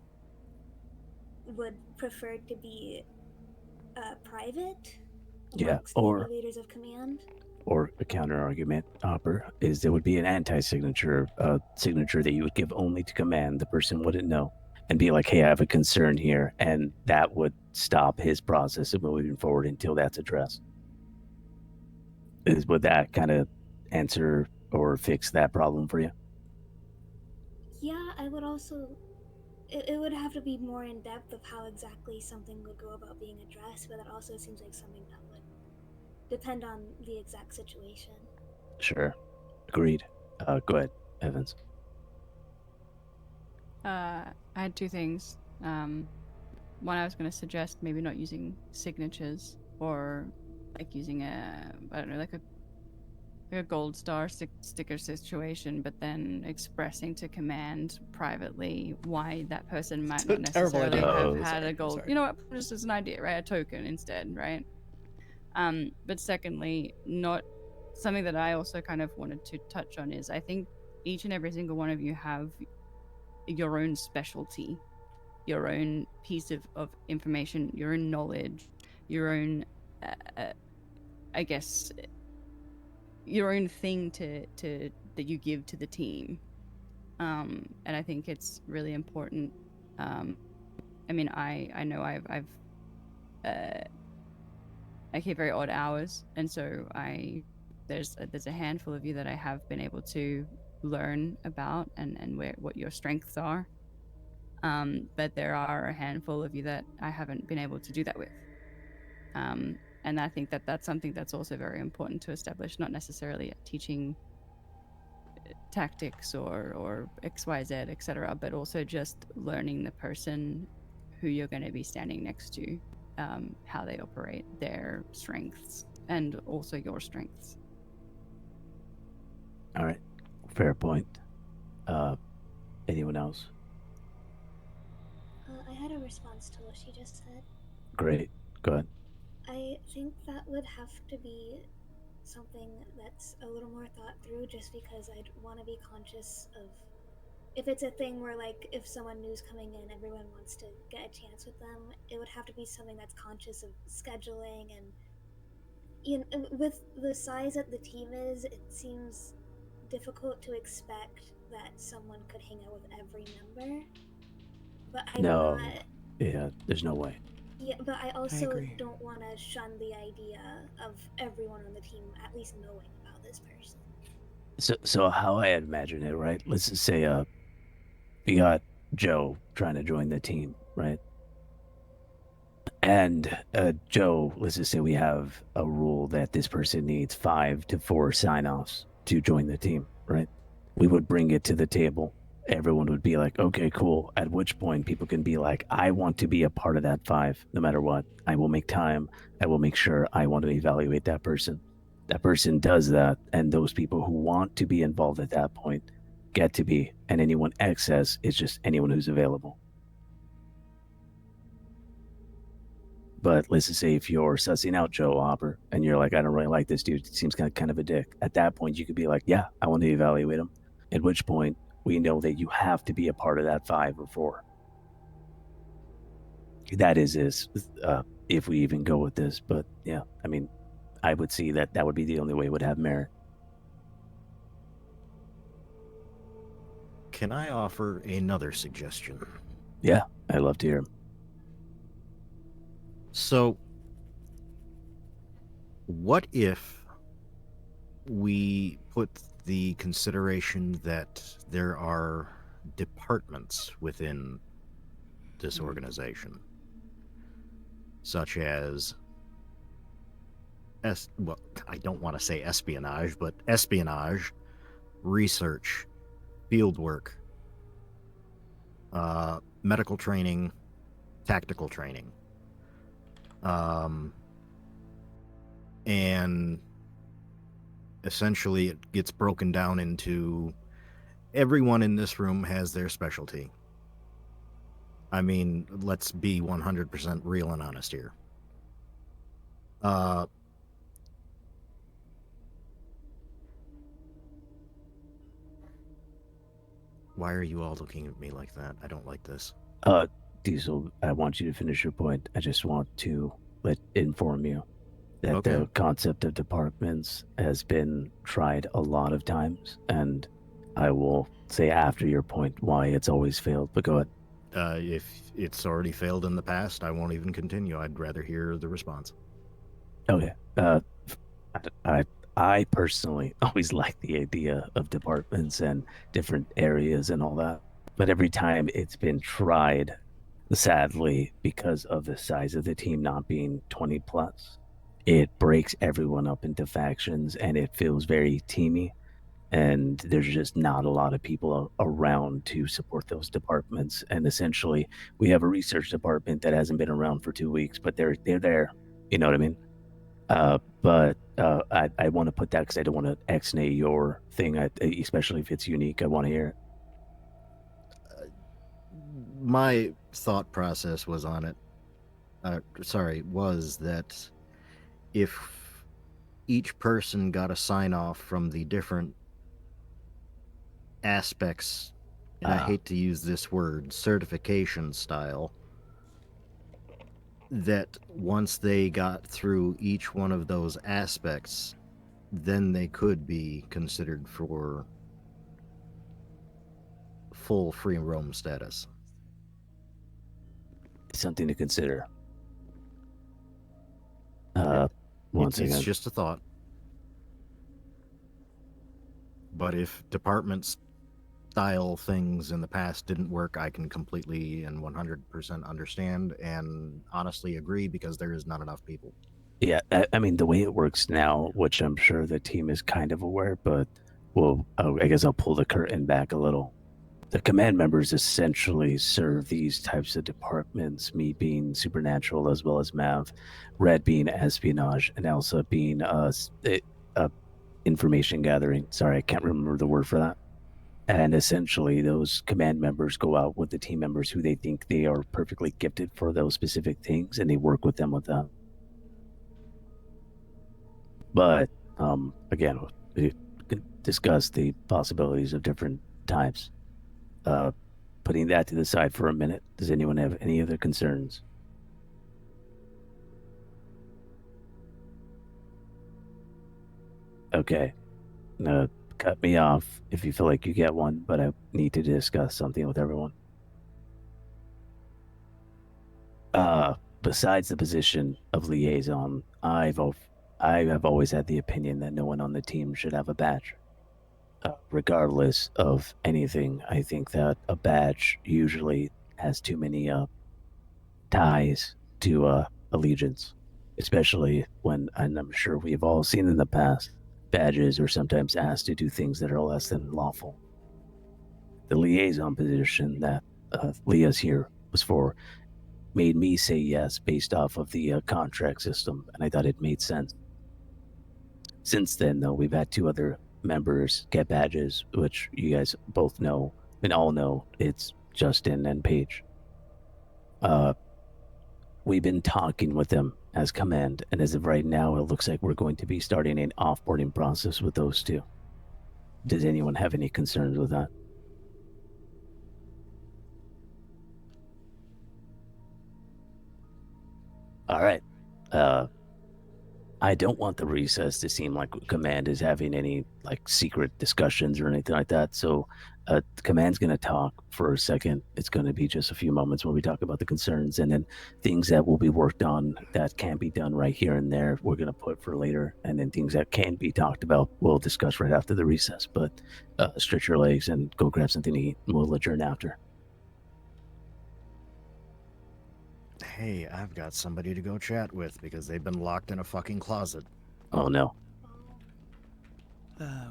would prefer to be private amongst the leaders of command.
Or a counter argument, Hopper, is there would be an anti-signature, signature that you would give only to command. The person wouldn't know, and be like, "Hey, I have a concern here," and that would stop his process of moving forward until that's addressed. Would that kind of answer or fix that problem for you?
Yeah, I would also. It would have to be more in depth of how exactly something would go about being addressed, but that also seems like something that would depend on the exact situation.
Sure. Agreed. Go ahead, Evans.
I had two things. One, I was going to suggest maybe not using signatures or like using like a gold star sticker situation, but then expressing to command privately why that person might not necessarily have had a gold. You know what? Just as an idea, right? A token instead, right? But secondly, not something that I also kind of wanted to touch on is I think each and every single one of you have your own specialty, your own piece of information, your own knowledge, your own, I guess, your own thing to that you give to the team. And I think it's really important. I mean, I know I keep very odd hours, and so there's a handful of you that I have been able to learn about and what your strengths are. But there are a handful of you that I haven't been able to do that with. And I think that that's something that's also very important to establish, not necessarily teaching tactics or XYZ, etc., but also just learning the person who you're going to be standing next to, how they operate, their strengths, and also your strengths.
All right, fair point. Anyone else?
I had a response to what she just said.
Great, go ahead.
I think that would have to be something that's a little more thought through, just because I'd want to be conscious of if it's a thing where, like, if someone new's coming in, everyone wants to get a chance with them. It would have to be something that's conscious of scheduling, and with the size that the team is, it seems difficult to expect that someone could hang out with every member. But I'm
No,
not.
yeah, there's no way.
Yeah, but I also
agree.
don't want to shun the idea of everyone on the team at least knowing about this person.
So how I imagine it, right? Let's just say we got Joe trying to join the team, right? And Joe, let's just say we have a rule that this person needs 5 to 4 sign-offs to join the team, right? We would bring it to the table. Everyone would be like, okay, cool. At which point people can be like, I want to be a part of that 5, no matter what. I will make time. I will make sure I want to evaluate that person. That person does that, and those people who want to be involved at that point get to be, and anyone excess is just anyone who's available. But let's just say if you're sussing out Joe Hopper and you're like, I don't really like this dude, he seems kind of a dick. At that point, you could be like, yeah, I want to evaluate him. At which point, we know that you have to be a part of that 5 or 4. That is if we even go with this. But yeah, I mean, I would see that would be the only way it would have merit.
Can I offer another suggestion?
Yeah, I'd love to hear him.
So, what if we put the consideration that there are departments within this organization, such as well, I don't want to say espionage, but espionage, research, fieldwork, medical training, tactical training, and essentially it gets broken down into everyone in this room has their specialty. I mean, let's be 100% real and honest here. Why are you all looking at me like that? I don't like this.
Diesel, I want you to finish your point. I just want to inform you that
Okay.
the concept of departments has been tried a lot of times, and I will say after your point why it's always failed, but go ahead.
If it's already failed in the past, I won't even continue. I'd rather hear the response.
Okay. I personally always like the idea of departments and different areas and all that. But every time it's been tried, sadly, because of the size of the team not being 20 plus, it breaks everyone up into factions and it feels very teamy. And there's just not a lot of people around to support those departments. And essentially, we have a research department that hasn't been around for 2 weeks, but they're there. You know what I mean? But I want to put that because I don't want to ex-nay your thing, especially if it's unique. I want to hear it.
My thought process was on it. Was that if each person got a sign off from the different aspects, and I hate to use this word, certification style, that once they got through each one of those aspects, then they could be considered for full free roam status.
Something to consider.
It's just a thought. But if department style things in the past didn't work, I can completely and 100% understand and honestly agree, because there is not enough people.
Yeah, I mean, the way it works now, which I'm sure the team is kind of aware, but I guess I'll pull the curtain back a little. The command members essentially serve these types of departments, me being supernatural as well as Mav, Red being espionage, and Elsa being information gathering. Sorry, I can't remember the word for that. And essentially, those command members go out with the team members who they think they are perfectly gifted for those specific things, and they work with them with that. But again, we can discuss the possibilities of different types. Putting that to the side for a minute, does anyone have any other concerns? Okay. Cut me off if you feel like you get one, but I need to discuss something with everyone. Besides the position of liaison, I have always had the opinion that no one on the team should have a badge. Regardless of anything, I think that a badge usually has too many ties to allegiance, especially when, and I'm sure we've all seen in the past, badges are sometimes asked to do things that are less than lawful. The liaison position that Leah's here was for made me say yes based off of the contract system, and I thought it made sense. Since then, though, we've had two other members get badges, which you guys both know and all know. It's Justin and Paige. We've been talking with them as command, and as of right now, it looks like we're going to be starting an offboarding process with those two. Does anyone have any concerns with that? All right. I don't want the recess to seem like command is having any like secret discussions or anything like that. So command's going to talk for a second. It's going to be just a few moments when we talk about the concerns, and then things that will be worked on that can be done right here and there, we're going to put for later. And then things that can be talked about, we'll discuss right after the recess. But stretch your legs and go grab something to eat. We'll adjourn after.
Hey, I've got somebody to go chat with because they've been locked in a fucking closet.
Oh no.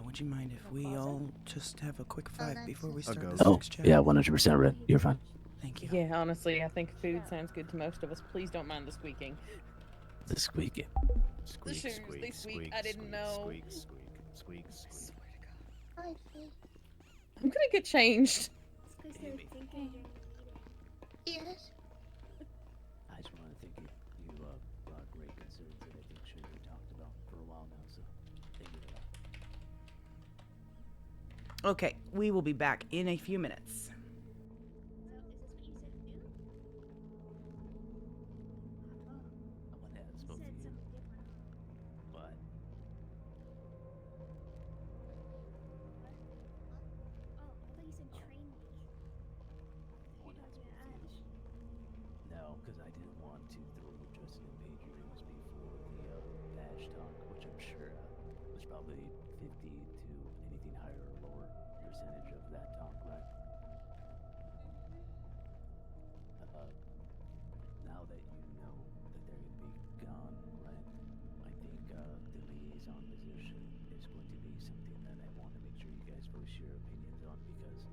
Would you mind if we all just have a quick five before we start this
Oh,
next chat?
yeah, 100% Red. You're fine.
Thank you.
Yeah, honestly, I think food sounds good to most of us. Please don't mind the squeaking.
The squeaking.
The shoes, they squeak. I didn't know.
Squeak.
I'm gonna get changed.
Yes.
I just want to thank you. You brought great concerns that I think should be talked about for a while now, so thank you for that.
Okay, we will be back in a few minutes.
What? No, because I didn't want to throw Justin and Paige names before the badge talk, which I'm sure was probably 50 to anything higher or lower percentage of that talk, right? Now that you know that they're going to be gone, right? I think the liaison position is going to be something that I want to make sure you guys voice your opinions on, because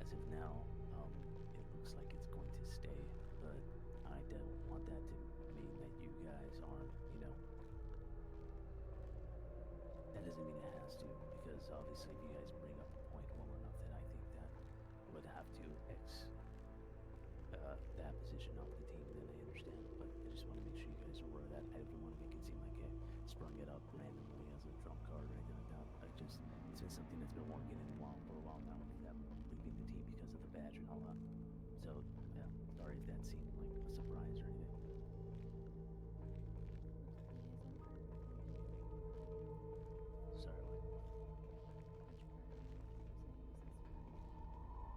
as of now, it looks like it's going to stay, but I don't want that to mean that you guys aren't, that doesn't mean it has to, because obviously if you guys bring up a point well enough, then I think that would have to that position off the team, then I understand. But I just want to make sure you guys are aware of that. I don't want to make it seem like I sprung it up randomly as a trump card or anything like that. It's been something that's been working in for a while now, with them leaving the team because of the badge and all that. So yeah, sorry if that seemed like a surprise or anything. Sorry,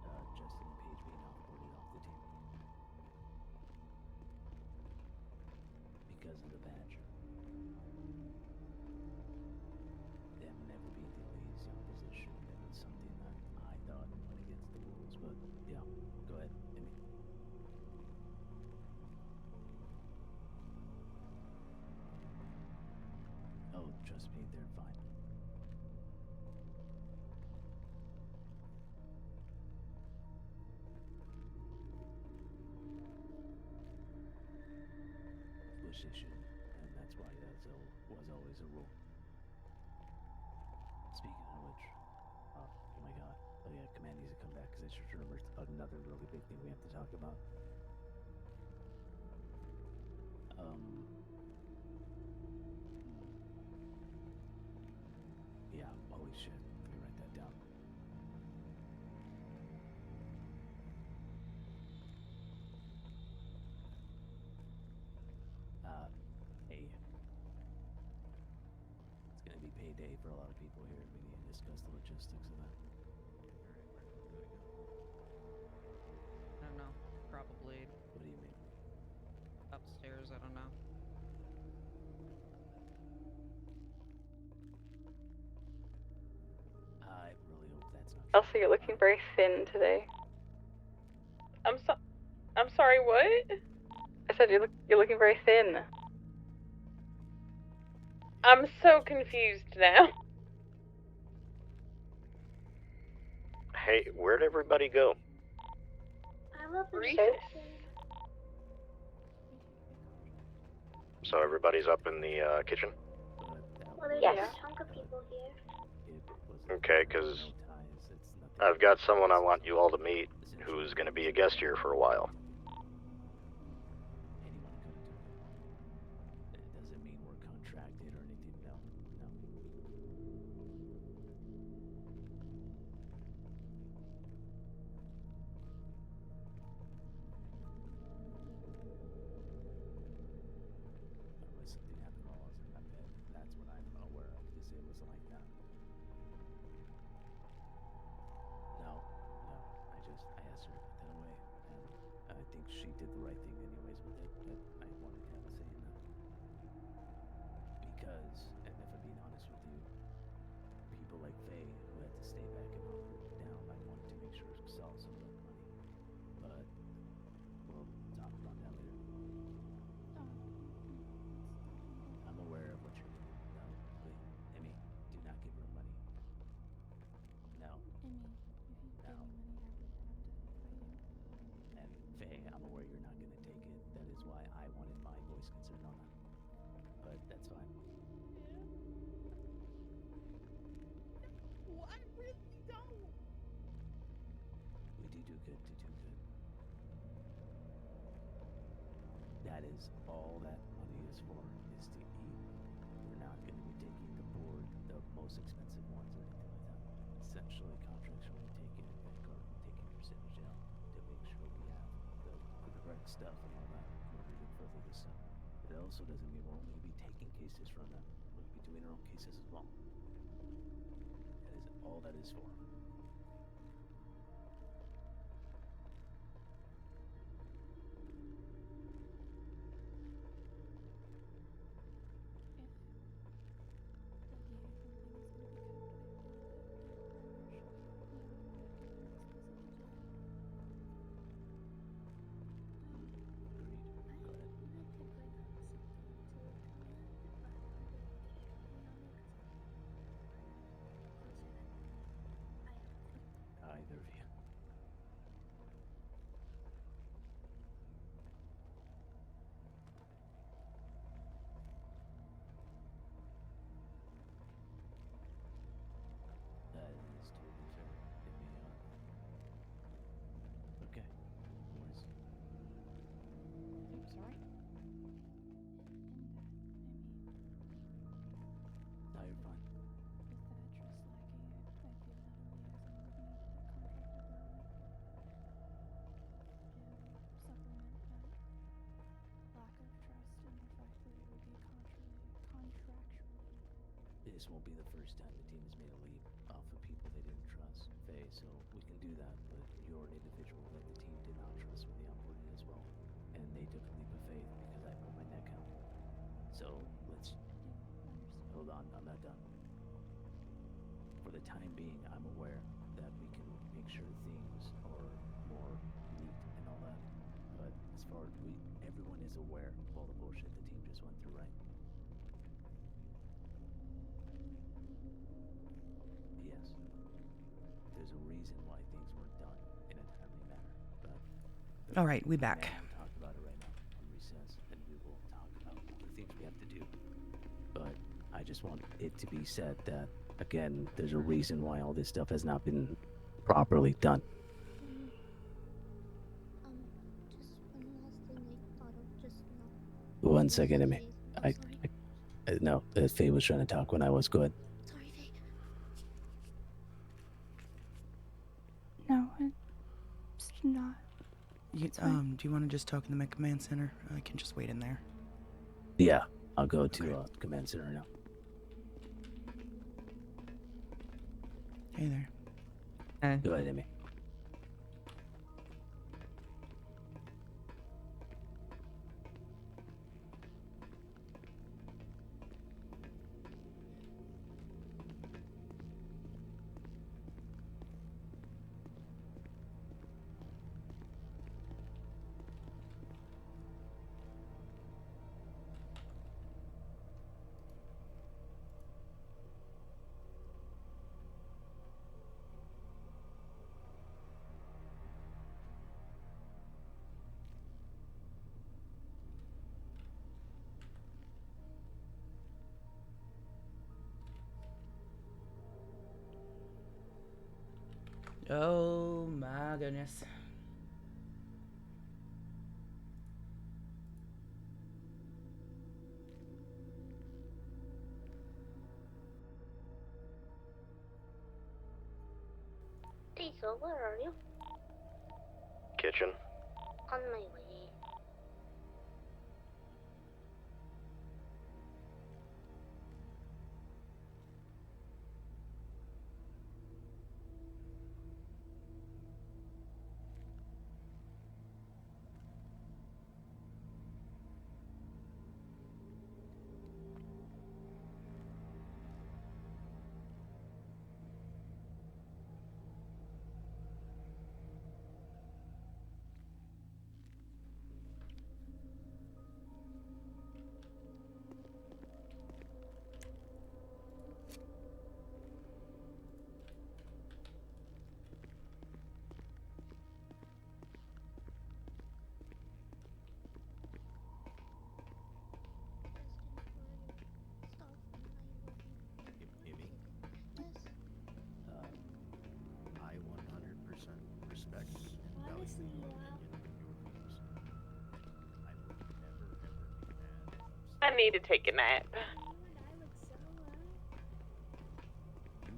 what? Justin and Paige being offboarded off the team because of the badge. Them never being the liaison position, it was something that I thought went against the rules, but yeah, go ahead, Emmy. Oh, trust me, they're fine. Which they should, and that's why that was always a rule. Speaking of which, oh my god, oh yeah, Command needs to come back because I just remembered another really big thing we have to talk about. Yeah, holy shit, let me write that down. Hey. It's gonna be payday for a lot of people here. We need to discuss the logistics of that.
I don't know. Probably
What do you mean?
upstairs. I don't know.
I really hope that's not.
Also, you're looking very thin today. I'm sorry. What? I said you're looking very thin.
I'm so confused now.
Hey, where'd everybody go?
I'm up in the
Recess.
kitchen.
So everybody's up in the kitchen?
Well, there's
Yes.
a chunk of people here.
Okay, because I've got someone I want you all to meet who's going to be a guest here for a while.
Anyone could do it. It doesn't mean we're contracted or anything. No. Unless something happened while I was in my bed. That's what I'm aware of, because it was like that. No. I asked her to put that away, and I think she did the right thing anyways with it, but I wanted to have a say in that. Because, and if I'm being honest with you, people like Faye, who had to stay back and hold it down, I wanted to make sure saw some of that money. But we'll talk about that later. I'm aware of what you're doing. No, wait, Emmy, do not give her money. No.
Emmy, if you
No.
give me money, I would have to fight you.
And Faye, I'm aware you're not going to take it. That is why I wanted my voice concerned on that. But that's fine.
Well, I really don't.
We do good to do good. That is all that money is for, is to eat. We're not going to be taking the board, the most expensive ones or anything like that. Essentially, contractually taking it back or taking percentage out to make sure we have the correct stuff and all that when we look further this stuff. It also doesn't mean we're only going to be taking cases from them. We're going to be doing our own cases as well. That is all that is for. Either of you. That is totally fair. It may okay. No worries.
I'm sorry.
No, you're fine.
With that trust lacking, I feel not only as I would need the contract over and supplement that lack of trust and the fact that it would be contractually.
This won't be the first time the team has made a leap off of people they didn't trust, Faye, so we can do that, but you're an individual that the team did not trust when they onboarded as well. And they took a leap of faith because I put my neck out. So let's hold on, I'm not done. For the time being, I'm aware that we can make sure things are more neat and all that. But as far as everyone is aware of all the bullshit the team just went through, right?
All right, we back.
We'll talk about it right now on recess, and we will talk about all the things we have to do. But I just want it to be said that, again, there's a reason why all this stuff has not been properly done.
Just one last thing I thought of just now.
1 second, Emmy. No, Faye was trying to talk when I was good.
Sorry, Faye.
No, it's not.
You, do you want to just talk in the command center? I can just wait in there.
Yeah, I'll go to command center now.
Hey there.
Go ahead, Emmy.
Oh my goodness.
Diesel, where are you?
Kitchen.
On my way.
Amy?
Yes.
I 100% respect and value
Honestly,
your
yeah.
opinion and your views. I would never, ever be mad.
I need to take a nap.
You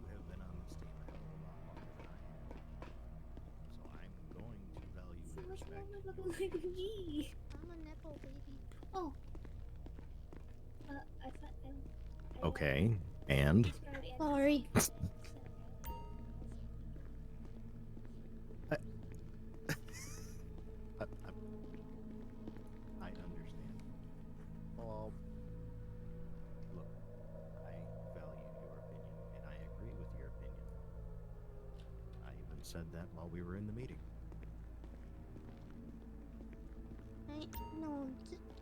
have been on this team a hell of a lot longer than I have. So I'm going to value and respect your views.
me.
I'm a Nepo baby.
Oh. I thought
Okay, and?
Sorry.
I understand. Well, look, I value your opinion, and I agree with your opinion. I even said that while we were in the meeting.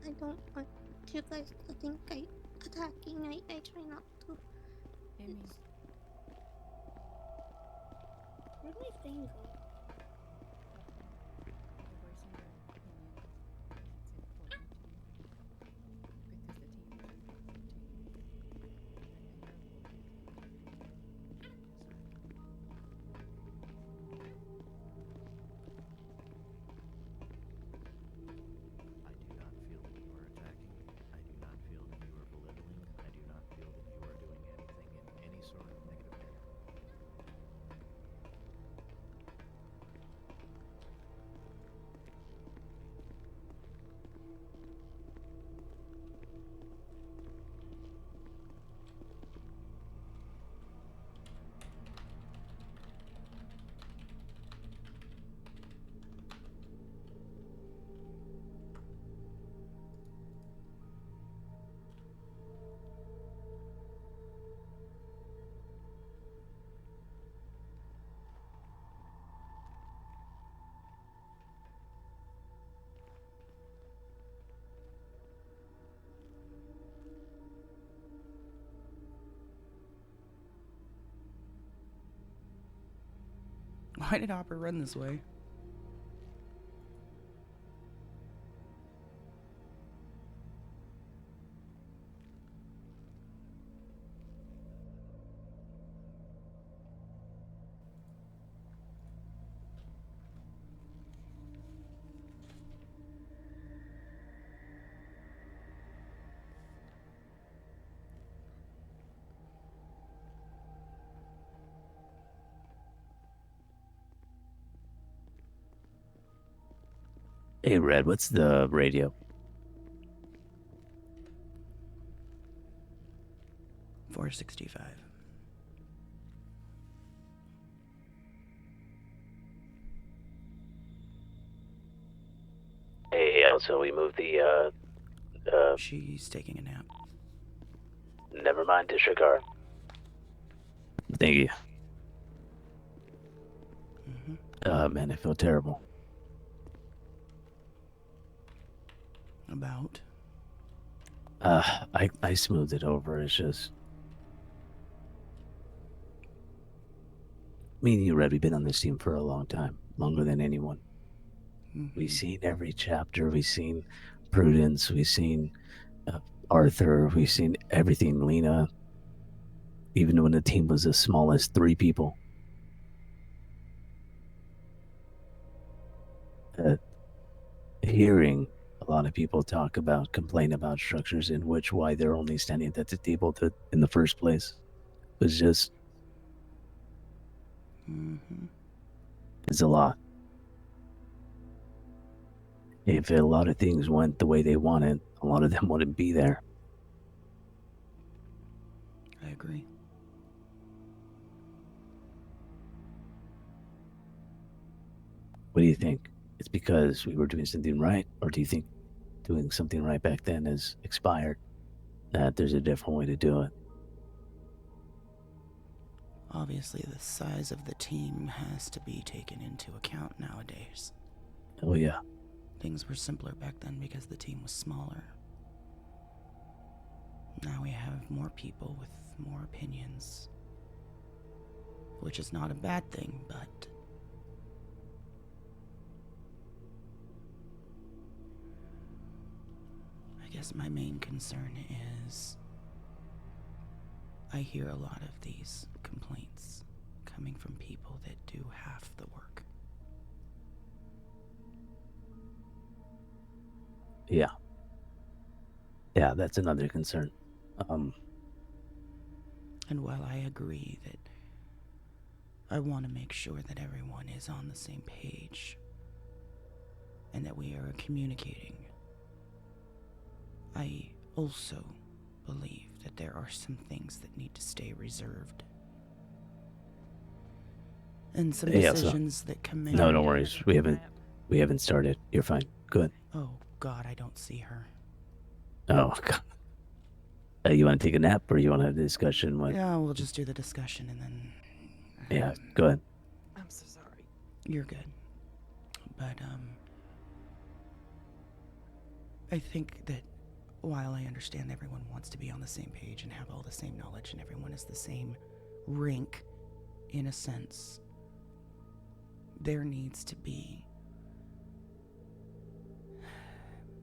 I don't want you guys to think I attacking. I try not to.
Where'd my thing go?
I do not feel that you are attacking. I do not feel that you are belittling. I do not feel that you are doing anything in any sort of negative manner.
Why did Hopper run this way?
Hey, Red, what's the radio?
465.
Hey, so we moved the,
She's taking a nap.
Never mind, disregard. Thank you. Man, I feel terrible.
About?
I smoothed it over. It's just... Me and you, Red, we've been on this team for a long time. Longer than anyone. We've seen every chapter. We've seen Prudence. We've seen Arthur. We've seen everything, Lena. Even when the team was as small as 3 people. Hearing a lot of people complain about structures in which why they're only standing at the table in the first place was just... It's a lot. If a lot of things went the way they wanted, a lot of them wouldn't be there.
I agree.
What do you think? It's because we were doing something right, or do you think doing something right back then is expired? That there's a different way to do it?
Obviously, the size of the team has to be taken into account nowadays.
Oh, yeah.
Things were simpler back then because the team was smaller. Now we have more people with more opinions. Which is not a bad thing, but... I guess my main concern is... I hear a lot of these complaints coming from people that do half the work.
Yeah. Yeah, that's another concern.
And while I agree that I want to make sure that everyone is on the same page and that we are communicating, I also believe that there are some things that need to stay reserved. And some decisions that come in.
No, don't worry. We haven't started. You're fine. Good.
Oh, God, I don't see her.
Oh, God. You want to take a nap, or you want to have a discussion with...
Yeah, we'll just do the discussion and then...
Yeah, go ahead.
I'm so sorry. You're good. But, I think that while I understand everyone wants to be on the same page and have all the same knowledge and everyone is the same rank, in a sense, there needs to be...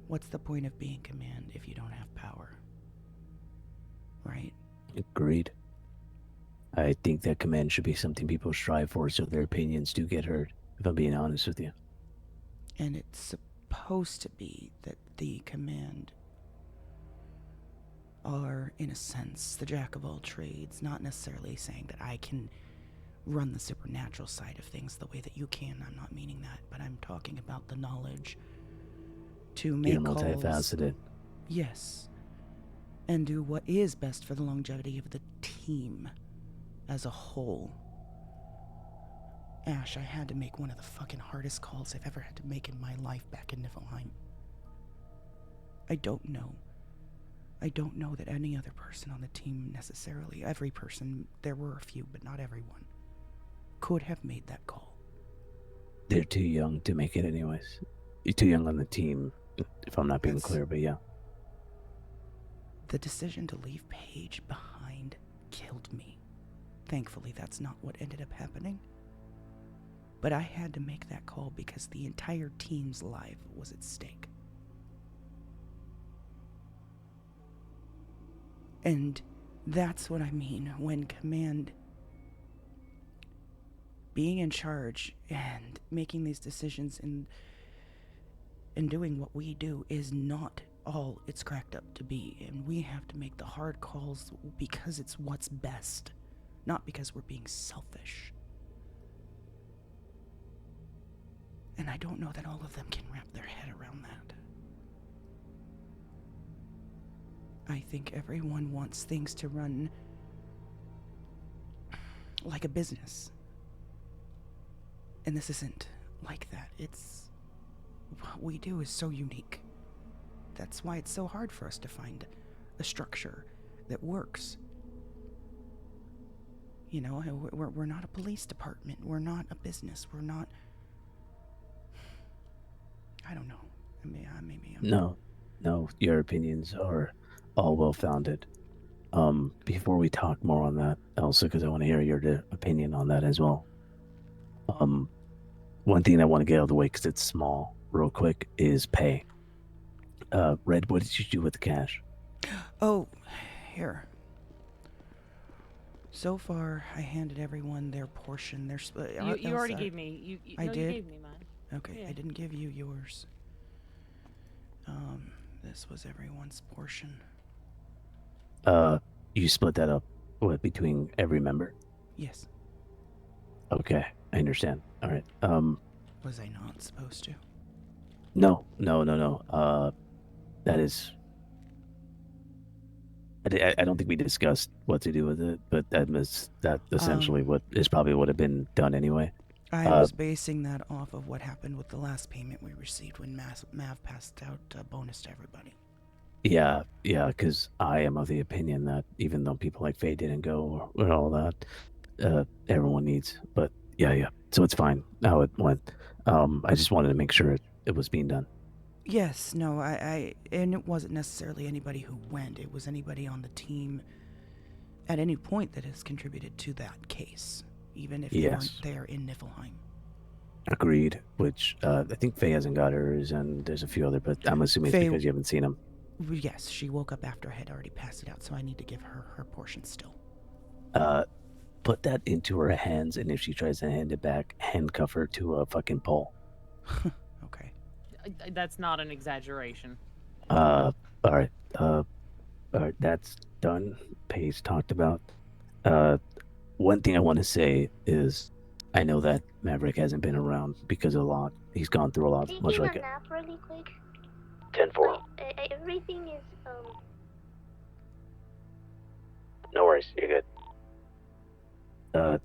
What's the point of being command if you don't have power? Right?
Agreed. I think that command should be something people strive for so their opinions do get heard, if I'm being honest with you.
And it's supposed to be that the command are, in a sense, the jack of all trades, not necessarily saying that I can run the supernatural side of things the way that you can. I'm not meaning that, but I'm talking about the knowledge to make calls.
You're multifaceted.
Yes. And do what is best for the longevity of the team as a whole. Ash, I had to make one of the fucking hardest calls I've ever had to make in my life back in Niflheim. I don't know that any other person on the team necessarily, every person, there were a few, but not everyone, could have made that call.
They're too young to make it anyways. You're too young on the team, if I'm not being clear, but yeah.
The decision to leave Paige behind killed me. Thankfully, that's not what ended up happening. But I had to make that call because the entire team's life was at stake. And that's what I mean when command, being in charge and making these decisions and doing what we do is not all it's cracked up to be. And we have to make the hard calls because it's what's best, not because we're being selfish. And I don't know that all of them can wrap their head around that. I think everyone wants things to run like a business. And this isn't like that. It's... what we do is so unique. That's why it's so hard for us to find a structure that works. You know, we're not a police department. We're not a business. We're not... I don't know. Maybe I'm...
No, your opinions are all well-founded. Before we talk more on that, also, because I want to hear your opinion on that as well. One thing I want to get out of the way, because it's small, real quick, is pay. Red, what did you do with the cash?
Oh, here. So far, I handed everyone their portion. Their
You already gave me.
I did.
You gave me mine.
Okay,
Yeah.
I didn't give you yours. This was everyone's portion.
You split that up, what, between every member?
Yes.
Okay, I understand. All right.
Was I not supposed to?
No. That is... I don't think we discussed what to do with it, but that essentially what is probably would have been done anyway.
I was basing that off of what happened with the last payment we received when Mav passed out a bonus to everybody.
Yeah, because I am of the opinion that even though people like Faye didn't go or all that, everyone needs. But yeah. So it's fine how it went. I just wanted to make sure it was being done.
Yes, no, and it wasn't necessarily anybody who went. It was anybody on the team at any point that has contributed to that case, even if they weren't there in Niflheim.
Agreed. Which I think Faye hasn't got hers, and there's a few other, but I'm assuming it's because you haven't seen them.
Yes, she woke up after I had already passed it out, so I need to give her her portion still.
Put that into her hands, and if she tries to hand it back, handcuff her to a fucking pole.
Okay.
That's not an exaggeration.
All right. That's done. Pay's talked about. One thing I want to say is, I know that Maverick hasn't been around because of a lot. He's gone through a lot, much like
a nap really quick.
10-4.
Everything is
No worries, you're good.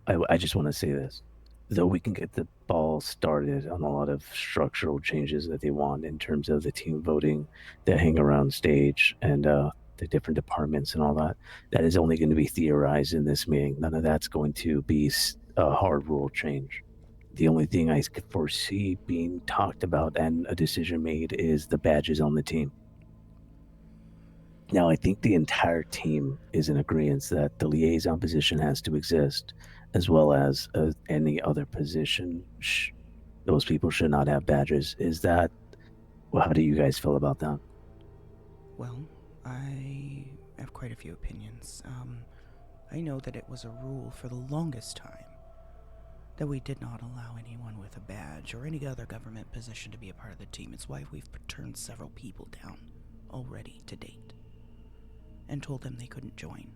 I just want to say this. Though we can get the ball started on a lot of structural changes that they want in terms of the team voting, the hang around stage, and the different departments and all that, that is only going to be theorized in this meeting. None of that's going to be a hard rule change. The only thing I could foresee being talked about and a decision made is the badges on the team. Now, I think the entire team is in agreement that the liaison position has to exist, as well as any other position. Those people should not have badges. Is that... well, how do you guys feel about that?
Well, I have quite a few opinions. I know that it was a rule for the longest time that we did not allow anyone with a badge or any other government position to be a part of the team. It's why we've turned several people down already to date and told them they couldn't join.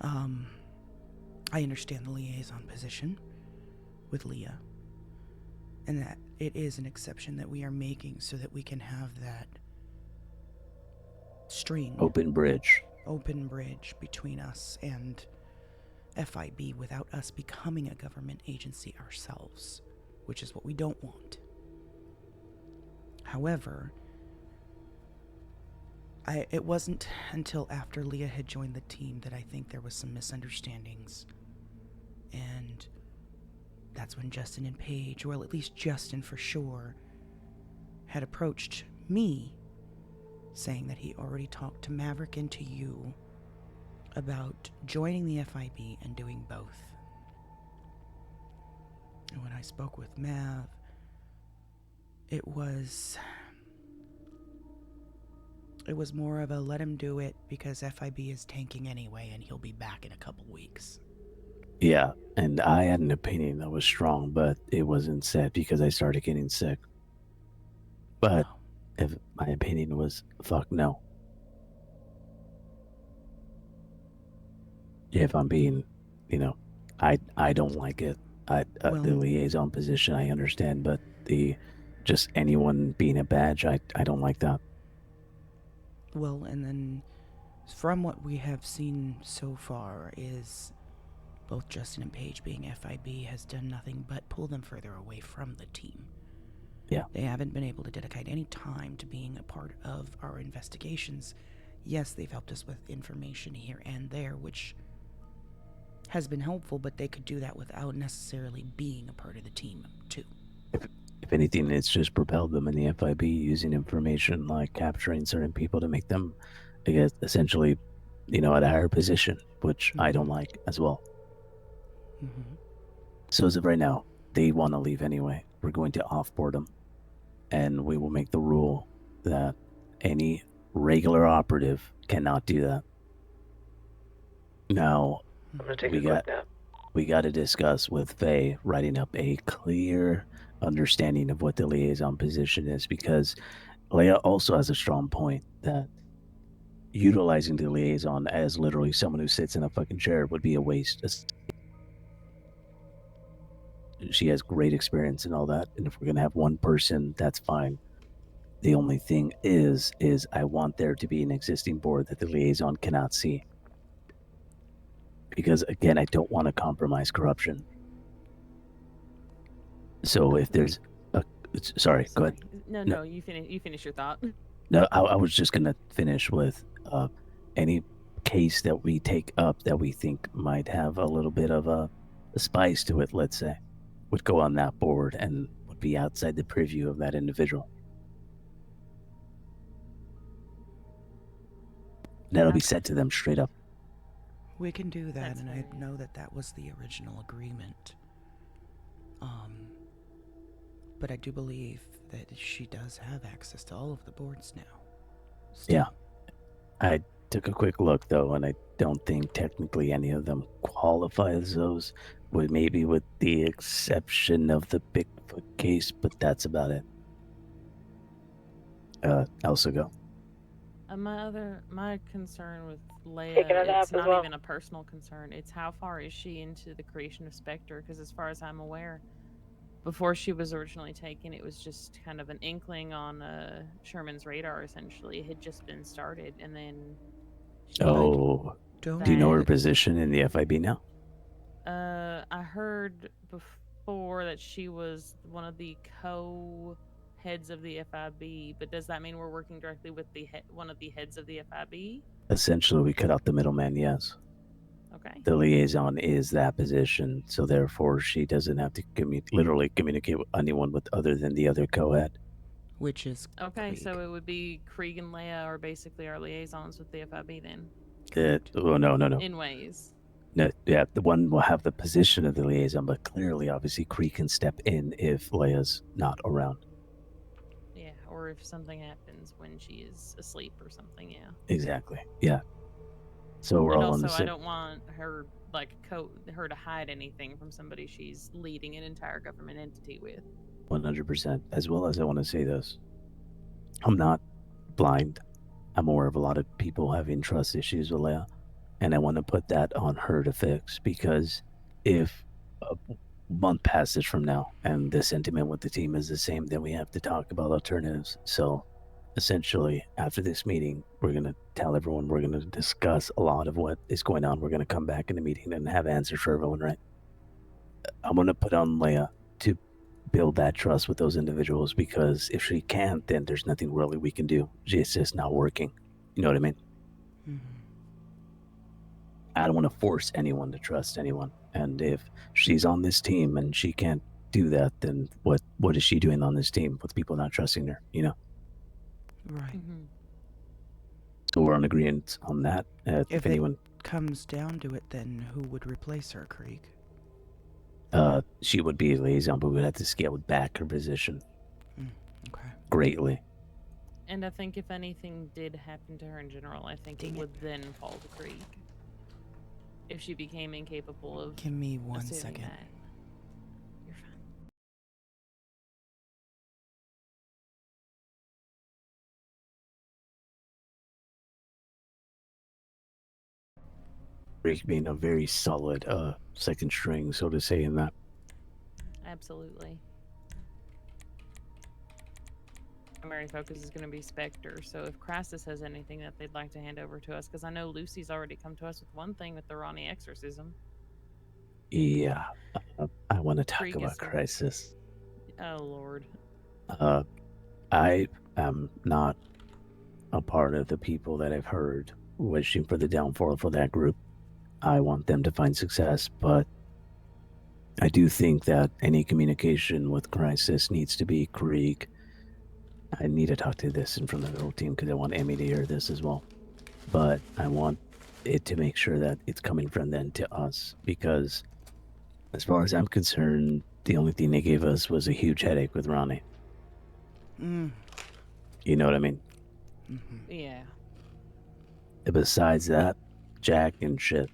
I understand the liaison position with Leah, and that it is an exception that we are making so that we can have that
open bridge
between us and FIB without us becoming a government agency ourselves, which is what we don't want. However, it wasn't until after Leah had joined the team that I think there was some misunderstandings, and that's when Justin and Paige, or at least Justin for sure, had approached me saying that he already talked to Maverick and to you about joining the FIB and doing both. And when I spoke with Mav, it was more of a let him do it because FIB is tanking anyway and he'll be back in a couple weeks.
Yeah, and I had an opinion that was strong, but it wasn't said because I started getting sick. But if my opinion was fuck no. If I'm being, I don't like it. The liaison position, I understand, but just anyone being a badge, I don't like that.
Well, and then from what we have seen so far is both Justin and Paige being FIB has done nothing but pull them further away from the team.
Yeah.
They haven't been able to dedicate any time to being a part of our investigations. Yes, they've helped us with information here and there, which has been helpful, but they could do that without necessarily being a part of the team, too.
If anything, it's just propelled them in the FIB using information like capturing certain people to make them, I guess, essentially, at a higher position, which I don't like as well. So as of right now, they want to leave anyway. We're going to offboard them, and we will make the rule that any regular operative cannot do that. Now,
I'm gonna take a quick nap.
We got to discuss with Faye writing up a clear understanding of what the liaison position is, because Leia also has a strong point that utilizing the liaison as literally someone who sits in a fucking chair would be a waste. She has great experience and all that, and if we're gonna have one person, that's fine. The only thing is I want there to be an existing board that the liaison cannot see. Because again, I don't want to compromise corruption. So if there's sorry, go ahead.
No, you finish your thought.
No, I was just gonna finish with any case that we take up that we think might have a little bit of a spice to it, let's say, would go on that board and would be outside the purview of that individual. That'll be said to them straight up.
We can do that, and I know that was the original agreement. But I do believe that she does have access to all of the boards now.
Yeah. I took a quick look, though, and I don't think technically any of them qualify as those, maybe with the exception of the Bigfoot case, but that's about it. Elsa, go.
My concern with Leia, it's not even a personal concern. It's how far is she into the creation of Spectre? Because as far as I'm aware, before she was originally taken, it was just kind of an inkling on Sherman's radar, essentially. It had just been started, and then...
Do you know her position in the FIB now?
I heard before that she was one of the co-heads of the FIB, but does that mean we're working directly with one of the heads of the FIB?
Essentially, we cut out the middleman, yes.
Okay.
The liaison is that position, so therefore she doesn't have to literally communicate with anyone other than the other co-head.
Which is
okay, Krieg. So it would be Krieg and Leia are basically our liaisons with the FIB then.
No.
In ways.
No, yeah, the one will have the position of the liaison, but clearly, obviously, Krieg can step in if Leia's not around.
Yeah, or if something happens when she is asleep or something. Yeah.
Exactly. Yeah. So we're all on the same.
I don't want her her to hide anything from somebody she's leading an entire government entity with.
100%. As well as I want to say this, I'm not blind. I'm aware of a lot of people having trust issues with Leia, and I want to put that on her to fix, because if a month passes from now and the sentiment with the team is the same, then we have to talk about alternatives. So essentially, after this meeting, we're going to tell everyone, we're going to discuss a lot of what is going on. We're going to come back in the meeting and have answers for everyone, right? I'm going to put on Leia to build that trust with those individuals, because if she can't, then there's nothing really we can do. It's just not working. You know what I mean? I don't want to force anyone to trust anyone. And if she's on this team and she can't do that, then what is she doing on this team with people not trusting her, you know?
Right.
So we're on agreement on that. If anyone
comes down to it, then who would replace her, Krieg?
She would be a liaison, but we'd have to scale back her position.
Okay.
Greatly.
And I think if anything did happen to her in general, I think it would then fall to Krieg. If she became incapable of...
Give me 1 second.
That. You're fine.
Krieg being a very solid second string, so to say, in that.
Absolutely. Primary focus is going to be Spectre, so if Crisis has anything that they'd like to hand over to us, because I know Lucy's already come to us with one thing with the Ronnie exorcism.
Yeah, I want to talk
Krieg
about
is with-
Crisis.
Oh, Lord.
I am not a part of the people that I've heard wishing for the downfall for that group. I want them to find success, but I do think that any communication with Crisis needs to be Krieg. I need to talk to this in front of the whole team because I want Emmy to hear this as well. But I want it to make sure that it's coming from them to us because, as far as I'm concerned, the only thing they gave us was a huge headache with Ronnie.
Mm.
You know what I mean?
Mm-hmm.
Yeah.
Besides that, Jack and shit.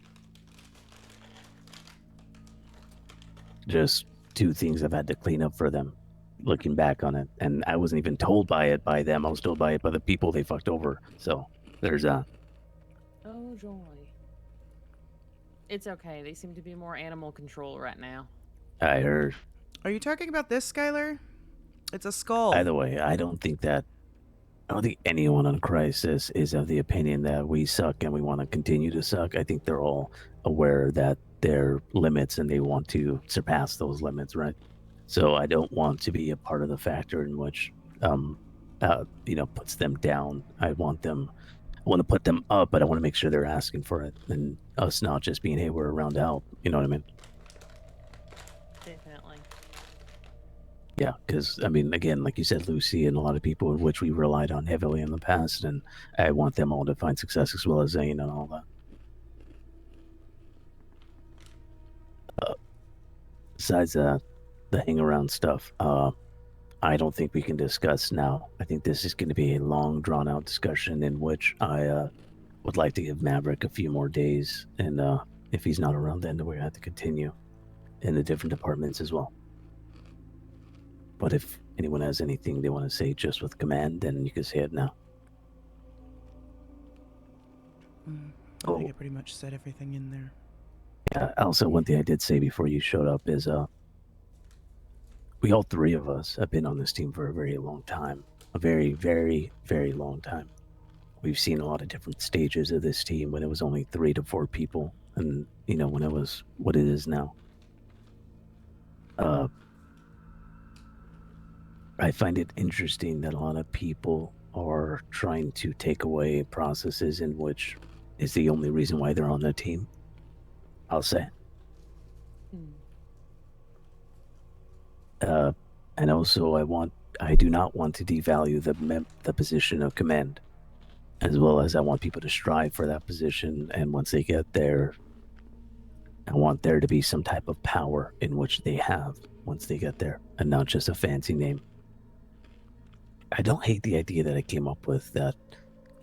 Just two things I've had to clean up for them, looking back on it. And I wasn't even told by it by them. I was told by it by the people they fucked over. So there's that.
Oh, joy. It's okay. They seem to be more animal control right now.
I heard.
Are you talking about this, Skylar? It's a skull.
Either way, I don't think anyone on Crisis is of the opinion that we suck and we want to continue to suck. I think they're all aware that there are limits and they want to surpass those limits, right? So I don't want to be a part of the factor in which, puts them down. I want to put them up, but I want to make sure they're asking for it and us not just being, hey, we're around to help. You know what I mean?
Definitely.
Yeah, because, I mean, again, like you said, Lucy and a lot of people in which we relied on heavily in the past, and I want them all to find success as well as Zane and all that. Besides that, the hang around stuff, I don't think we can discuss now. I think this is going to be a long, drawn out discussion in which I would like to give Maverick a few more days, and if he's not around, then we're going to have to continue in the different departments as well. But if anyone has anything they want to say just with command, then you can say it now.
I think I pretty much said everything in there.
Yeah, also, one thing I did say before you showed up is we all three of us have been on this team for a very long time. A very, very, very long time. We've seen a lot of different stages of this team when it was only 3 to 4 people, and, when it was what it is now. I find it interesting that a lot of people are trying to take away processes in which is the only reason why they're on the team. I'll say. And also, I do not want to devalue the position of command, as well as I want people to strive for that position. And once they get there, I want there to be some type of power in which they have once they get there, and not just a fancy name. I don't hate the idea that I came up with that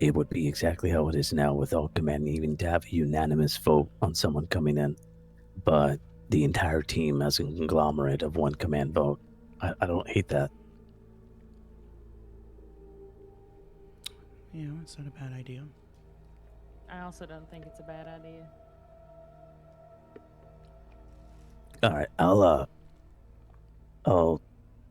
it would be exactly how it is now with all command, even to have a unanimous vote on someone coming in, but the entire team as a conglomerate of one command vote. I don't hate that.
Yeah, it's not a bad idea.
I also don't think it's a bad idea.
All right, I'll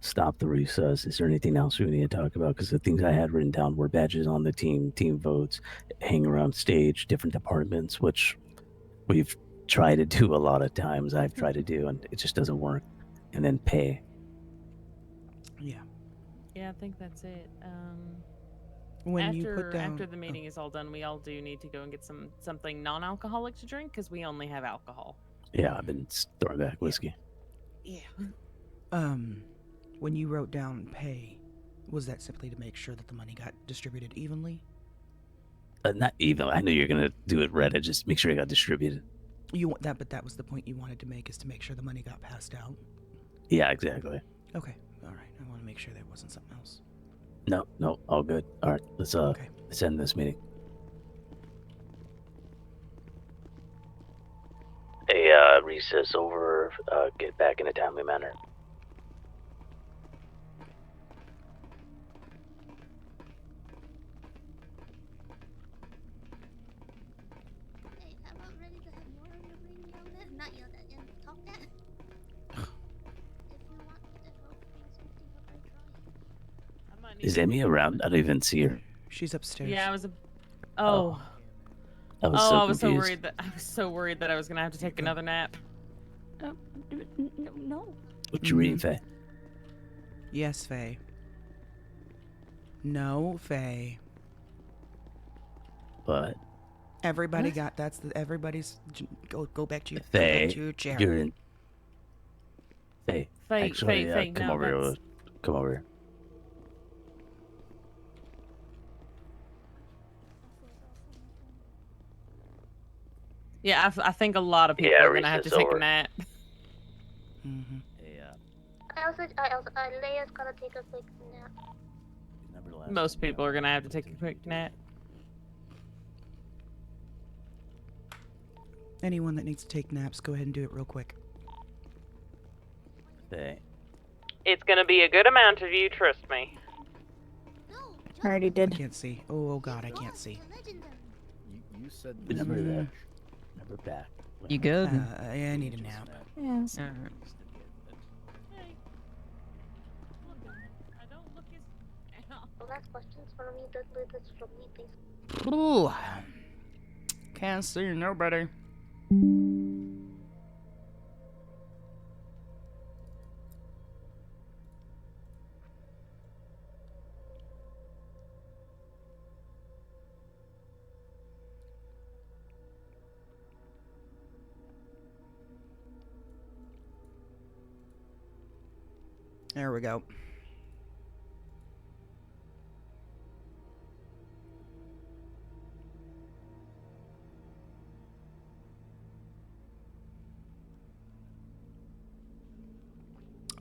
stop the recess. Is there anything else we need to talk about? Because the things I had written down were badges on the team votes, hang around stage, different departments, which we've tried to do a lot of times. I've tried to do, and it just doesn't work. And then pay.
Yeah.
Yeah, I think that's it.
When
after,
you put down...
after the meeting is all done, we all do need to go and get something non-alcoholic to drink because we only have alcohol.
Yeah, I've been throwing back whiskey.
Yeah.
When you wrote down pay, was that simply to make sure that the money got distributed evenly?
Not even. I knew you're gonna do it right. I just make sure it got distributed.
You want that, but that was the point you wanted to make, is to make sure the money got passed out.
Yeah, exactly.
Okay, all right. I want to make sure there wasn't something else.
No, all good. All right, let's end this meeting. Hey, recess over. Get back in a timely manner.
Hey, how about ready to have more of your brain yelled at? Not yelled at, talked at? If you
Is Amy around? I don't even see her.
She's upstairs.
Yeah, I was. Oh.
I was
Oh,
so
I was so
confused.
worried that I was gonna have to take another nap.
No.
What you reading, Faye?
Yes, Faye. No, Faye.
What?
Everybody
What?
got everybody's. Go back to your
Faye,
your chair.
you're in. Faye,
Faye,
actually,
Faye,
come
no,
over here.
that's-
Come over here.
Yeah, I think a lot of people
Yeah,
are gonna have to
recess
take
over.
a nap.
Mm-hmm.
Leia's gonna take a quick nap.
Most people are gonna have to take a quick nap.
Anyone that needs to take naps, go ahead and do it real quick.
Faye.
It's gonna be a good amount of you, trust me.
I already did.
I can't see. Oh God, I can't see.
You said
Remember
Mm.
that. Remember back.
You good?
I need a nap.
Yes.
So last questions for me. That's from me, please.
Ooh. Can't see nobody. There we go.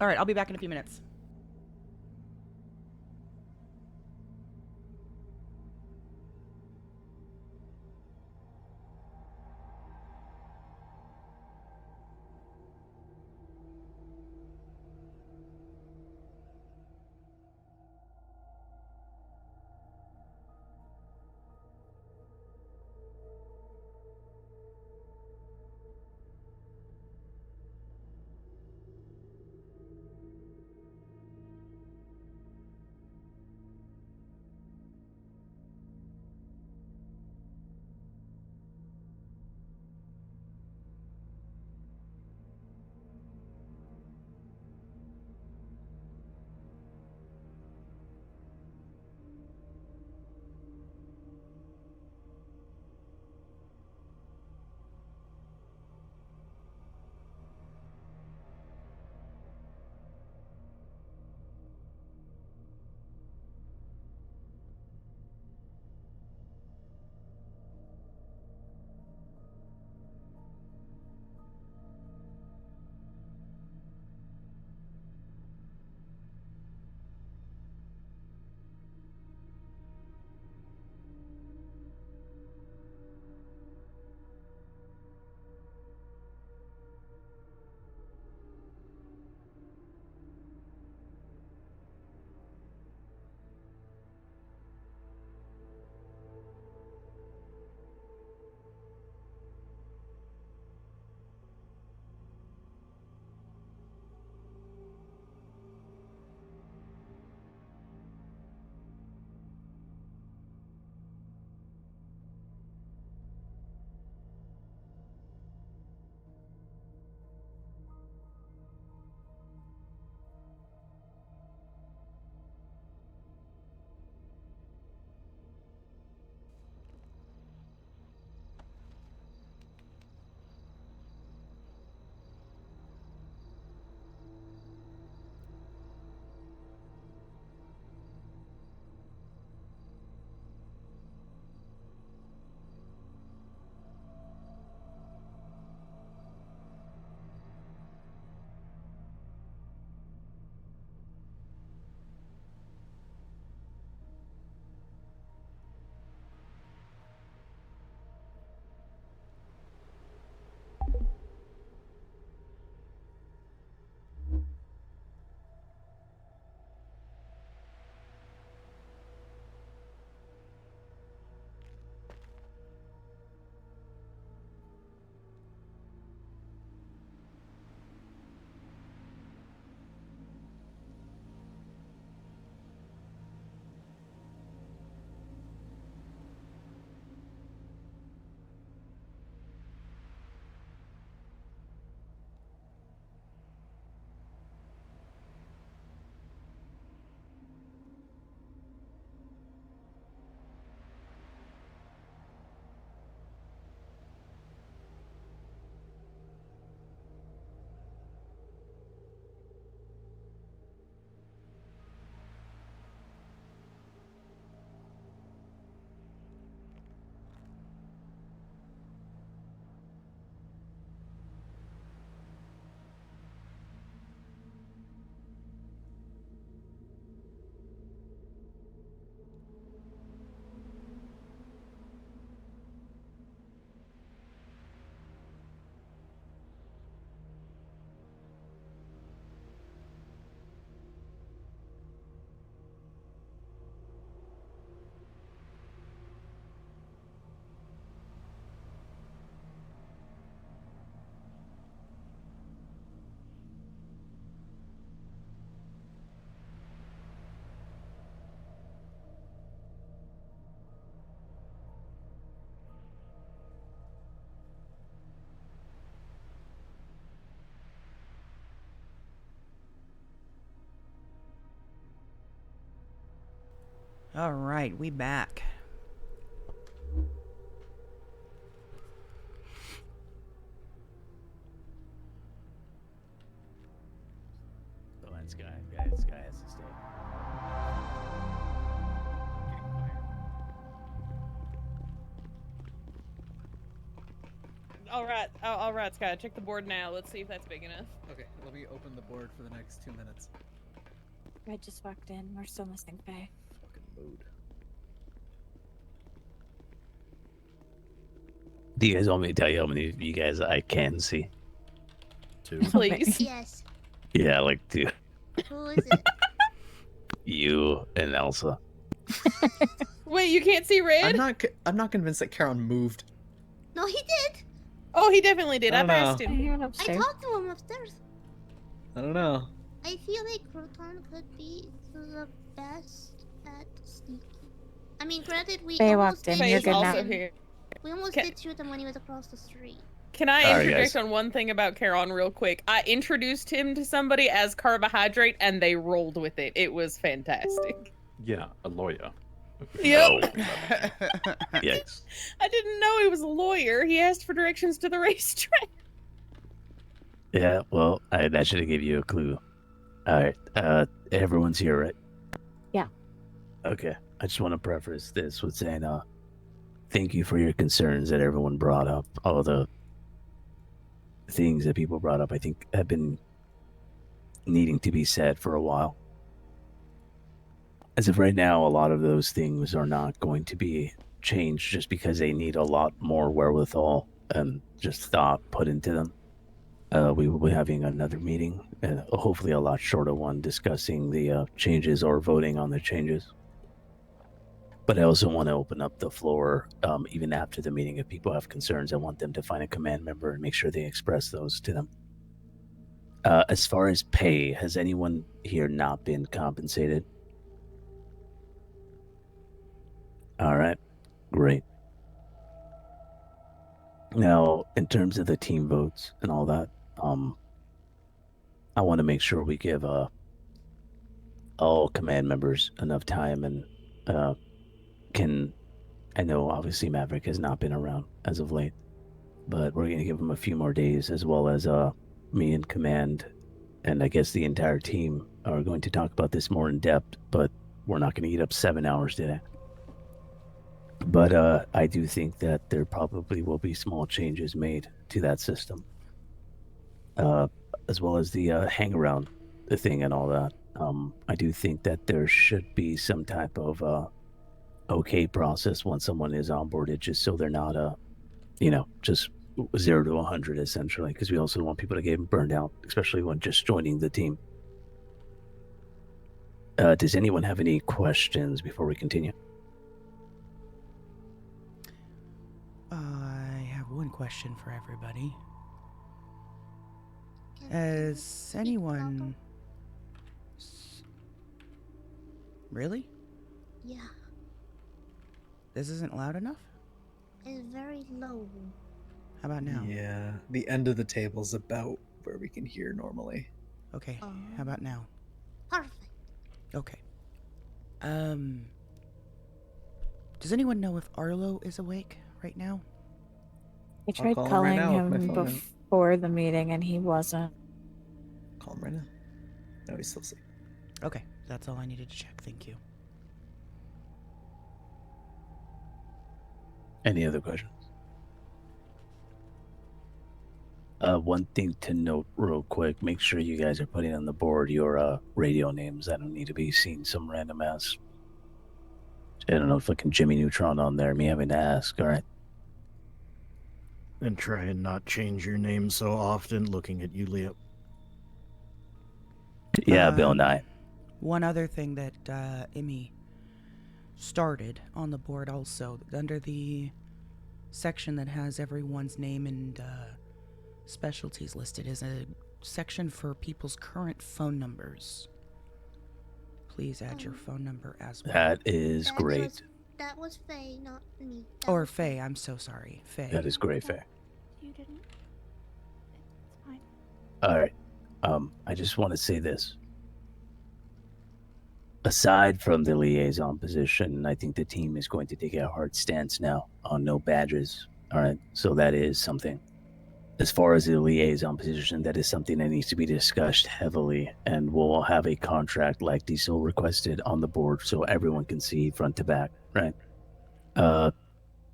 All right, I'll be back in a few minutes. All right, we back.
Oh, that's guy. This guy has to stay.
All right, Scott. Check the board now. Let's see if that's big enough.
Okay, let me open the board for the next 2 minutes.
I just walked in. We're still missing Faye.
Fucking mood.
Do you guys want me to tell you how many of you guys I can see?
2.
Please.
Yes.
Yeah, like 2.
Who is it?
You and Elsa.
Wait, you can't see red?
I'm not convinced that Charon moved.
No, he did.
Oh, he definitely did.
I
I
don't know.
passed
I
him.
hear it
I
upstairs.
talked to him upstairs.
I don't know.
I feel like Croton could be the best at sneaking. I mean, granted, we
Faye
almost
walked in.
did
You're
Faye's
good
also
now.
here.
We almost
Ca-
did shoot him when he was across the street.
Can I
All right,
interject
guys.
on one thing about Charon real quick? I introduced him to somebody as Carbohydrate, and they rolled with it. It was fantastic.
Yeah, a lawyer.
Yep.
Yes.
I didn't know he was a lawyer. He asked for directions to the racetrack.
Yeah, well, that should have given you a clue. All right, everyone's here, right?
Yeah.
Okay, I just want to preface this with saying, thank you for your concerns that everyone brought up. All the things that people brought up, I think, have been needing to be said for a while. As of right now, a lot of those things are not going to be changed just because they need a lot more wherewithal and just thought put into them. We will be having another meeting, hopefully a lot shorter one, discussing the changes or voting on the changes. But I also want to open up the floor, even after the meeting. If people have concerns, I want them to find a command member and make sure they express those to them. As far as pay, has anyone here not been compensated? All right, great. Now, in terms of the team votes and all that, I want to make sure we give all command members enough time and I know obviously Maverick has not been around as of late, but we're going to give him a few more days, as well as me and command and I guess the entire team are going to talk about this more in depth, but we're not going to eat up 7 hours today. But I do think that there probably will be small changes made to that system, as well as the hang around the thing and all that. I do think that there should be some type of okay process once someone is onboarded, just so they're not just 0 to 100 essentially, because we also don't want people to get burned out, especially when just joining the team. Does anyone have any questions before we continue?
I have one question for everybody. Has anyone... Really?
Yeah,
This isn't loud enough?
it's very low.
How about now?
Yeah, the end of the table's about where we can hear normally.
Okay, how about now?
Perfect.
Okay. Does anyone know if Arlo is awake right now?
I tried
call him
calling
right now with my
him
phone.
before the meeting and he wasn't.
Call him right now. No, he's still asleep.
Okay, that's all I needed to check. Thank you.
Any other questions? One thing to note real quick, make sure you guys are putting on the board your radio names. I don't need to be seeing some random ass, I don't know, fucking Jimmy Neutron on there, me having to ask, alright?
And try and not change your name so often, looking at you, Leo.
Yeah, Bill Nye.
One other thing that Emmy started on the board also, under the section that has everyone's name and specialties listed, is a section for people's current phone numbers. Please add your phone number as well.
That is great.
That was Faye, not me.
Or Faye, I'm so sorry. Faye.
That is great, Faye.
You didn't. It's fine.
Alright, I just want to say this. aside from the liaison position, I think the team is going to take a hard stance now on no badges. All right, so that is something. As far as the liaison position, that is something that needs to be discussed heavily, and we'll have a contract like Diesel requested on the board so everyone can see front to back, right?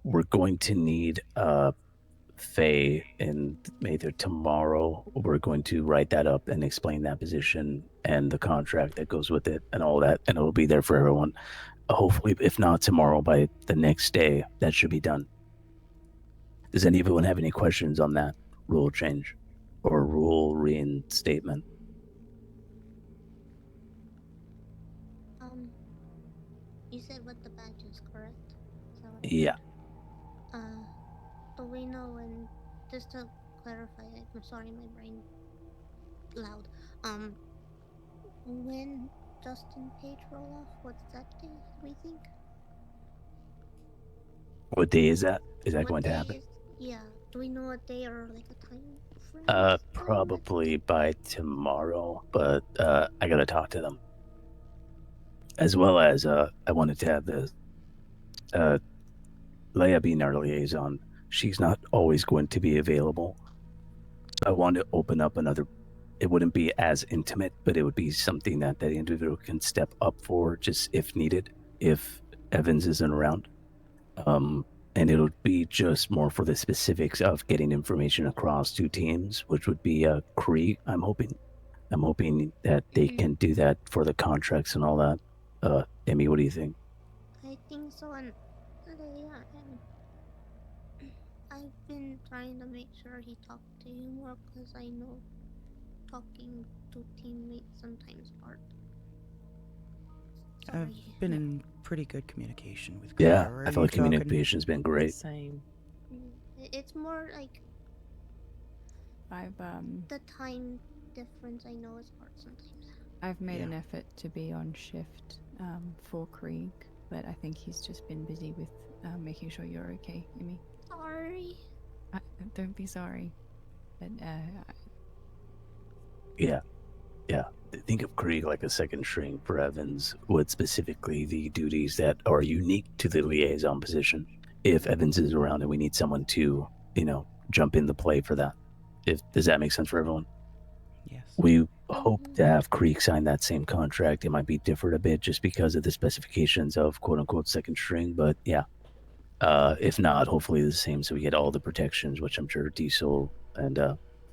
We're going to need Faye in either tomorrow. We're going to write that up and explain that position and the contract that goes with it and all that, and it'll be there for everyone. Hopefully, if not tomorrow, by the next day, that should be done. Does anyone have any questions on that rule change or rule reinstatement?
You said with the badges, correct? Is that what I
Yeah.
heard? Do we know when? Just to clarify, I'm sorry, my brain loud. When Justin Page roll off? What's that day? Do we think?
What day is that? Is that
What
going to
day
happen?
is? Yeah. Do we know a day or like a time frame?
Probably by tomorrow, but I gotta talk to them. As well as I wanted to have the Leia being our liaison. She's not always going to be available. I want to open up another. It wouldn't be as intimate, but it would be something that that individual can step up for, just if needed, if Evans isn't around. And it'll be just more for the specifics of getting information across to teams, which would be Krieg. I'm hoping that they can do that for the contracts and all that. Emmy, what do you think?
I think so, and yeah, I've been trying to make sure he talked to you more because I know talking to teammates sometimes hard.
I've been in pretty good communication with
Yeah,
Clara.
I feel like communication's been great.
Same.
It's more like
I've
the time difference. I know is hard sometimes.
I've made an effort to be on shift for Krieg, but I think he's just been busy with making sure you're okay, Emmy.
Sorry.
Don't be sorry. But
Yeah. Think of Krieg like a second string for Evans, with specifically the duties that are unique to the liaison position. If Evans is around and we need someone to, jump in the play for that. Does that make sense for everyone?
Yes.
We hope to have Krieg sign that same contract. It might be different a bit just because of the specifications of quote unquote second string, but yeah. If not, hopefully the same so we get all the protections, which I'm sure Diesel and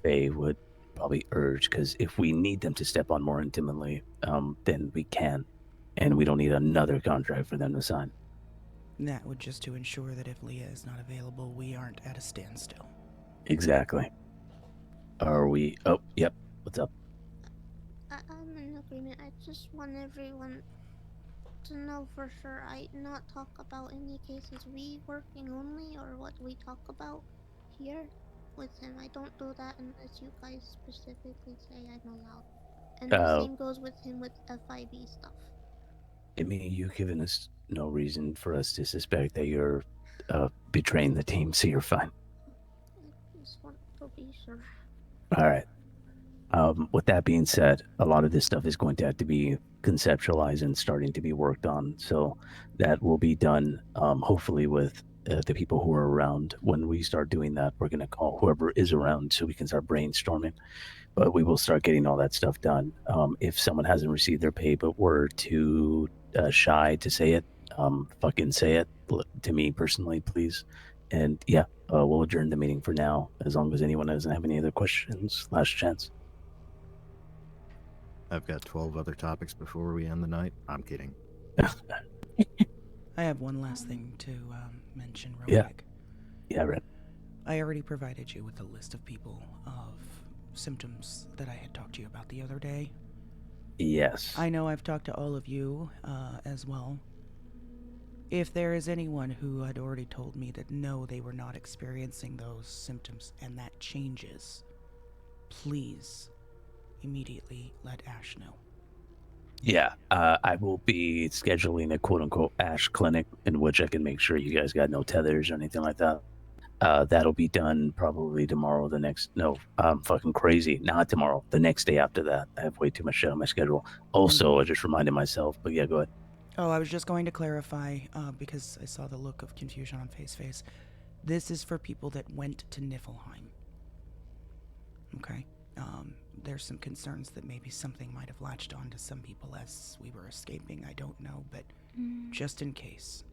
Faye would probably urge, because if we need them to step on more intimately, then we can, and we don't need another contract for them to sign.
That would just to ensure that if Leah is not available, we aren't at a standstill.
Exactly. Are we? Oh, yep. What's up?
I'm in agreement. I just want everyone to know for sure I not talk about any cases we working only or what we talk about here with him. I don't do that unless you guys specifically say I'm allowed. And the same goes with him with FIB stuff.
I mean, you've given us no reason for us to suspect that you're betraying the team, so you're fine.
I just want to be sure.
All right. With that being said, a lot of this stuff is going to have to be conceptualized and starting to be worked on. So that will be done, hopefully, with the people who are around. When we start doing that, we're going to call whoever is around so we can start brainstorming. But we will start getting all that stuff done. If someone hasn't received their pay but were too shy to say it, fucking say it to me personally, please. And yeah, we'll adjourn the meeting for now, as long as anyone doesn't have any other questions. Last chance.
I've got 12 other topics before we end the night. I'm kidding.
I have one last thing to mention real quick.
Yeah, Red.
I already provided you with a list of people of symptoms that I had talked to you about the other day.
Yes.
I know I've talked to all of you as well. If there is anyone who had already told me that no, they were not experiencing those symptoms and that changes, please immediately let Ash know.
Yeah, I will be scheduling a quote-unquote Ash clinic in which I can make sure you guys got no tethers or anything like that. That'll be done probably tomorrow. No, I'm fucking crazy. Not tomorrow. The next day after that. I have way too much shit on my schedule. Also, I just reminded myself. But yeah, go ahead.
Oh, I was just going to clarify because I saw the look of confusion on face. This is for people that went to Niflheim. Okay. There's some concerns that maybe something might have latched on to some people as we were escaping. I don't know, but just in case,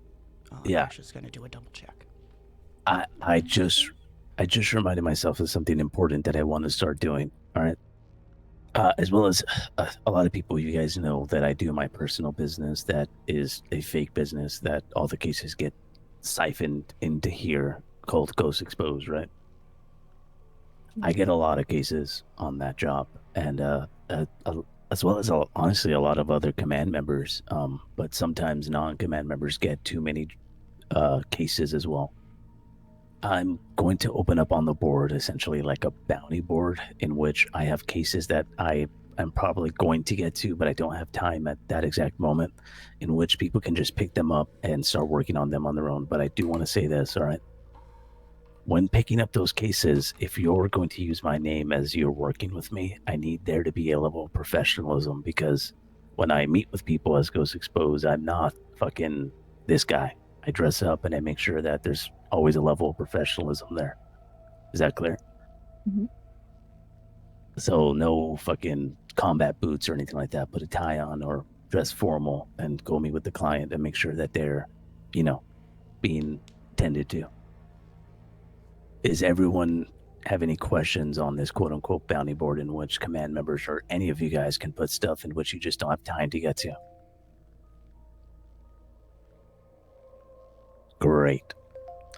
Yeah.
Ash is going to do a double check.
I just reminded myself of something important that I want to start doing. All right. As well as a lot of people, you guys know that I do my personal business that is a fake business that all the cases get siphoned into here called Ghost Exposed, right? I get a lot of cases on that job, and as well as honestly a lot of other command members. But sometimes non-command members get too many cases as well. I'm going to open up on the board essentially like a bounty board in which I have cases that I am probably going to get to, but I don't have time at that exact moment, in which people can just pick them up and start working on them on their own. But I do want to say this, all right? When picking up those cases, if you're going to use my name as you're working with me, I need there to be a level of professionalism, because when I meet with people as Ghost Exposed, I'm not fucking this guy. I dress up and I make sure that there's always a level of professionalism there. Is that clear?
Mm-hmm.
So no fucking combat boots or anything like that. Put a tie on or dress formal and go meet with the client and make sure that they're, being tended to. Is everyone have any questions on this quote unquote bounty board in which command members or any of you guys can put stuff in which you just don't have time to get to? Great.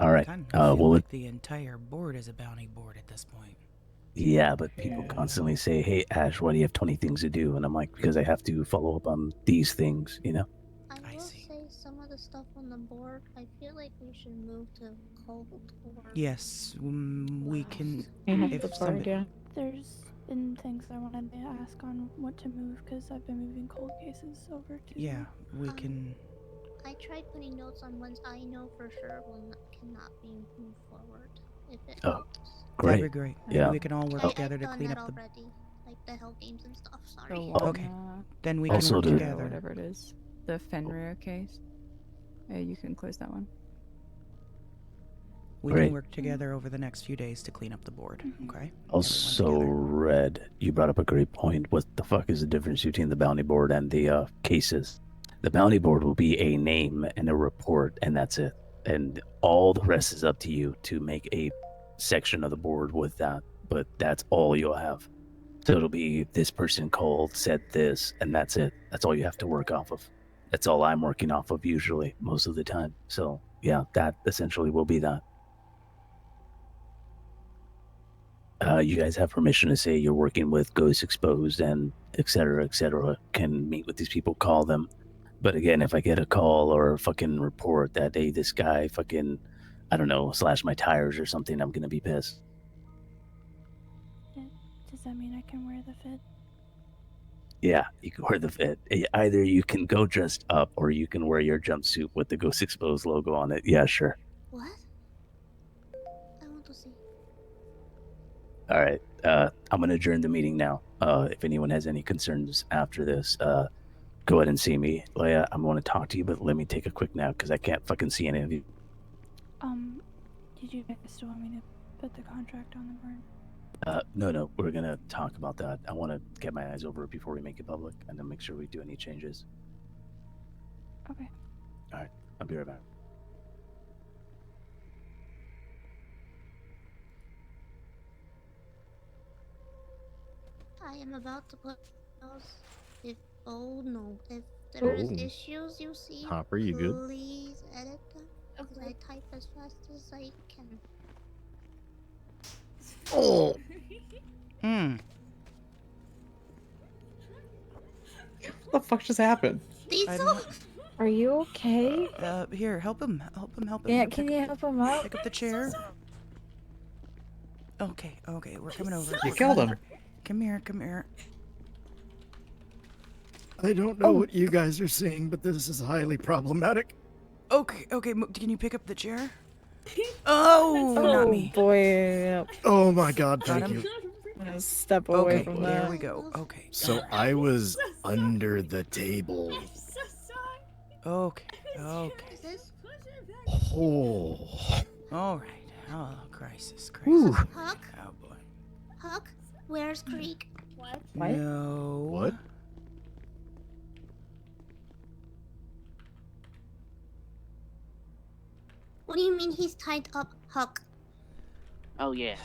All right.
I feel like the entire board is a bounty board at this point.
Yeah, but people constantly say, "Hey, Ash, why do you have 20 things to do?" And I'm like, because I have to follow up on these things,
I will say some of the stuff on the board, I feel like we should move to cold or...
Yes, we can.
If somebody... There's been things I wanted to ask on what to move, because I've been moving cold cases over to...
Yeah, we can...
I tried putting notes on ones I know for sure cannot be moved forward. If it helps.
Great.
That'd be great.
Yeah.
We can all work together to clean up the...
already. Like the Hell Games and stuff, sorry.
Okay. Then we can work together.
Whatever it is. The Fenrir case. You can close that one.
We can work together over the next few days to clean up the board, okay?
Also, Red, you brought up a great point. What the fuck is the difference between the bounty board and the cases? The bounty board will be a name and a report, and that's it. And all the rest is up to you to make a section of the board with that. But that's all you'll have. So it'll be this person called, said this, and that's it. That's all you have to work off of. That's all I'm working off of usually, most of the time. So yeah, that essentially will be that. You guys have permission to say you're working with Ghost Exposed and et cetera, can meet with these people, call them. But again, if I get a call or a fucking report that, hey, this guy fucking, I don't know, slashed my tires or something, I'm going to be pissed.
Does that mean I can wear the fit?
Yeah, you can wear the fit. Either you can go dressed up or you can wear your jumpsuit with the Ghost Exposed logo on it. Yeah, sure.
What? I want to see.
All right. I'm going to adjourn the meeting now. If anyone has any concerns after this, go ahead and see me. Leia, I'm going to talk to you, but let me take a quick nap because I can't fucking see any of you.
Did you guys still want me to put the contract on the board?
No, we're going to talk about that. I want to get my eyes over it before we make it public and then make sure we do any changes.
Okay.
All right. I'll be right back.
I am about to put those. If there is issues you see,
Hopper, you good?
Please edit them. Because I type as fast as I can.
Oh.
What the fuck just happened?
Diesel?
Are you okay?
Here, help him.
Yeah, can you help him up?
Pick up the chair. Okay, we're coming over.
You killed him.
Come here.
I don't know what you guys are seeing, but this is highly problematic.
Okay, can you pick up the chair? Oh, not me.
Boy.
Oh my god,
Got
thank
him.
you.
I'm gonna step away
Okay,
from
there
that.
we go. Okay.
So I was under the table.
Okay. Okay.
Is this
Oh.
All right. Oh, crisis.
Whew.
Huck?
Oh boy.
Huck? Where's Creek?
What?
No.
What?
What do you mean he's tied up, Huck?
Oh yeah,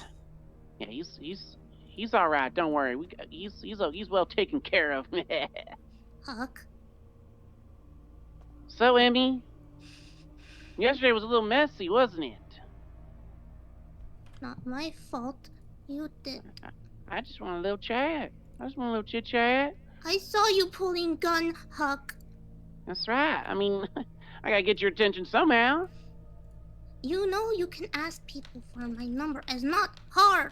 yeah. He's all right. Don't worry. He's well taken care of.
Huck?
So Emmy, yesterday was a little messy, wasn't it?
Not my fault. You did.
I just want a little chat. I just want a little chit chat.
I saw you pulling gun, Huck.
That's right. I mean, I gotta get your attention somehow.
You know you can ask people for my number. It's not hard.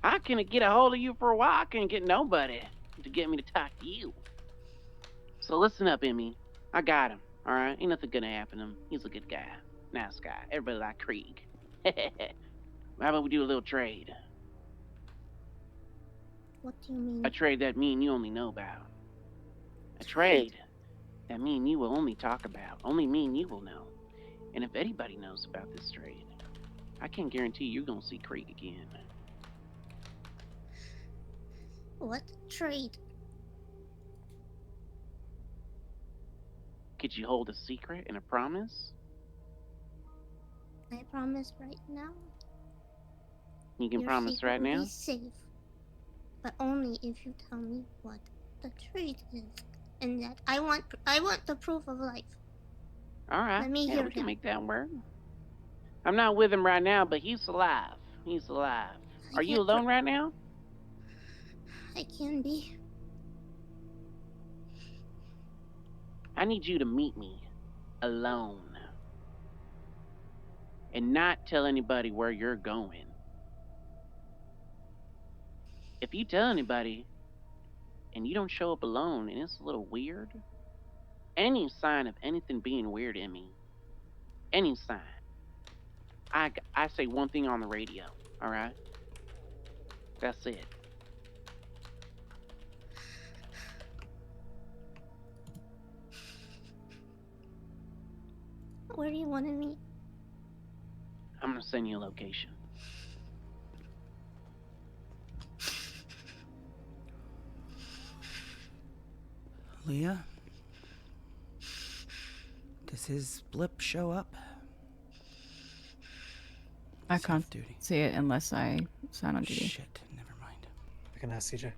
I couldn't get a hold of you for a while. I couldn't get nobody to get me to talk to you. So listen up, Emmy. I got him. All right, ain't nothing gonna happen to him. He's a good guy, nice guy. Everybody like Krieg. How about we do a little trade?
What do you mean?
A trade that me and you only know about. A trade that me and you will only talk about. Only me and you will know. And if anybody knows about this trade, I can't guarantee you're gonna see Krieg again.
What trade?
Could you hold a secret and a promise?
I promise right now.
You can
Your
promise
secret
right
will
now?
Be safe. But only if you tell me what the trade is. And that I want the proof of life.
Alright.
Let me
Yeah,
hear
we can
him.
make that work. I'm not with him right now, but he's alive. He's alive. Are you alone right now?
I can be.
I need you to meet me alone. And not tell anybody where you're going. If you tell anybody and you don't show up alone and it's a little weird, any sign of anything being weird in me, any sign, I say one thing on the radio, alright? That's it.
Where do you want to meet?
I'm gonna send you a location.
Leah? Does his blip show up?
I can't see it unless I sign on duty.
Shit, never mind.
I can ask CJ.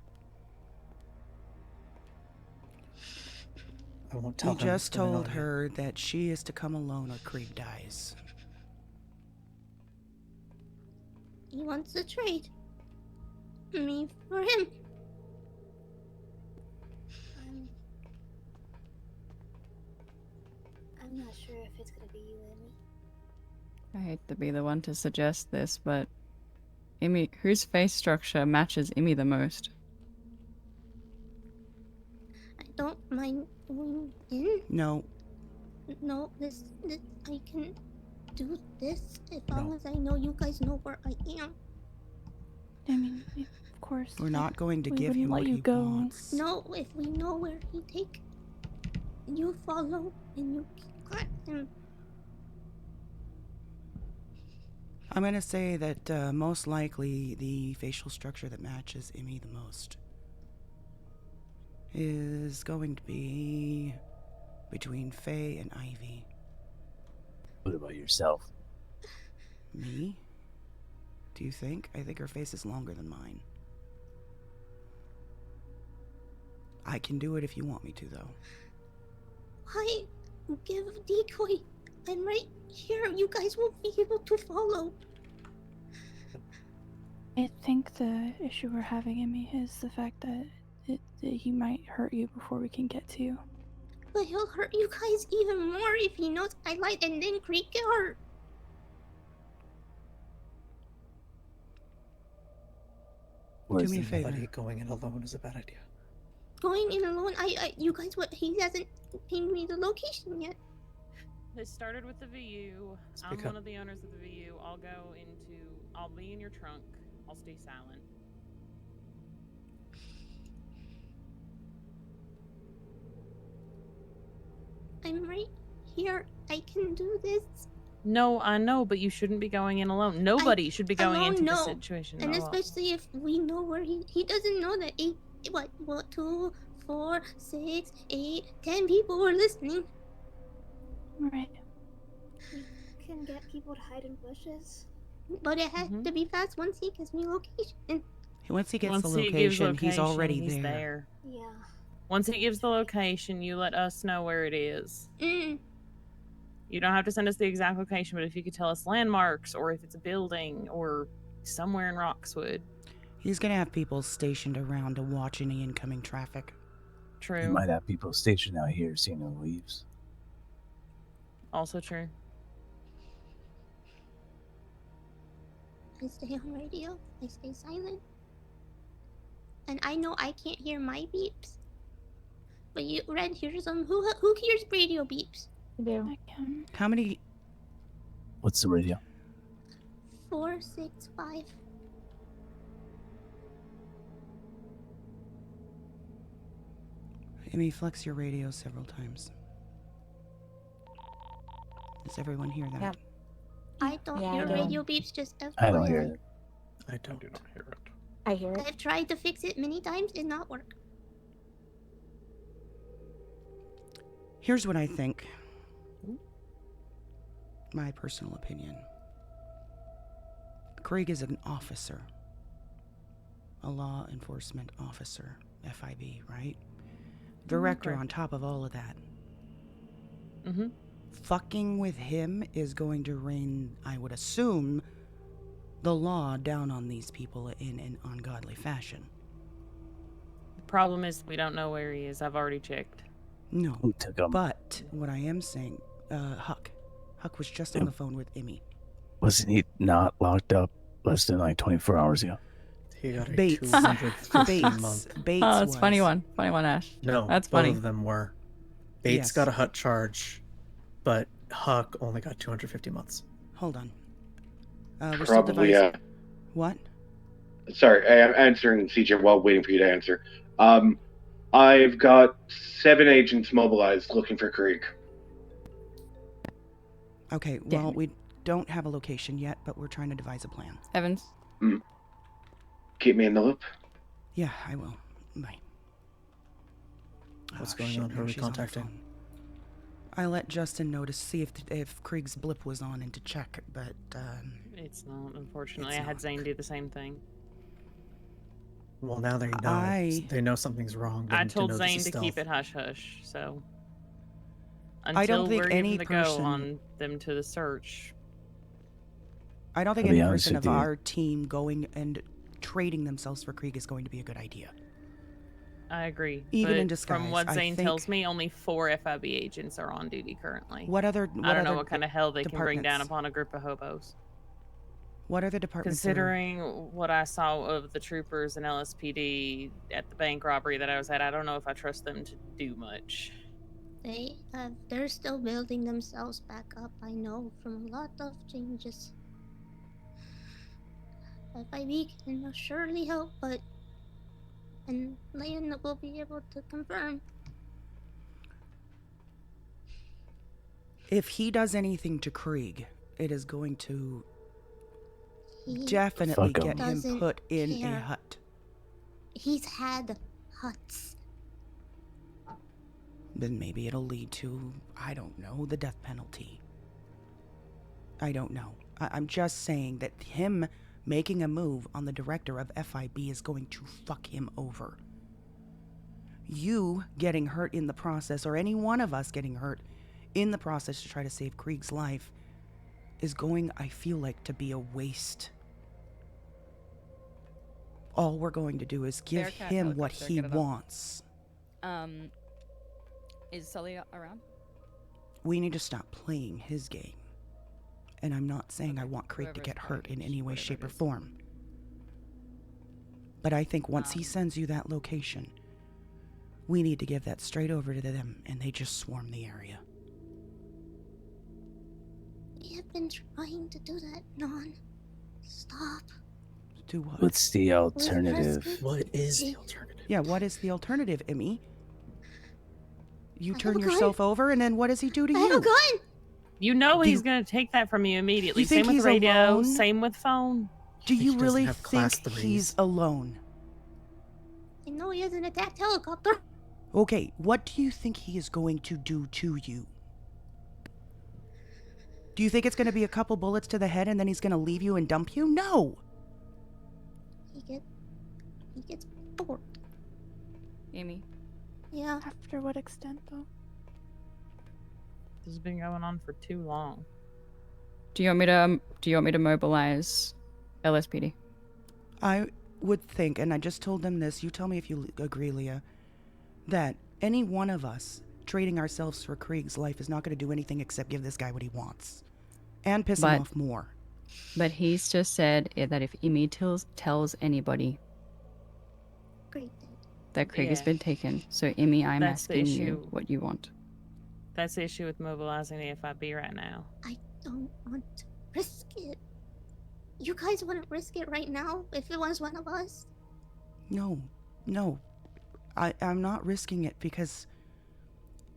I won't tell
He
him what's
just
going
told
on
her that she is to come alone or Krieg dies.
He wants to trade me for him.
I'm not sure if it's gonna be you, Emmy.
I hate to be the one to suggest this, but Emmy, whose face structure matches Emmy the most?
I don't mind going in.
No.
No, this I can do this as long as I know you guys know where I am.
I mean, of course.
We're not going to
we
give
wouldn't
him
let
what
you
he
go.
wants.
No, if we know where he take, you follow and you got him.
I'm going to say that most likely the facial structure that matches Emmy the most is going to be between Faye and Ivy.
What about yourself?
Me? Do you think? I think her face is longer than mine. I can do it if you want me to, though.
Why give decoy? I'm right here. You guys won't be able to follow.
I think the issue we're having, Emmy, is the fact that he might hurt you before we can get to you.
But he'll hurt you guys even more if he knows I lied and then Creek get hurt.
Do me a favor.
Going in alone is a bad idea.
Going in alone, you guys, what? He hasn't pinged me the location yet.
This started with the VU. I'm
Speak
one
up.
of the owners of the VU. I'll be in your trunk. I'll stay silent.
I'm right here. I can do this.
No, I know, but you shouldn't be going in alone. Nobody should be going into this situation
And
alone.
especially if we know where he doesn't know that 2, 4, 6, 8, 10 people were listening.
Right.
We can get people to hide in bushes.
But it has to be fast once he gives me location.
Once he gets
Once
the
he gives
location, he's
location,
already
he's
there.
there.
Yeah.
Once he gives the location, you let us know where it is. You don't have to send us the exact location, but if you could tell us landmarks, or if it's a building, or somewhere in Roxwood.
He's gonna have people stationed around to watch any incoming traffic.
True.
You might have people stationed out here seeing who leaves.
Also true.
I stay on radio. I stay silent. And I know I can't hear my beeps. But Red hears them. Who hears radio beeps?
I do.
I can.
How many?
What's the radio?
465.
Amy, flex your radio several times. Does everyone hear that?
Yeah.
I don't
Yeah,
hear
I do.
radio beeps, just FYI.
I don't hear it.
I don't.
do not hear it.
I hear it.
I've tried to fix it many times, it not work.
Here's what I think. My personal opinion. Craig is an officer. A law enforcement officer. FIB, right? Director
correct.
on top of all of that.
Mm-hmm.
Fucking with him is going to rain, I would assume, the law down on these people in an ungodly fashion.
The problem is we don't know where he is. I've already checked.
No.
Who took him?
But what I am saying, Huck. Huck was just on the phone with Emmy.
Wasn't he not locked up less than like 24 hours ago?
He got a
Bates.
250
Bates.
month.
Bates
Oh, that's
was.
funny one. Funny one, Ash.
No,
That's
both
funny.
of them were. Bates
Yes.
got a hut charge, but Huck only got 250 months.
Hold on. We're still
Probably,
devising. What?
Sorry, I am answering CJ while waiting for you to answer. I've got 7 agents mobilized looking for Krieg.
Okay, well, we don't have a location yet, but we're trying to devise a plan.
Evans?
Keep me in the loop.
Yeah, I will. Bye.
What's
Oh,
going
shit,
on? Who
now
are we
she's on the
contacting?
phone. I let Justin know to see if Krieg's blip was on and to check, but
It's not, unfortunately.
It's
I had
not.
Zane do the same thing.
Well, now they know.
I-
They know something's wrong. They
I
need to
told
know this
Zane
is
to keep
stealth.
it hush hush, so
I don't
until
think
we're
any
given the go
person-
on them to the search.
I don't think
I'll be
any
honest
person
with
of
you.
our team going and trading themselves for Krieg is going to be a good idea.
I agree.
Even
but
in disguise,
from what
I
Zane
think-
tells me, only 4 FIB agents are on duty currently.
What other?
I don't know
other
what kind of hell they can bring down
departments?
upon a group of hobos.
What other departments?
Considering what I saw of the troopers and LSPD at the bank robbery that I was at, I don't know if I trust them to do much.
They're still building themselves back up, I know, from a lot of changes. FIB can surely help, and Leon will be able to confirm.
If he does anything to Krieg, it is going to
He
definitely
Fuck him.
get him
doesn't
put in a
care.
hut.
He's had huts.
Then maybe it'll lead to, I don't know, the death penalty. I don't know. I'm just saying that him making a move on the director of FIB is going to fuck him over. You getting hurt in the process, or any one of us getting hurt in the process to try to save Krieg's life, is going, I feel like, to be a waste. All we're going to do is give
Bearcat
him what
helicopter,
he
get it up.
wants.
Is Sully around?
We need to stop playing his game. And I'm not saying I want Krieg to
Whoever's
get hurt in any way,
whatever
shape,
it
or
is.
form. But I think once he sends you that location, we need to give that straight over to them, and they just swarm the area.
We have been trying to do that non-stop.
Do what?
What's the alternative?
What is the alternative?
Yeah, what is the alternative, Emmy? You
I
turn
have a gun.
yourself over, and then what does he do to
I
you?
have a gun.
You know
Do
he's
you-
gonna take that from you immediately.
You think
Same with
he's
radio,
alone?
same with phone.
Do you
he doesn't
really
have
think
class
he's
3s?
alone?
I know he has an attacked helicopter.
Okay, what do you think he is going to do to you? Do you think it's going to be a couple bullets to the head and then he's going to leave you and dump you? No.
He gets bored.
Amy.
Yeah.
After what extent, though?
This has been going on for too long.
Do you want me to mobilize LSPD?
I would think, and I just told them this, you tell me if you agree, Leah, that any one of us trading ourselves for Krieg's life is not going to do anything except give this guy what he wants. And piss him off more.
But he's just said that if Amy tells anybody that Krieg has been taken, so Amy, I'm
That's the
asking
issue.
you what you want.
That's the issue with mobilizing the FIB right now.
I don't want to risk it. You guys wouldn't risk it right now if it was one of us?
No. I'm not risking it because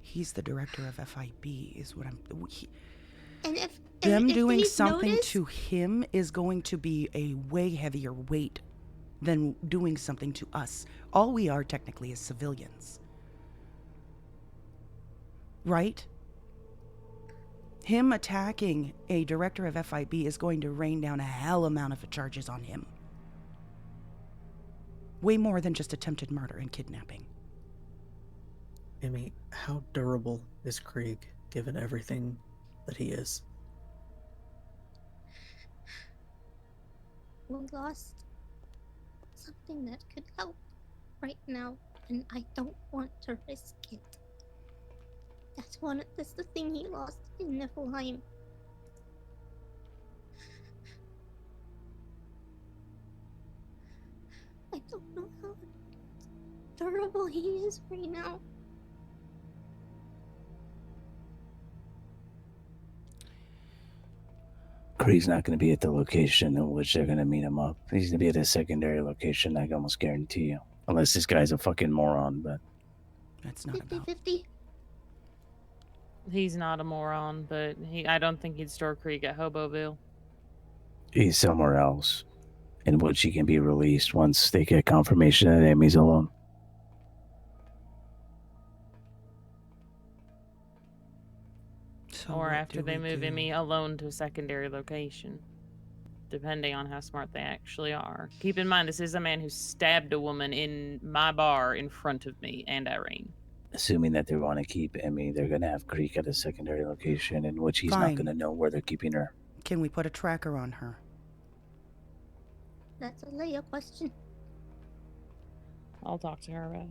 he's the director of FIB, is what I'm... Them doing something to him is going to be a way heavier weight than doing something to us. All we are technically is civilians. Right? Him attacking a director of FIB is going to rain down a hell amount of charges on him. Way more than just attempted murder and kidnapping.
Amy, how durable is Krieg given everything that he is?
We lost something that could help right now, and I don't want to risk it. That's the thing he lost in Niflheim. I don't know how durable he is right now.
Krieg's not going to be at the location in which they're going to meet him up. He's going to be at a secondary location, I can almost guarantee you. Unless this guy's a fucking moron, but...
That's not
50-50.
He's not a moron, but I don't think he'd store Krieg at Hoboville.
He's somewhere else, in which he can be released once they get confirmation that Amy's alone.
Or after they move Emmy alone to a secondary location. Depending on how smart they actually are. Keep in mind, this is a man who stabbed a woman in my bar in front of me and Irene.
Assuming that they want to keep Emmy, they're going to have Krieg at a secondary location in which he's not
Fine.
going to know where they're keeping her.
Can we put a tracker on her?
That's a Leia question.
I'll talk to her about it.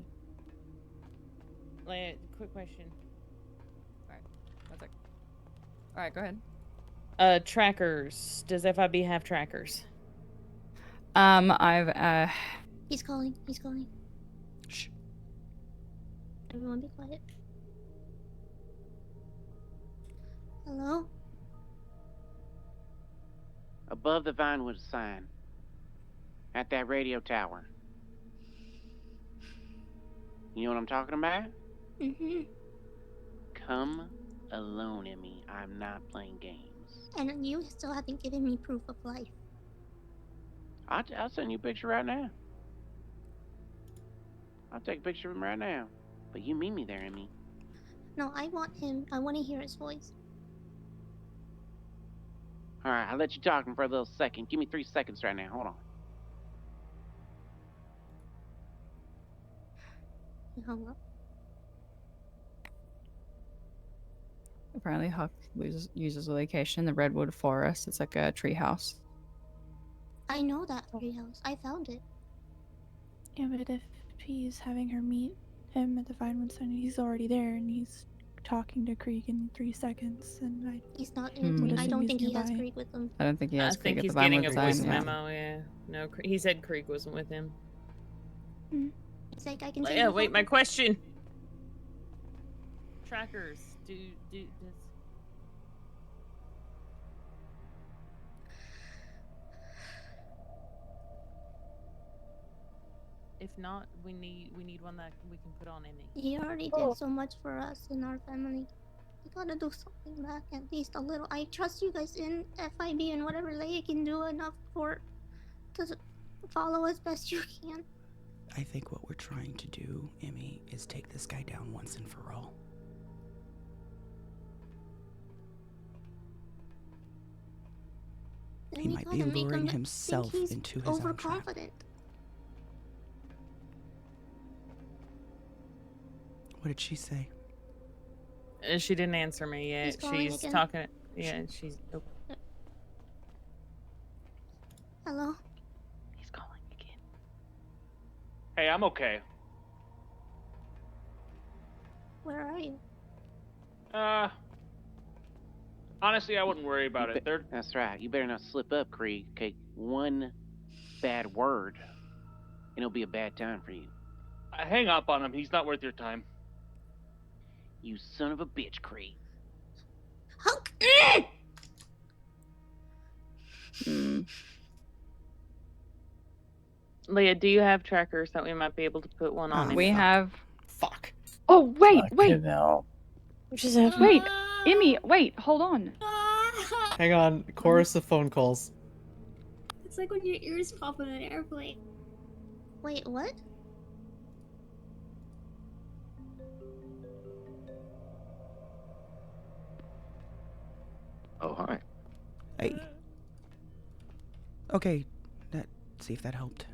Leia, quick question.
Alright, 1 sec. Alright, go ahead.
Trackers. Does FIB have trackers?
I've
He's calling. Shh. Everyone be quiet. Hello?
Above the Vinewood sign. At that radio tower. You know what I'm talking about?
Mm-hmm.
Come alone, Emmy. I'm not playing games.
And you still haven't given me proof of life.
I'll send you a picture right now. I'll take a picture of him right now. But you meet me there, Emmy.
No, I want him. I want to hear his voice.
Alright, I'll let you talk for a little second. Give me 3 seconds right now. Hold on.
He hung up.
apparently Huck uses a location in the Redwood Forest. It's like a tree house.
I know that treehouse. I found it.
Yeah, but if he's having her meet him at the Vinewood Sign, he's already there and he's talking to Krieg in 3 seconds, and
he's not.
Hmm.
I don't think he has Krieg with him.
I don't think he has
I
Krieg
think
at
he's
the
getting a
Vinewood
voice
Sign, yeah.
memo, yeah. No, he said Krieg wasn't with him.
It's like I can.
Yeah, wait, my question. Trackers, does If not, we need one that we can put on Emmy.
He already did so much for us and our family. You gotta do something back, at least a little. I trust you guys in FIB and whatever Leia can do enough to follow as best you can.
I think what we're trying to do, Emmy, is take this guy down once and for all. He might be luring himself into his own trap.
Overconfident.
What did she say?
She didn't answer me yet.
He's calling
She's
again.
talking. Yeah, she's. Oh.
Hello?
He's calling again.
Hey, I'm okay.
Where are you?
Honestly, I wouldn't worry about it.
That's right. You better not slip up, Krieg. Okay, one bad word, and it'll be a bad time for you.
Hang up on him. He's not worth your time.
You son of a bitch, Krieg.
Leah, do you have trackers that we might be able to put one on?
We have.
Fuck.
Oh wait, wait.
Which is happening?
Wait, Emmy, wait, hold on.
Hang on, chorus of phone calls.
It's like when your ears pop on an airplane.
Wait, what?
Oh, hi.
Hey. Okay, see if that helped.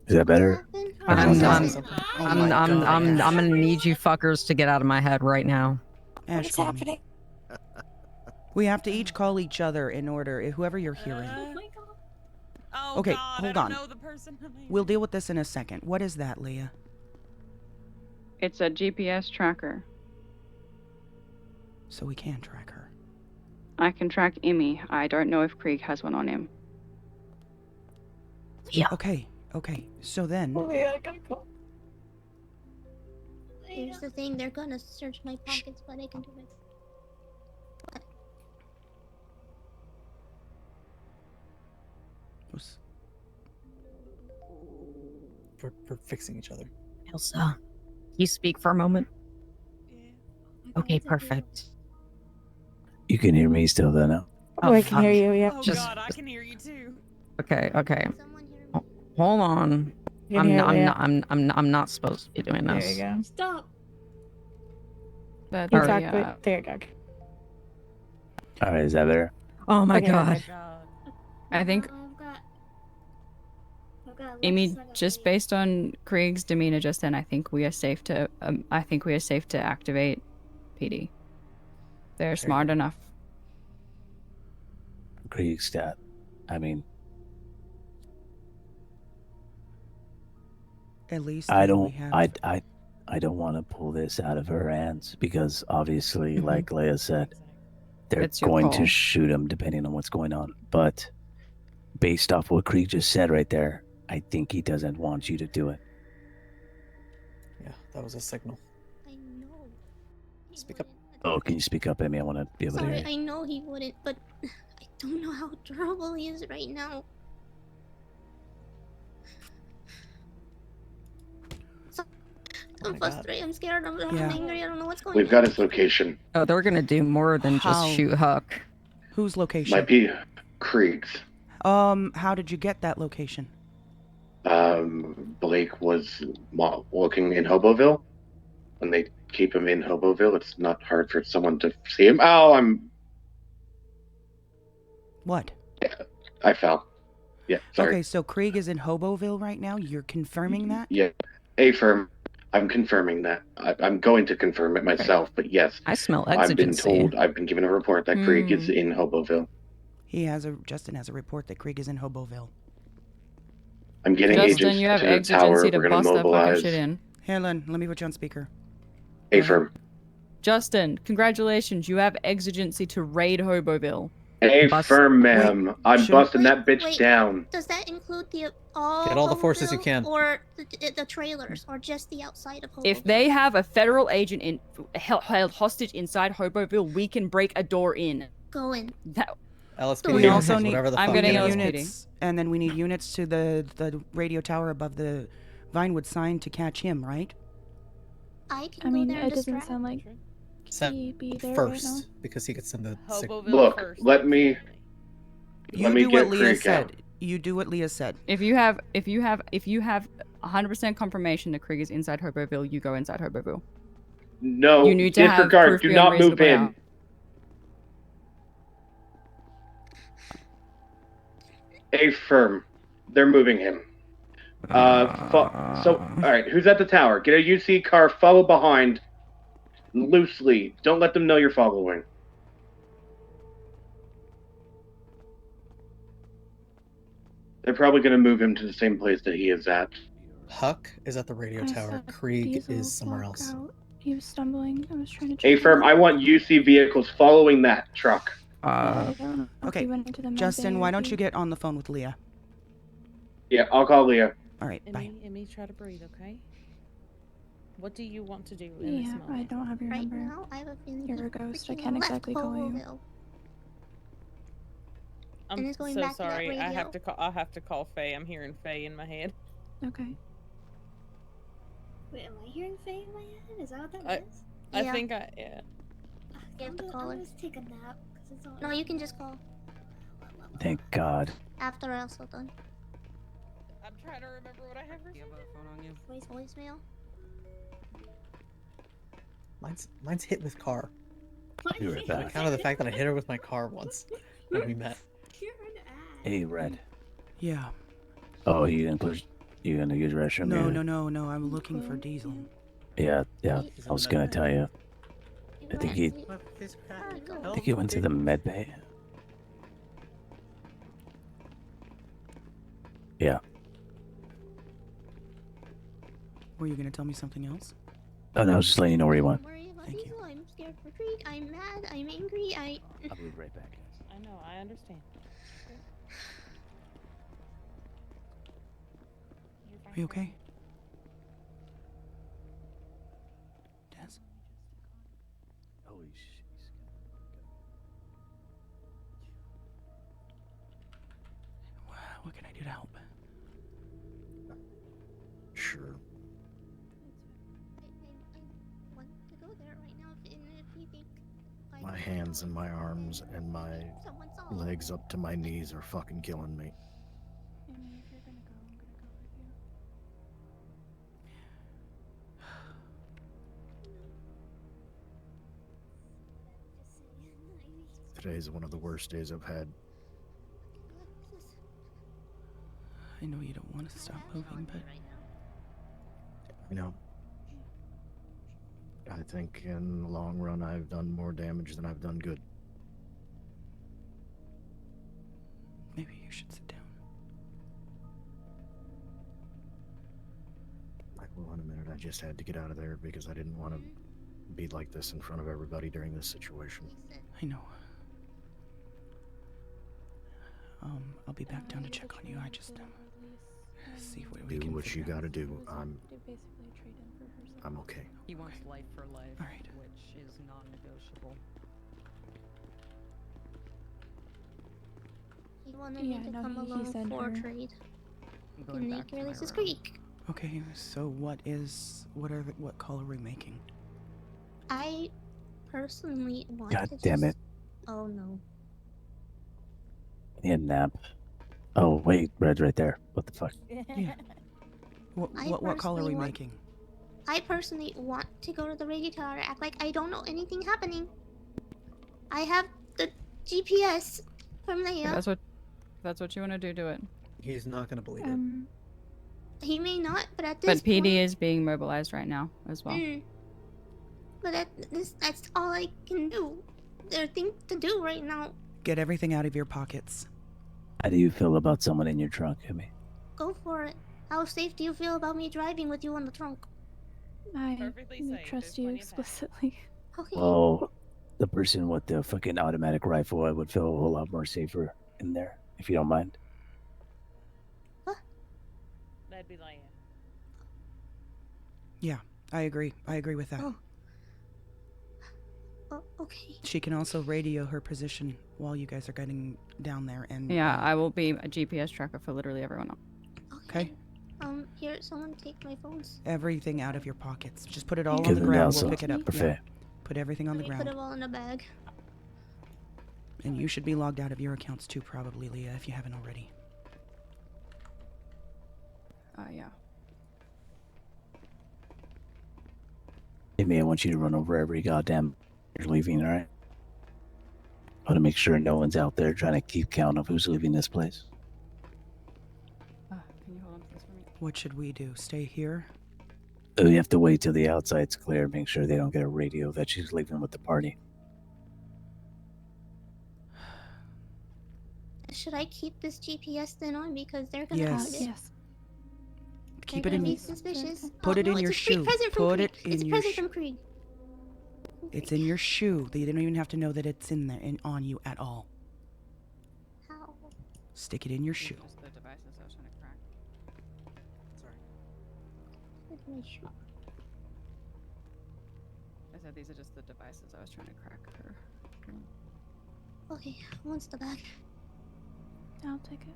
Is that better?
I'm gonna need you fuckers to get out of my head right now.
Ash,
What's
call me.
happening?
We have to each call each other in order, whoever you're hearing.
Oh my god.
Oh
Okay,
god,
hold
I don't
on.
know the person.
We'll deal with this in a second. What is that, Leah?
It's a GPS tracker.
So we can track her.
I can track Emmy. I don't know if Krieg has one on him.
Yeah.
Okay. So then.
Oh yeah, I gotta go.
Here's the thing, they're gonna search my pockets, but I can do it.
We're fixing each other.
Elsa, can you speak for a moment? Okay, perfect.
You can hear me still, though, now?
Oh, I can hear you, yeah.
Oh
Just-
god, I can hear you too.
Okay. Hold on.
You can hear Leah.
I'm not supposed to be doing
There
this.
you go.
Stop.
That's
You
Or-
talk, but there you go.
All right, is that better?
Oh my
Okay,
god.
I think
I've got
Amy,
less than a
just based on Krieg's demeanor just then, I think we are safe to. I think we are safe to activate PD. They're smart enough.
Krieg stat. I mean,
At least
I
then we
don't.
have.
I don't want to pull this out of her hands because obviously, like Leia said, they're
It's your
going
call.
to shoot him depending on what's going on. But based off what Krieg just said right there, I think he doesn't want you to do it.
Yeah, that was a signal.
I know.
Speak up.
Oh, can you speak up, Amy? I want to be able to
Sorry,
hear you.
I know he wouldn't, but I don't know how durable he is right now. I'm frustrated. I'm scared. I'm angry. I don't know what's going on.
We've got his location.
Oh, they're gonna do more than just
How?
shoot Huck.
Whose location?
Might be Krieg's.
How did you get that location?
Blake was working in Hoboville. When they keep him in Hoboville, it's not hard for someone to see him. Oh,
What?
I fell. Yeah, sorry.
Okay, so Krieg is in Hoboville right now. You're confirming that?
Yeah, affirm. I'm confirming that. I'm going to confirm it myself, but yes.
I smell
I've been
exigency.
told, I've been given a report that Krieg is in Hoboville.
Justin has a report that Krieg is in Hoboville.
I'm getting
Justin,
agents
you have
to the tower.
exigency to
We're going
bust
to
that fucking
mobilize.
shit in.
Helen, let me put you on speaker.
Affirm.
Justin, congratulations. You have exigency to raid Hoboville.
Affirm, ma'am. I'm busting that bitch
Wait,
down.
Does that include
Get all the forces you
Hoboville,
can.
or the trailers, or just the outside of Hoboville?
If they have a federal agent held hostage inside Hoboville, we can break a door in.
Go in.
That,
LSPD
We also need.
whatever the
I'm
fuck
getting
it is.
LSPD.
units, and then we need units to the radio tower above the Vinewood signed to catch him, right?
I can
I
go
mean,
there and
it doesn't
distract.
sound like
Set
he'd be there
first,
right now.
because he gets in the sick.
Look, let me
You do what
get
Leah
Krieg
said.
out.
You do what Leah said.
If you have 100% confirmation that Krieg is inside Hoboville, you go inside Hoboville.
No,
You need to have
disregard.
proof
Do
beyond
not move
reasonable
in.
doubt.
A firm. They're moving him. So, all right, who's at the tower? Get a UC car, follow behind, loosely. Don't let them know you're following. They're probably going to move him to the same place that he is at.
Huck is at the radio
I
tower.
saw
Krieg
Diesel
is somewhere
walk
else.
out. He was stumbling. I was trying to
A
check him
firm.
out.
I want UC vehicles following that truck.
I don't know if
Okay,
he went into the med
Justin,
bay or
why
if
don't
he-
you get on the phone with Leah?
Yeah, I'll call Leah.
All right, bye.
Emmy, try to breathe, okay? What do you want to do in this
Yeah,
moment?
I don't have your
Right
number.
now, I have a feeling
You're
he
a ghost. I
freaking
can't
left
exactly call you.
Hoboville.
I'm
And it's going
so
back to that
sorry. I have
radio.
to call. I'll have to call Faye. I'm hearing Faye in my head.
Okay.
Wait, am I hearing Faye in my head? Is that what that is?
I
Yeah.
think yeah.
You have to call her.
I'll just take a nap because it's all.
No, you can just call
Thank God.
after we're also done.
I'm trying to remember what I have written.
Voicemail.
Mine's hit with car.
Be right
On
back.
account of the fact that I hit her with my car once when we met.
Hey, Red.
Yeah.
Oh, you gonna use restroom?
No,
yeah?
no. I'm looking for Diesel.
Yeah. I was gonna tell you. I think he went to the med bay. Yeah.
Were you gonna tell me something else?
Oh, no, I was just letting you know where he went.
Don't worry about Diesel. I'm scared for Krieg. I'm mad. I'm angry.
I'll be right back.
I know. I understand.
Are you okay? Des?
Holy shit.
What can I do to help?
Sure.
I want to go there right now. And if you think
My hands and my arms and my legs up to my knees are fucking killing me.
Amy, if you're gonna go, I'm gonna go with you.
Today's one of the worst days I've had.
I know you don't want to stop moving, but
You know, I think in the long run I've done more damage than I've done good.
maybe you should sit down.
I will in a minute. I just had to get out of there because I didn't want to be like this in front of everybody during this situation.
I know. I'll be back down to check on you. I just see what we
Do
can
what you
figure out.
gotta do. I'm
Basically a trade-in for her.
I'm okay.
He wants life for life,
All right.
which is non-negotiable.
He wanted
Yeah,
me to
no,
come
he
along
said
for
her.
trade.
I'm
Can
going
make
back to
your
my
Lisa's
room.
Creek.
Okay, so what call are we making?
I personally want
God
to
damn
just...
it.
Oh no.
I need a nap. Oh, wait, Red's right there. What the fuck?
Yeah.
I
What call are
personally
we
want-
making?
I personally want to go to the radio tower, act like I don't know anything happening. I have the GPS from
If
Leia.
that's what you want to do, do it.
He's not gonna believe it.
He may not, but at
But
this
PD
point...
is being mobilized right now as well.
But that's all I can do. There are things to do right now.
Get everything out of your pockets.
How do you feel about someone in your trunk, Emmy?
Go for it. How safe do you feel about me driving with you on the trunk?
I trust you explicitly.
Okay.
Well, the person with the fucking automatic rifle, I would feel a whole lot more safer in there, if you don't mind.
That'd be Leia.
Yeah, I agree. I agree with that.
Oh, okay.
She can also radio her position while you guys are getting down there, and
Yeah, I will be a GPS tracker for literally everyone else.
Okay.
Here, someone take my phones.
Everything out of your pockets. Just put it all on
Give
the
it
ground.
now,
We'll
so
pick it up.
perfect.
Put everything on the
Put
ground.
it all in a bag.
And you should be logged out of your accounts too, probably, Leah, if you haven't already.
Yeah.
Hey, man, I want you to run over every goddamn you're leaving, alright? I want to make sure no one's out there trying to keep count of who's leaving this place.
Can you hold on to this for me?
What should we do? Stay here?
We have to wait till the outside's clear, make sure they don't get a radio that she's leaving with the party.
Should I keep this GPS then on because they're gonna
Yes.
find it?
Yes.
Keep
They're
it
gonna
in.
be suspicious.
Put it
no,
in
it's
your
a free
shoe.
present from
Put
Krieg.
it in
It's a
your
present
shoe.
from Krieg.
It's in your shoe. They don't even have to know that it's in there and on you at all.
How?
Stick it in your shoe.
The devices I was trying to crack.
With my shoe.
I said these are just the devices I was trying to crack her.
Okay, what's the bag?
I'll take it.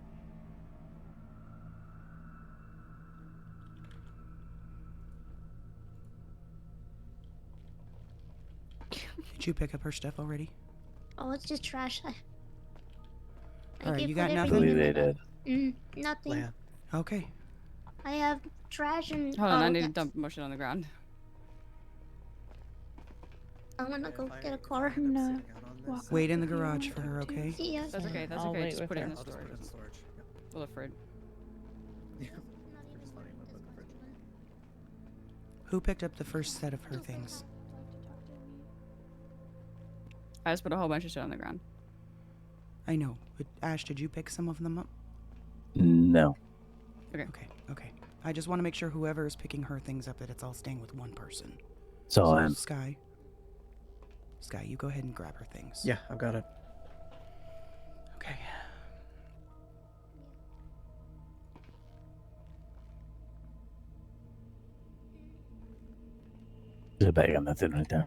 Did you pick up her stuff already?
Oh, it's just trash.
Alright,
did
you
put
got
everything
nothing?
in my
They
bag.
did.
Nothing.
Land.
Okay.
I have trash and.
Hold on, I
oh,
need to
that's-
dump motion on the ground.
I'm gonna go get a car.
No.
Wait in the garage for her, okay?
See ya.
That's okay, that's
I'll
okay.
wait
Just
with
put it
her.
in the
I'll just
storage.
put it in storage. Yep.
We'll look for it.
Yeah. Just letting them put in the fridge.
Who picked up the first set of her things?
I just put a whole bunch of shit on the ground.
I know. But Ash, did you pick some of them up?
No.
Okay. I just want to make sure whoever is picking her things up that it's all staying with one person.
So I'm.
Sky, you go ahead and grab her things.
Yeah, I've got it.
Okay.
There's a bag on that thing right there.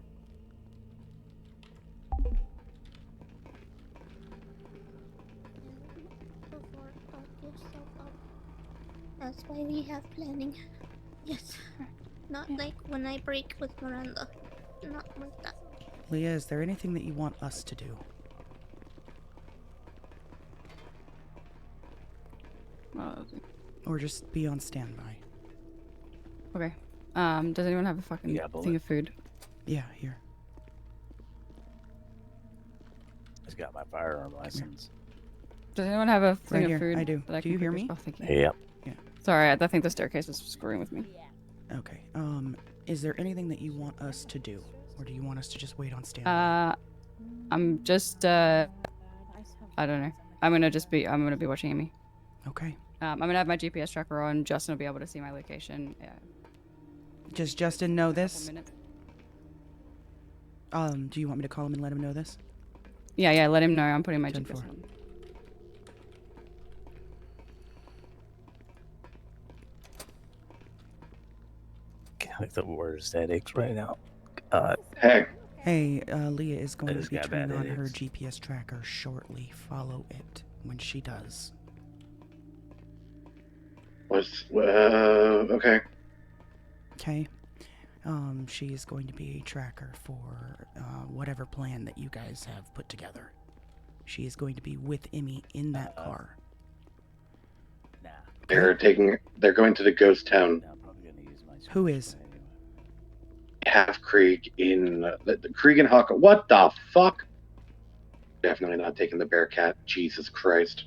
That's why we have planning. Yes. Not like when I break with Miranda. Not like that.
Leah, is there anything that you want us to do? Or just be on standby?
Okay. Does anyone have a fucking thing of food?
Yeah, here.
Just got my firearm license.
Does anyone have a thing
Right
of
here,
food?
I do.
That I
Do
can
you hear
quickly-
me?
Oh, thank you.
Yep.
Yeah.
Sorry, I think the staircase is screwing with me.
Okay. Is there anything that you want us to do? Or do you want us to just wait on standby?
I'm just, I don't know. I'm gonna be watching Amy.
Okay.
I'm gonna have my GPS tracker on. Justin will be able to see my location. Yeah.
Does Justin know
Couple
this?
minutes.
Do you want me to call him and let him know this?
Yeah, let him know. I'm putting my
10-4.
GPS on.
Like the worst headaches right now.
Hey.
Hey, Leah is going
just
to be
got
turning
bad
on her
headaches.
GPS tracker shortly. Follow it when she does.
Okay.
Okay. She is going to be a tracker for whatever plan that you guys have put together. She is going to be with Emmy in that car.
They're going to the ghost town.
Who is?
Half Krieg in the Krieg and Hawk. What the fuck? Definitely not taking the Bearcat. Jesus Christ.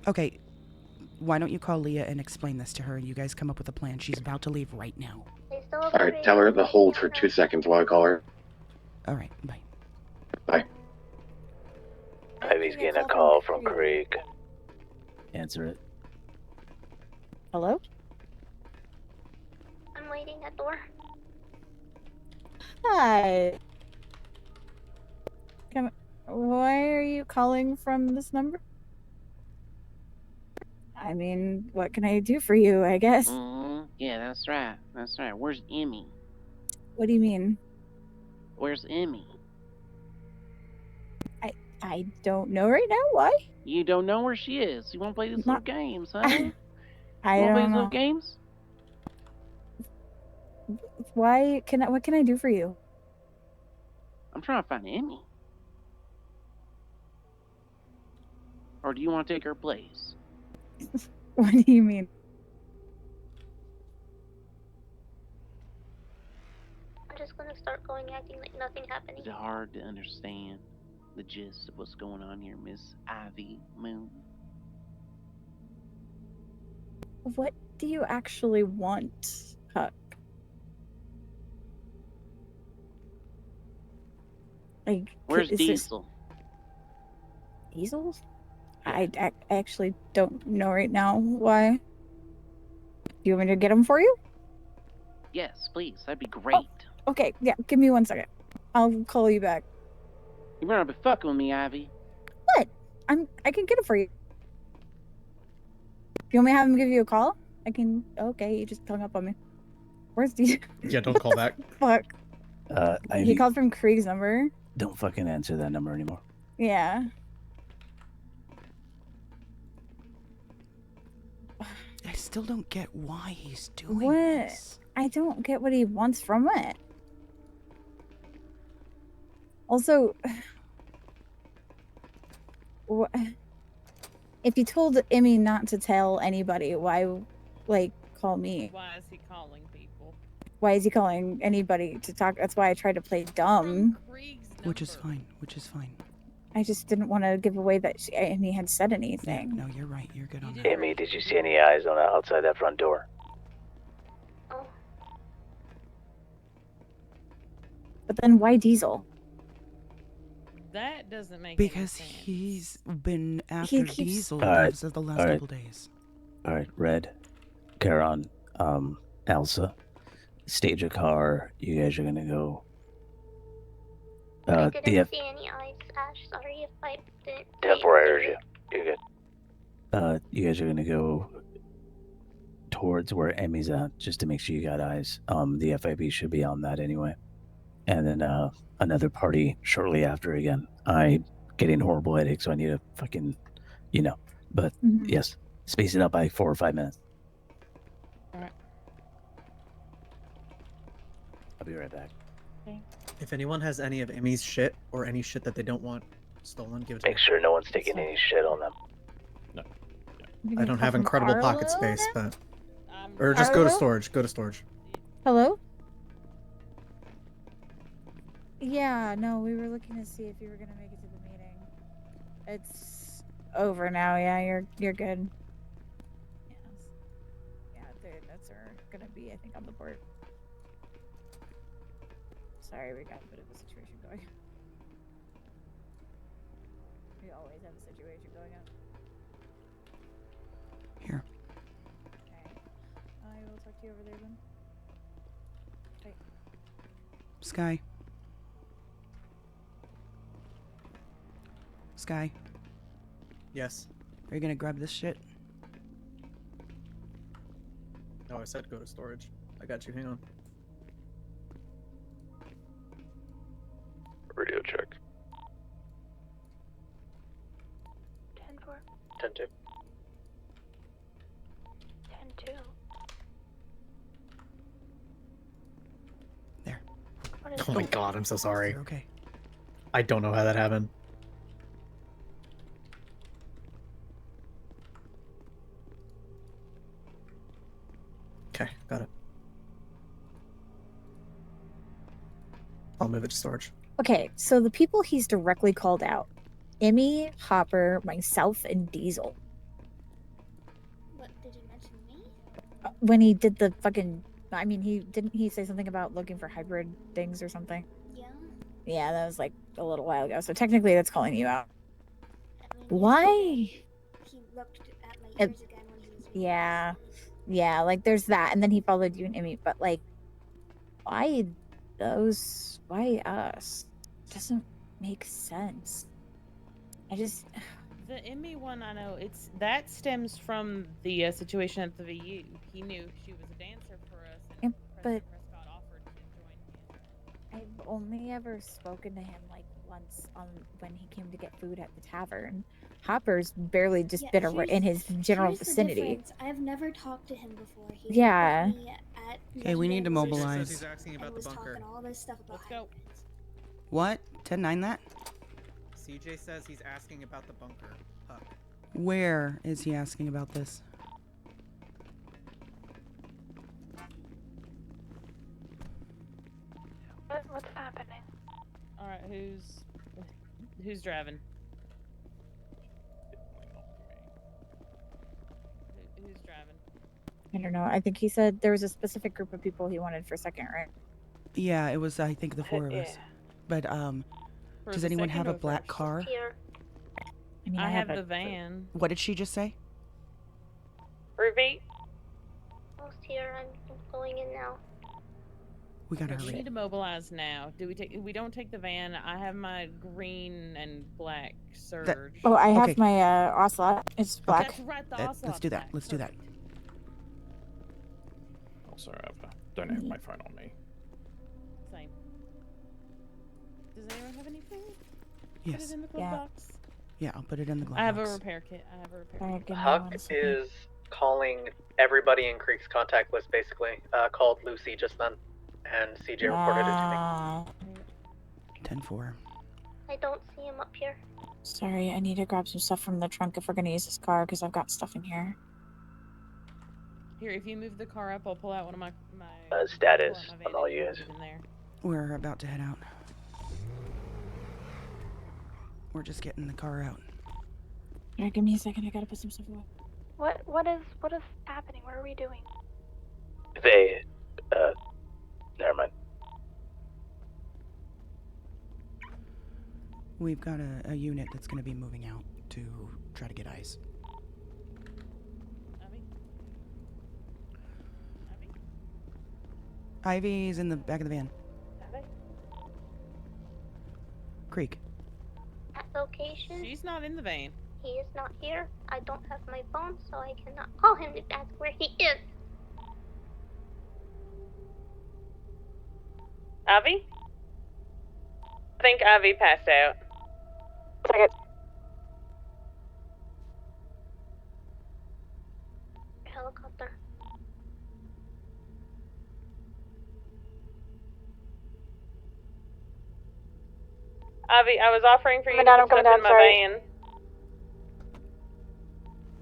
Okay. Why don't you call Leah and explain this to her, and you guys come up with a plan? She's about to leave right now.
All right, tell her to hold for 2 seconds while I call her.
All right. Bye.
Bye.
Ivy's getting a call from Krieg. Answer it.
Hello?
I'm waiting at door.
Hi. Why are you calling from this number? I mean, what can I do for you, I guess?
Yeah, that's right. That's right. Where's Emmy?
What do you mean?
Where's Emmy?
I don't know right now. Why?
You don't know where she is. You want to play these little games, huh?
I
You want to play
don't
these
know.
little games?
Why can I? What can I do for you?
I'm trying to find Emmy. Or do you want to take her place?
What do you mean?
I'm just gonna start going acting like nothing happening.
Is it hard to understand the gist of what's going on here, Miss Ivy Moon?
What do you actually want, Huck? Like,
Where's
is
Diesel?
Diesel? I actually don't know right now. Why? Do you want me to get him for you?
Yes, please. That'd be great.
Okay, yeah. Give me 1 second. I'll call you back.
You better be fucking with me, Ivy.
What? I can get it for you. You want me to have him give you a call? I can. Okay, he just hung up on me. Where's Diesel?
Yeah, don't call back.
Fuck. He
Ivy,
called from Krieg's number.
don't fucking answer that number anymore.
Yeah.
I still don't get why he's doing
What?
this.
I don't get what he wants from it. Also, if he told Emmy not to tell anybody, why, like, call me?
Why is he calling people?
Why is he calling anybody to talk? That's why I tried to play dumb.
Which is fine. Which is fine.
I just didn't want to give away that Emmy had said anything.
No, you're right. You're good on that.
Emmy, did you see any eyes on outside that front door?
But then why Diesel?
That doesn't make
Because
any sense.
he's been after
keeps-
Diesel
Alright,
as of the last
alright.
couple days.
All right, Red, Charon, Elsa, stage a car. You guys are gonna go.
I
The
didn't see any eyes, Ash. Sorry if I didn't.
temporary. You're good. You guys are gonna go towards where Emmy's at, just to make sure you got eyes. The FIB should be on that anyway. And then another party shortly after again. I'm getting horrible headache, so I need a fucking, But yes, space it out by 4 or 5 minutes.
All right.
I'll be right back.
If anyone has any of Emmy's shit or any shit that they don't want stolen, give it to me.
Make sure no one's taking any shit on them.
I don't have incredible pocket space, but or just
Arlo?
go to storage. Go to storage.
Hello? Yeah, no, we were looking to see if you were gonna make it to the meeting. It's over now. Yeah, you're good. Yes. Yeah, the notes are gonna be, I think, on the board. Sorry, we got a bit of a situation going. We always have a situation going on.
Here.
Okay. I will talk to you over there then. Bye.
Sky. Sky,
Yes.
are you gonna grab this shit?
No, I said go to storage. I got you. Hang on.
Radio check.
10-4.
10-2.
10-2.
There.
What is
Oh my god, I'm so sorry.
You're okay.
I don't know how that happened. Okay, got it. I'll move it to storage.
Okay, so the people he's directly called out: Emmy, Hopper, myself, and Diesel.
What, did you mention me?
When he did the fucking, I mean, he say something about looking for hybrid things or something?
Yeah.
Yeah, that was like a little while ago. So technically, that's calling you out.
I mean,
Why?
He looked at my
It-
ears again when he was reading
Yeah, yeah, like there's that, and then he followed you and Emmy. But like, why those? Why us? Doesn't make sense. I just.
The Emmy one, I know that stems from the situation at the VU. He knew she was a dancer for us, and
but
President Prescott offered to join him.
I've only ever spoken to him like once when he came to get food at the tavern. Hopper's barely just
Yeah,
been in his general
here's the
vicinity.
difference. I've never talked to him before. He
Yeah.
met me that.
Okay, we need to
Legendary was
mobilize.
racist and was talking all this stuff about
go.
What? 10-9 that?
CJ says he's asking about the bunker. Huck.
Where is he asking about this?
What's happening?
All right, who's driving? Who's driving?
I don't know. I think he said there was a specific group of people he wanted for second, right?
Yeah, it was, I think, the four of us.
Yeah.
But,
For
does
the
anyone
second
have a
or
black
first?
car?
I mean,
I have
a-
the van.
What did she just say?
Ruby?
Almost here. I'm going in now.
We gotta
We
hurry.
need to mobilize now. We don't take the van. I have my green and black surge.
Oh, I have
Okay.
my ocelot. It's black.
That's right, the
Let's
ocelot's
do that.
black.
Let's do that.
Also, don't have my phone on me.
Same. Does anyone have anything?
Yes.
Put it in the glove
Yeah.
box.
Yeah, I'll put it in the glove
I have
box.
a repair kit.
Alright, give me
Huck
one second.
is calling everybody in Creek's contact list, basically. Called Lucy just then, and CJ reported it to me.
10-4.
I don't see him up here.
Sorry, I need to grab some stuff from the trunk if we're gonna use this car because I've got stuff in here.
Here, if you move the car up, I'll pull out one of my
Status
pull out my
on
van
all
and
you
put
guys.
it in there.
We're about to head out. We're just getting the car out.
Alright, give me a second. I gotta put some stuff away.
What is happening? What are we doing?
They, never mind.
We've got a unit that's going to be moving out to try to get ice. Ivy's in the back of the van. Creek.
At location.
She's not in the van.
He is not here. I don't have my phone, so I cannot call him to ask where he is.
Ivy? I think Ivy passed out.
Second.
Helicopter.
Ivy, I was offering for you
Coming
to
down,
put
I'm coming
stuff
down,
in my
sorry.
van.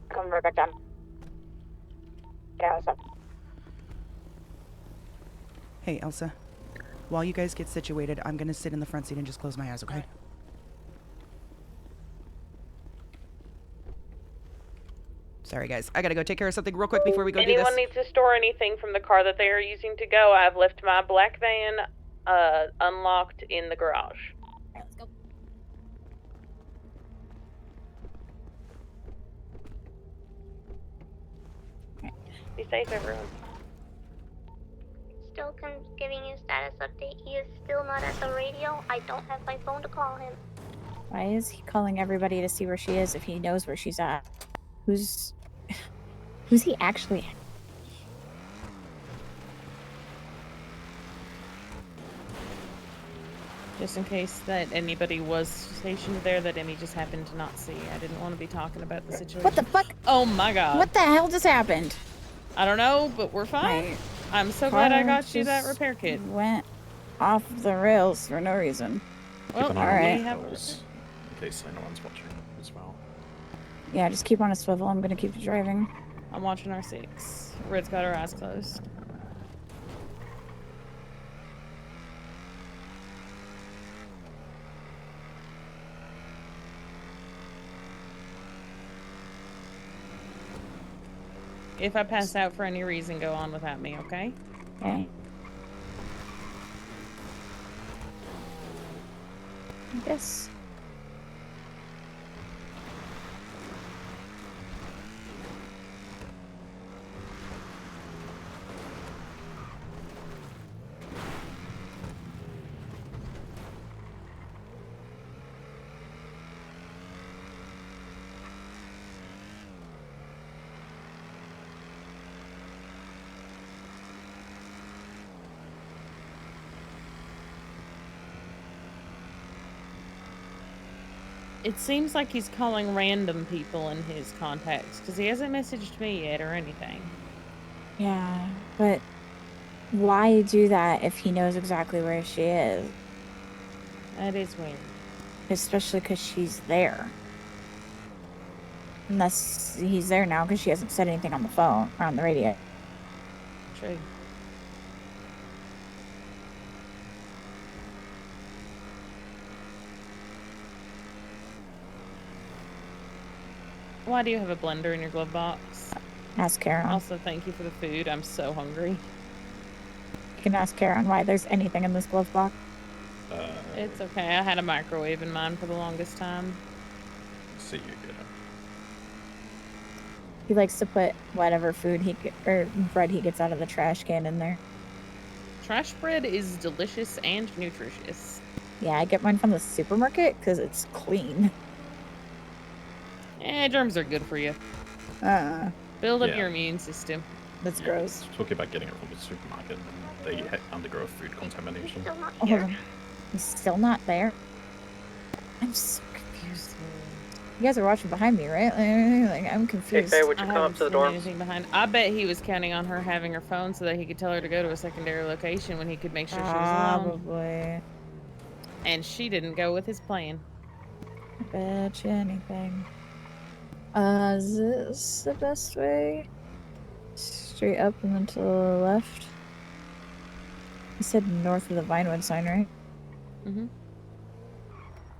Coming right back down. Yeah, what's up?
Hey, Elsa. While you guys get situated, I'm going to sit in the front seat and just close my eyes, okay? Sorry, guys. I gotta go take care of something real quick before we go do this.
Anyone needs to store anything from the car that they are using to go, I've left my black van unlocked in the garage.
Alright, let's go.
Be safe, everyone.
Still giving you status update. He is still not at the radio. I don't have my phone to call him.
Why is he calling everybody to see where she is if he knows where she's at? Who's he actually?
Just in case that anybody was stationed there that Emmy just happened to not see. I didn't want to be talking about the situation.
What the fuck?
Oh my god.
What the hell just happened?
I don't know, but we're fine. I'm so glad I got you that repair kit.
Went off the rails for no reason.
Well,
Keep an eye on
alright.
the hills, in case anyone's watching as well.
Yeah, just keep on a swivel. I'm gonna keep driving.
I'm watching our 6. Red's got her eyes closed. If I pass out for any reason, go on without me, okay?
Okay. I guess.
It seems like he's calling random people in his contacts, because he hasn't messaged me yet or anything.
Yeah, but Why do that if he knows exactly where she is?
That is weird.
Especially because she's there. Unless he's there now because she hasn't said anything on the phone or on the radio.
True. Why do you have a blender in your glove box?
Ask Karen.
Also, thank you for the food. I'm so hungry.
You can ask Karen why there's anything in this glove box.
It's okay. I had a microwave in mine for the longest time.
See you get it.
He likes to put whatever food or bread he gets out of the trash can in there.
Trash bread is delicious and nutritious.
Yeah, I get mine from the supermarket because it's clean.
Germs are good for you. Build up your immune system.
That's gross.
Talking about getting it from the supermarket, and they undergo food contamination.
Oh, he's still not there. I'm so confused. You guys are watching behind me, right? Like I'm confused.
Hey, would you come up to the dorms?
Anything behind? I bet he was counting on her having her phone so that he could tell her to go to a secondary location when he could make sure she was alone.
Probably.
And she didn't go with his plan.
I bet you anything. Is this the best way? Straight up and then to the left. He said north of the Vinewood sign, right?
Mm-hmm.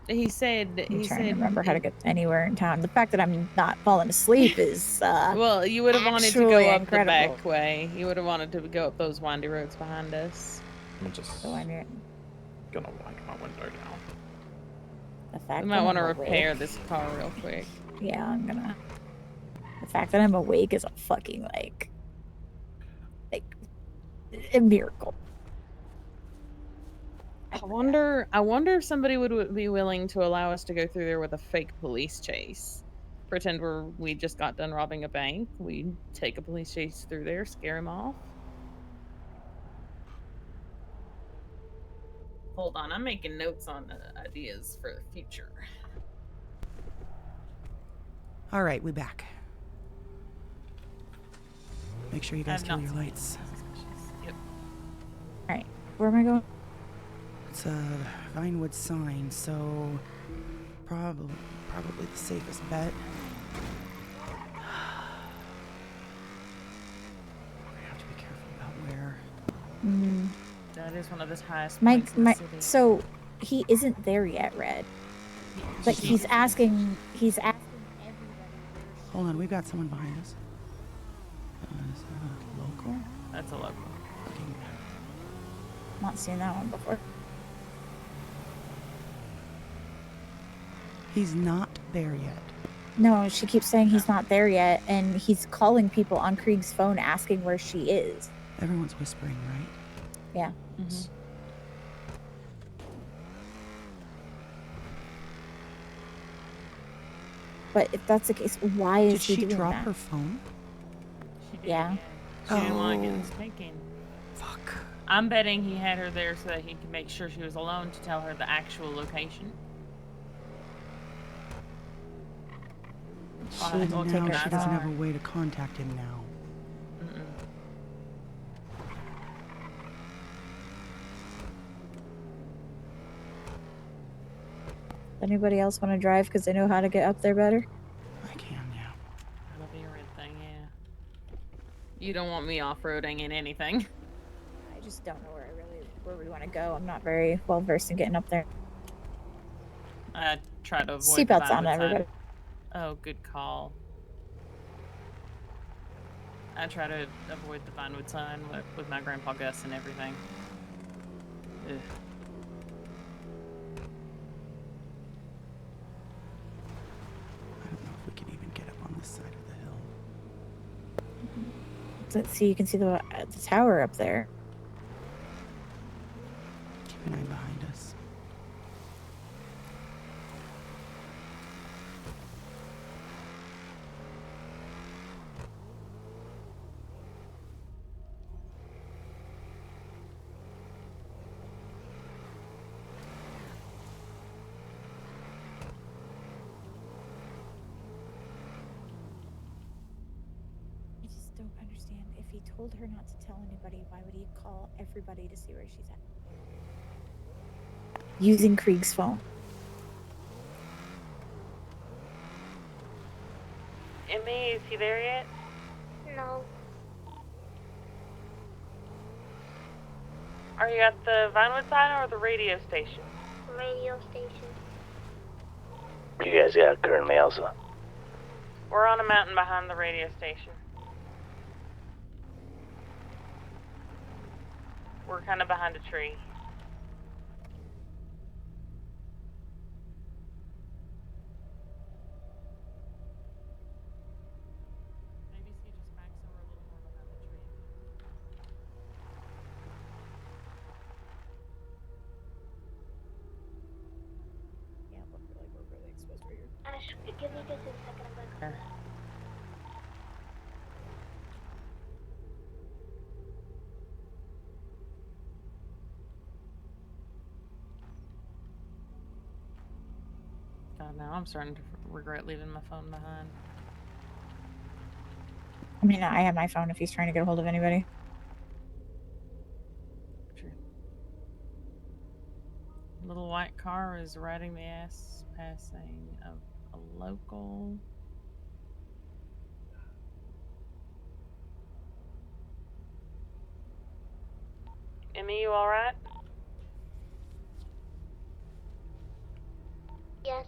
He said.
I'm trying to remember how to get anywhere in town. The fact that I'm not falling asleep is
well, you would have wanted to go
actually
up
incredible.
the back way. You would have wanted to go up those windy roads behind us.
I'm just gonna wipe my window down.
The fact
We might
that
want to
I'm
repair
awake-
this car real quick.
Yeah, I'm gonna. The fact that I'm awake is a fucking like a miracle.
I wonder if somebody would be willing to allow us to go through there with a fake police chase. Pretend we just got done robbing a bank. We take a police chase through there, scare him off. Hold on, I'm making notes on ideas for the future.
All right, we back. Make sure you guys kill your lights.
Yep.
All right, where am I going?
It's a Vinewood sign, so probably the safest bet. We have to be careful about where.
That is one of the highest
My
points in the city.
so he isn't there yet, Red. But he's asking everybody.
Hold on, we've got someone behind us. Is that a local?
That's a local.
Not seen that one before.
He's not there yet.
No, she keeps saying he's not there yet, and he's calling people on Krieg's phone asking where she is.
Everyone's whispering, right?
Yeah.
Mm-hmm.
But if that's the case, why is he
Did she
doing
drop
that?
her phone?
Yeah.
She didn't want to get taken.
Fuck.
I'm betting he had her there so that he could make sure she was alone to tell her the actual location.
She doesn't have a way to contact him now.
Anybody else want to drive because they know how to get up there better?
I can, yeah.
That'll be a red thing, yeah. You don't want me off-roading in anything.
I just don't know where we want to go. I'm not very well versed in getting up there.
I try to avoid
Seatbelts on,
Vinewood side.
everybody.
Oh, good call. I try to avoid the Vinewood sign with my Grandpa Gus and everything. Ugh.
I don't know if we can even get up on this side of the hill.
Let's see, you can see the tower up there.
Keep an eye behind us.
I just don't understand. If he told her not to tell anybody, why would he call everybody to see where she's at? Using Krieg's phone.
Emmy, is he there yet?
No.
Are you at the Vinewood sign or the radio station?
Radio station.
What you guys got currently, Elsa?
We're on a mountain behind the radio station. We're kind of behind a tree. Maybe see just back somewhere a little more behind the tree.
Yeah, look like we're really exposed right here.
Ash, give me just a second. I'm gonna come.
God, now I'm starting to regret leaving my phone behind.
I mean, I have my phone if he's trying to get a hold of anybody.
True. Little white car is riding the ass passing of a local. Emmy, you alright?
Yes.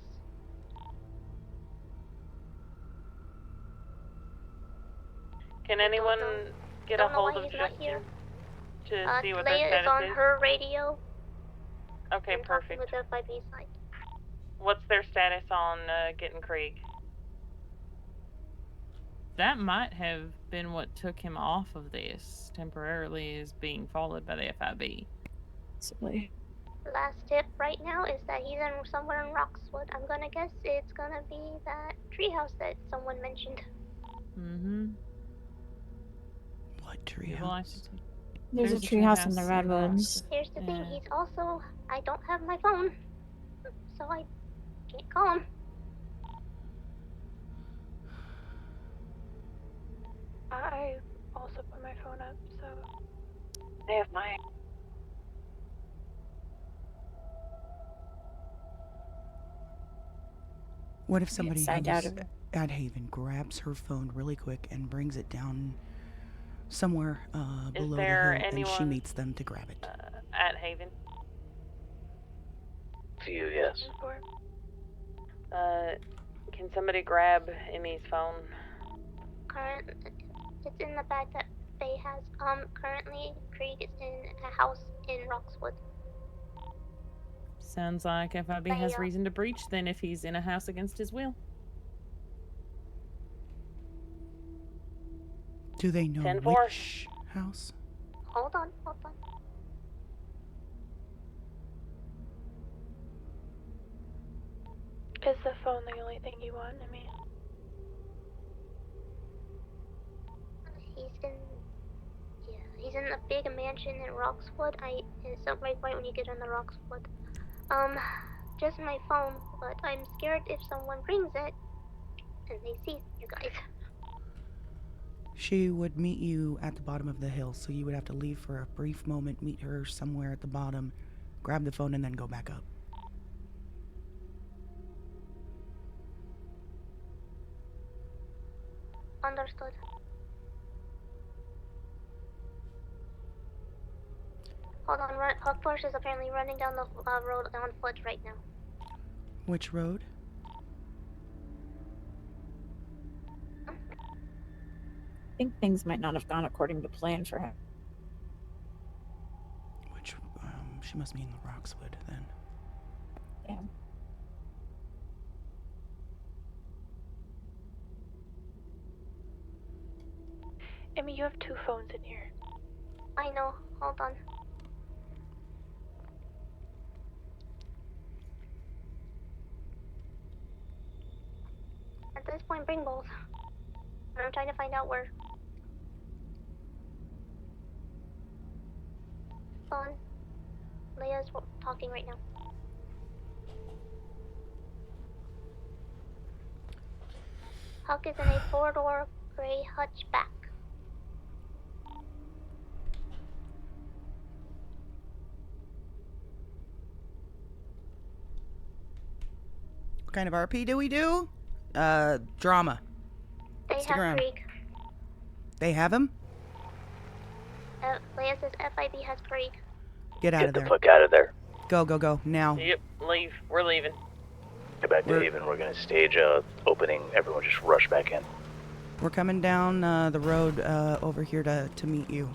Can anyone get a
Don't know
hold
why
of
he's not here.
Justin to see what their
Leia
status
is on
is?
her radio.
Okay,
I'm talking
perfect.
with the FIB side.
What's their status on getting Krieg? That might have been what took him off of this temporarily, is being followed by the FIB.
Possibly.
Last tip right now is that he's in somewhere in Roxwood. I'm gonna guess it's gonna be that treehouse that someone mentioned.
Mm-hmm.
What treehouse?
There's a treehouse in the redwoods.
Here's the thing, he's also, I don't have my phone, so I can't call him.
I also put my phone up, so.
I have mine.
What if somebody
signed out of
at Haven grabs her phone really quick and brings it down somewhere below the
there
hill, and she
anyone,
meets them to grab it?
At Haven.
Few, yes.
Can somebody grab Emmy's phone?
It's in the bag that Faye has. Currently, Krieg is in a house in Roxwood.
Sounds like FIB has reason to breach then if he's in a house against his will.
Do they know
10-4.
which house?
Hold on.
Is the phone the only thing you want? I mean,
He's in a big mansion in Roxwood. It's up right when you get in the Roxwood. Just my phone, but I'm scared if someone brings it and they see you guys.
She would meet you at the bottom of the hill, so you would have to leave for a brief moment, meet her somewhere at the bottom, grab the phone, and then go back up.
Understood. Hold on, Hawkforce is apparently running down the road on foot right now.
Which road?
I think things might not have gone according to plan for him.
Which, she must mean the Roxwood then.
Yeah.
Emmy, you have two phones in here.
I know. Hold on. At this point, bring both. I'm trying to find out where. Hold on. Leia's talking right now. Huck is in a four-door gray hatchback.
What kind of RP do we do? Drama.
They
Stick
have
around.
Krieg.
They have him?
Leia says FIB has Krieg.
Get out of there.
Get the fuck out of there.
Go, go, go. Now.
Yep, leave. We're leaving.
Get back to Haven. We're gonna stage a opening. Everyone just rush back in.
We're coming down the road over here to meet you,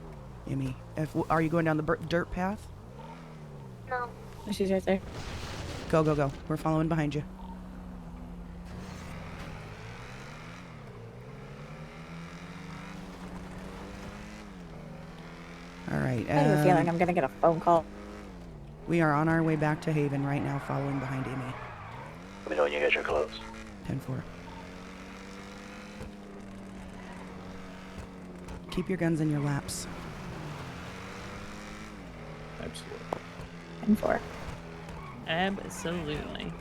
Emmy. Are you going down the dirt path?
No.
She's right there.
Go, go, go. We're following behind you. All right.
I have a feeling I'm gonna get a phone call.
We are on our way back to Haven right now, following behind Emmy.
Let me know when you guys are close.
10-4. Keep your guns in your laps.
Absolutely.
10-4.
Absolutely.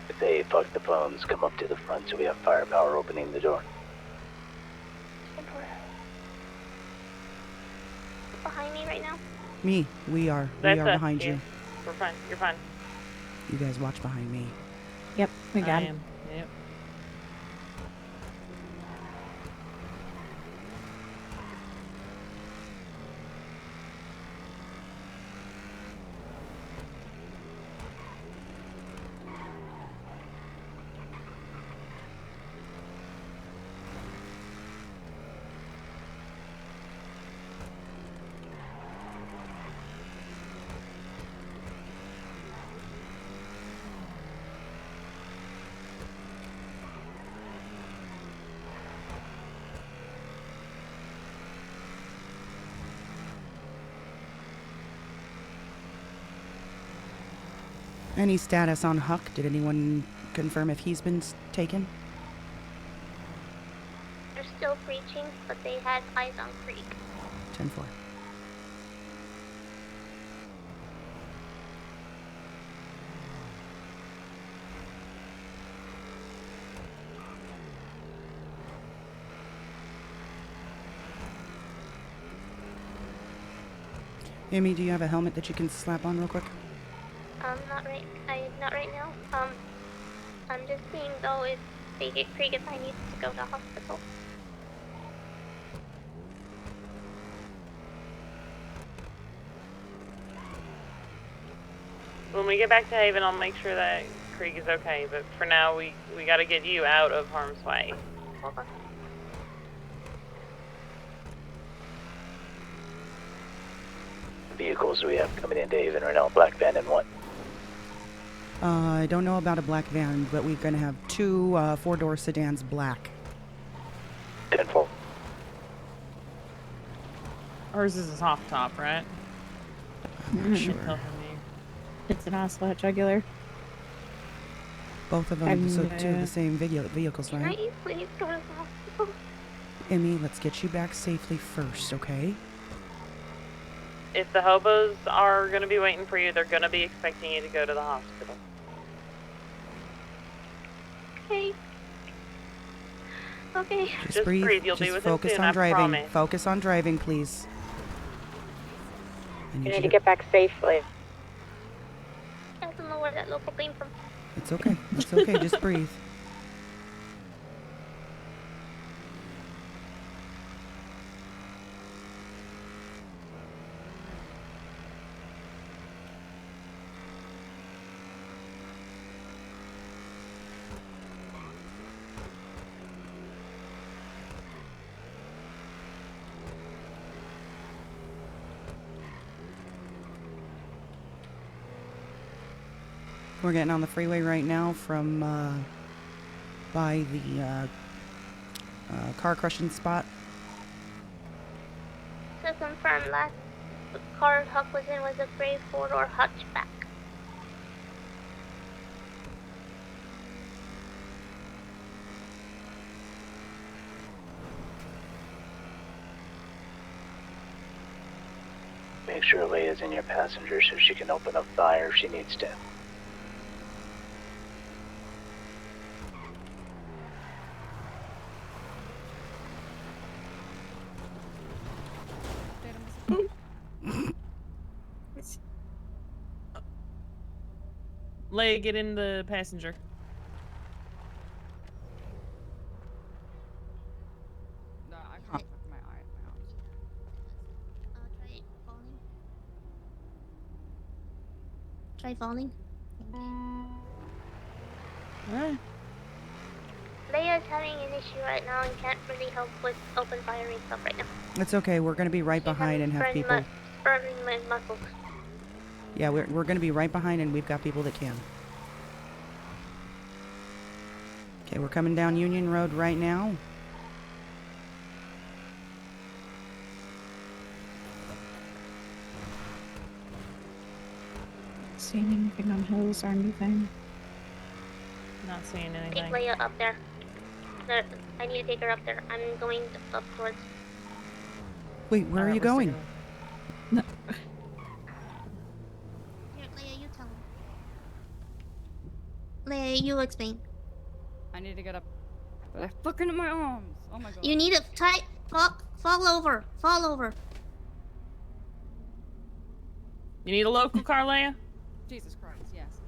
If they fuck the phones, come up to the front so we have firepower opening the door.
Behind me right now?
Me. We are
That's us,
behind
yeah.
you.
We're fine. You're fine.
You guys watch behind me.
Yep, we got
I
it.
am. Yep.
Any status on Huck? Did anyone confirm if he's been taken?
They're still breaching, but they had eyes on Krieg.
10-4. Amy, do you have a helmet that you can slap on real quick?
Not right now. I'm just seeing though if they get Krieg if I need to go to hospital.
When we get back to Haven, I'll make sure that Krieg is okay. But for now, we got to get you out of harm's way.
Okay.
Vehicles we have coming into Haven right now. Black van and what?
I don't know about a black van, but we're going to have two four-door sedans black.
10-4.
Ours is a soft top, right?
I'm not sure.
It's an Ocelot jugular.
Both of them, so two of the same vehicles,
Can
right?
I please go to the hospital?
Emmy, let's get you back safely first, okay?
If the hobos are going to be waiting for you, they're going to be expecting you to go to the hospital.
Okay. Okay.
Just breathe. You'll be
Just
with him
focus
soon,
on
I
driving.
promise.
Focus on driving, please. I
You need to get back safely.
I don't know where that local came from.
It's okay. It's okay. Just breathe. We're getting on the freeway right now from by the car crushing spot.
To confirm, last car Huck was in was a gray four-door hatchback.
Make sure Leia's in your passenger so she can open up fire if she needs to.
Leia, get in the passenger.
No, I can't fuck my eye.
Try falling. Try falling. Leia's having an issue right now and can't really help with open firing stuff right now.
It's okay. We're gonna be right behind and have people.
Burning my muscles.
Yeah, we're gonna be right behind, and we've got people that can. Okay, we're coming down Union Road right now.
Seeing anything on hills or anything?
Not seeing anything.
Take Leia up there. I need to take her up there. I'm going up towards.
Wait, where are you going?
Here, Leia, you tell him. Leia, you explain.
I need to get up. But I'm fucking in my arms. Oh my god.
You need to fall over. Fall over.
You need a local car, Leia?
Jesus Christ, yes.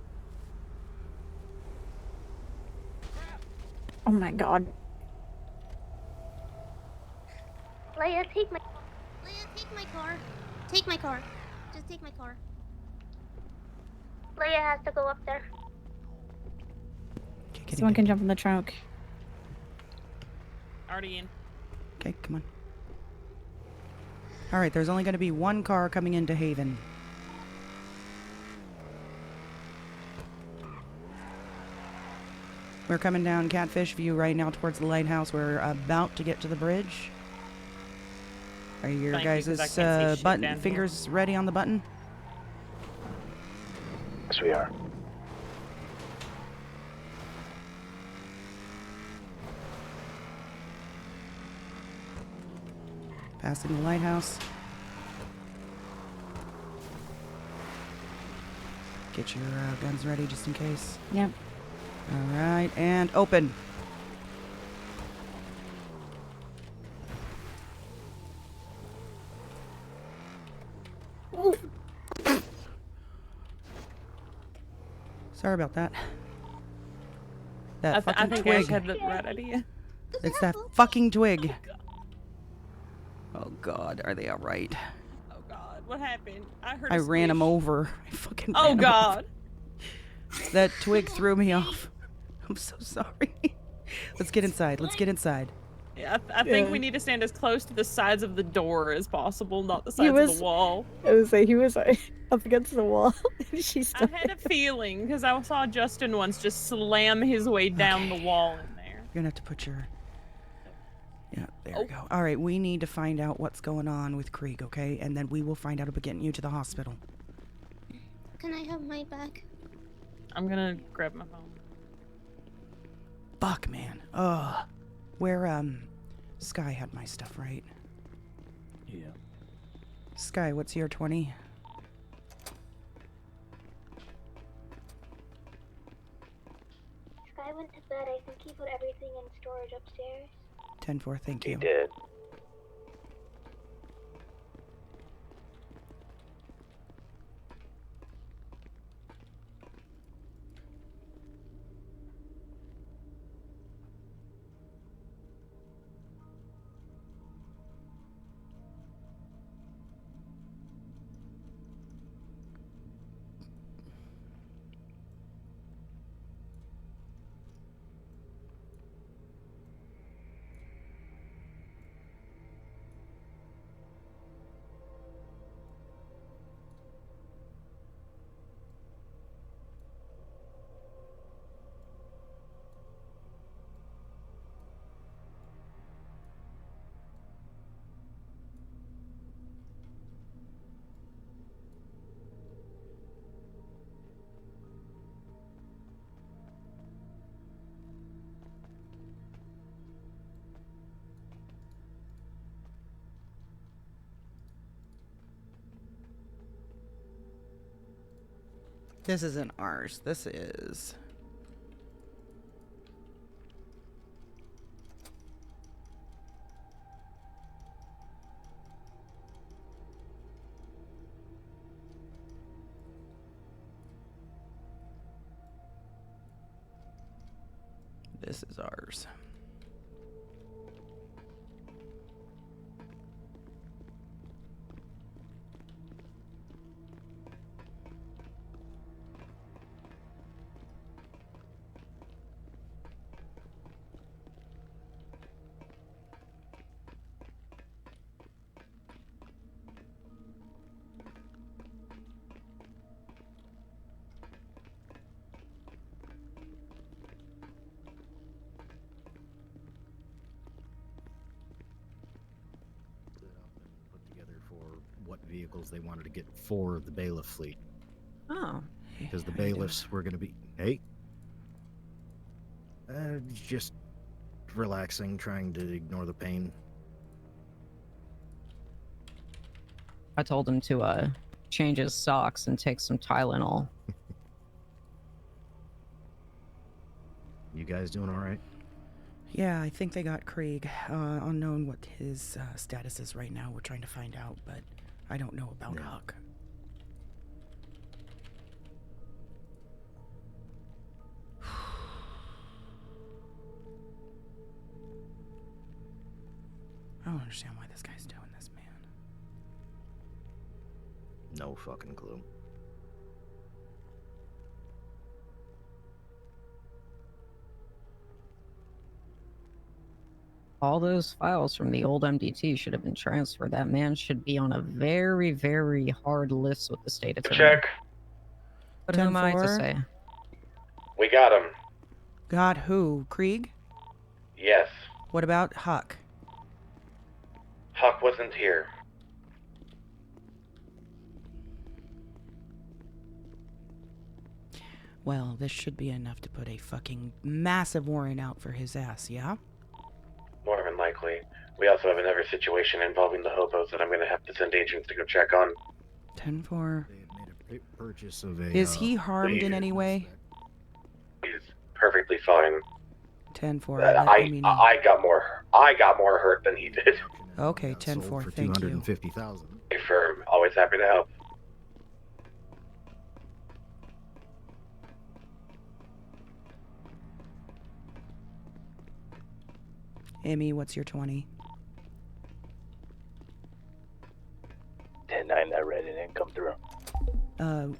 Oh my god.
Leia, take my car. Take my car. Just take my car. Leia has to go up there.
Someone can jump in the trunk.
Already in.
Okay, come on. All right, there's only going to be one car coming into Haven. We're coming down Catfish View right now towards the lighthouse. We're about to get to the bridge. Are your
Thank you, 'cause I
guys'
can't see shit
button
down
fingers ready on the button?
Yes, we are.
Passing the lighthouse. Get your guns ready just in case.
Yep.
All right, and open. Sorry about that. That
I
fucking
think
twig.
Ash had the right idea.
It's that fucking twig. Oh god, are they all right?
Oh god, what happened? I heard.
I
a
ran him
squish.
over. I fucking.
Oh
ran him
god.
over. That twig threw me off. I'm so sorry. Let's get inside. Let's get inside.
Yeah, I think we need to stand as close to the sides of the door as possible, not the
He
sides of
was-
the wall.
I was like, he was up against the wall. And she
I
still.
had a feeling because I saw Justin once just slam his way down the wall in there.
You're gonna have to put your. Yeah, there we go. All right, we need to find out what's going on with Krieg, okay? And then we will find out about getting you to the hospital.
Can I have my bag?
I'm gonna grab my phone.
Fuck, man. Ugh. Where, Sky had my stuff, right?
Yeah.
Sky, what's your 20?
Sky went to bed. I think he put everything in storage upstairs.
10-4, thank you.
He did.
This isn't ours. This is... This is ours.
Put together for what vehicles they wanted to get for the bailiff fleet.
Oh.
Because the bailiffs were going to be, hey, just relaxing, trying to ignore the pain.
I told him to change his socks and take some Tylenol.
You guys doing all right?
Yeah, I think they got Krieg. Unknown what his status is right now. We're trying to find out, but I don't know about Huck. I don't understand why this guy's doing this, man.
No fucking clue.
All those files from the old MDT should have been transferred. That man should be on a very, very hard list with the state attorney.
Check.
But who am I to
10-4.
say?
We got him.
Got who? Krieg?
Yes.
What about Huck?
Huck wasn't here.
Well, this should be enough to put a fucking massive warrant out for his ass, yeah?
More than likely. We also have another situation involving the hobos that I'm going to have to send agents to go check on.
10-4.
Purchase of a,
Is he harmed in any way?
He's perfectly fine.
10-4.
I got more hurt than he did.
Okay, 10-4. Thank you.
$250,000.
Hey, firm. Always happy to help.
Emmy, what's your 20?
10-9, that red didn't come through.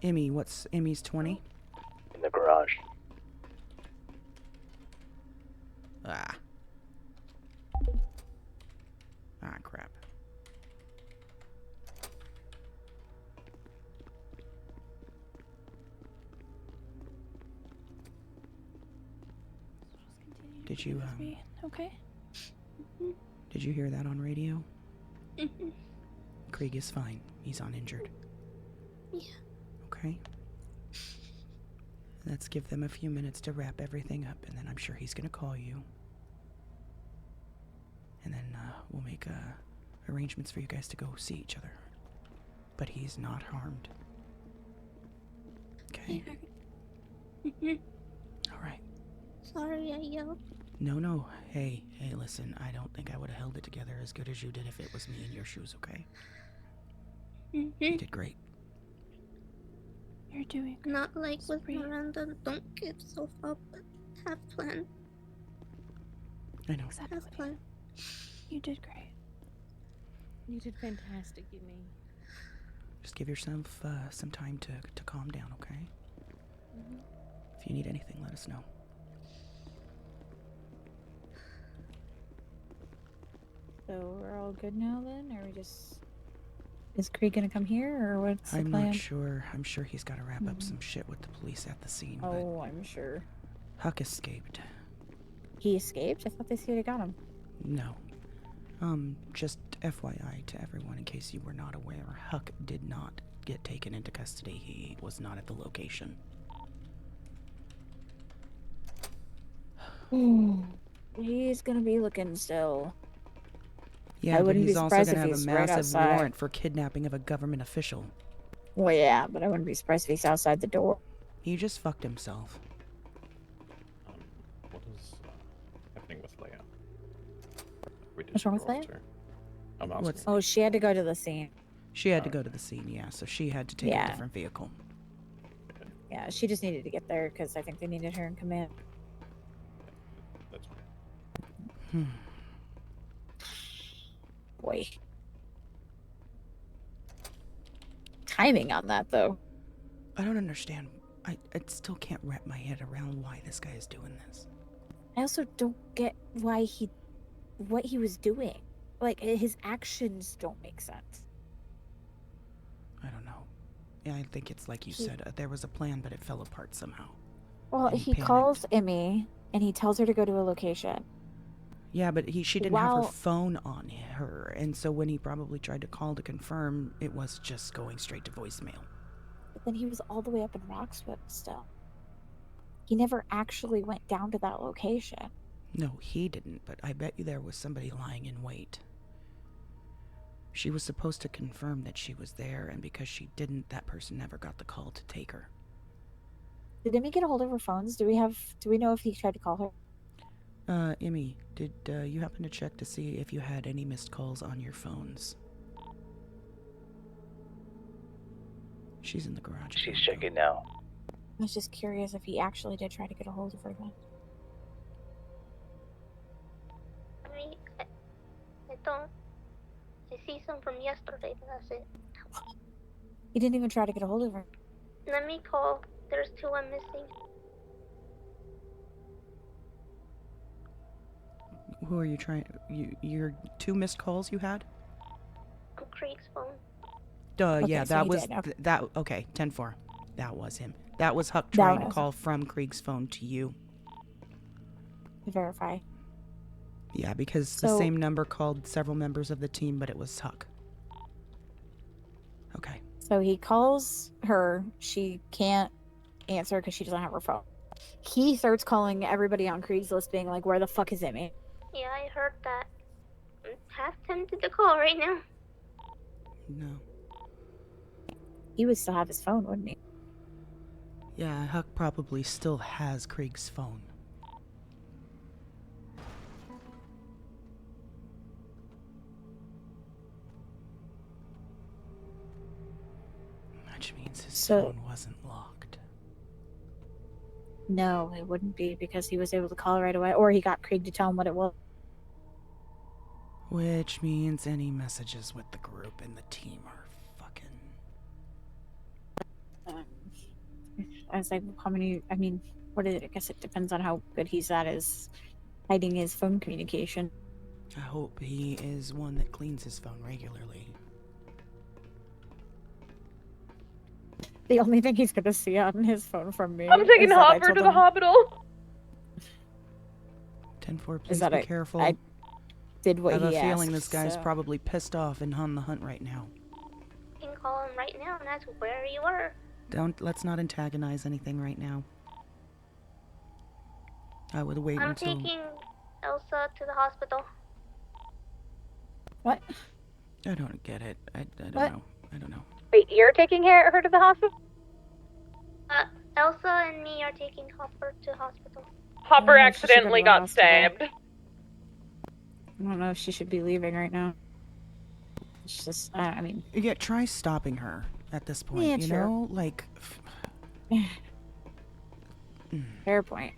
Emmy, what's Emmy's 20?
In the garage.
Ah, crap. Did you,
Okay.
Did you hear that on radio? Krieg is fine. He's uninjured.
Yeah.
Okay. Let's give them a few minutes to wrap everything up, and then I'm sure he's gonna call you. And then we'll make arrangements for you guys to go see each other. But he's not harmed. Okay. All right.
Sorry, I yelled.
No. Hey, listen. I don't think I would have held it together as good as you did if it was me in your shoes. Okay. You did great.
You're doing
Not like with Miranda. Don't give yourself up. Have plan.
I know.
Have plan.
You did great.
You did fantastic, you mean.
Just give yourself some time to calm down, okay? If you need anything, let us know.
So we're all good now then? Or we just... Is Krieg gonna come here, or what's the
I'm
plan?
not sure. I'm sure he's got to wrap up some shit with the police at the scene.
Oh, I'm sure.
But Huck escaped.
He escaped? I thought they said they got him.
No. Just FYI to everyone in case you were not aware, Huck did not get taken into custody. He was not at the location.
He's gonna be looking still.
Yeah,
I
but
wouldn't
he's
be
also
surprised
going to
if
have a
he's right
massive
outside.
warrant for kidnapping of a government official.
Well, yeah, but I wouldn't be surprised if he's outside the door.
He just fucked himself.
What is happening with Leia?
What's wrong with Leia?
I'm asking.
What's-
Oh, she had to go to the scene.
She had to go to the scene, yeah, so she had to take a
Yeah.
different vehicle.
Yeah, she just needed to get there because I think they needed her in command. Boy. Timing on that, though.
I don't understand. I still can't wrap my head around why this guy is doing this.
I also don't get what he was doing. Like, his actions don't make sense.
I don't know. Yeah, I think it's like you said. There was a plan, but it fell apart somehow.
Well,
And
he calls Emmy, and he tells her to go to a location.
Yeah, but she didn't have her phone on her, and so when he probably tried to call to confirm, it was just going straight to voicemail.
But then he was all the way up in Roxwood still. He never actually went down to that location.
No, he didn't, but I bet you there was somebody lying in wait. She was supposed to confirm that she was there, and because she didn't, that person never got the call to take her.
Did Emmy get a hold of her phones? Do we know if he tried to call her?
Emmy, did you happen to check to see if you had any missed calls on your phones? She's in the garage.
She's checking now.
I was just curious if he actually did try to get a hold of her then.
I don't. I see some from yesterday, but that's it.
He didn't even try to get a hold of her.
Let me call. There's 2 I'm missing.
Who are you trying? Your 2 missed calls you had?
On Craig's phone.
Yeah,
so
that
he
was
did, okay.
that. Okay, 10-4. That was him. That was Huck trying to call from Krieg's phone to you.
To verify.
Yeah, because the same number called several members of the team, but it was Huck. Okay.
So he calls her. She can't answer because she doesn't have her phone. He starts calling everybody on Krieg's list, being like, "Where the fuck is Emmy?"
Yeah, I heard that. I'm half tempted to call right now.
No.
He would still have his phone, wouldn't he?
Yeah, Huck probably still has Krieg's phone. Which means his phone wasn't locked.
No, it wouldn't be because he was able to call right away, or he got Krieg to tell him what it was.
Which means any messages with the group and the team are fucking...
I was like, how many? I mean, what is it? I guess it depends on how good he's at his hiding his phone communication.
I hope he is one that cleans his phone regularly.
The only thing he's gonna see on his phone from me.
I'm taking
is that I
Hopper
told
to the
him-
hospital.
10-4, please
Is that
be
I-
careful.
I did what
I have
he
a feeling
asked,
this guy's
so-
probably pissed off and on the hunt right now.
You can call him right now and ask where you were.
Let's not antagonize anything right now. I would wait
I'm
until...
taking Elsa to the hospital.
What?
I don't get it. I don't
What?
know. I don't know.
Wait, you're taking her to the hospital?
Elsa and me are taking Hopper to hospital.
Hopper
know if she should go to
accidentally
the
got
hospital.
stabbed.
I don't know if she should be leaving right now. It's just, I mean...
Yeah, try stopping her at this point,
Yeah,
you
sure.
know? Like...
Fair point.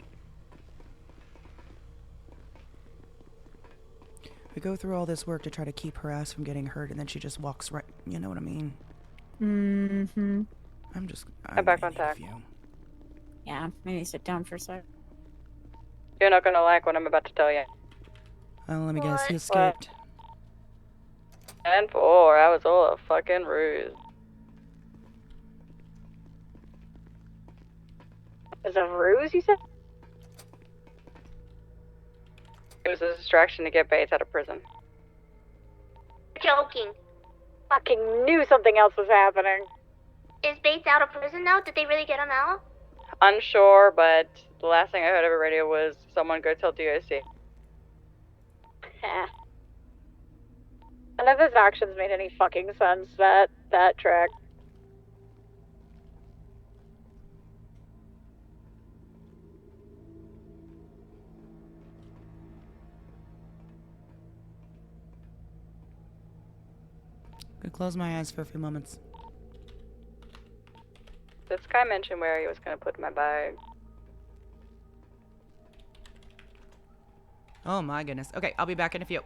We go through all this work to try to keep her ass from getting hurt, and then she just walks right... You know what I mean?
Mm-hmm.
I'm back on track.
Yeah, maybe sit down for a sec.
You're not gonna like what I'm about to tell you.
Let me guess, he escaped.
10-4, I was all a fucking ruse.
It was a ruse, you said?
It was a distraction to get Bates out of prison.
Joking.
Fucking knew something else was happening.
Is Bates out of prison now? Did they really get him out?
Unsure, but the last thing I heard over radio was someone go tell DOC.
None of his actions made any fucking sense, that track.
Could close my eyes for a few moments.
This guy mentioned where he was gonna put my bag.
Oh my goodness. Okay, I'll be back in a few.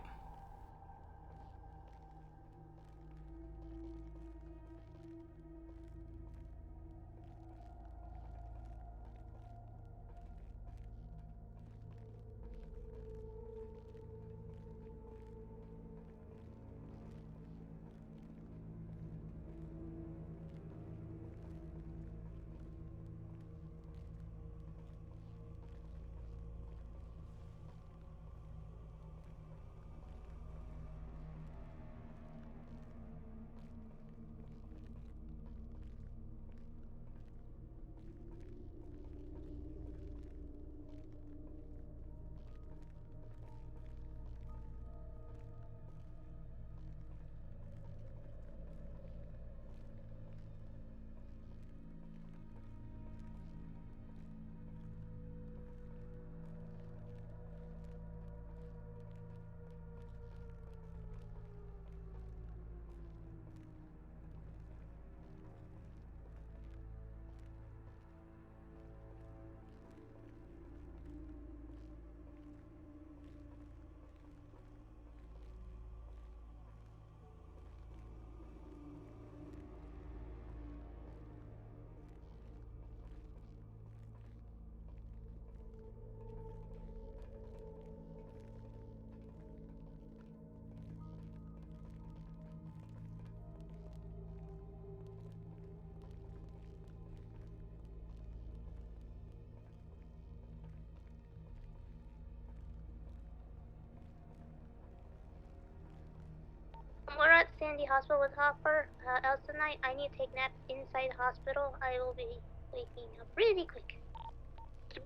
We're at Sandy Hospital with Hopper. Elsa Knight, I need to take naps inside the hospital. I will be waking up really quick.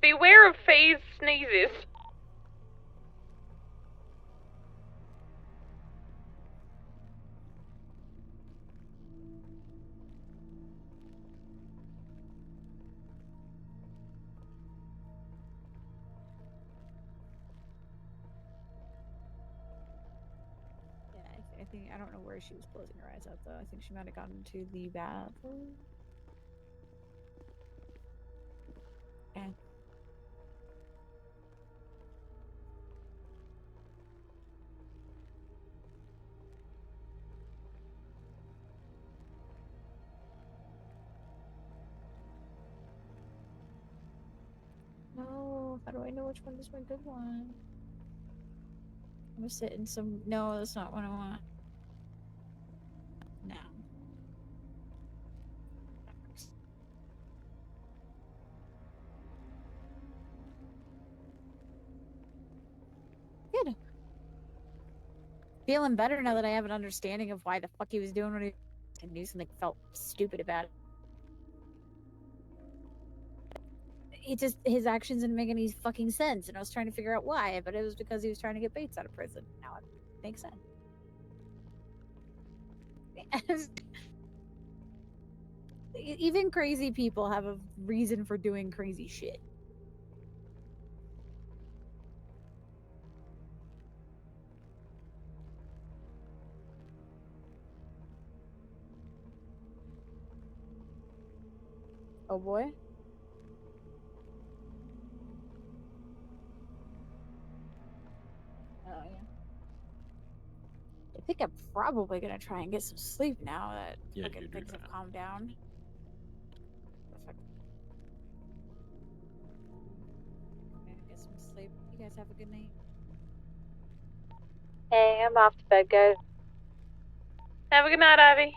Beware of Faye's sneezes.
Yeah, I think I don't know where she was closing her eyes up though. I think she might have gotten to the bathroom. Yeah. No, how do I know which one is my good one? I'm gonna sit in some. No, that's not what I want. No. Good. Feeling better now that I have an understanding of why the fuck he was doing what he. I knew something felt stupid about it. It just his actions didn't make any fucking sense, and I was trying to figure out why, but it was because he was trying to get Bates out of prison. Now it makes sense. Even crazy people have a reason for doing crazy shit. Oh boy. Oh yeah. I think I'm probably gonna try and get some sleep now that
Yeah,
fucking
you do
things have
that.
calmed down. Perfect. I'm gonna get some sleep. You guys have a good night.
Hey, I'm off to bed, guys. Have a good night, Ivy.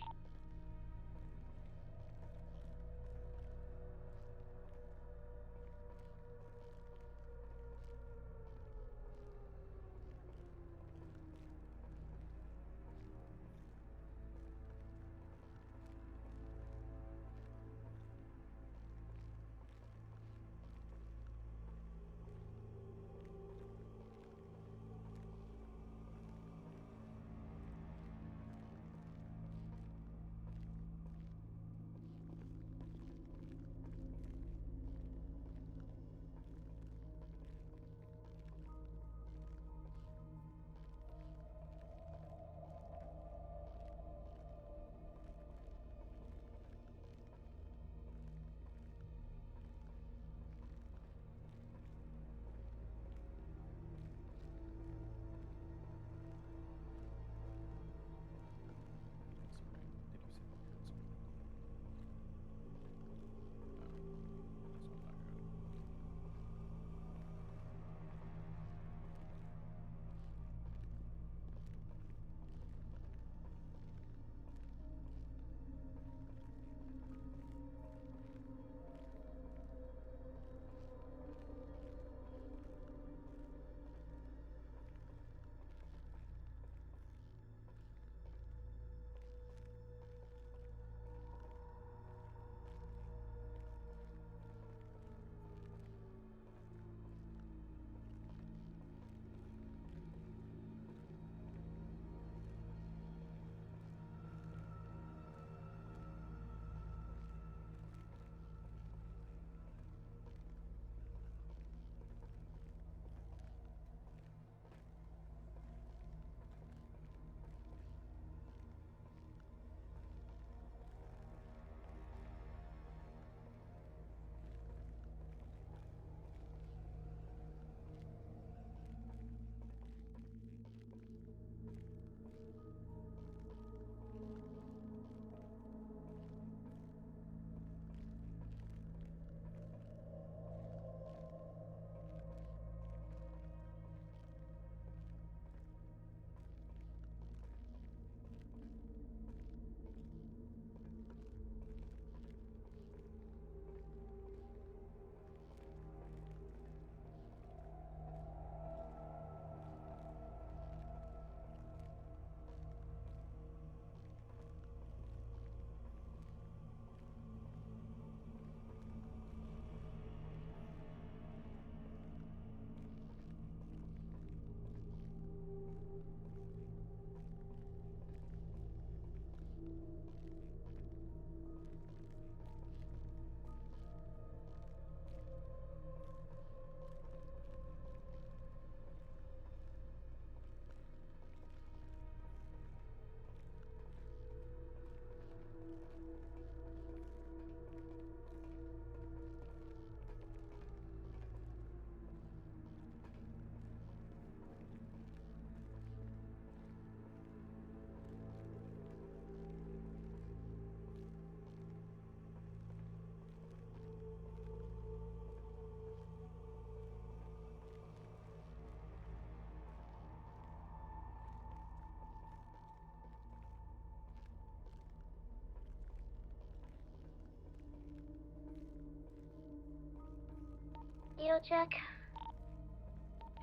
radio check.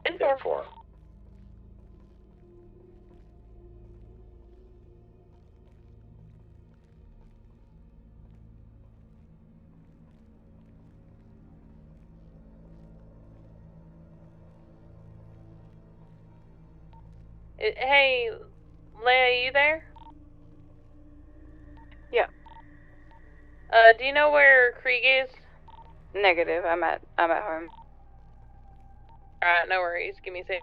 10-4.
Hey, Leia, you there?
Yeah.
Do you know where Krieg is?
Negative. I'm at home.
Alright, no worries. Give me a sec.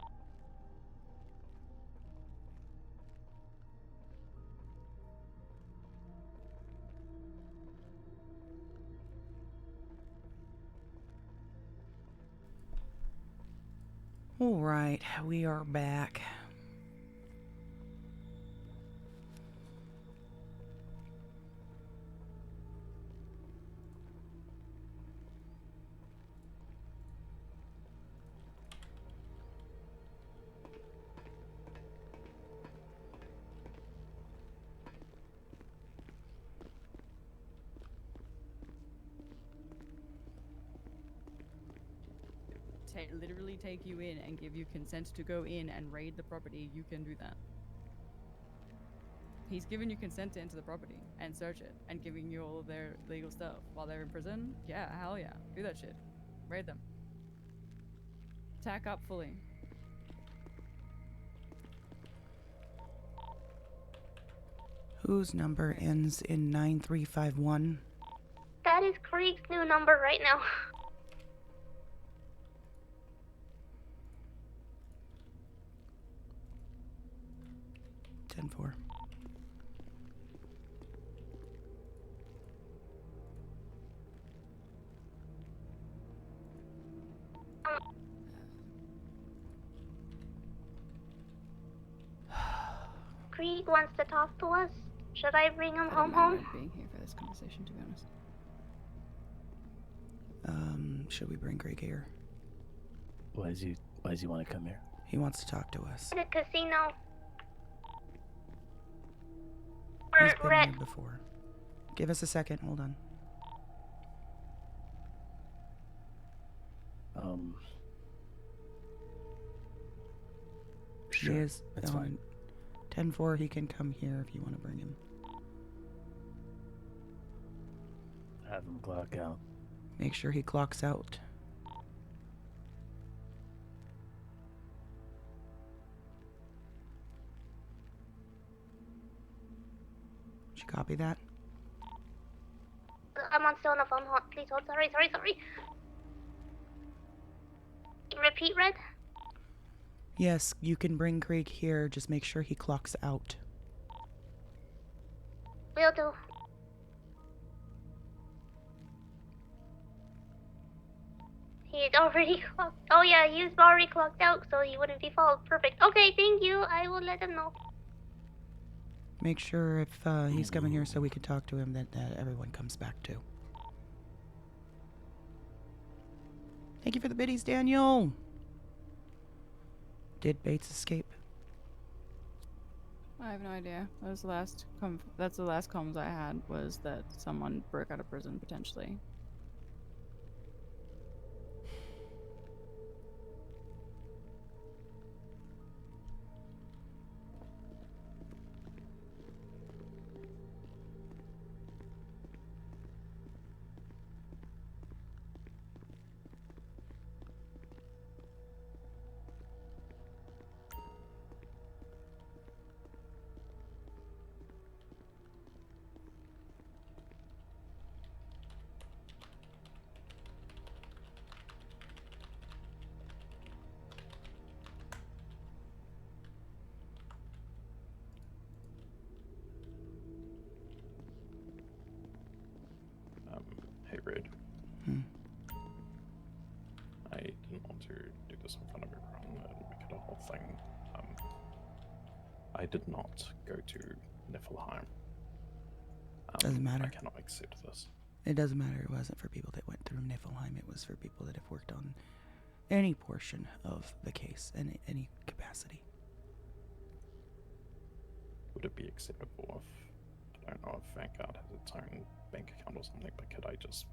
All right, we are back.
Literally take you in and give you consent to go in and raid the property, you can do that. He's given you consent to enter the property and search it and giving you all of their legal stuff while they're in prison. Yeah, hell yeah. Do that shit. Raid them. Tack up fully.
Whose number ends in 9351?
That is Krieg's new number right now.
Four.
Krieg wants to talk to us. Should I bring him home?
Being here for this conversation, to be honest.
Should we bring Greg here?
Why does he want to come here?
He wants to talk to us.
The casino.
He's been here before. Give us a second. Hold on.
Sure,
He is
that's
on 10-4. He can come here if you want to bring him.
Have him clock out.
Make sure he clocks out. Did you copy that?
I'm still on the phone. Please hold. Sorry. Repeat, Red?
Yes, you can bring Krieg here. Just make sure he clocks out.
Will do. He had already clocked. Oh yeah, he was already clocked out, so he wouldn't be followed. Perfect. Okay, thank you. I will let him know.
Make sure if he's coming here so we can talk to him that everyone comes back too. Thank you for the biddies, Daniel. Did Bates escape?
I have no idea. That's the last comms I had, was that someone broke out of prison potentially.
Hey, Red. I didn't want to do this in front of everyone and make it a whole thing. I did not go to Niflheim.
Doesn't matter.
I cannot accept this.
It doesn't matter. It wasn't for people that went through Niflheim. It was for people that have worked on any portion of the case in any capacity.
Would it be acceptable if, I don't know, if Vanguard has its own bank account or something, but could I just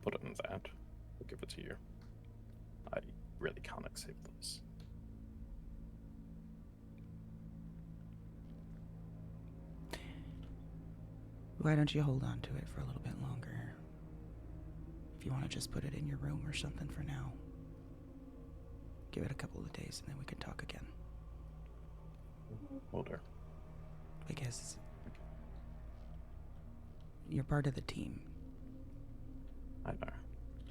put it in that? I'll give it to you. I really can't accept this.
Why don't you hold on to it for a little bit longer? If you want to just put it in your room or something for now. Give it a couple of days and then we can talk again.
Older.
Because you're part of the team.
I know,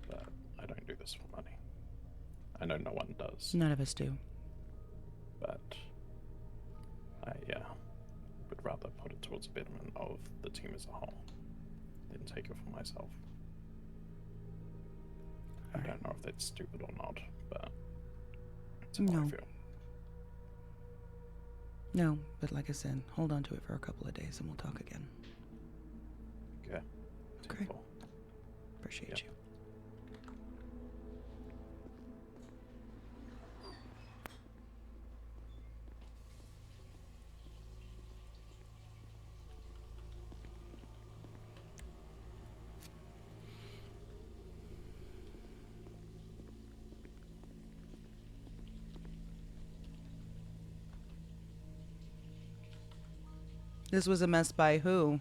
but I don't do this for money. I know no one does.
None of us do.
But I would rather put it towards the betterment of the team as a whole than take it for myself. I don't know if that's stupid or not, but it's how I feel.
No, but like I said, hold on to it for a couple of days and we'll talk again.
Okay.
Okay. Appreciate you. This was a mess by who?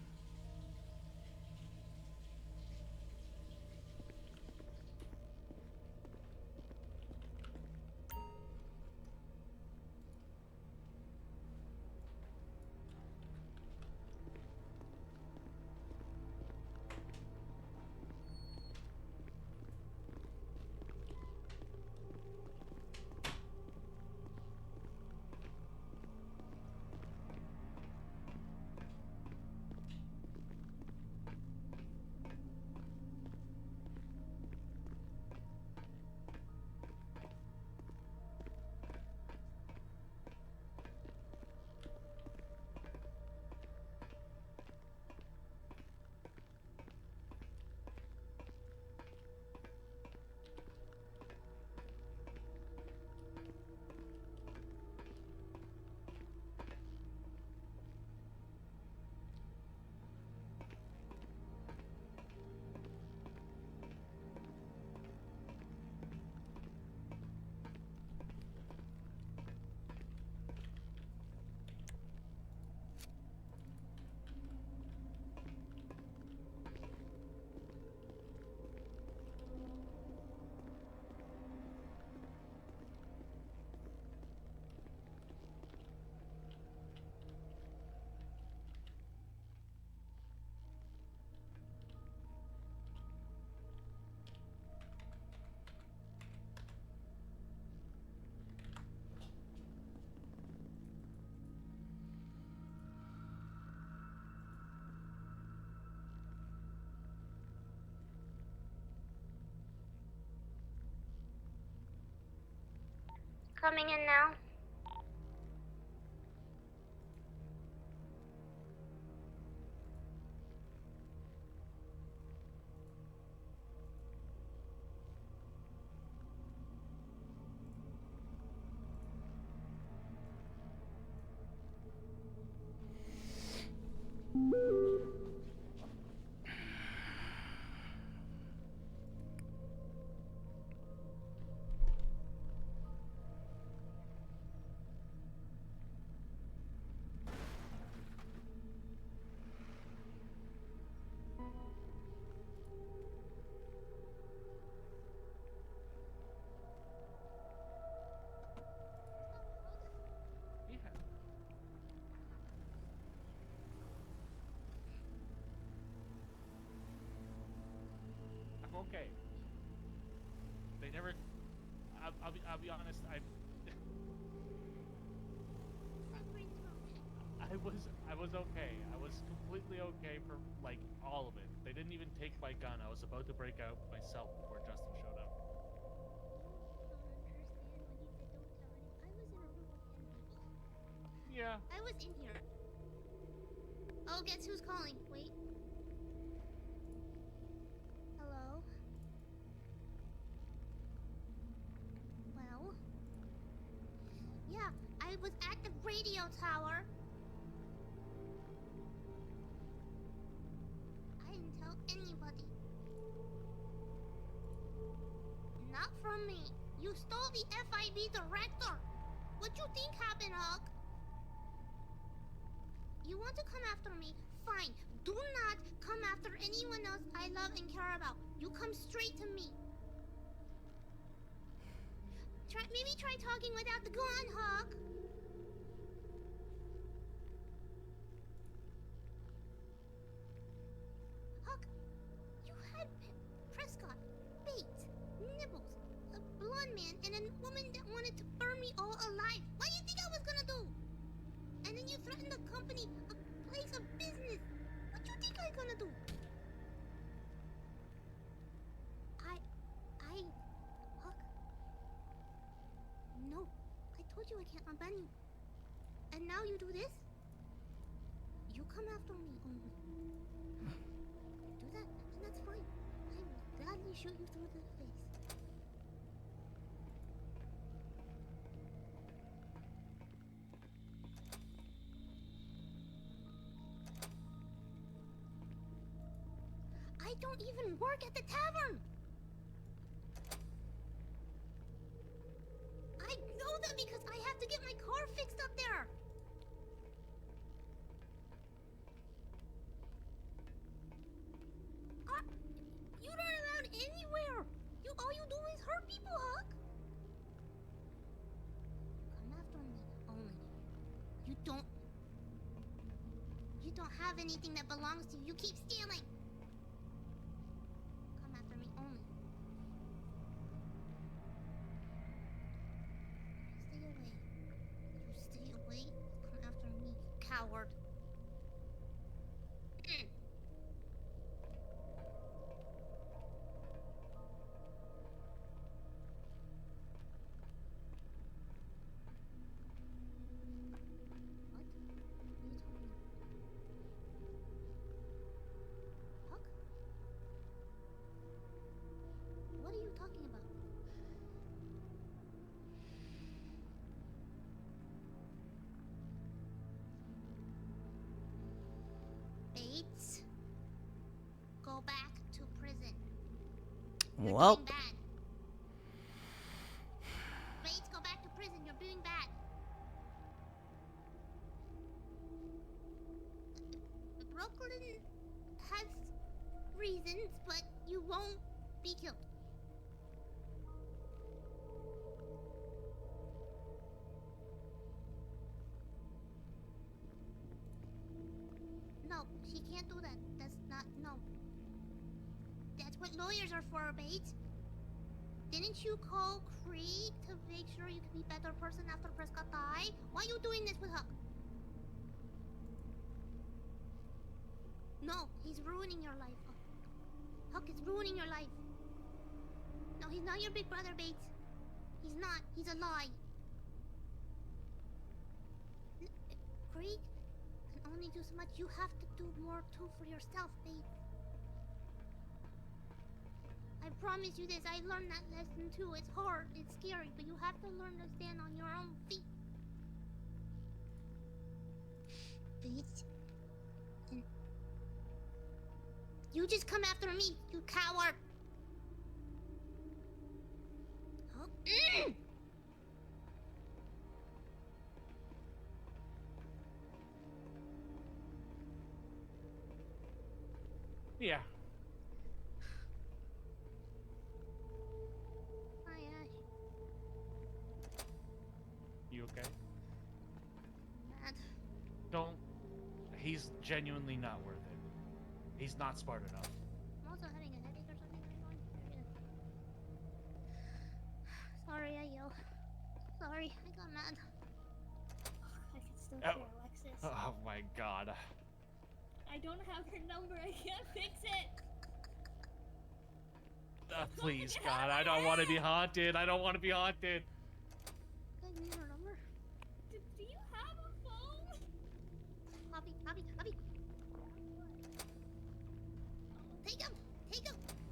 Coming in now.
I'm okay. They never. I'll be honest. I was okay. I was completely okay for like all of it. They didn't even take my gun. I was about to break out myself before Justin showed up. Yeah.
I was in here. Oh, guess who's calling? Wait. Hello? Well? Yeah, I was at the radio tower. I didn't tell anybody. Not from me. You stole the FIB director. What you think happened, Hawk? You want to come after me? Fine. Do not come after anyone else I love and care about. You come straight to me. Maybe try talking without the gun, Hawk. Hawk, you had Prescott, Bates, Nibbles, a blonde man, and a woman that wanted to burn me all alive. What do you think I was gonna do? And then you threatened the company, a place of business. What do you think I'm gonna do? Hawk. No, I told you I can't unban you. And now you do this? You come after me only. Do that, and that's fine. I will gladly shoot you through the face. I don't even work at the tavern! I know that because I have to get my car fixed up there! You're not allowed anywhere! All you do is hurt people, Huck! Come after me, only. You don't have anything that belongs to you. You keep stealing! Come after me, only. Stay away. You stay away. Come after me, coward. What are you talking about? Bates, go back to prison. You're
Well.
doing bad. Bates, go back to prison. You're doing bad. Brooklyn has reasons, but you won't be killed. No, she can't do that. That's not, no. That's what lawyers are for, Bates. Didn't you call Krieg to make sure you could be a better person after Prescott died? Why are you doing this with Huck? No, he's ruining your life, Huck. Huck is ruining your life. No, he's not your big brother, Bates. He's not. He's a lie. Krieg can only do so much. You have to do more too for yourself, Bates. I promise you this. I learned that lesson too. It's hard. It's scary, but you have to learn to stand on your own feet. Bates. You just come after me, you coward! Oh.
Yeah.
Hi, Ash.
You okay?
Mad.
Don't. He's genuinely not worth it. He's not smart enough.
I'm also having a headache or something going on. Sorry, I yelled. Sorry, I got mad.
I can still
Oh.
hear Alexis.
Oh my god.
I don't have her number. I can't fix it.
Please, God, I don't want to be haunted. I don't want to be haunted.
I need her number.
Do you have a phone?
Poppy.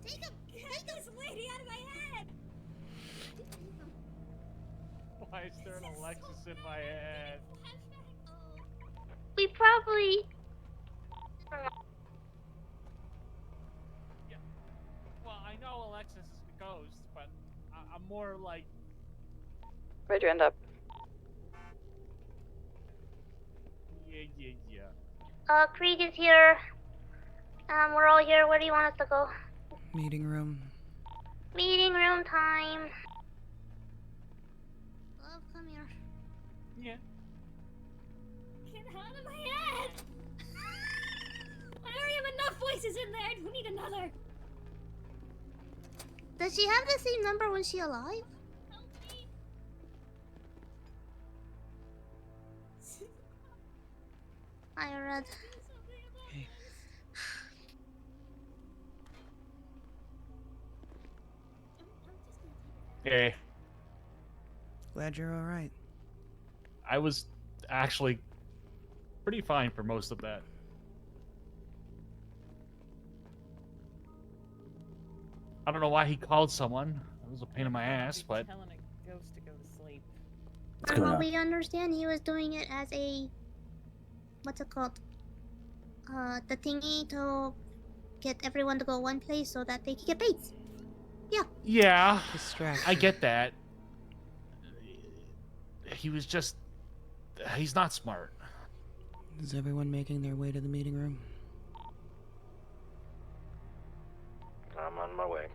Take him!
Get this lady out of my head!
Why is there an Alexis in my head?
We probably...
Yeah. Well, I know Alexis is coast, but I'm more like.
Where'd you end up?
Yeah.
Krieg is here. We're all here. Where do you want us to go?
Meeting room.
Meeting room time. Love, come here.
Yeah.
Get out of my head! I already have enough voices in there. I don't need another.
Does she have the same number when she alive?
Help me.
I read.
Hey.
Glad you're all right.
I was actually pretty fine for most of that. I don't know why he called someone. It was a pain in my ass, but
Telling a ghost to go to sleep.
From what we understand, he was doing it as a... What's it called? The thingy to get everyone to go one place so that they can get baits. Yeah.
yeah,
Distraction.
I get that. He was just... He's not smart.
Is everyone making their way to the meeting room?
I'm on my way.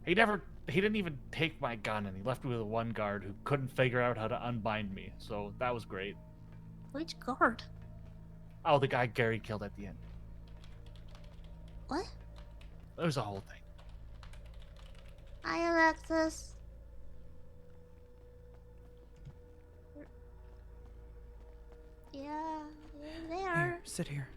He didn't even take my gun, and he left me with one guard who couldn't figure out how to unbind me, so that was great.
Which guard?
Oh, the guy Gary killed at the end.
What?
It was a whole thing.
Hi, Alexis. Yeah, you're there.
Here, sit here.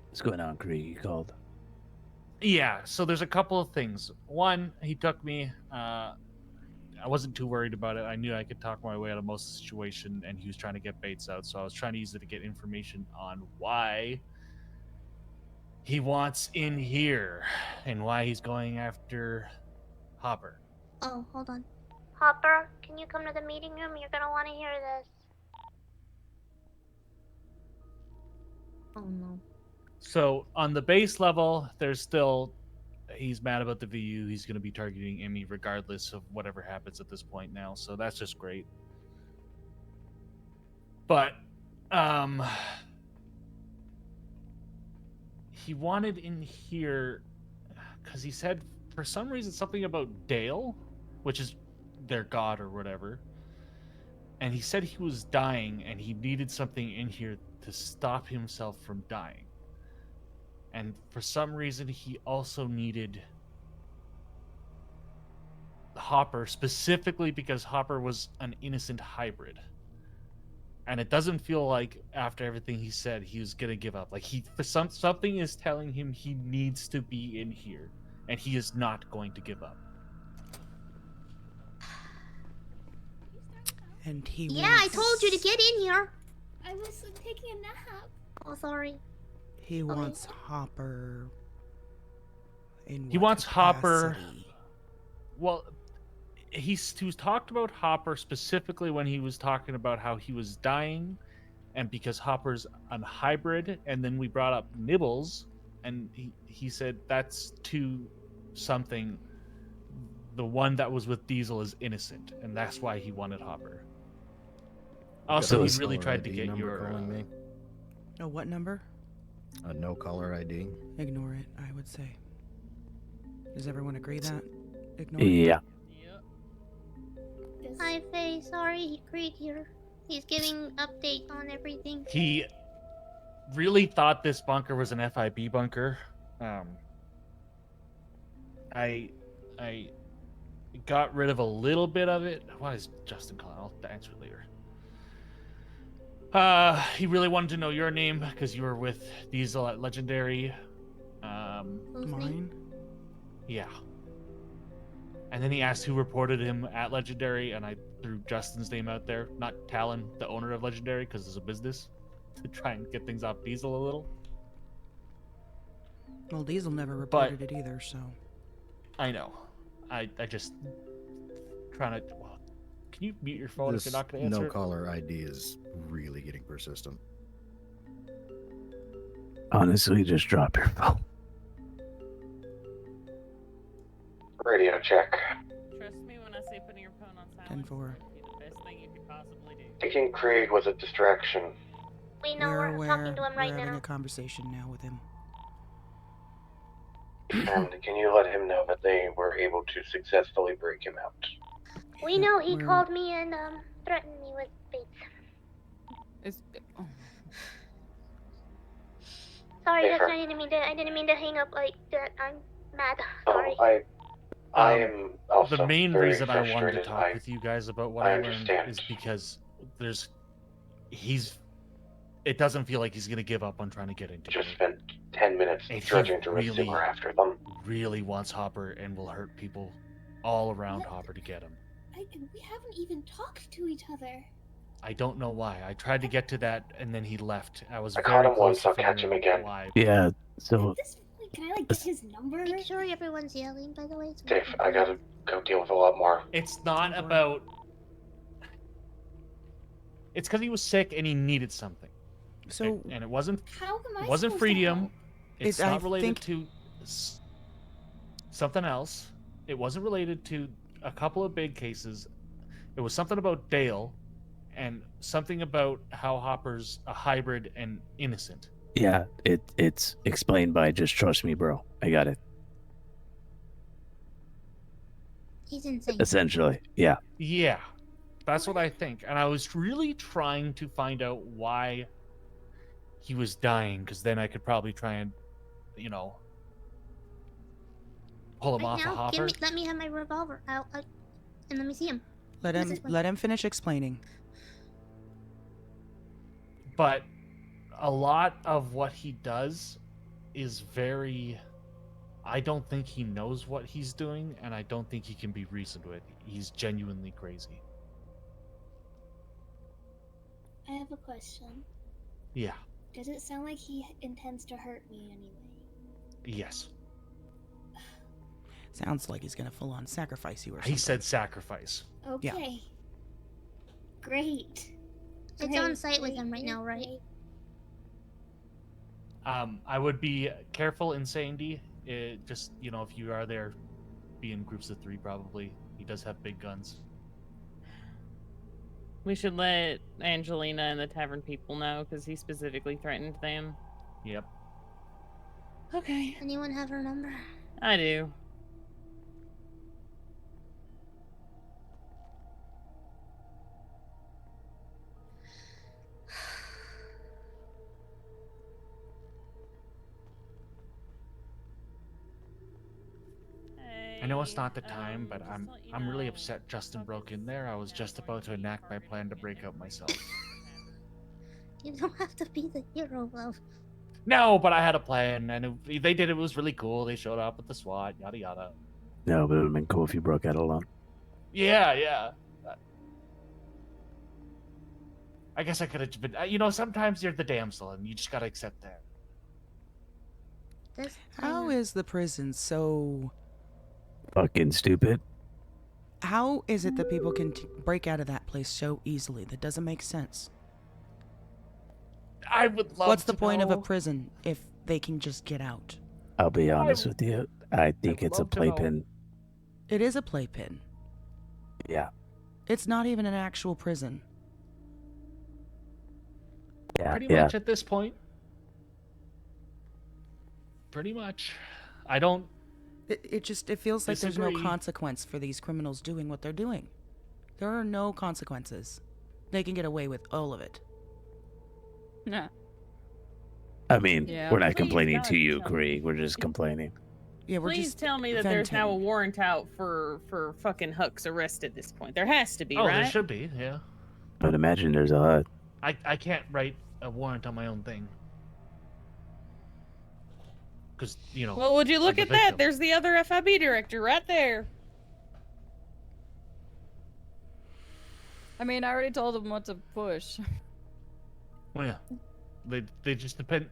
What's going on, Krieg? You called?
Yeah, so there's a couple of things. One, he took me. I wasn't too worried about it. I knew I could talk my way out of most of the situation, and he was trying to get baits out, so I was trying to use it to get information on why he wants in here and why he's going after Hopper.
Oh, hold on. Hopper, can you come to the meeting room? You're gonna want to hear this. Oh no.
So on the base level, there's still he's mad about the VU. He's going to be targeting Emmy regardless of whatever happens at this point now. So that's just great. But he wanted in here because he said for some reason something about Dale, which is their god or whatever. And he said he was dying and he needed something in here to stop himself from dying. And for some reason, he also needed Hopper, specifically because Hopper was an innocent hybrid. And it doesn't feel like after everything he said, he was gonna give up. Like something is telling him he needs to be in here, and he is not going to give up.
And he
Yeah,
wants...
I told you to get in here.
I was taking a nap.
Oh, sorry.
He wants Hopper.
He wants Hopper. Well, he's talked about Hopper specifically when he was talking about how he was dying, and because Hopper's a hybrid, and then we brought up Nibbles, and he said that's something. The one that was with Diesel is innocent, and that's why he wanted Hopper. Also, he really tried to get your.
Calling me.
Oh, what number?
A no caller ID.
Ignore it, I would say. Does everyone agree that? Ignore
Yeah.
it?
Hi, Faye. Sorry, Krieg here. He's giving update on everything.
He really thought this bunker was an FIB bunker. I got rid of a little bit of it. Why is Justin calling? I'll answer later. He really wanted to know your name because you were with Diesel at Legendary.
Mine?
Yeah. And then he asked who reported him at Legendary, and I threw Justin's name out there. Not Talon, the owner of Legendary, because it's a business, to try and get things off Diesel a little.
Well, Diesel never reported it either, so...
I know. I just... trying to... Well, can you mute your phone if you're not going to answer
No
it?
caller ID is really getting persistent.
Honestly, just drop your phone.
Radio check.
Trust me when I say putting your phone on silent.
10-4.
Would be the best thing you could possibly do.
Thinking Krieg was a distraction.
We know
We're
we're
aware.
talking to him right
We're having
now.
a conversation now with him.
And can you let him know that they were able to successfully break him out?
We know he
we're-
called me and threatened me with baits. Sorry,
Hey,
Justin,
Fer.
I didn't mean to hang up like that. I'm mad.
Oh,
Sorry.
I am also
the main
very
reason I wanted to
frustrated.
talk with you guys about what
I
I learned
understand.
is because it doesn't feel like he's gonna give up on trying to get into
Just
it.
spent 10 minutes
And
trudging through a
really,
sewer after them.
really wants Hopper and will hurt people all around Hopper to get him.
We haven't even talked to each other.
I don't know why. I tried to get to that and then he left. I was
I
very
caught him
close
once,
to
I'll catch him
figuring
again.
why.
Yeah, so
Can I like get his number?
Make sure everyone's yelling, by the way. So
Dave, I gotta go deal with a lot more.
It's not about... It's because he was sick and he needed something.
So
and it wasn't...
How am I
It wasn't
supposed to
freedom.
help?
It's
I
not related
think-
to something else. It wasn't related to a couple of big cases. It was something about Dale and something about how Hopper's a hybrid and innocent.
yeah, it's explained by just trust me, bro. I got it.
He's insane.
Essentially, yeah.
Yeah, that's what I think. And I was really trying to find out why he was dying, because then I could probably try and, pull him
Right
off
now,
of Hopper.
let me have my revolver out, and let me see him.
Let him finish explaining.
But a lot of what he does is very... I don't think he knows what he's doing, and I don't think he can be reasoned with. He's genuinely crazy.
I have a question.
Yeah.
Does it sound like he intends to hurt me anyway?
Yes.
Sounds like he's gonna full on sacrifice you or something.
He said sacrifice.
Okay. Great.
It's on site with him right now, right?
I would be careful in saying just, if you are there, be in groups of 3 probably. He does have big guns.
We should let Angelina and the tavern people know, because he specifically threatened them.
Yep.
Okay.
Anyone have her number?
I do.
I know it's not the time, but I'm really upset Justin broke in there. I was just about to enact my plan to break out myself.
You don't have to be the hero, love.
No, but I had a plan, and they did it. It was really cool. They showed up with the SWAT, yada yada.
No, but it would have been cool if you broke out alone.
Yeah. I guess I could have been. Sometimes you're the damsel, and you just gotta accept that.
How is the prison so...
Fucking stupid.
How is it that people can break out of that place so easily? That doesn't make sense.
I would love
What's
to
the point of a
know.
prison if they can just get out?
I'll be honest with you. I think it's a
love to know.
playpen.
It is a playpen.
Yeah.
It's not even an actual prison.
Yeah.
Pretty
yeah.
much at this point. Pretty much. I don't.
It feels like there's no
Disagree.
consequence for these criminals doing what they're doing. There are no consequences. They can get away with all of it.
Yeah.
I mean,
Yeah.
we're not
Please
complaining
God,
to you,
tell
Krieg. We're just complaining.
Yeah, we're
Please
just
tell me that there's now a
venting.
warrant out for fucking Huck's arrest at this point. There has to be,
Oh,
right?
there should be. Yeah.
But imagine there's a HUD.
I can't write a warrant on my own thing. Because
Well, would you look
I'm
at
the
that?
victim.
There's the other FIB director right there.
I mean, I already told him what to push.
Well, yeah, they just depend.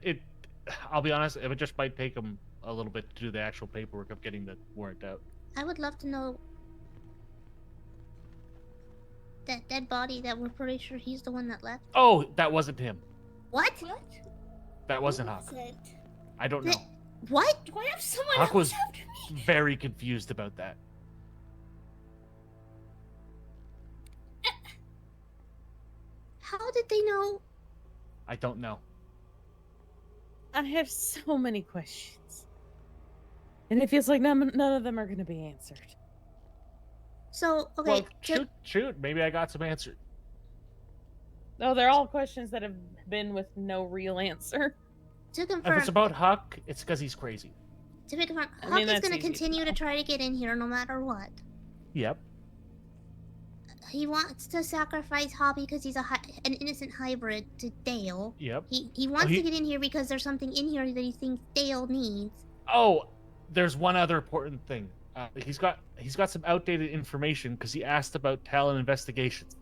I'll be honest. It just might take them a little bit to do the actual paperwork of getting the warrant out.
I would love to know that dead body that we're pretty sure he's the one that left?
Oh, that wasn't him.
What?
That wasn't Huck. I don't know.
What? Why have someone
Huck
else
was
after me?
very confused about that.
How did they know?
I don't know.
I have so many questions. And it feels like none of them are going to be answered.
So, okay.
Well, shoot. Maybe I got some answers.
No, they're all questions that have been with no real answer.
To confirm.
If it's about Huck, it's because he's crazy.
To be confirmed,
I
Huck
mean,
is
that's
going to
easy to
continue to try to get in here no matter what.
Yep.
He wants to sacrifice Hobby because he's an innocent hybrid to Dale.
Yep.
He wants to get in here because there's something in here that he thinks Dale needs.
Oh, there's one other important thing. He's got some outdated information because he asked about Talon investigations.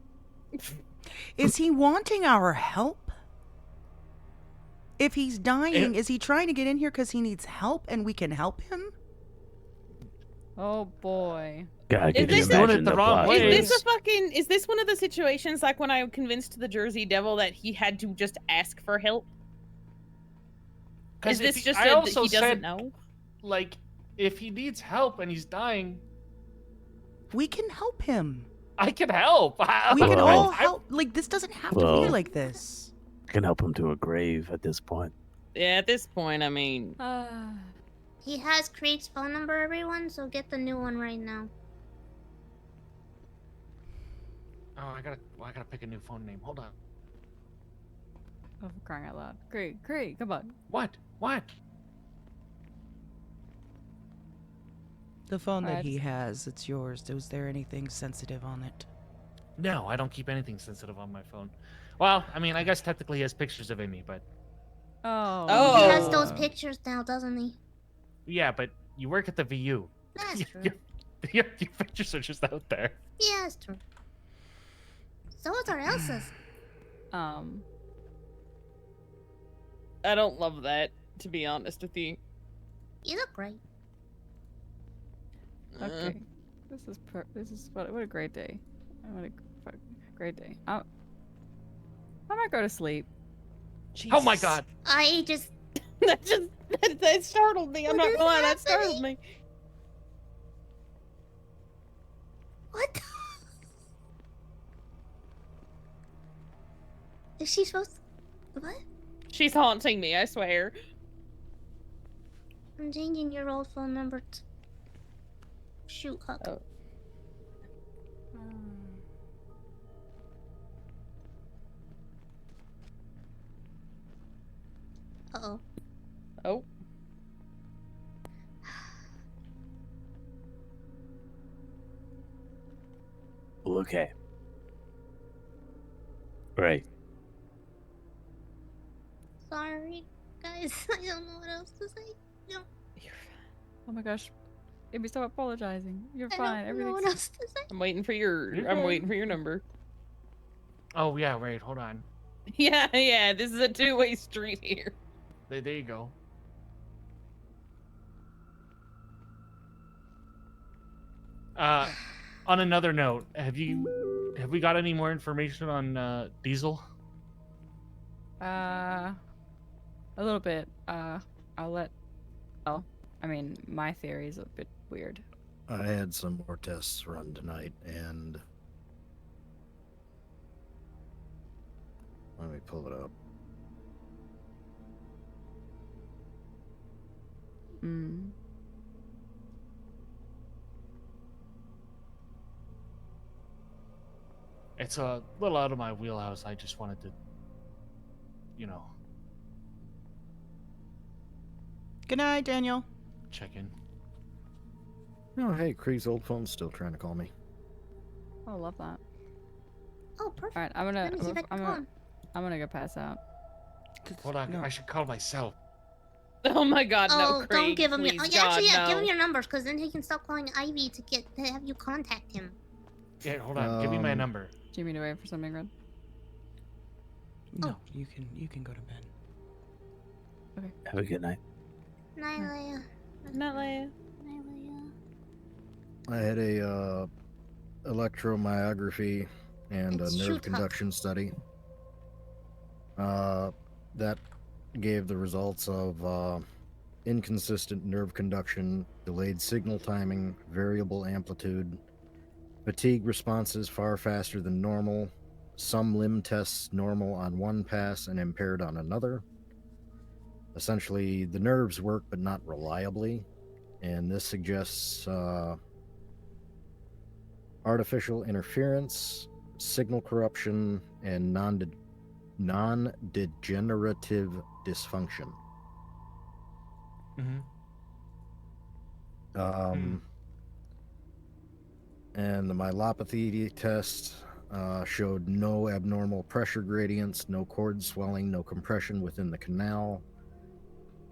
Is he wanting our help? If he's dying, is he trying to get in here because he needs help and we can help him?
Oh boy.
God,
Is
could you
this
imagine the plot
Is
twist?
this a fucking? Is this one of the situations like when I convinced the Jersey Devil that he had to just ask for help? Is this just
I
that
also
he doesn't
said,
know?
Like, if he needs help and he's dying,
we can help him.
I can help.
We can all help. Like, this doesn't have to be like this.
Can help him to a grave at this point.
Yeah, at this point, I mean.
He has Creek's phone number, everyone, so get the new one right now.
Oh, I gotta pick a new phone name. Hold on.
Oh, for crying out loud. Great, come on.
What?
The phone that he has, it's yours. Was there anything sensitive on it?
No, I don't keep anything sensitive on my phone. Well, I mean, I guess technically he has pictures of Amy, but
Oh. He has those pictures now, doesn't he?
yeah, but you work at the VU.
That's true.
Your pictures are just out there.
Yeah, that's true. So is our Elsa's.
I don't love that, to be honest with you.
You look great.
Okay. This is what a great day. What a great day. I might go to sleep.
Oh my god.
I just
that startled me. I'm not gonna lie, that startled me.
What? Is she supposed to... What?
She's haunting me, I swear.
I'm changing your old phone number to... Shoot, Huck.
Oh.
Uh-oh.
Oh.
Well, okay. Right.
Sorry, guys. I don't know what else to say. No.
Oh my gosh. Amy, stop apologizing. You're
I
fine.
don't know what
Everything's...
else to say.
I'm waiting for your number.
Oh yeah, wait, hold on.
Yeah, this is a two-way street here.
There you go. On another note, have we got any more information on Diesel?
A little bit. I'll let... Oh, I mean, my theory is a bit weird.
I had some more tests run tonight, and let me pull it up.
It's a little out of my wheelhouse. I just wanted to,
Good night, Daniel.
check in.
Oh, hey, Kree's old phone's still trying to call me.
Oh, love that.
Oh, perfect.
All right, I'm gonna go pass out.
Hold on, I should call myself.
Oh my god, no,
Oh,
Krieg,
don't give him
please,
your... Oh,
God,
actually, yeah,
no.
give him your numbers, because then he can stop calling Ivy to have you contact him.
Yeah, hold on. Give me my number.
Do you mean to wait for something, Red?
No, you can go to bed.
Okay.
Have a good night.
Night, Leia.
Not Leia.
Night, Leia.
I had a electromyography, and
Let's
a nerve
shoot Huck.
conduction study. That gave the results of inconsistent nerve conduction, delayed signal timing, variable amplitude, fatigue responses far faster than normal, some limb tests normal on one pass and impaired on another. Essentially, the nerves work but not reliably, and this suggests artificial interference, signal corruption, and non-degenerative dysfunction.
Mm-hmm.
And the myelopathy test showed no abnormal pressure gradients, no cord swelling, no compression within the canal.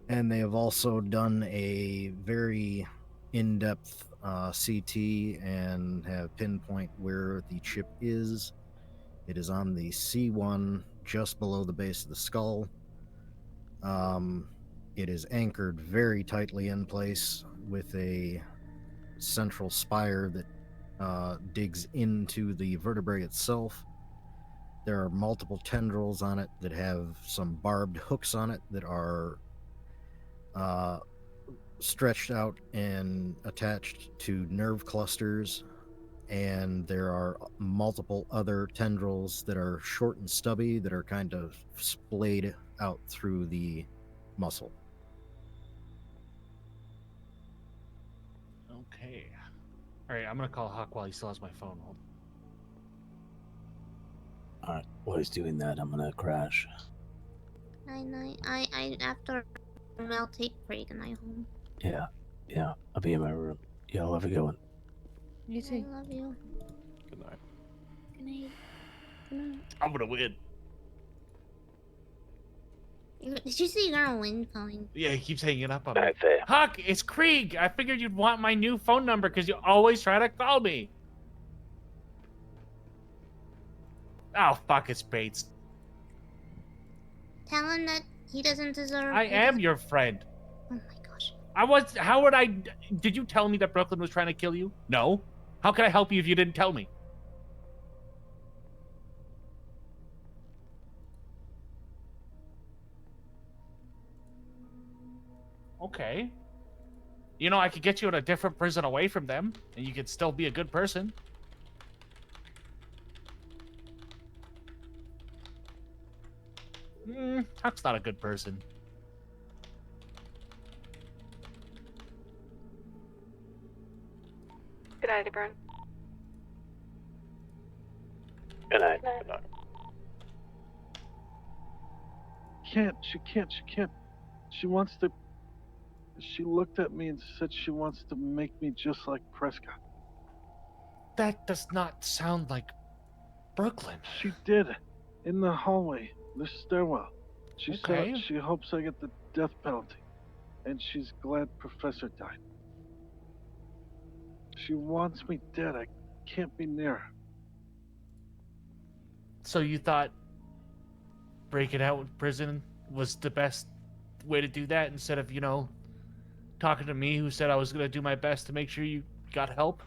And they have also done a very in-depth CT and have pinpoint where the chip is. It is on the C1, just below the base of the skull. It is anchored very tightly in place with a central spire that digs into the vertebrae itself. There are multiple tendrils on it that have some barbed hooks on it that are stretched out and attached to nerve clusters, and there are multiple other tendrils that are short and stubby that are kind of splayed out through the muscle.
Okay. All right, I'm gonna call Huck while he still has my phone. Hold.
All right, while he's doing that, I'm gonna crash.
I after I'll take break and I home.
Yeah, I'll be in my room. Y'all have a good one.
You too.
I love you.
Good night.
Good night. Good night.
I'm gonna win.
Did you say you're gonna win, Colin?
Yeah, he keeps hanging up on me.
Back there.
Huck, it's Krieg. I figured you'd want my new phone number because you always try to call me. Oh, fuck, it's Bates.
Tell him that he doesn't deserve.
I am your friend.
Oh my gosh.
How would I? Did you tell me that Brooklyn was trying to kill you? No. How could I help you if you didn't tell me? Okay. You know, I could get you in a different prison away from them, and you could still be a good person. Huck's not a good person.
Good night, everyone.
Good night.
Good night.
She can't. She wants to. She looked at me and said she wants to make me just like Prescott.
That does not sound like Brooklyn.
She did. In the hallway, the stairwell. She
Okay.
said she hopes I get the death penalty. And she's glad Professor died. She wants me dead. I can't be near her.
So you thought breaking out with prison was the best way to do that instead of, talking to me who said I was going to do my best to make sure you got help?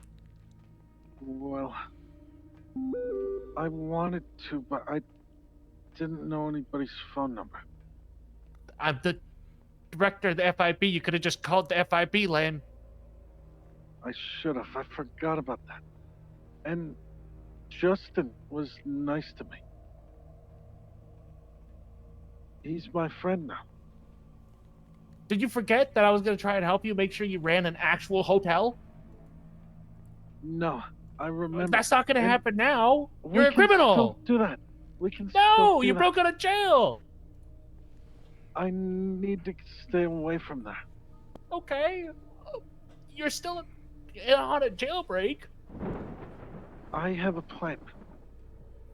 Well, I wanted to, but I didn't know anybody's phone number.
I'm the director of the FIB. You could have just called the FIB, Len.
I should have. I forgot about that. And Justin was nice to me. He's my friend now.
Did you forget that I was going to try and help you make sure you ran an actual hotel?
No, I remember.
That's not going to happen now.
We
You're a
can
criminal.
still do that. We can
No,
still do
you
that.
broke out of jail.
I need to stay away from that.
Okay. You're still on a jailbreak.
I have a plan.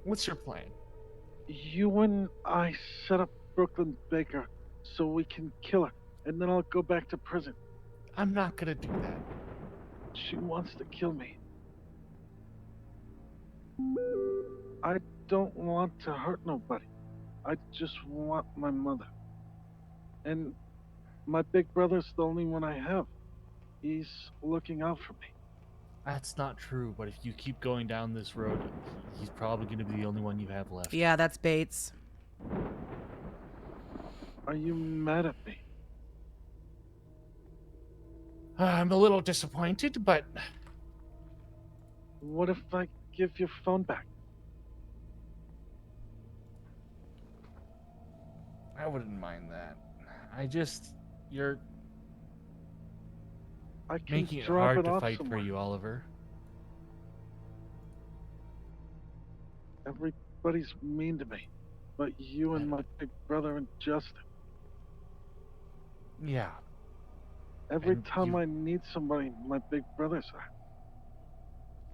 What's your plan?
You and I set up Brooklyn Baker so we can kill her, and then I'll go back to prison.
I'm not gonna do that.
She wants to kill me. I don't want to hurt nobody. I just want my mother. And my big brother's the only one I have. He's looking out for me.
That's not true, but if you keep going down this road, he's probably going to be the only one you have left.
Yeah, that's Bates.
Are you mad at me?
I'm a little disappointed, but...
What if I give your phone back?
I wouldn't mind that. You're
I can
making it
drop
hard
it
to
off
fight
somewhere.
for you, Oliver.
Everybody's mean to me, but you and my big brother and Justin.
Yeah.
Every
And
time I need somebody, my big brother's there.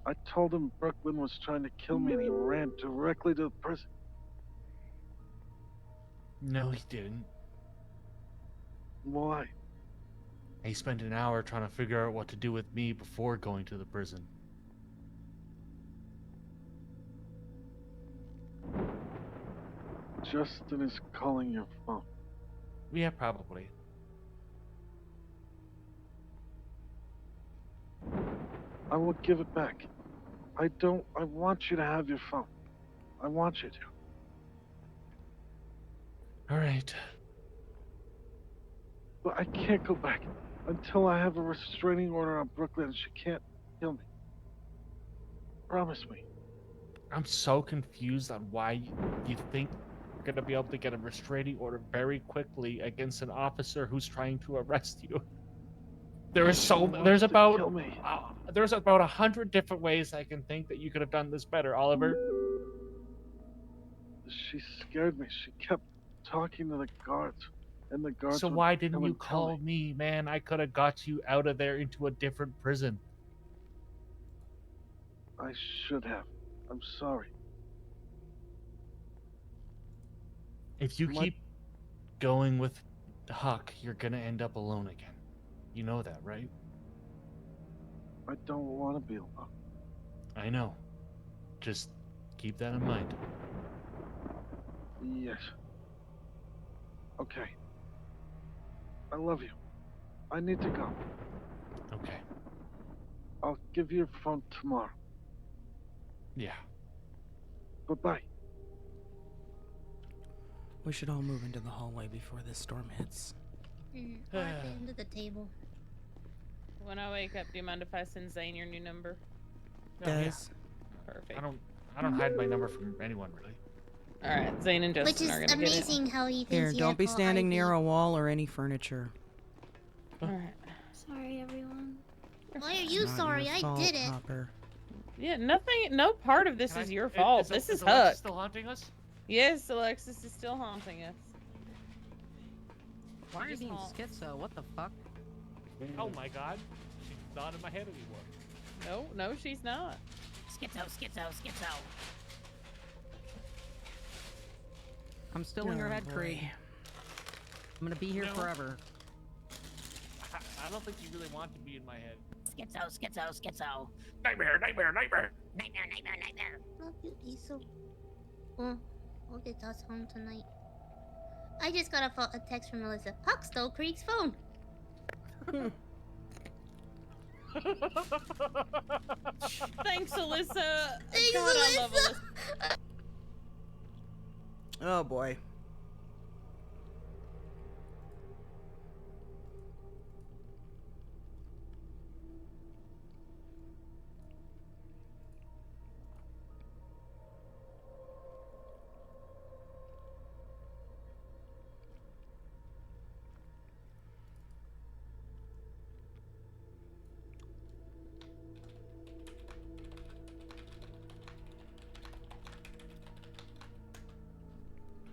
I told him Brooklyn was trying to kill me and he ran directly to the prison.
No, he didn't.
Why?
He spent an hour trying to figure out what to do with me before going to the prison.
Justin is calling your phone.
Yeah, probably.
I will give it back. I want you to have your phone. I want you to.
All right.
But I can't go back until I have a restraining order on Brooklyn and she can't kill me. Promise me.
I'm so confused on why you think you're going to be able to get a restraining order very quickly against an officer who's trying to arrest you. There's about 100 different ways I can think that you could have done this better, Oliver.
She scared me. She kept talking to the guards, and the guards.
So
would
why didn't
come
you
and tell
call me, man? I could have got you out of there into a different prison.
I should have. I'm sorry.
If you keep going with Huck, you're gonna end up alone again. You know that, right?
I don't want to be alone.
I know. Just keep that in mind.
Yes. Okay. I love you. I need to go.
Okay.
I'll give you your phone tomorrow.
Yeah.
Bye-bye.
We should all move into the hallway before this storm hits.
Or at the end of the table.
When I wake up, do you mind if I send Zane your new number?
Guys.
Perfect.
I don't hide my number from anyone, really.
All right, Zane and Justin
Which is
are gonna get it.
amazing how he thinks
Here,
he
don't
had
be
all
standing
ID.
near a wall or any furniture.
All right.
Sorry, everyone.
Why are you
Not
sorry?
your
I
fault,
did it.
Hopper.
Yeah, nothing. No part of this is your fault. This is Huck.
Alexis still haunting us?
Yes, Alexis is still haunting us.
Why are you
Just
being
haunt.
schizo? What the fuck?
Oh my god. She's not in my head anymore.
No, she's not.
Schizo. I'm still in your
Oh,
head,
boy.
Krieg. I'm gonna be here
No.
forever.
I don't think you really want to be in my head.
Schizo.
Nightmare.
Love you, Diesel. Well, hope it's us home tonight. I just got a text from Melissa. Huck stole Krieg's phone.
Thanks, Alyssa.
Thanks,
God, I love
Alyssa.
Alyssa.
Oh boy.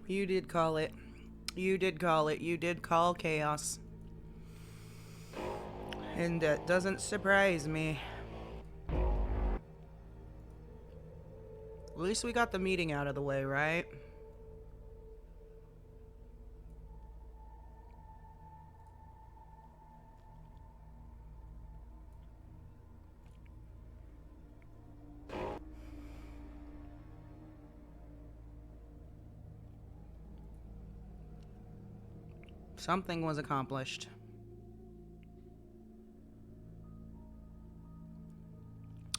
You did call it. You did call it. You did call chaos. And that doesn't surprise me. At least we got the meeting out of the way, right? Something was accomplished.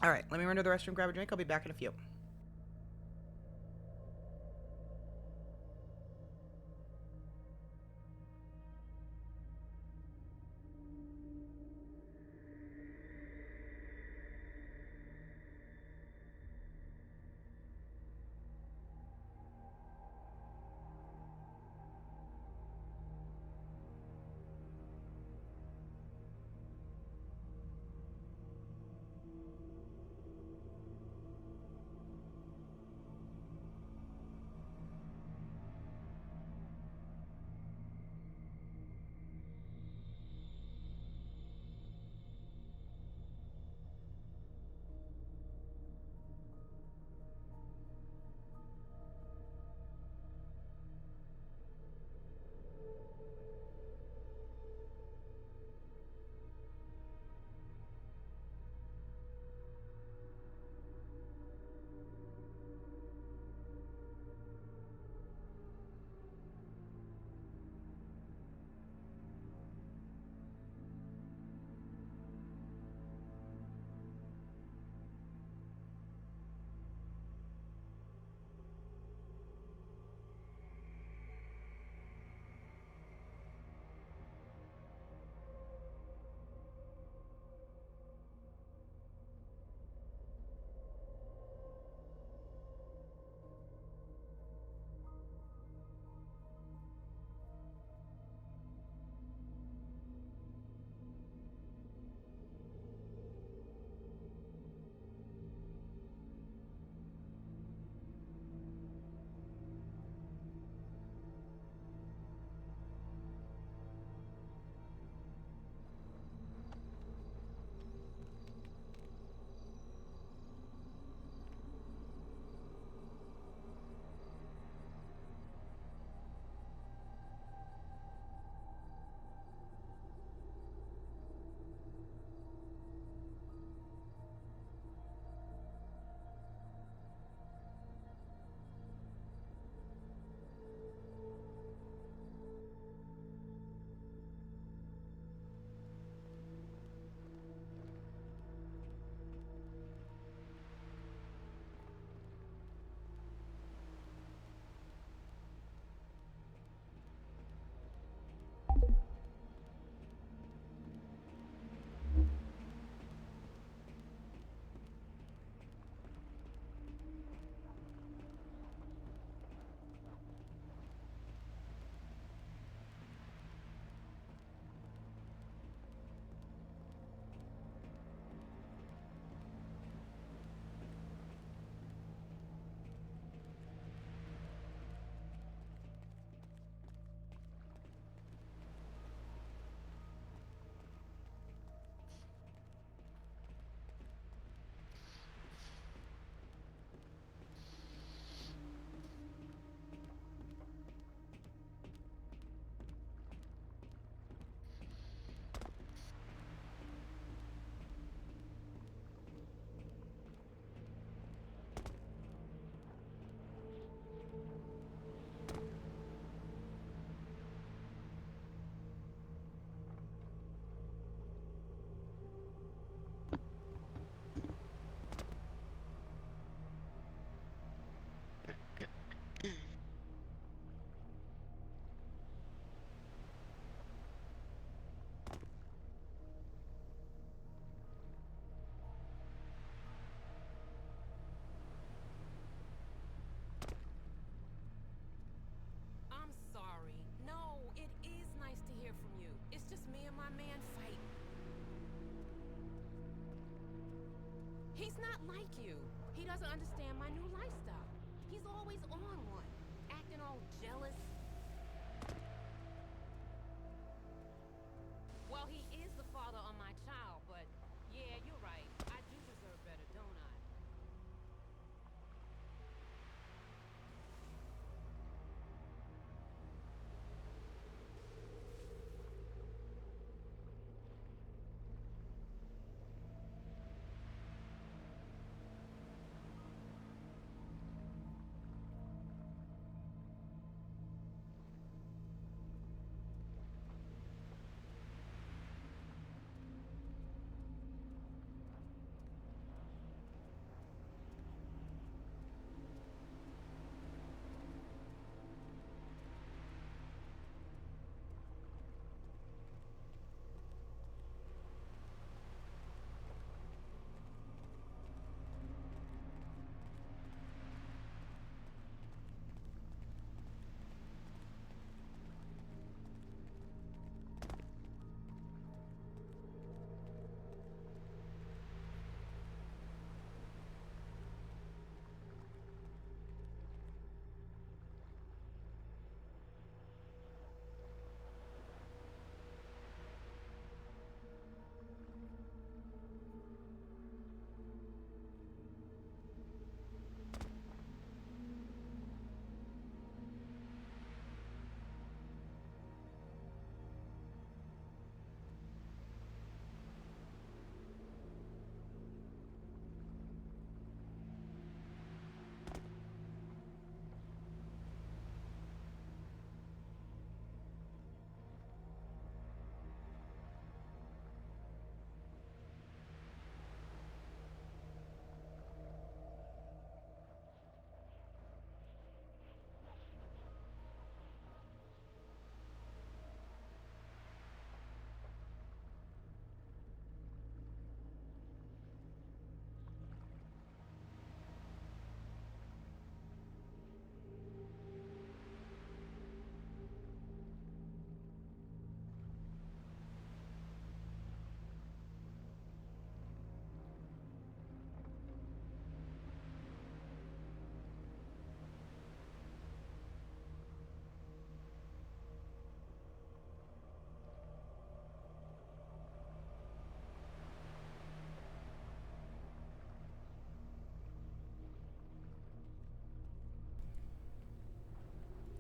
All right, let me run to the restroom, grab a drink. I'll be back in a few.
He's not like you. He doesn't understand my new lifestyle. He's always on one, acting all jealous. Well, he is the father of my child, but yeah, you're right. I do deserve better, don't I?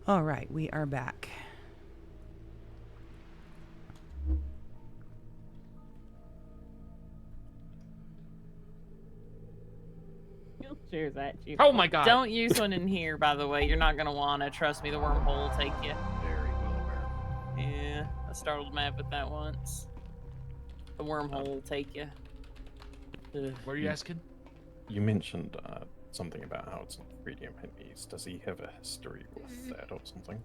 All right, we are back.
Cheers at you.
Oh my god.
Don't use one in here, by the way. You're not gonna wanna. Trust me, the wormhole will take you.
Very well aware.
Yeah, I startled Matt with that once. The wormhole will take you.
What are you asking?
You mentioned something about how it's not Freedom Enemies. Does he have a history with that or something?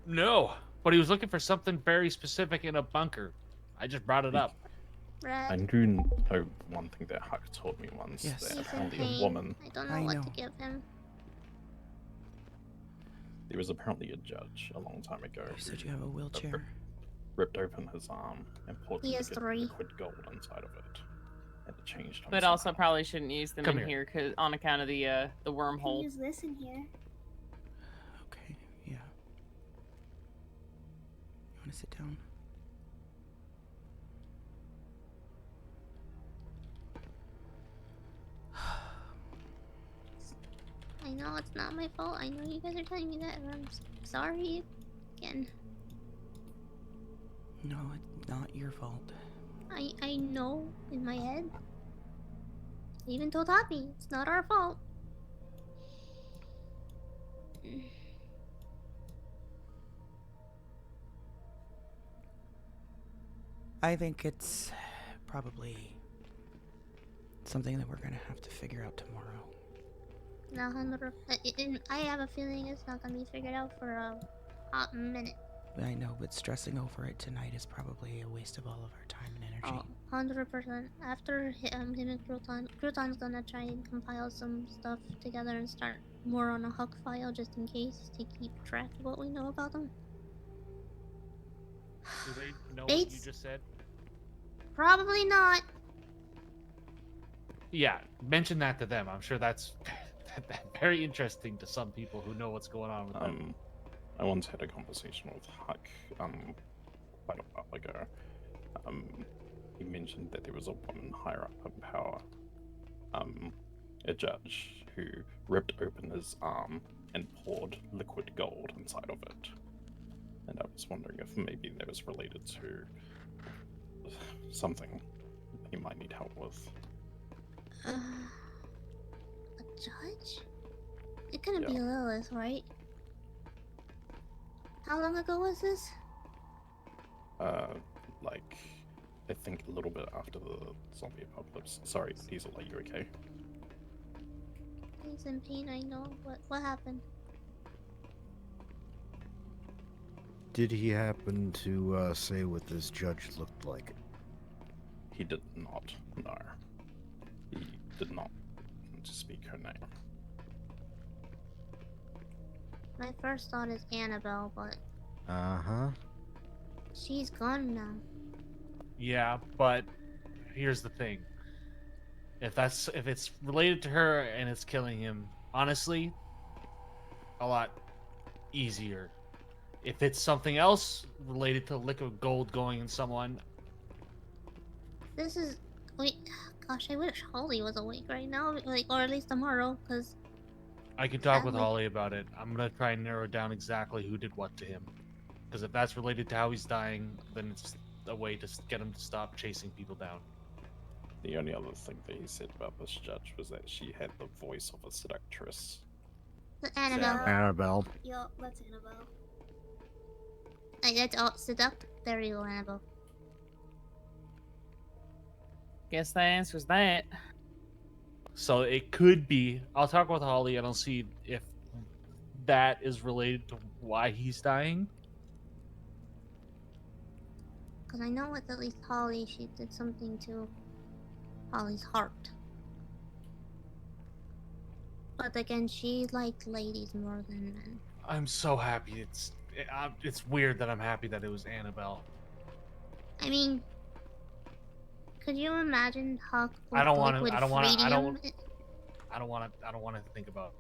No, but he was looking for something very specific in a bunker. I just brought it up.
I do know one thing that Huck told me once.
Yes.
That
He's in
apparently
pain.
a woman.
I don't know
I
what
know.
to give him.
There was apparently a judge a long time ago.
You said you have a wheelchair.
Ripped open his arm and poured
He has three.
liquid gold inside of it, and it changed him.
But also probably shouldn't use them
Come
in
here.
here, on account of the
Can
wormhole.
use this in here.
Okay, yeah. You want to sit down?
I know it's not my fault. I know you guys are telling me that, and I'm sorry again.
No, it's not your fault.
I know in my head. I even told Happy it's not our fault.
I think it's probably something that we're gonna have to figure out tomorrow.
Now, 100. I have a feeling it's not gonna be figured out for a hot minute.
I know, but stressing over it tonight is probably a waste of all of our time and energy.
Oh, 100%. After him and Crouton's gonna try and compile some stuff together and start more on a Huck file just in case to keep track of what we know about them.
Do they know what you just said?
Probably not.
Yeah, mention that to them. I'm sure that's very interesting to some people who know what's going on with them.
I once had a conversation with Huck quite a while ago. He mentioned that there was a woman higher up in power, a judge who ripped open his arm and poured liquid gold inside of it. And I was wondering if maybe that was related to something he might need help with.
A judge? It couldn't be Lilith, right? How long ago was this?
Like, I think a little bit after the zombie apocalypse. Sorry, Diesel, are you okay?
He's in pain, I know. What happened?
Did he happen to say what this judge looked like?
He did not, no. He did not speak her name.
My first thought is Annabelle, but
Uh-huh.
she's gone now.
Yeah, but here's the thing. If it's related to her and it's killing him, honestly, a lot easier. If it's something else related to liquid gold going in someone,
This is... Wait, gosh, I wish Holly was awake right now, like, or at least tomorrow, because...
I can talk with Holly about it. I'm gonna try and narrow down exactly who did what to him. Because if that's related to how he's dying, then it's a way to get him to stop chasing people down.
The only other thing that he said about this judge was that she had the voice of a seductress.
Annabelle.
Annabelle.
Yup, that's Annabelle.
That's all. Seduct? There you go, Annabelle.
Guess that answers that.
So it could be. I'll talk with Holly and I'll see if that is related to why he's dying.
Because I know with at least Holly, she did something to Holly's heart. But again, she liked ladies more than men.
I'm so happy. It's weird that I'm happy that it was Annabelle.
I mean, could you imagine Huck with
I don't want
liquid
to. I don't want to. I don't.
freedium?
I don't want to. I don't want to think about.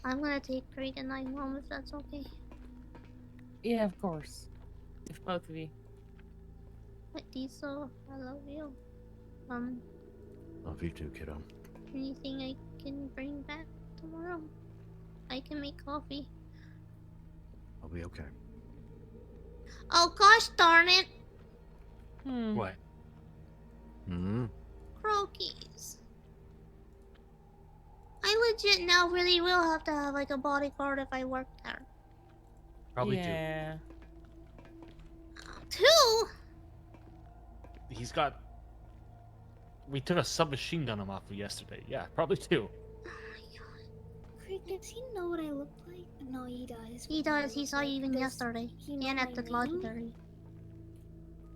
I'm gonna take Craig and I home if that's okay.
Yeah, of course. If both of you.
But Diesel, I love you.
Love you too, kiddo.
Anything I can bring back tomorrow. I can make coffee.
I'll be okay.
Oh gosh darn it!
What?
Hmm.
Croakies. I legit now really will have to have like a bodyguard if I work there.
Probably
yeah.
Two?
He's got. We took a submachine gun him off of yesterday. Yeah, probably 2.
Craig, does he know what I look like? No, he does.
He does. He saw you even yesterday.
He know
And
my
at the
name?
library.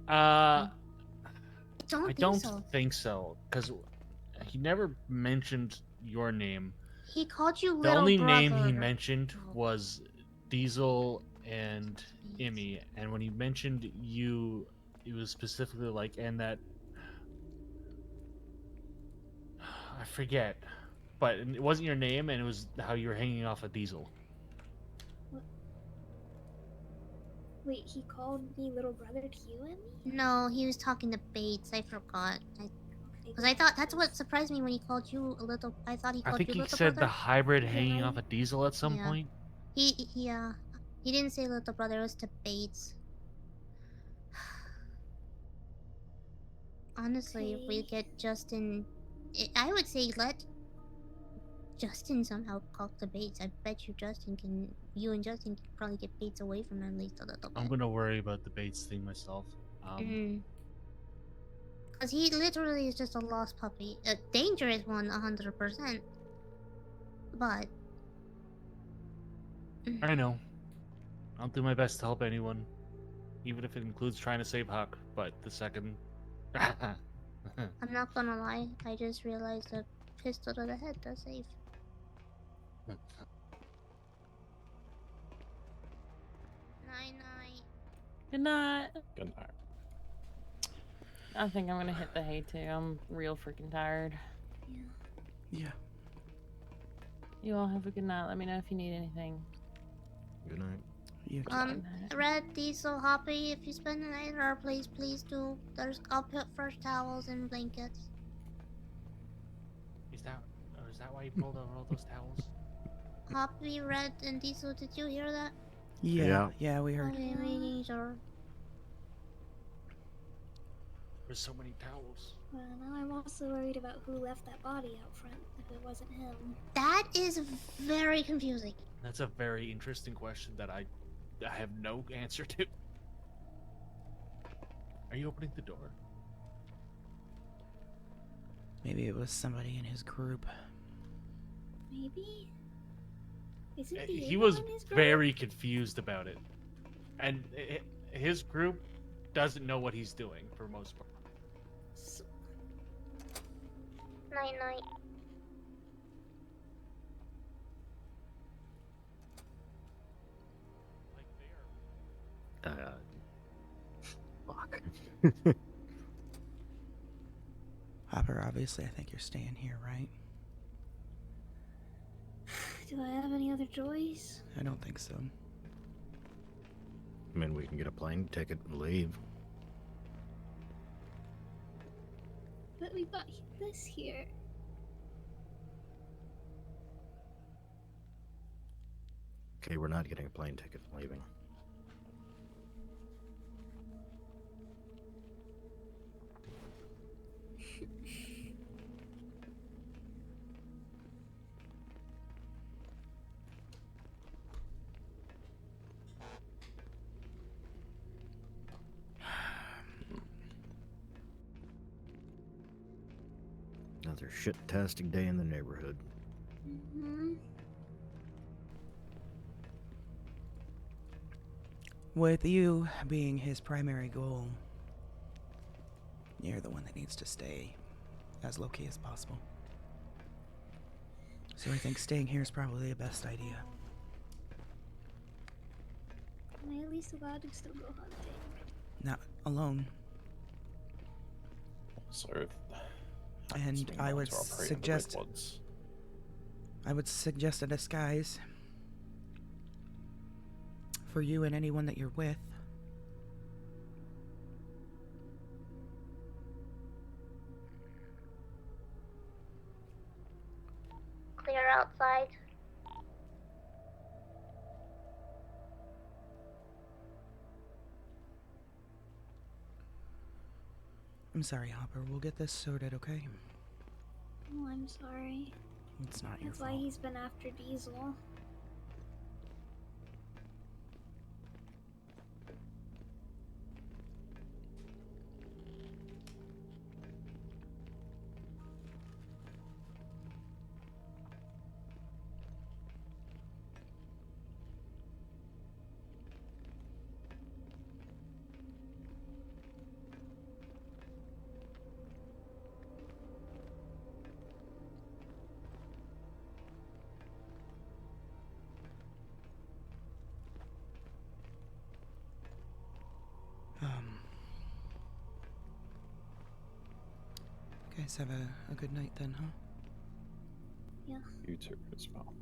I
Don't
don't
think so.
think so, because he never mentioned your name.
He called you
The
little
only
brother.
name he mentioned was Diesel and Immy, and when he mentioned you, it was specifically like, and that I forget, but it wasn't your name, and it was how you were hanging off a Diesel.
Wait, he called me little brother to you and me?
No, he was talking to Bates. I forgot. Because I thought that's what surprised me when he called you a little. I thought he
I
called
think
you
he
little
said the
brother.
hybrid hanging off a Diesel at some
Yeah.
point.
He didn't say little brother. It was to Bates. Honestly, if we get Justin, I would say let Justin somehow talk to Bates. I bet you you and Justin can probably get Bates away from him at least a little
I'm
bit.
gonna worry about the Bates thing myself.
Because he literally is just a lost puppy. A dangerous one, 100%. But...
I know. I'll do my best to help anyone, even if it includes trying to save Huck. But the second,
I'm not gonna lie, I just realized a pistol to the head does save. Night-night.
Good night.
Good night.
I think I'm gonna hit the hay too. I'm real freaking tired.
Yeah.
You all have a good night. Let me know if you need anything.
Good night.
Red, Diesel, Hoppy, if you spend the night at our place, please do. I'll put fresh towels and blankets.
is that why you pulled over all those towels?
Hoppy, Red, and Diesel, did you hear that?
Yeah, we heard.
Okay, making sure.
There's so many towels.
Well, now I'm also worried about who left that body out front if it wasn't him.
That is very confusing.
That's a very interesting question that I have no answer to. Are you opening the door?
Maybe it was somebody in his group.
Maybe? Isn't
He was very confused about it, and his group doesn't know what he's doing for most part.
Night-night.
Fuck.
Hopper, obviously, I think you're staying here, right?
Do I have any other choice?
I don't think so.
I mean, we can get a plane ticket and leave.
But we got this here.
Okay, we're not getting a plane ticket and leaving. Another shit-tastic day in the neighborhood.
With you being his primary goal, you're the one that needs to stay as low-key as possible. So I think staying here is probably the best idea.
Am I at least allowed to still go hunting?
Not alone.
So,
And I would suggest a disguise for you and anyone that you're with.
Clear outside. outside.
I'm sorry, Hopper. We'll get this sorted, okay?
Oh, I'm sorry.
It's not your
That's
fault.
why he's been after Diesel.
You guys have a good night then, huh?
Yeah.
You too, as well.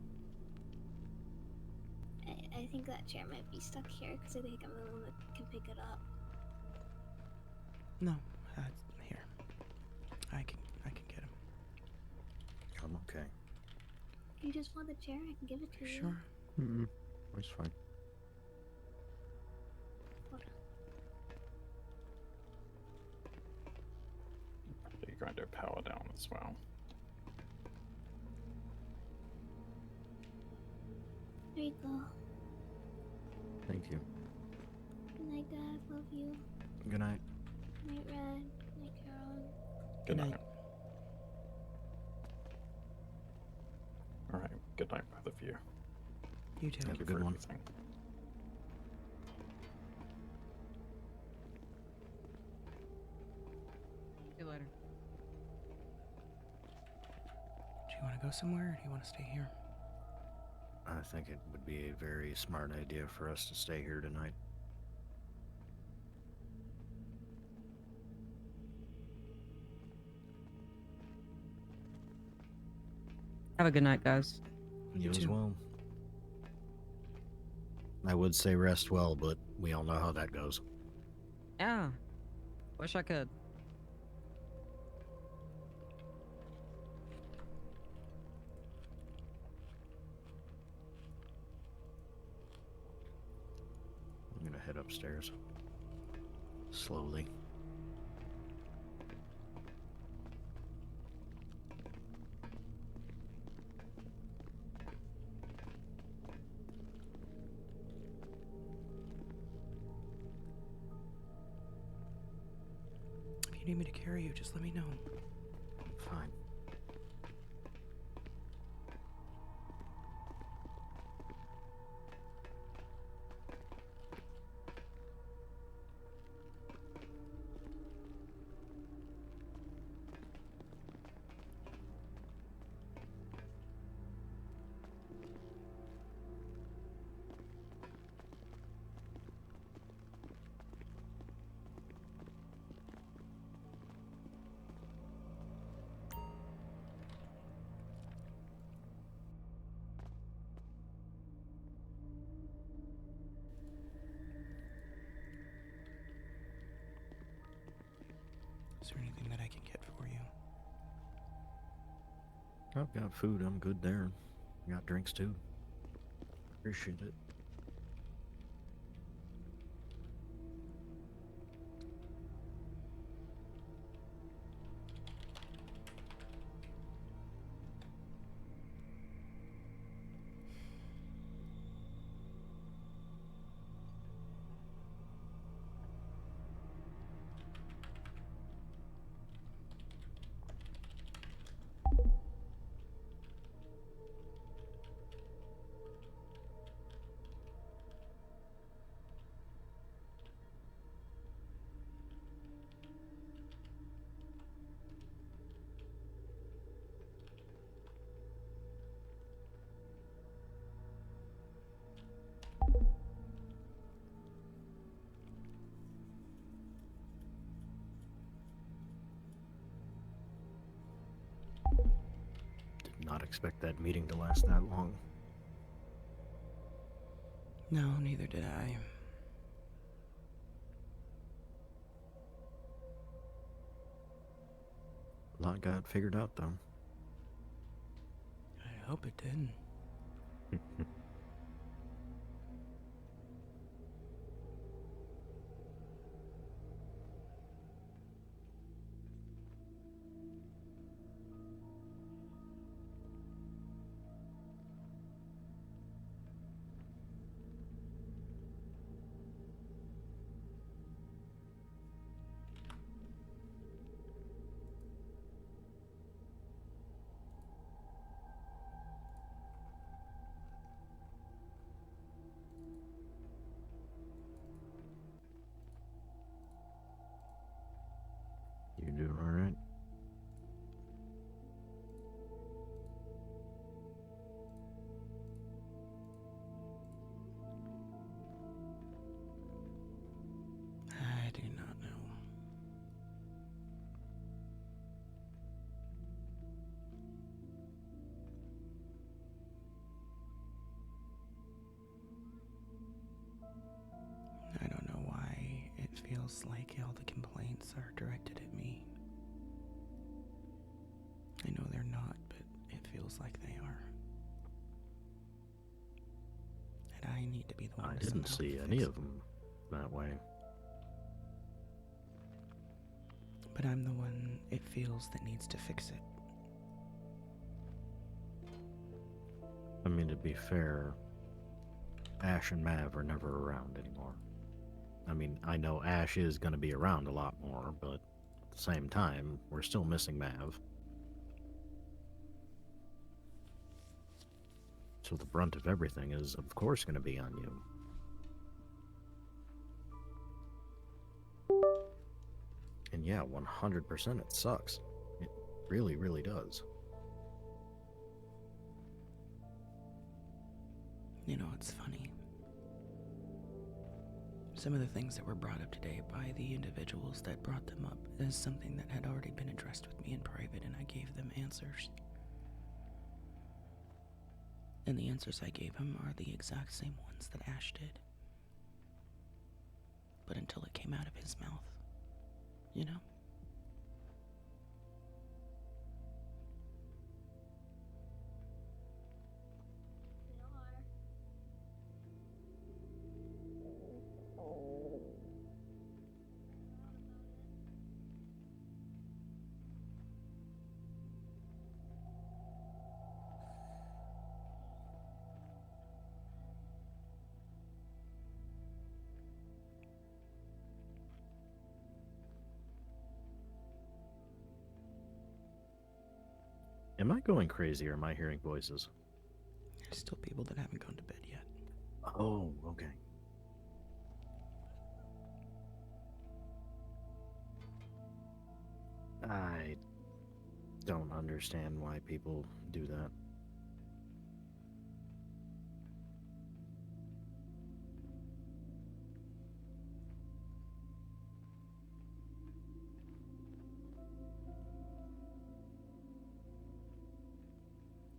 I think that chair might be stuck here because I think I'm the one that can pick it up.
No, here. I can get him.
I'm okay.
You just want the chair? I can give it to you.
Sure.
Mm-mm. It's fine.
Hold on.
You grind your power down as well.
There you go.
Thank you.
Good night, Dad. Love you.
Good night.
Good night, Red. Good night, Carolyn.
Good night. Alright, good night, both of you.
You too.
Have a good one.
Everything.
See you later.
Do you want to go somewhere or do you want to stay here?
I think it would be a very smart idea for us to stay here tonight.
Have a good night, guys.
You as well. I would say rest well, but we all know how that goes.
Yeah. Wish I could.
I'm gonna head upstairs. Slowly.
If you need me to carry you, just let me know.
Fine.
Is there anything that I can get for you?
I've got food. I'm good there. Got drinks too. Appreciate it. Did not expect that meeting to last that long.
No, neither did I.
A lot got figured out though.
I hope it did.
You doing all right?
I do not know. I don't know why it feels like all the complaints are directed at me. I know they're not, but it feels like they are. And I need to be the one
I
to
didn't
somehow
see
fix
any
it.
of them that way.
But I'm the one it feels that needs to fix it.
I mean, to be fair, Ash and Mav are never around anymore. I mean, I know Ash is going to be around a lot more, but at the same time, we're still missing Mav. So the brunt of everything is, of course, going to be on you. And yeah, 100% it sucks. It really, really does.
You know, it's funny. Some of the things that were brought up today by the individuals that brought them up is something that had already been addressed with me in private, and I gave them answers. And the answers I gave him are the exact same ones that Ash did. But until it came out of his mouth, you know?
Am I going crazy or am I hearing voices?
There's still people that haven't gone to bed yet.
Oh, okay. I don't understand why people do that.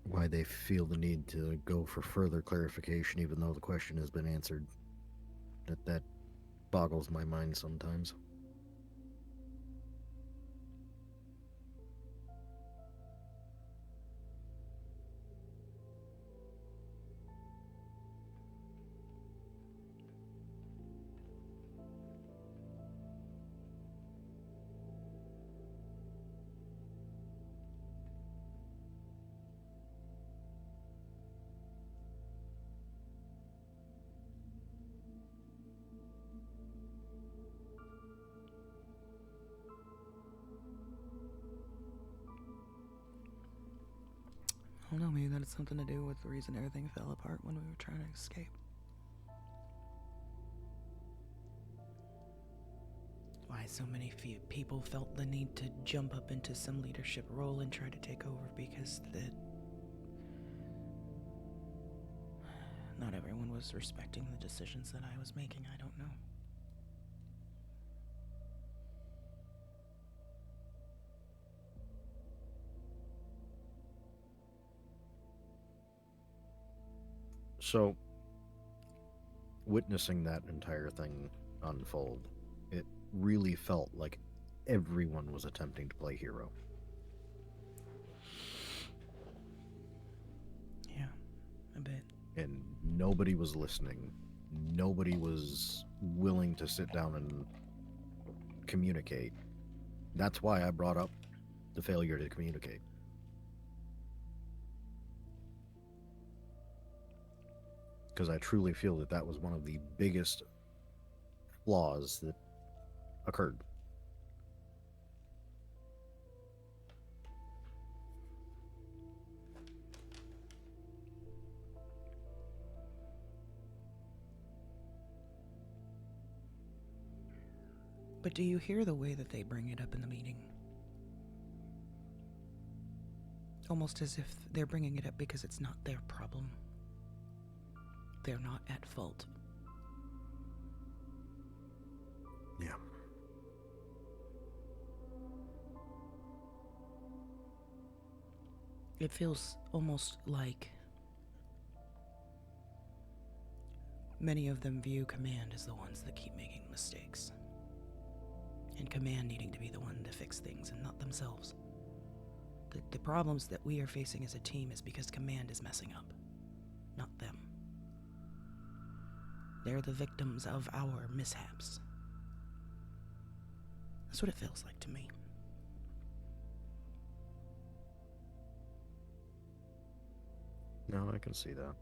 Why they feel the need to go for further clarification even though the question has been answered. That boggles my mind sometimes.
I don't know, maybe that had something to do with the reason everything fell apart when we were trying to escape. Why so many people felt the need to jump up into some leadership role and try to take over because not everyone was respecting the decisions that I was making. I don't know.
So, witnessing that entire thing unfold, it really felt like everyone was attempting to play hero.
I bet.
And nobody was listening. Nobody was willing to sit down and communicate. That's why I brought up the failure to communicate. Because I truly feel that that was one of the biggest flaws that occurred.
But do you hear the way that they bring it up in the meeting? Almost as if they're bringing it up because it's not their problem. They're not at fault.
Yeah.
It feels almost like many of them view Command as the ones that keep making mistakes. And Command needing to be the one to fix things and not themselves. The problems that we are facing as a team is because Command is messing up, not them. They're the victims of our mishaps. That's what it feels like to me.
No, I can see that.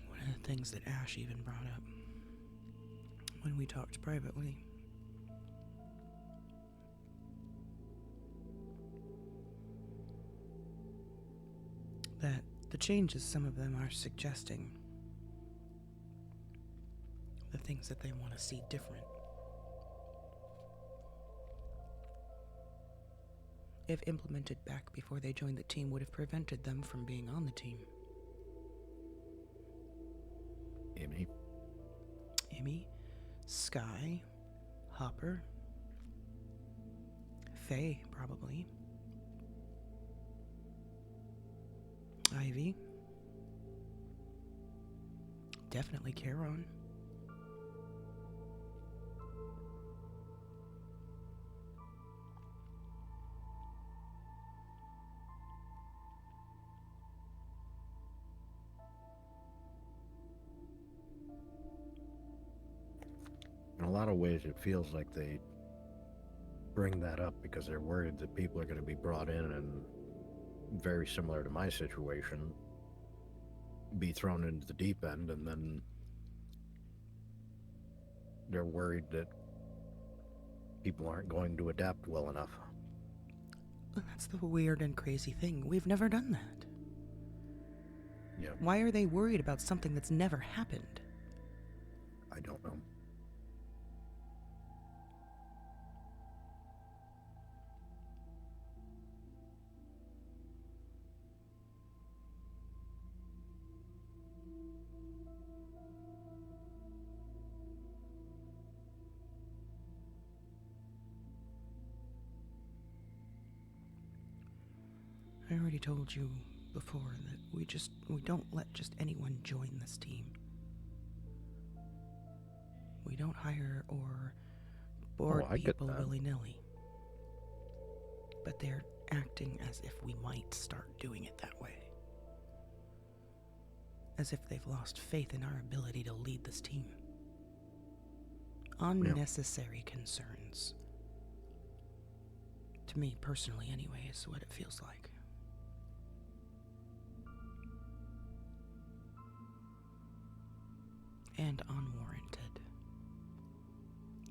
One of the things that Ash even brought up when we talked privately that the changes some of them are suggesting, the things that they want to see different, if implemented back before they joined the team, would have prevented them from being on the team. Amy, Sky, Hopper, Faye, probably, Ivy, definitely Charon.
In a lot of ways, it feels like they bring that up because they're worried that people are going to be brought in and, very similar to my situation, be thrown into the deep end, and then they're worried that people aren't going to adapt well enough.
That's the weird and crazy thing. We've never done that.
Yeah.
Why are they worried about something that's never happened?
I don't know.
I already told you before that we don't let just anyone join this team. We don't hire or board people willy-nilly. But they're acting as if we might start doing it that way. As if they've lost faith in our ability to lead this team. Unnecessary concerns. To me, personally anyway, is what it feels like. And unwarranted.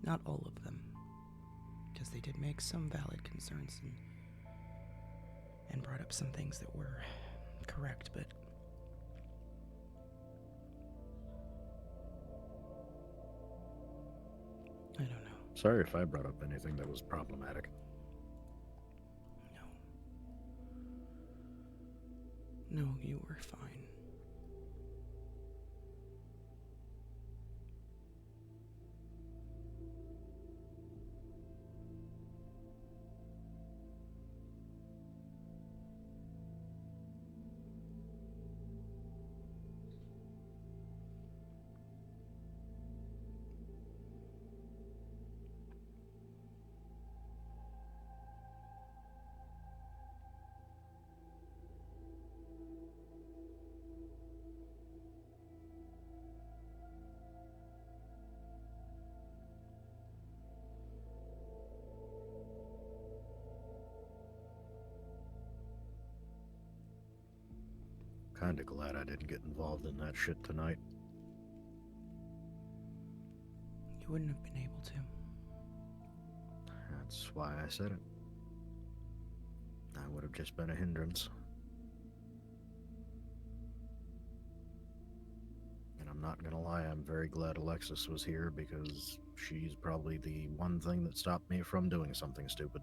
Not all of them, because they did make some valid concerns, and brought up some things that were correct, but I don't know.
Sorry if I brought up anything that was problematic.
No, you were fine.
Kinda glad I didn't get involved in that shit tonight.
You wouldn't have been able to.
That's why I said it. I would have just been a hindrance. And I'm not gonna lie, I'm very glad Alexis was here because she's probably the one thing that stopped me from doing something stupid.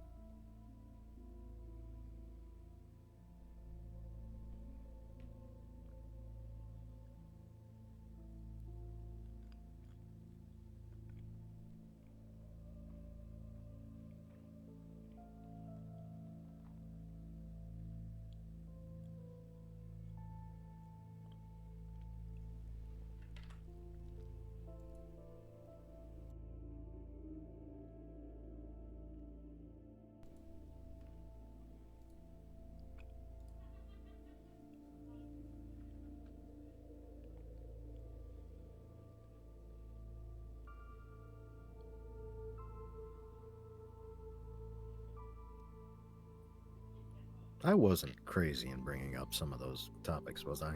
I wasn't crazy in bringing up some of those topics, was I?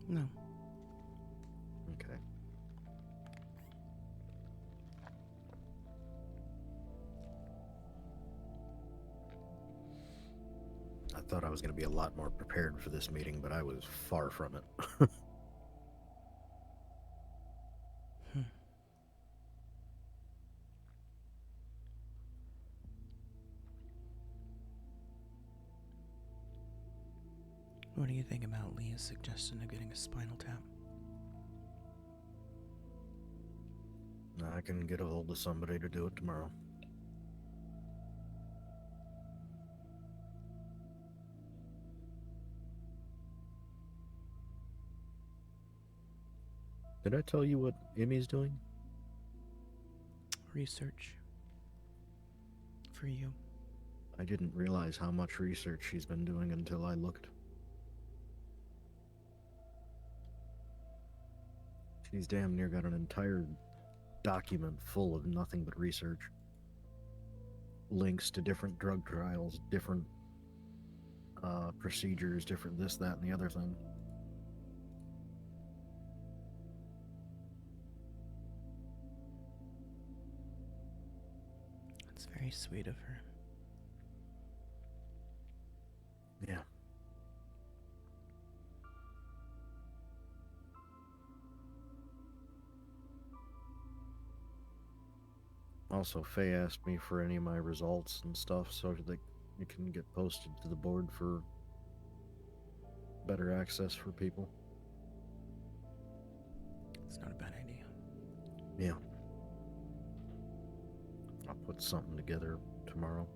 No.
Okay. I thought I was going to be a lot more prepared for this meeting, but I was far from it.
What do you think about Leah's suggestion of getting a spinal tap?
I can get a hold of somebody to do it tomorrow. Did I tell you what Emmy's doing?
Research. For you.
I didn't realize how much research she's been doing until I looked. She's damn near got an entire document full of nothing but research. Links to different drug trials, different procedures, different this, that, and the other thing.
That's very sweet of her.
Yeah. Also, Faye asked me for any of my results and stuff so that it can get posted to the board for better access for people.
It's not a bad idea.
Yeah. I'll put something together tomorrow.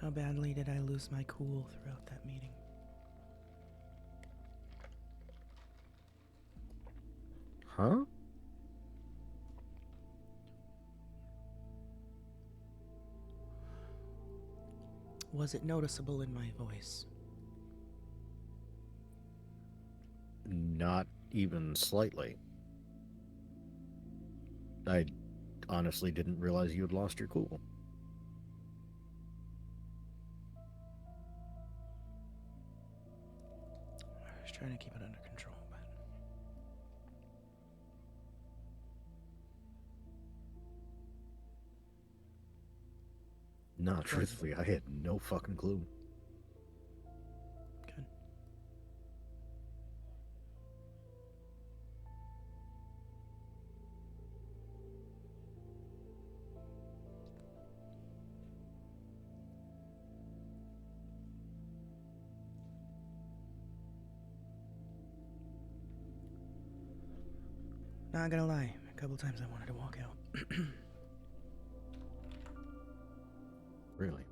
How badly did I lose my cool throughout that meeting?
Huh?
Was it noticeable in my voice?
Not even slightly. I honestly didn't realize you had lost your cool.
I was trying to keep it under control, but...
Nah, truthfully, I had no fucking clue.
Good. Not gonna lie, a couple times I wanted to walk out.
Really?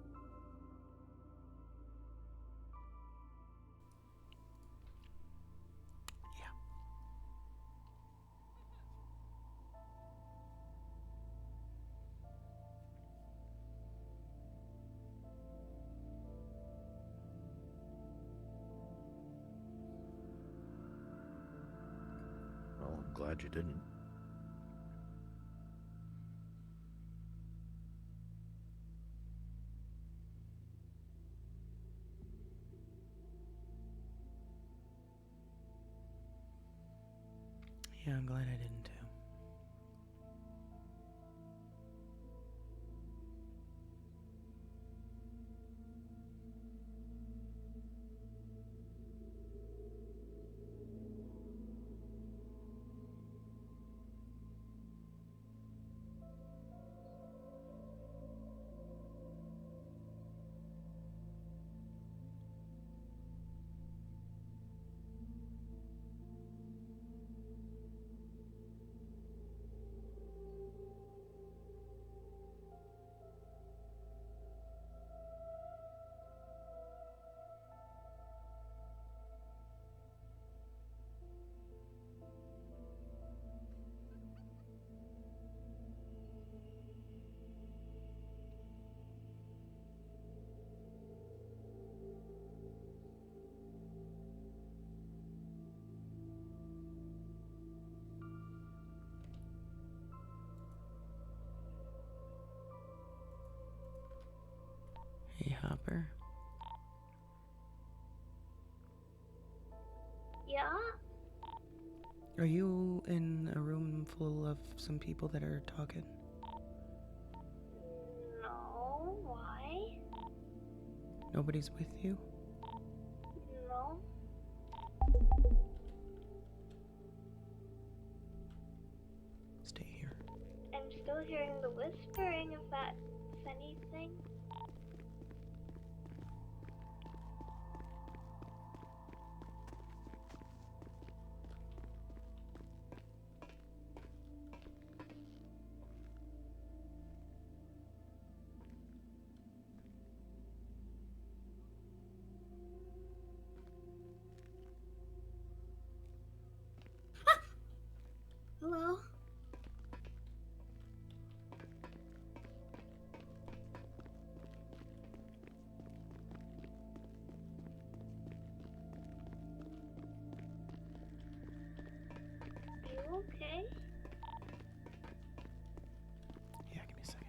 Well, I'm glad you didn't.
Yeah, I'm glad I didn't too. Hey, Hopper.
Yeah?
Are you in a room full of some people that are talking?
No, why?
Nobody's with you?
No.
Stay here.
I'm still hearing the whispering, if that's anything. Hello? You okay?
Yeah, give me a second.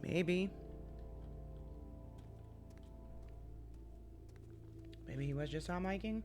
Maybe. Maybe he was just on miking?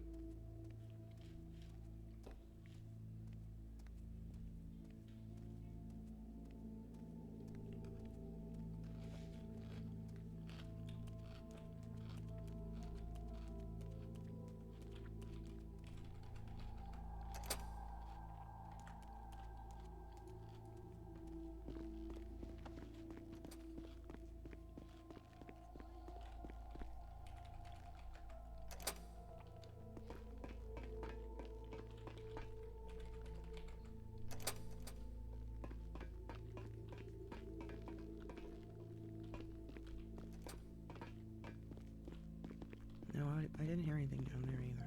No, I didn't hear anything down there either.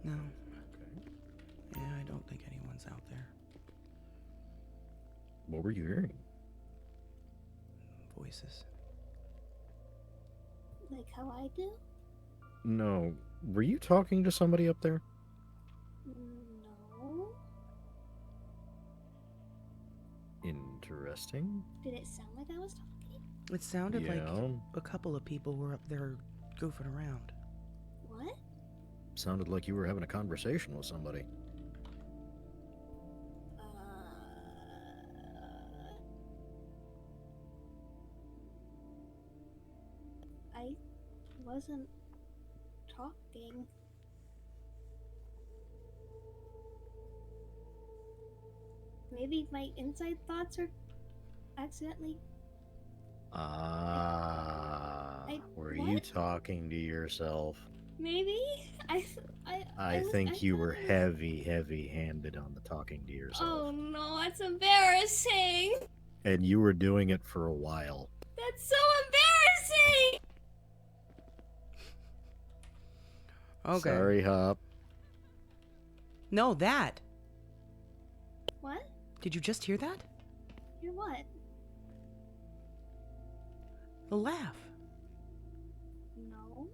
No.
Okay.
Yeah, I don't think anyone's out there.
What were you hearing?
Voices.
Like how I do?
No. Were you talking to somebody up there?
No.
Interesting.
Did it sound like I was talking?
It sounded like
Yeah.
a couple of people were up there goofing around.
What?
Sounded like you were having a conversation with somebody.
I wasn't talking. Maybe my inside thoughts are accidentally.
Were
what?
you talking to yourself?
Maybe
I think you were heavy-handed on the talking to yourself.
Oh no, that's embarrassing.
And you were doing it for a while.
That's so embarrassing.
Okay.
Sorry, Hop.
No, that.
What?
Did you just hear that?
You're what?
The laugh.
No.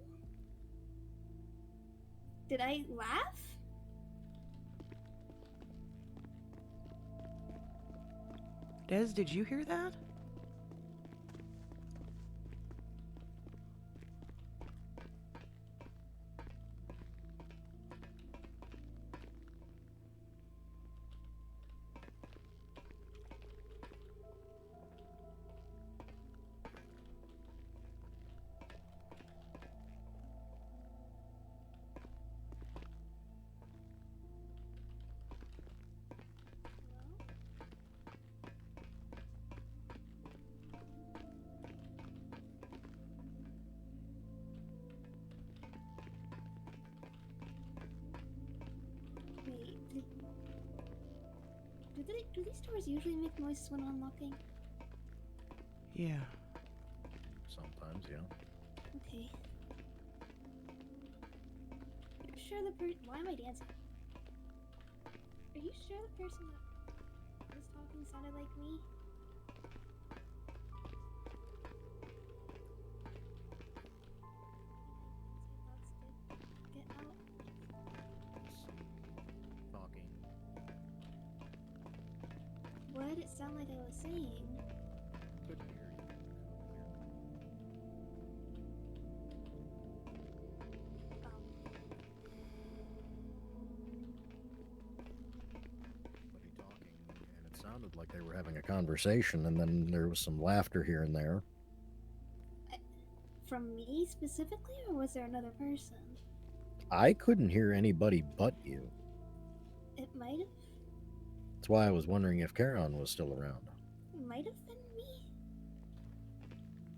Did I laugh?
Des, did you hear that?
Wait, do these doors usually make noises when unlocking?
Yeah.
Sometimes, yeah.
Okay. You're sure the person? Why am I dancing? Are you sure the person that was talking sounded like me? Get out.
Talking.
What did it sound like I was saying?
Couldn't hear you. Somebody talking, and it sounded like they were having a conversation, and then there was some laughter here and there.
From me specifically, or was there another person?
I couldn't hear anybody but you.
It might have.
That's why I was wondering if Charon was still around.
It might have been me.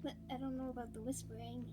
But I don't know about the whispering.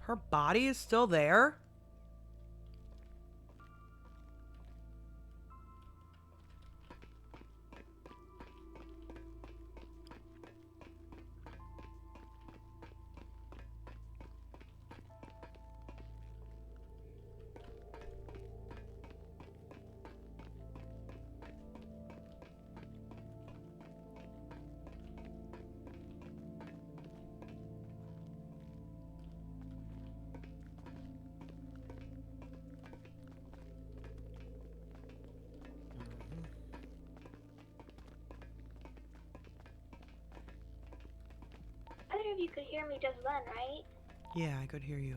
Her body is still there?
Either of you could hear me just then, right?
Yeah, I could hear you.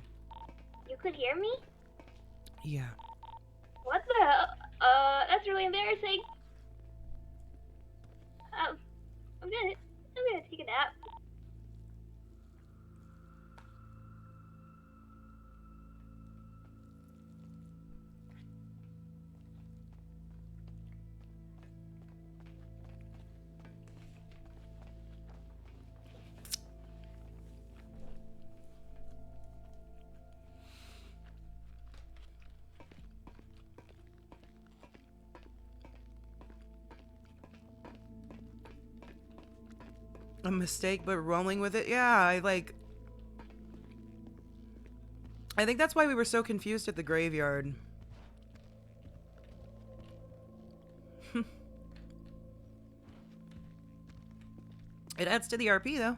You could hear me?
Yeah.
What the hell? That's really embarrassing. I'm gonna take a nap.
A mistake, but rolling with it? Yeah, I think that's why we were so confused at the graveyard. It adds to the RP, though.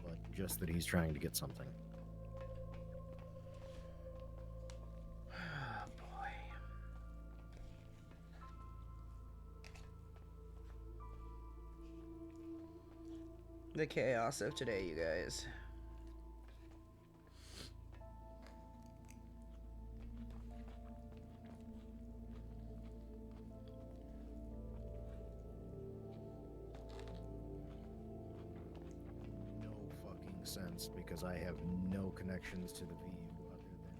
But just that he's trying to get something.
Oh, boy. The chaos of today, you guys.
No fucking sense because I have no connections to the VU other than.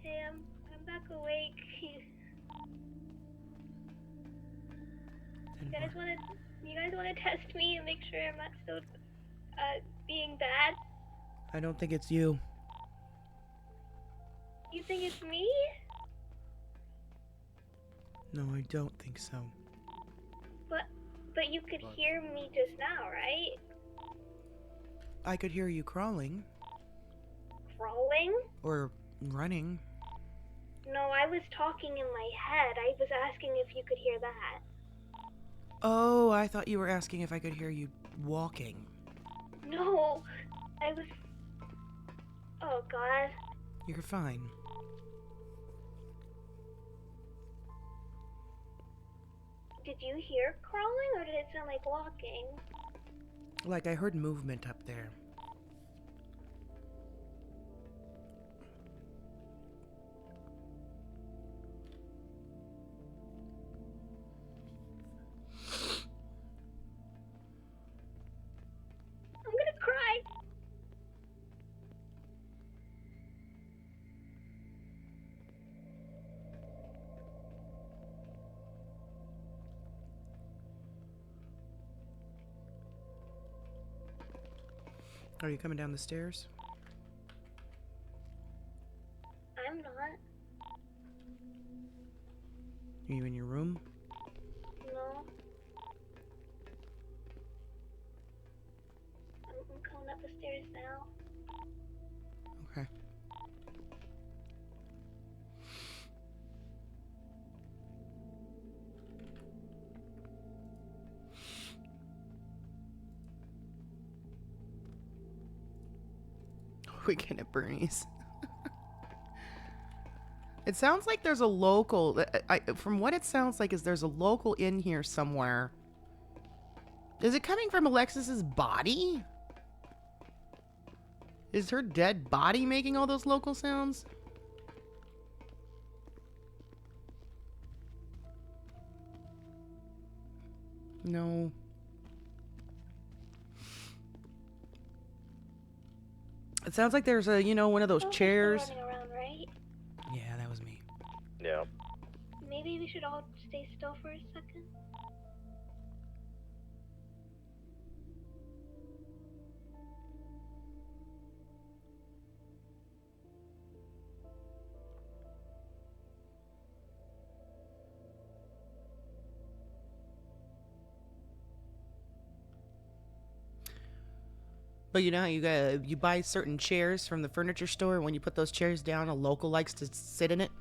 Hey, I'm back awake. You guys wanna test me and make sure I'm not still being bad?
I don't think it's you.
You think it's me?
No, I don't think so.
But you could hear me just now, right?
I could hear you crawling.
Crawling?
Or running.
No, I was talking in my head. I was asking if you could hear that.
Oh, I thought you were asking if I could hear you walking.
No, I was... Oh, God.
You're fine.
Did you hear crawling, or did it sound like walking?
Like, I heard movement up there.
I'm gonna cry.
Are you coming down the stairs?
I'm not.
Are you in your room?
No. I'm coming up the stairs now.
Okay. Weekend at Bernie's. It sounds like there's a local. From what it sounds like, is there's a local in here somewhere. Is it coming from Alexis's body? Is her dead body making all those local sounds? No. It sounds like there's a, one of those chairs.
Running around, right?
Yeah, that was me.
Yeah.
Maybe we should all stay still for a second.
But you know how you buy certain chairs from the furniture store. When you put those chairs down, a local likes to sit in it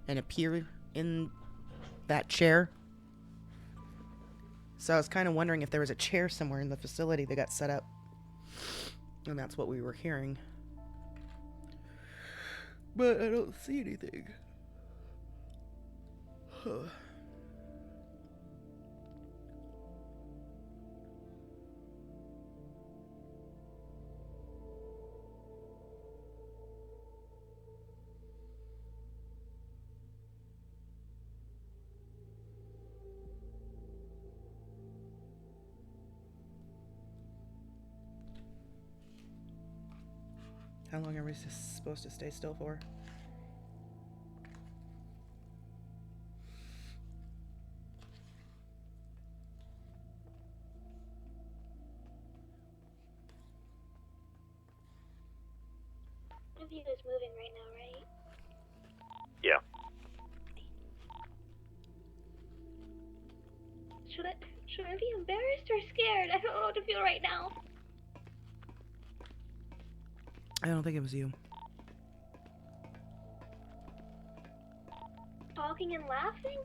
and appear in that chair. So I was kind of wondering if there was a chair somewhere in the facility that got set up. And that's what we were hearing. But I don't see anything. Huh. How long are we supposed to stay still for?
One of you is moving right now, right?
Yeah.
Should I be embarrassed or scared? I don't know what to feel right now.
I don't think it was you.
Talking and laughing?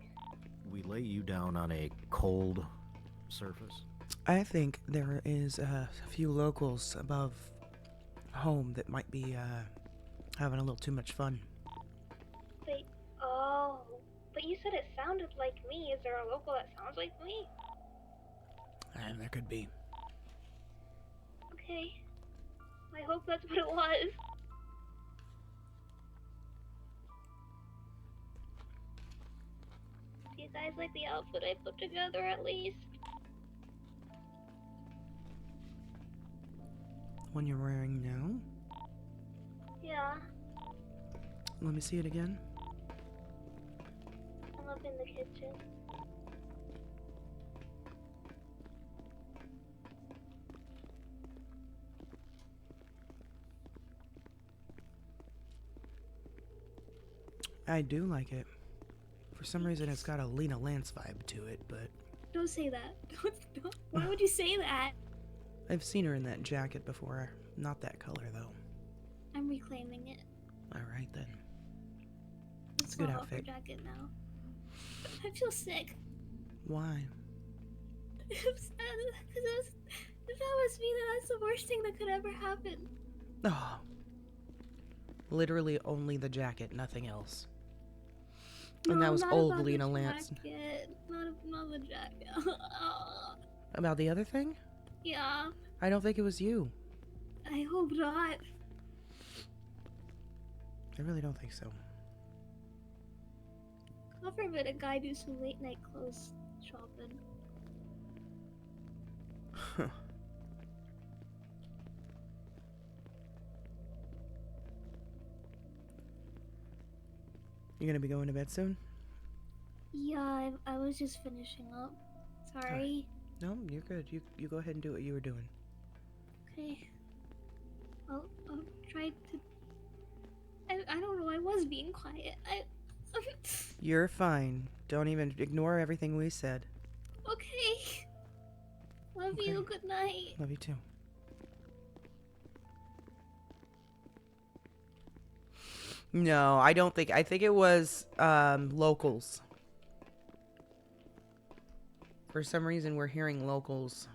We lay you down on a cold surface.
I think there is a few locals above home that might be having a little too much fun.
Wait, but you said it sounded like me. Is there a local that sounds like me?
And there could be.
Okay. I hope that's what it was. Do you guys like the outfit I put together at least?
One you're wearing now?
Yeah,
Let me see it again.
I'm up in the kitchen.
I do like it. For some reason, it's got a Lena Lance vibe to it, but
Don't say that. Don't, why would you say that?
I've seen her in that jacket before. Not that color, though.
I'm reclaiming it.
All right, then.
It's
a good
not a
outfit.
jacket now. I feel sick.
Why?
Because if that was me, then that's the worst thing that could ever happen.
Oh. Literally only the jacket, nothing else. And that was
not
old
about
Lena
the
Lance.
Jacket. Not the jacket.
About the other thing?
Yeah,
I don't think it was you.
I hope not.
I really don't think so.
God forbid a guy do some late night clothes shopping.
You gonna be going to bed soon?
Yeah, I was just finishing up. Sorry.
No, you're good. You go ahead and do what you were doing.
Okay. I'll try to. I don't know. I was being quiet.
You're fine. Don't even ignore everything we said.
Okay. Love you. Good night.
Love you too. No, I don't think. I think it was locals. For some reason, we're hearing locals.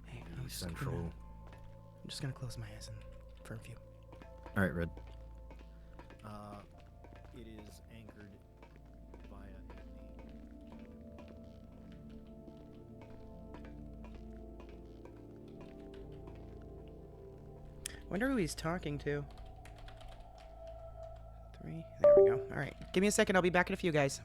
Hey,
Central.
I'm just gonna close my eyes for a few.
All right, Red. It is anchored via
Wonder who he's talking to. 3. There we go. All right, give me a second. I'll be back in a few, guys.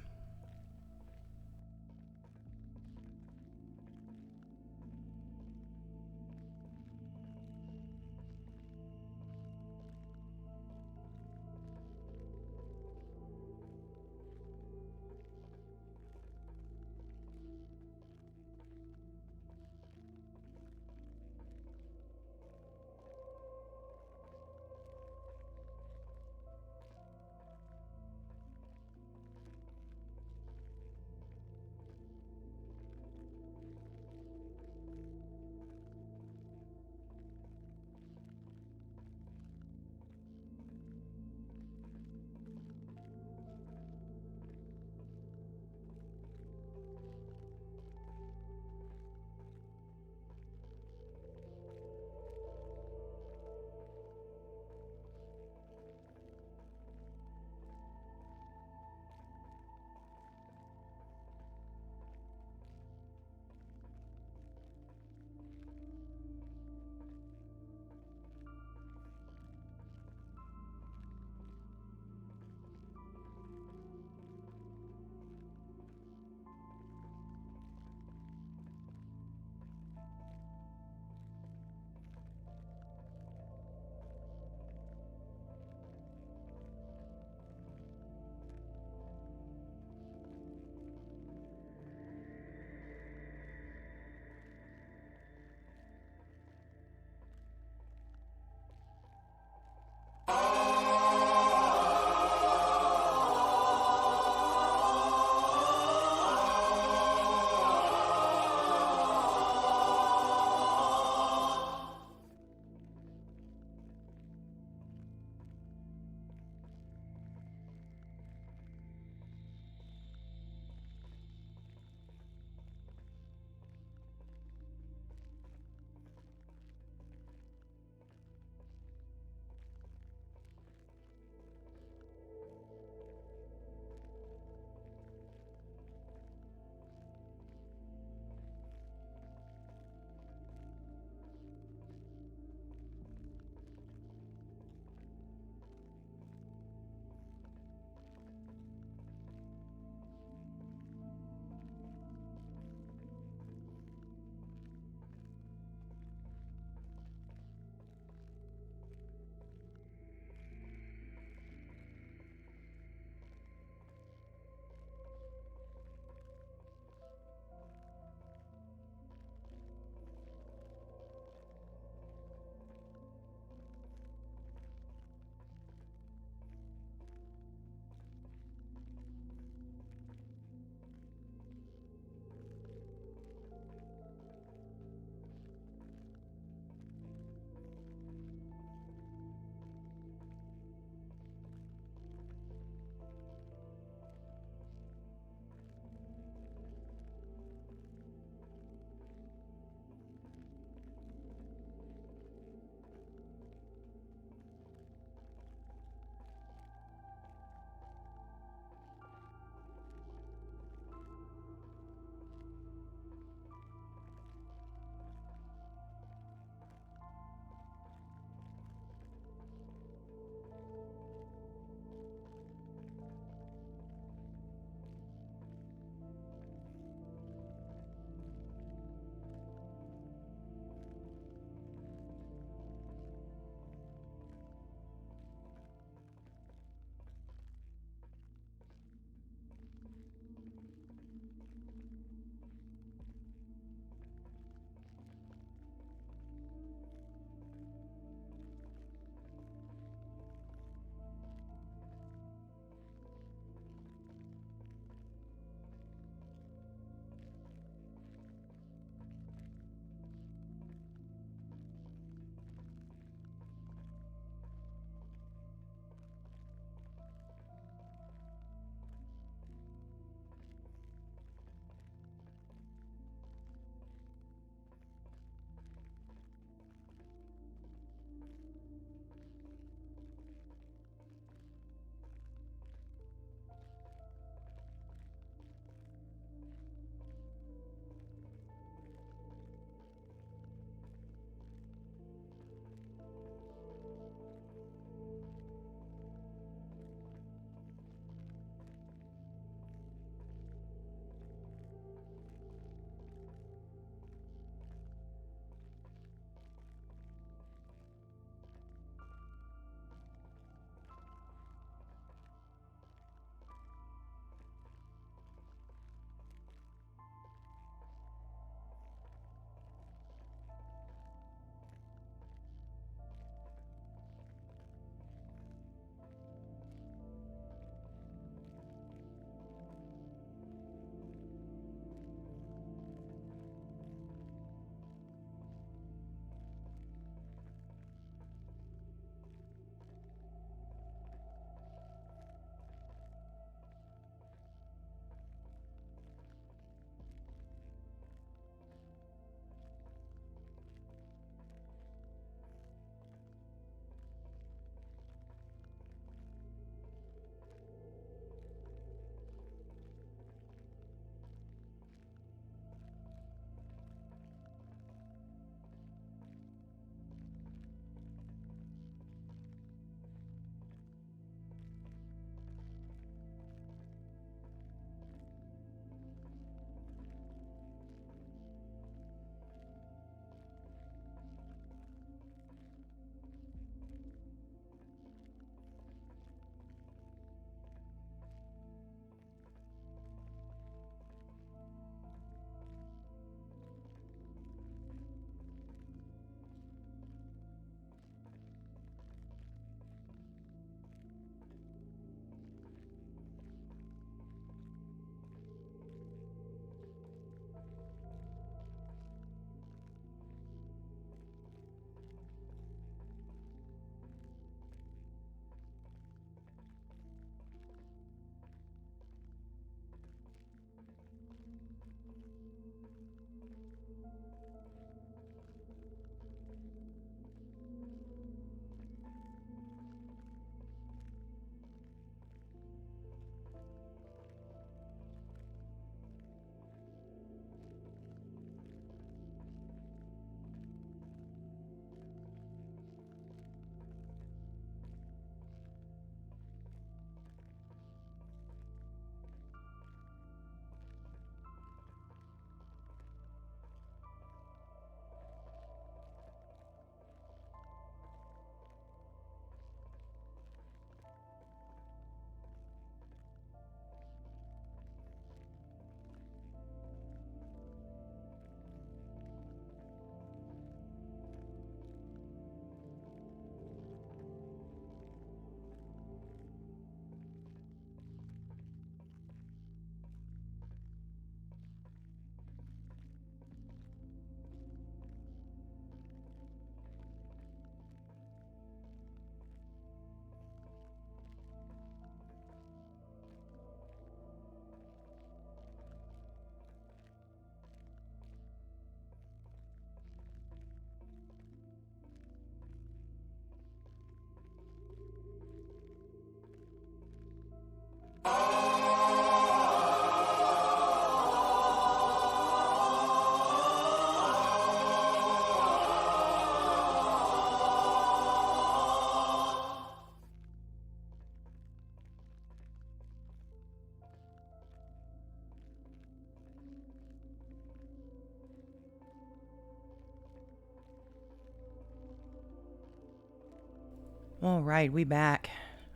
All right, we back.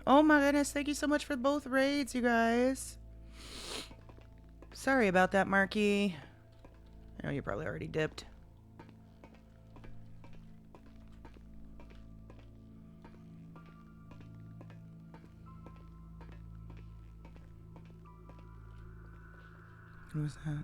Oh my goodness, thank you so much for both raids, you guys. Sorry about that, Marky. I know you probably already dipped. Who was that?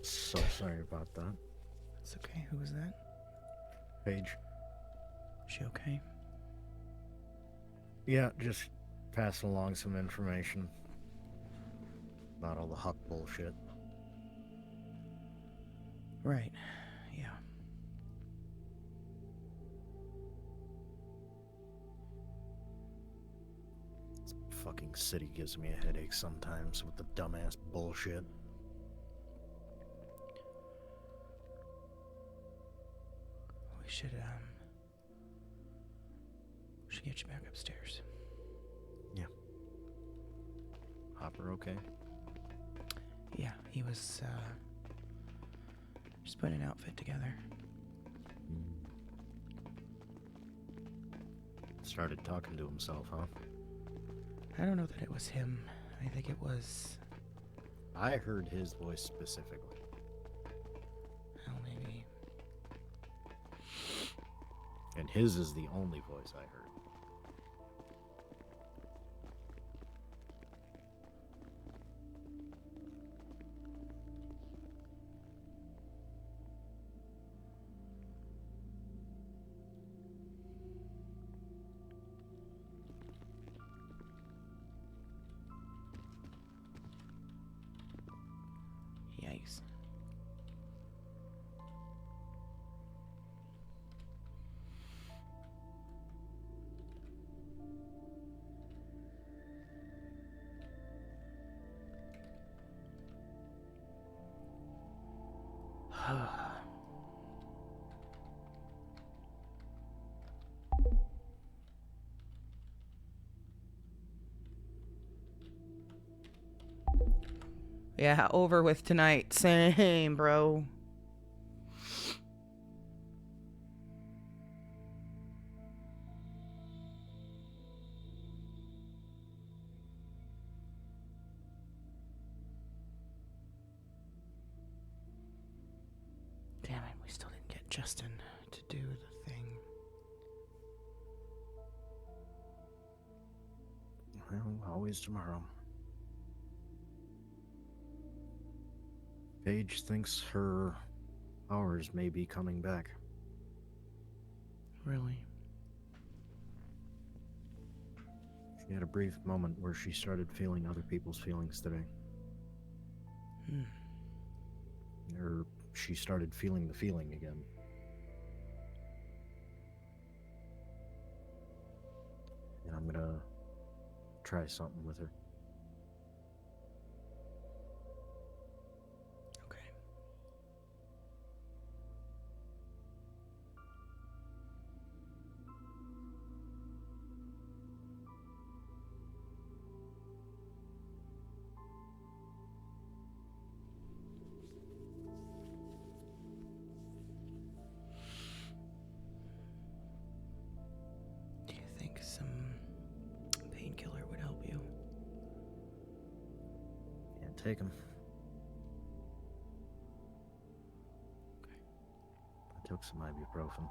So sorry about that.
It's okay. Who was that?
Paige.
Is she okay?
Yeah, just passing along some information about all the Huck bullshit.
Right. Yeah.
This fucking city gives me a headache sometimes with the dumbass bullshit.
We should get you back upstairs.
Yeah. Hopper okay?
Yeah, he was just putting an outfit together.
Started talking to himself, huh?
I don't know that it was him. I think it was...
I heard his voice specifically.
Oh, maybe.
And his is the only voice I heard.
Yikes. Yeah, over with tonight. Same, bro. Damn it, we still didn't get Justin to do the thing.
Well, always tomorrow. Paige thinks her powers may be coming back.
Really?
She had a brief moment where she started feeling other people's feelings today. Or she started feeling the feeling again. And I'm gonna try something with her.
Okay. Do you think some painkiller would help you?
Can't take them. I took some ibuprofen.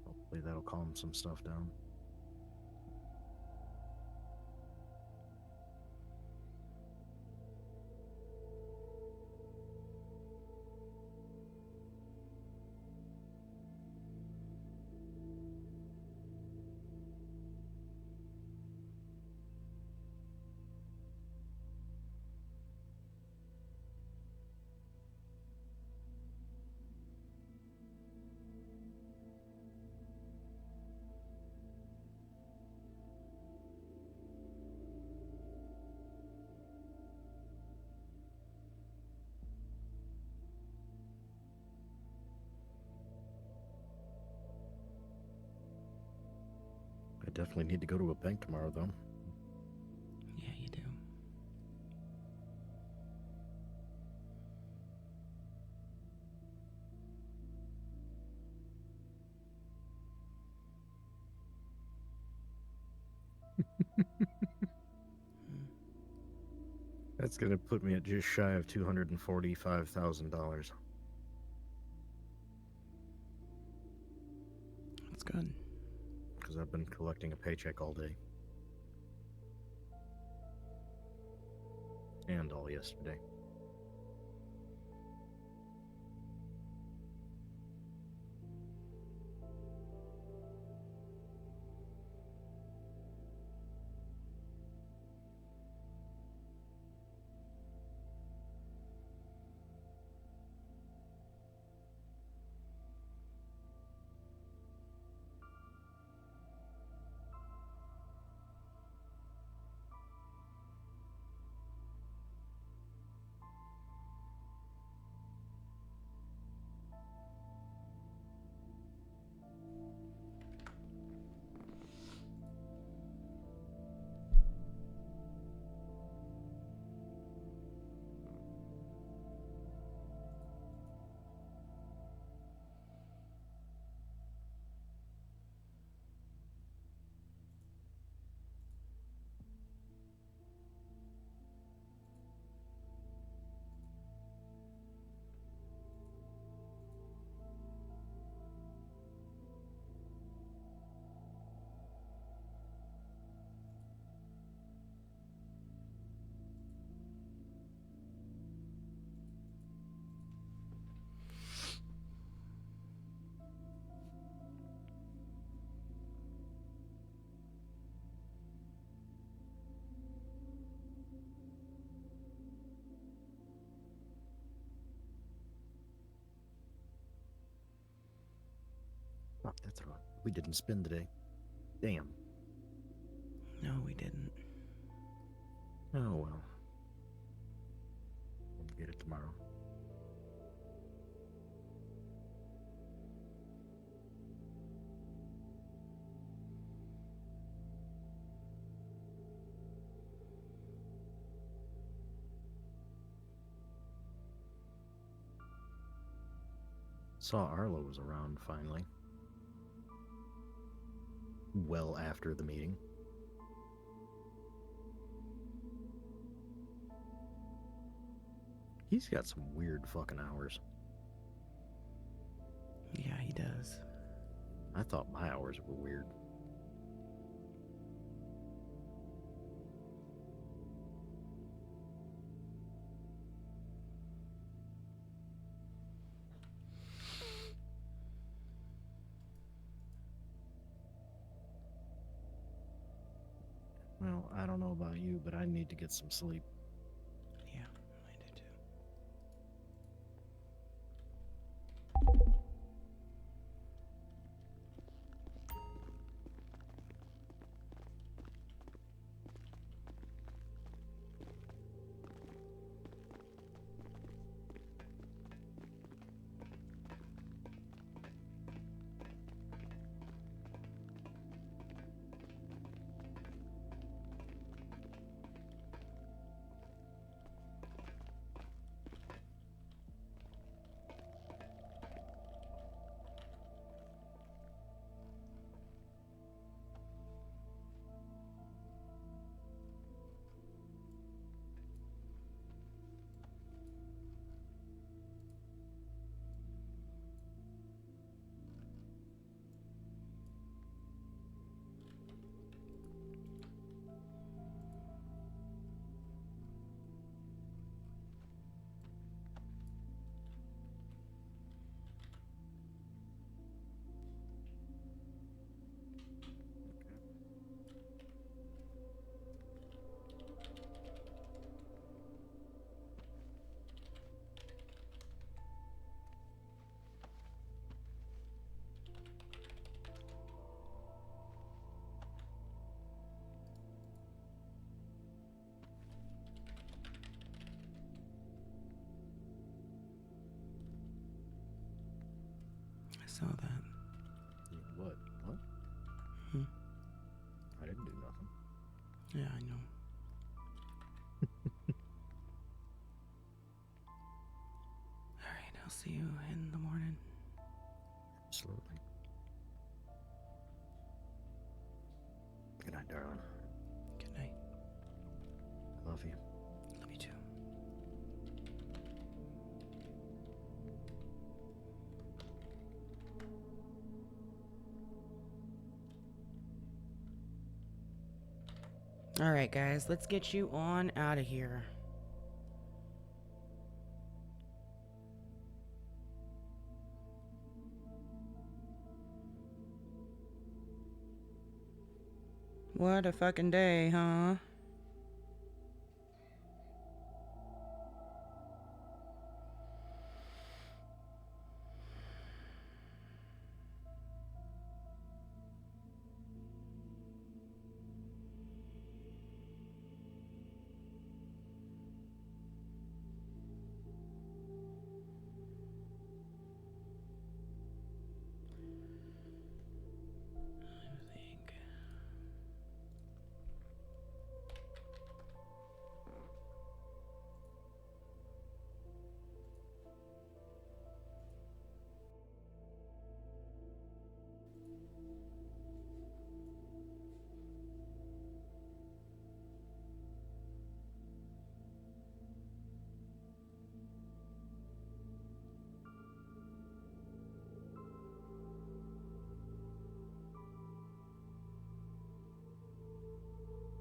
Hopefully that'll calm some stuff down. definitely need to go to a bank tomorrow, though.
Yeah, you do.
That's gonna put me at just shy of $245,000.
That's good.
Because I've been collecting a paycheck all day. And all yesterday. Oh, that's right. We didn't spin today. Damn.
No, we didn't.
Oh, well. We'll get it tomorrow. Saw Arlo was around finally. Well after the meeting. He's got some weird fucking hours.
Yeah, he does.
I thought my hours were weird. Well, I don't know about you, but I need to get some sleep.
Yeah, I do too. I saw that.
What? What?
Hmm. see you in the morning.
Absolutely. Good night, darling.
Good night.
I love you.
Love you too. All right, guys, let's get you on out of here. What a fucking day, huh?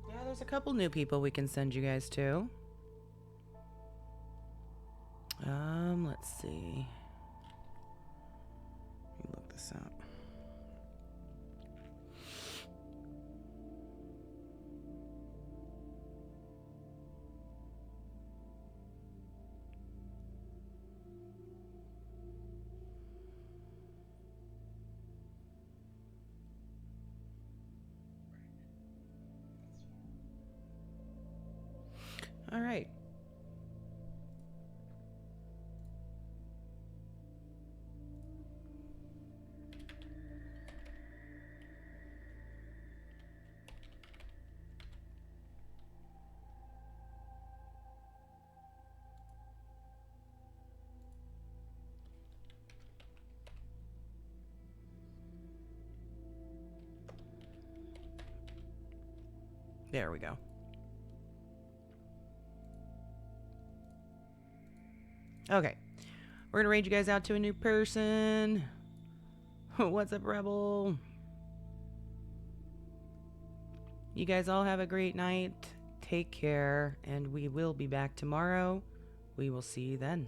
Yeah, there's a couple new people we can send you guys to. Let's see. Let me look this up. All right. There we go. Okay. We're gonna raid you guys out to a new person. What's up, Rebel? You guys all have a great night. Take care, and we will be back tomorrow. We will see you then.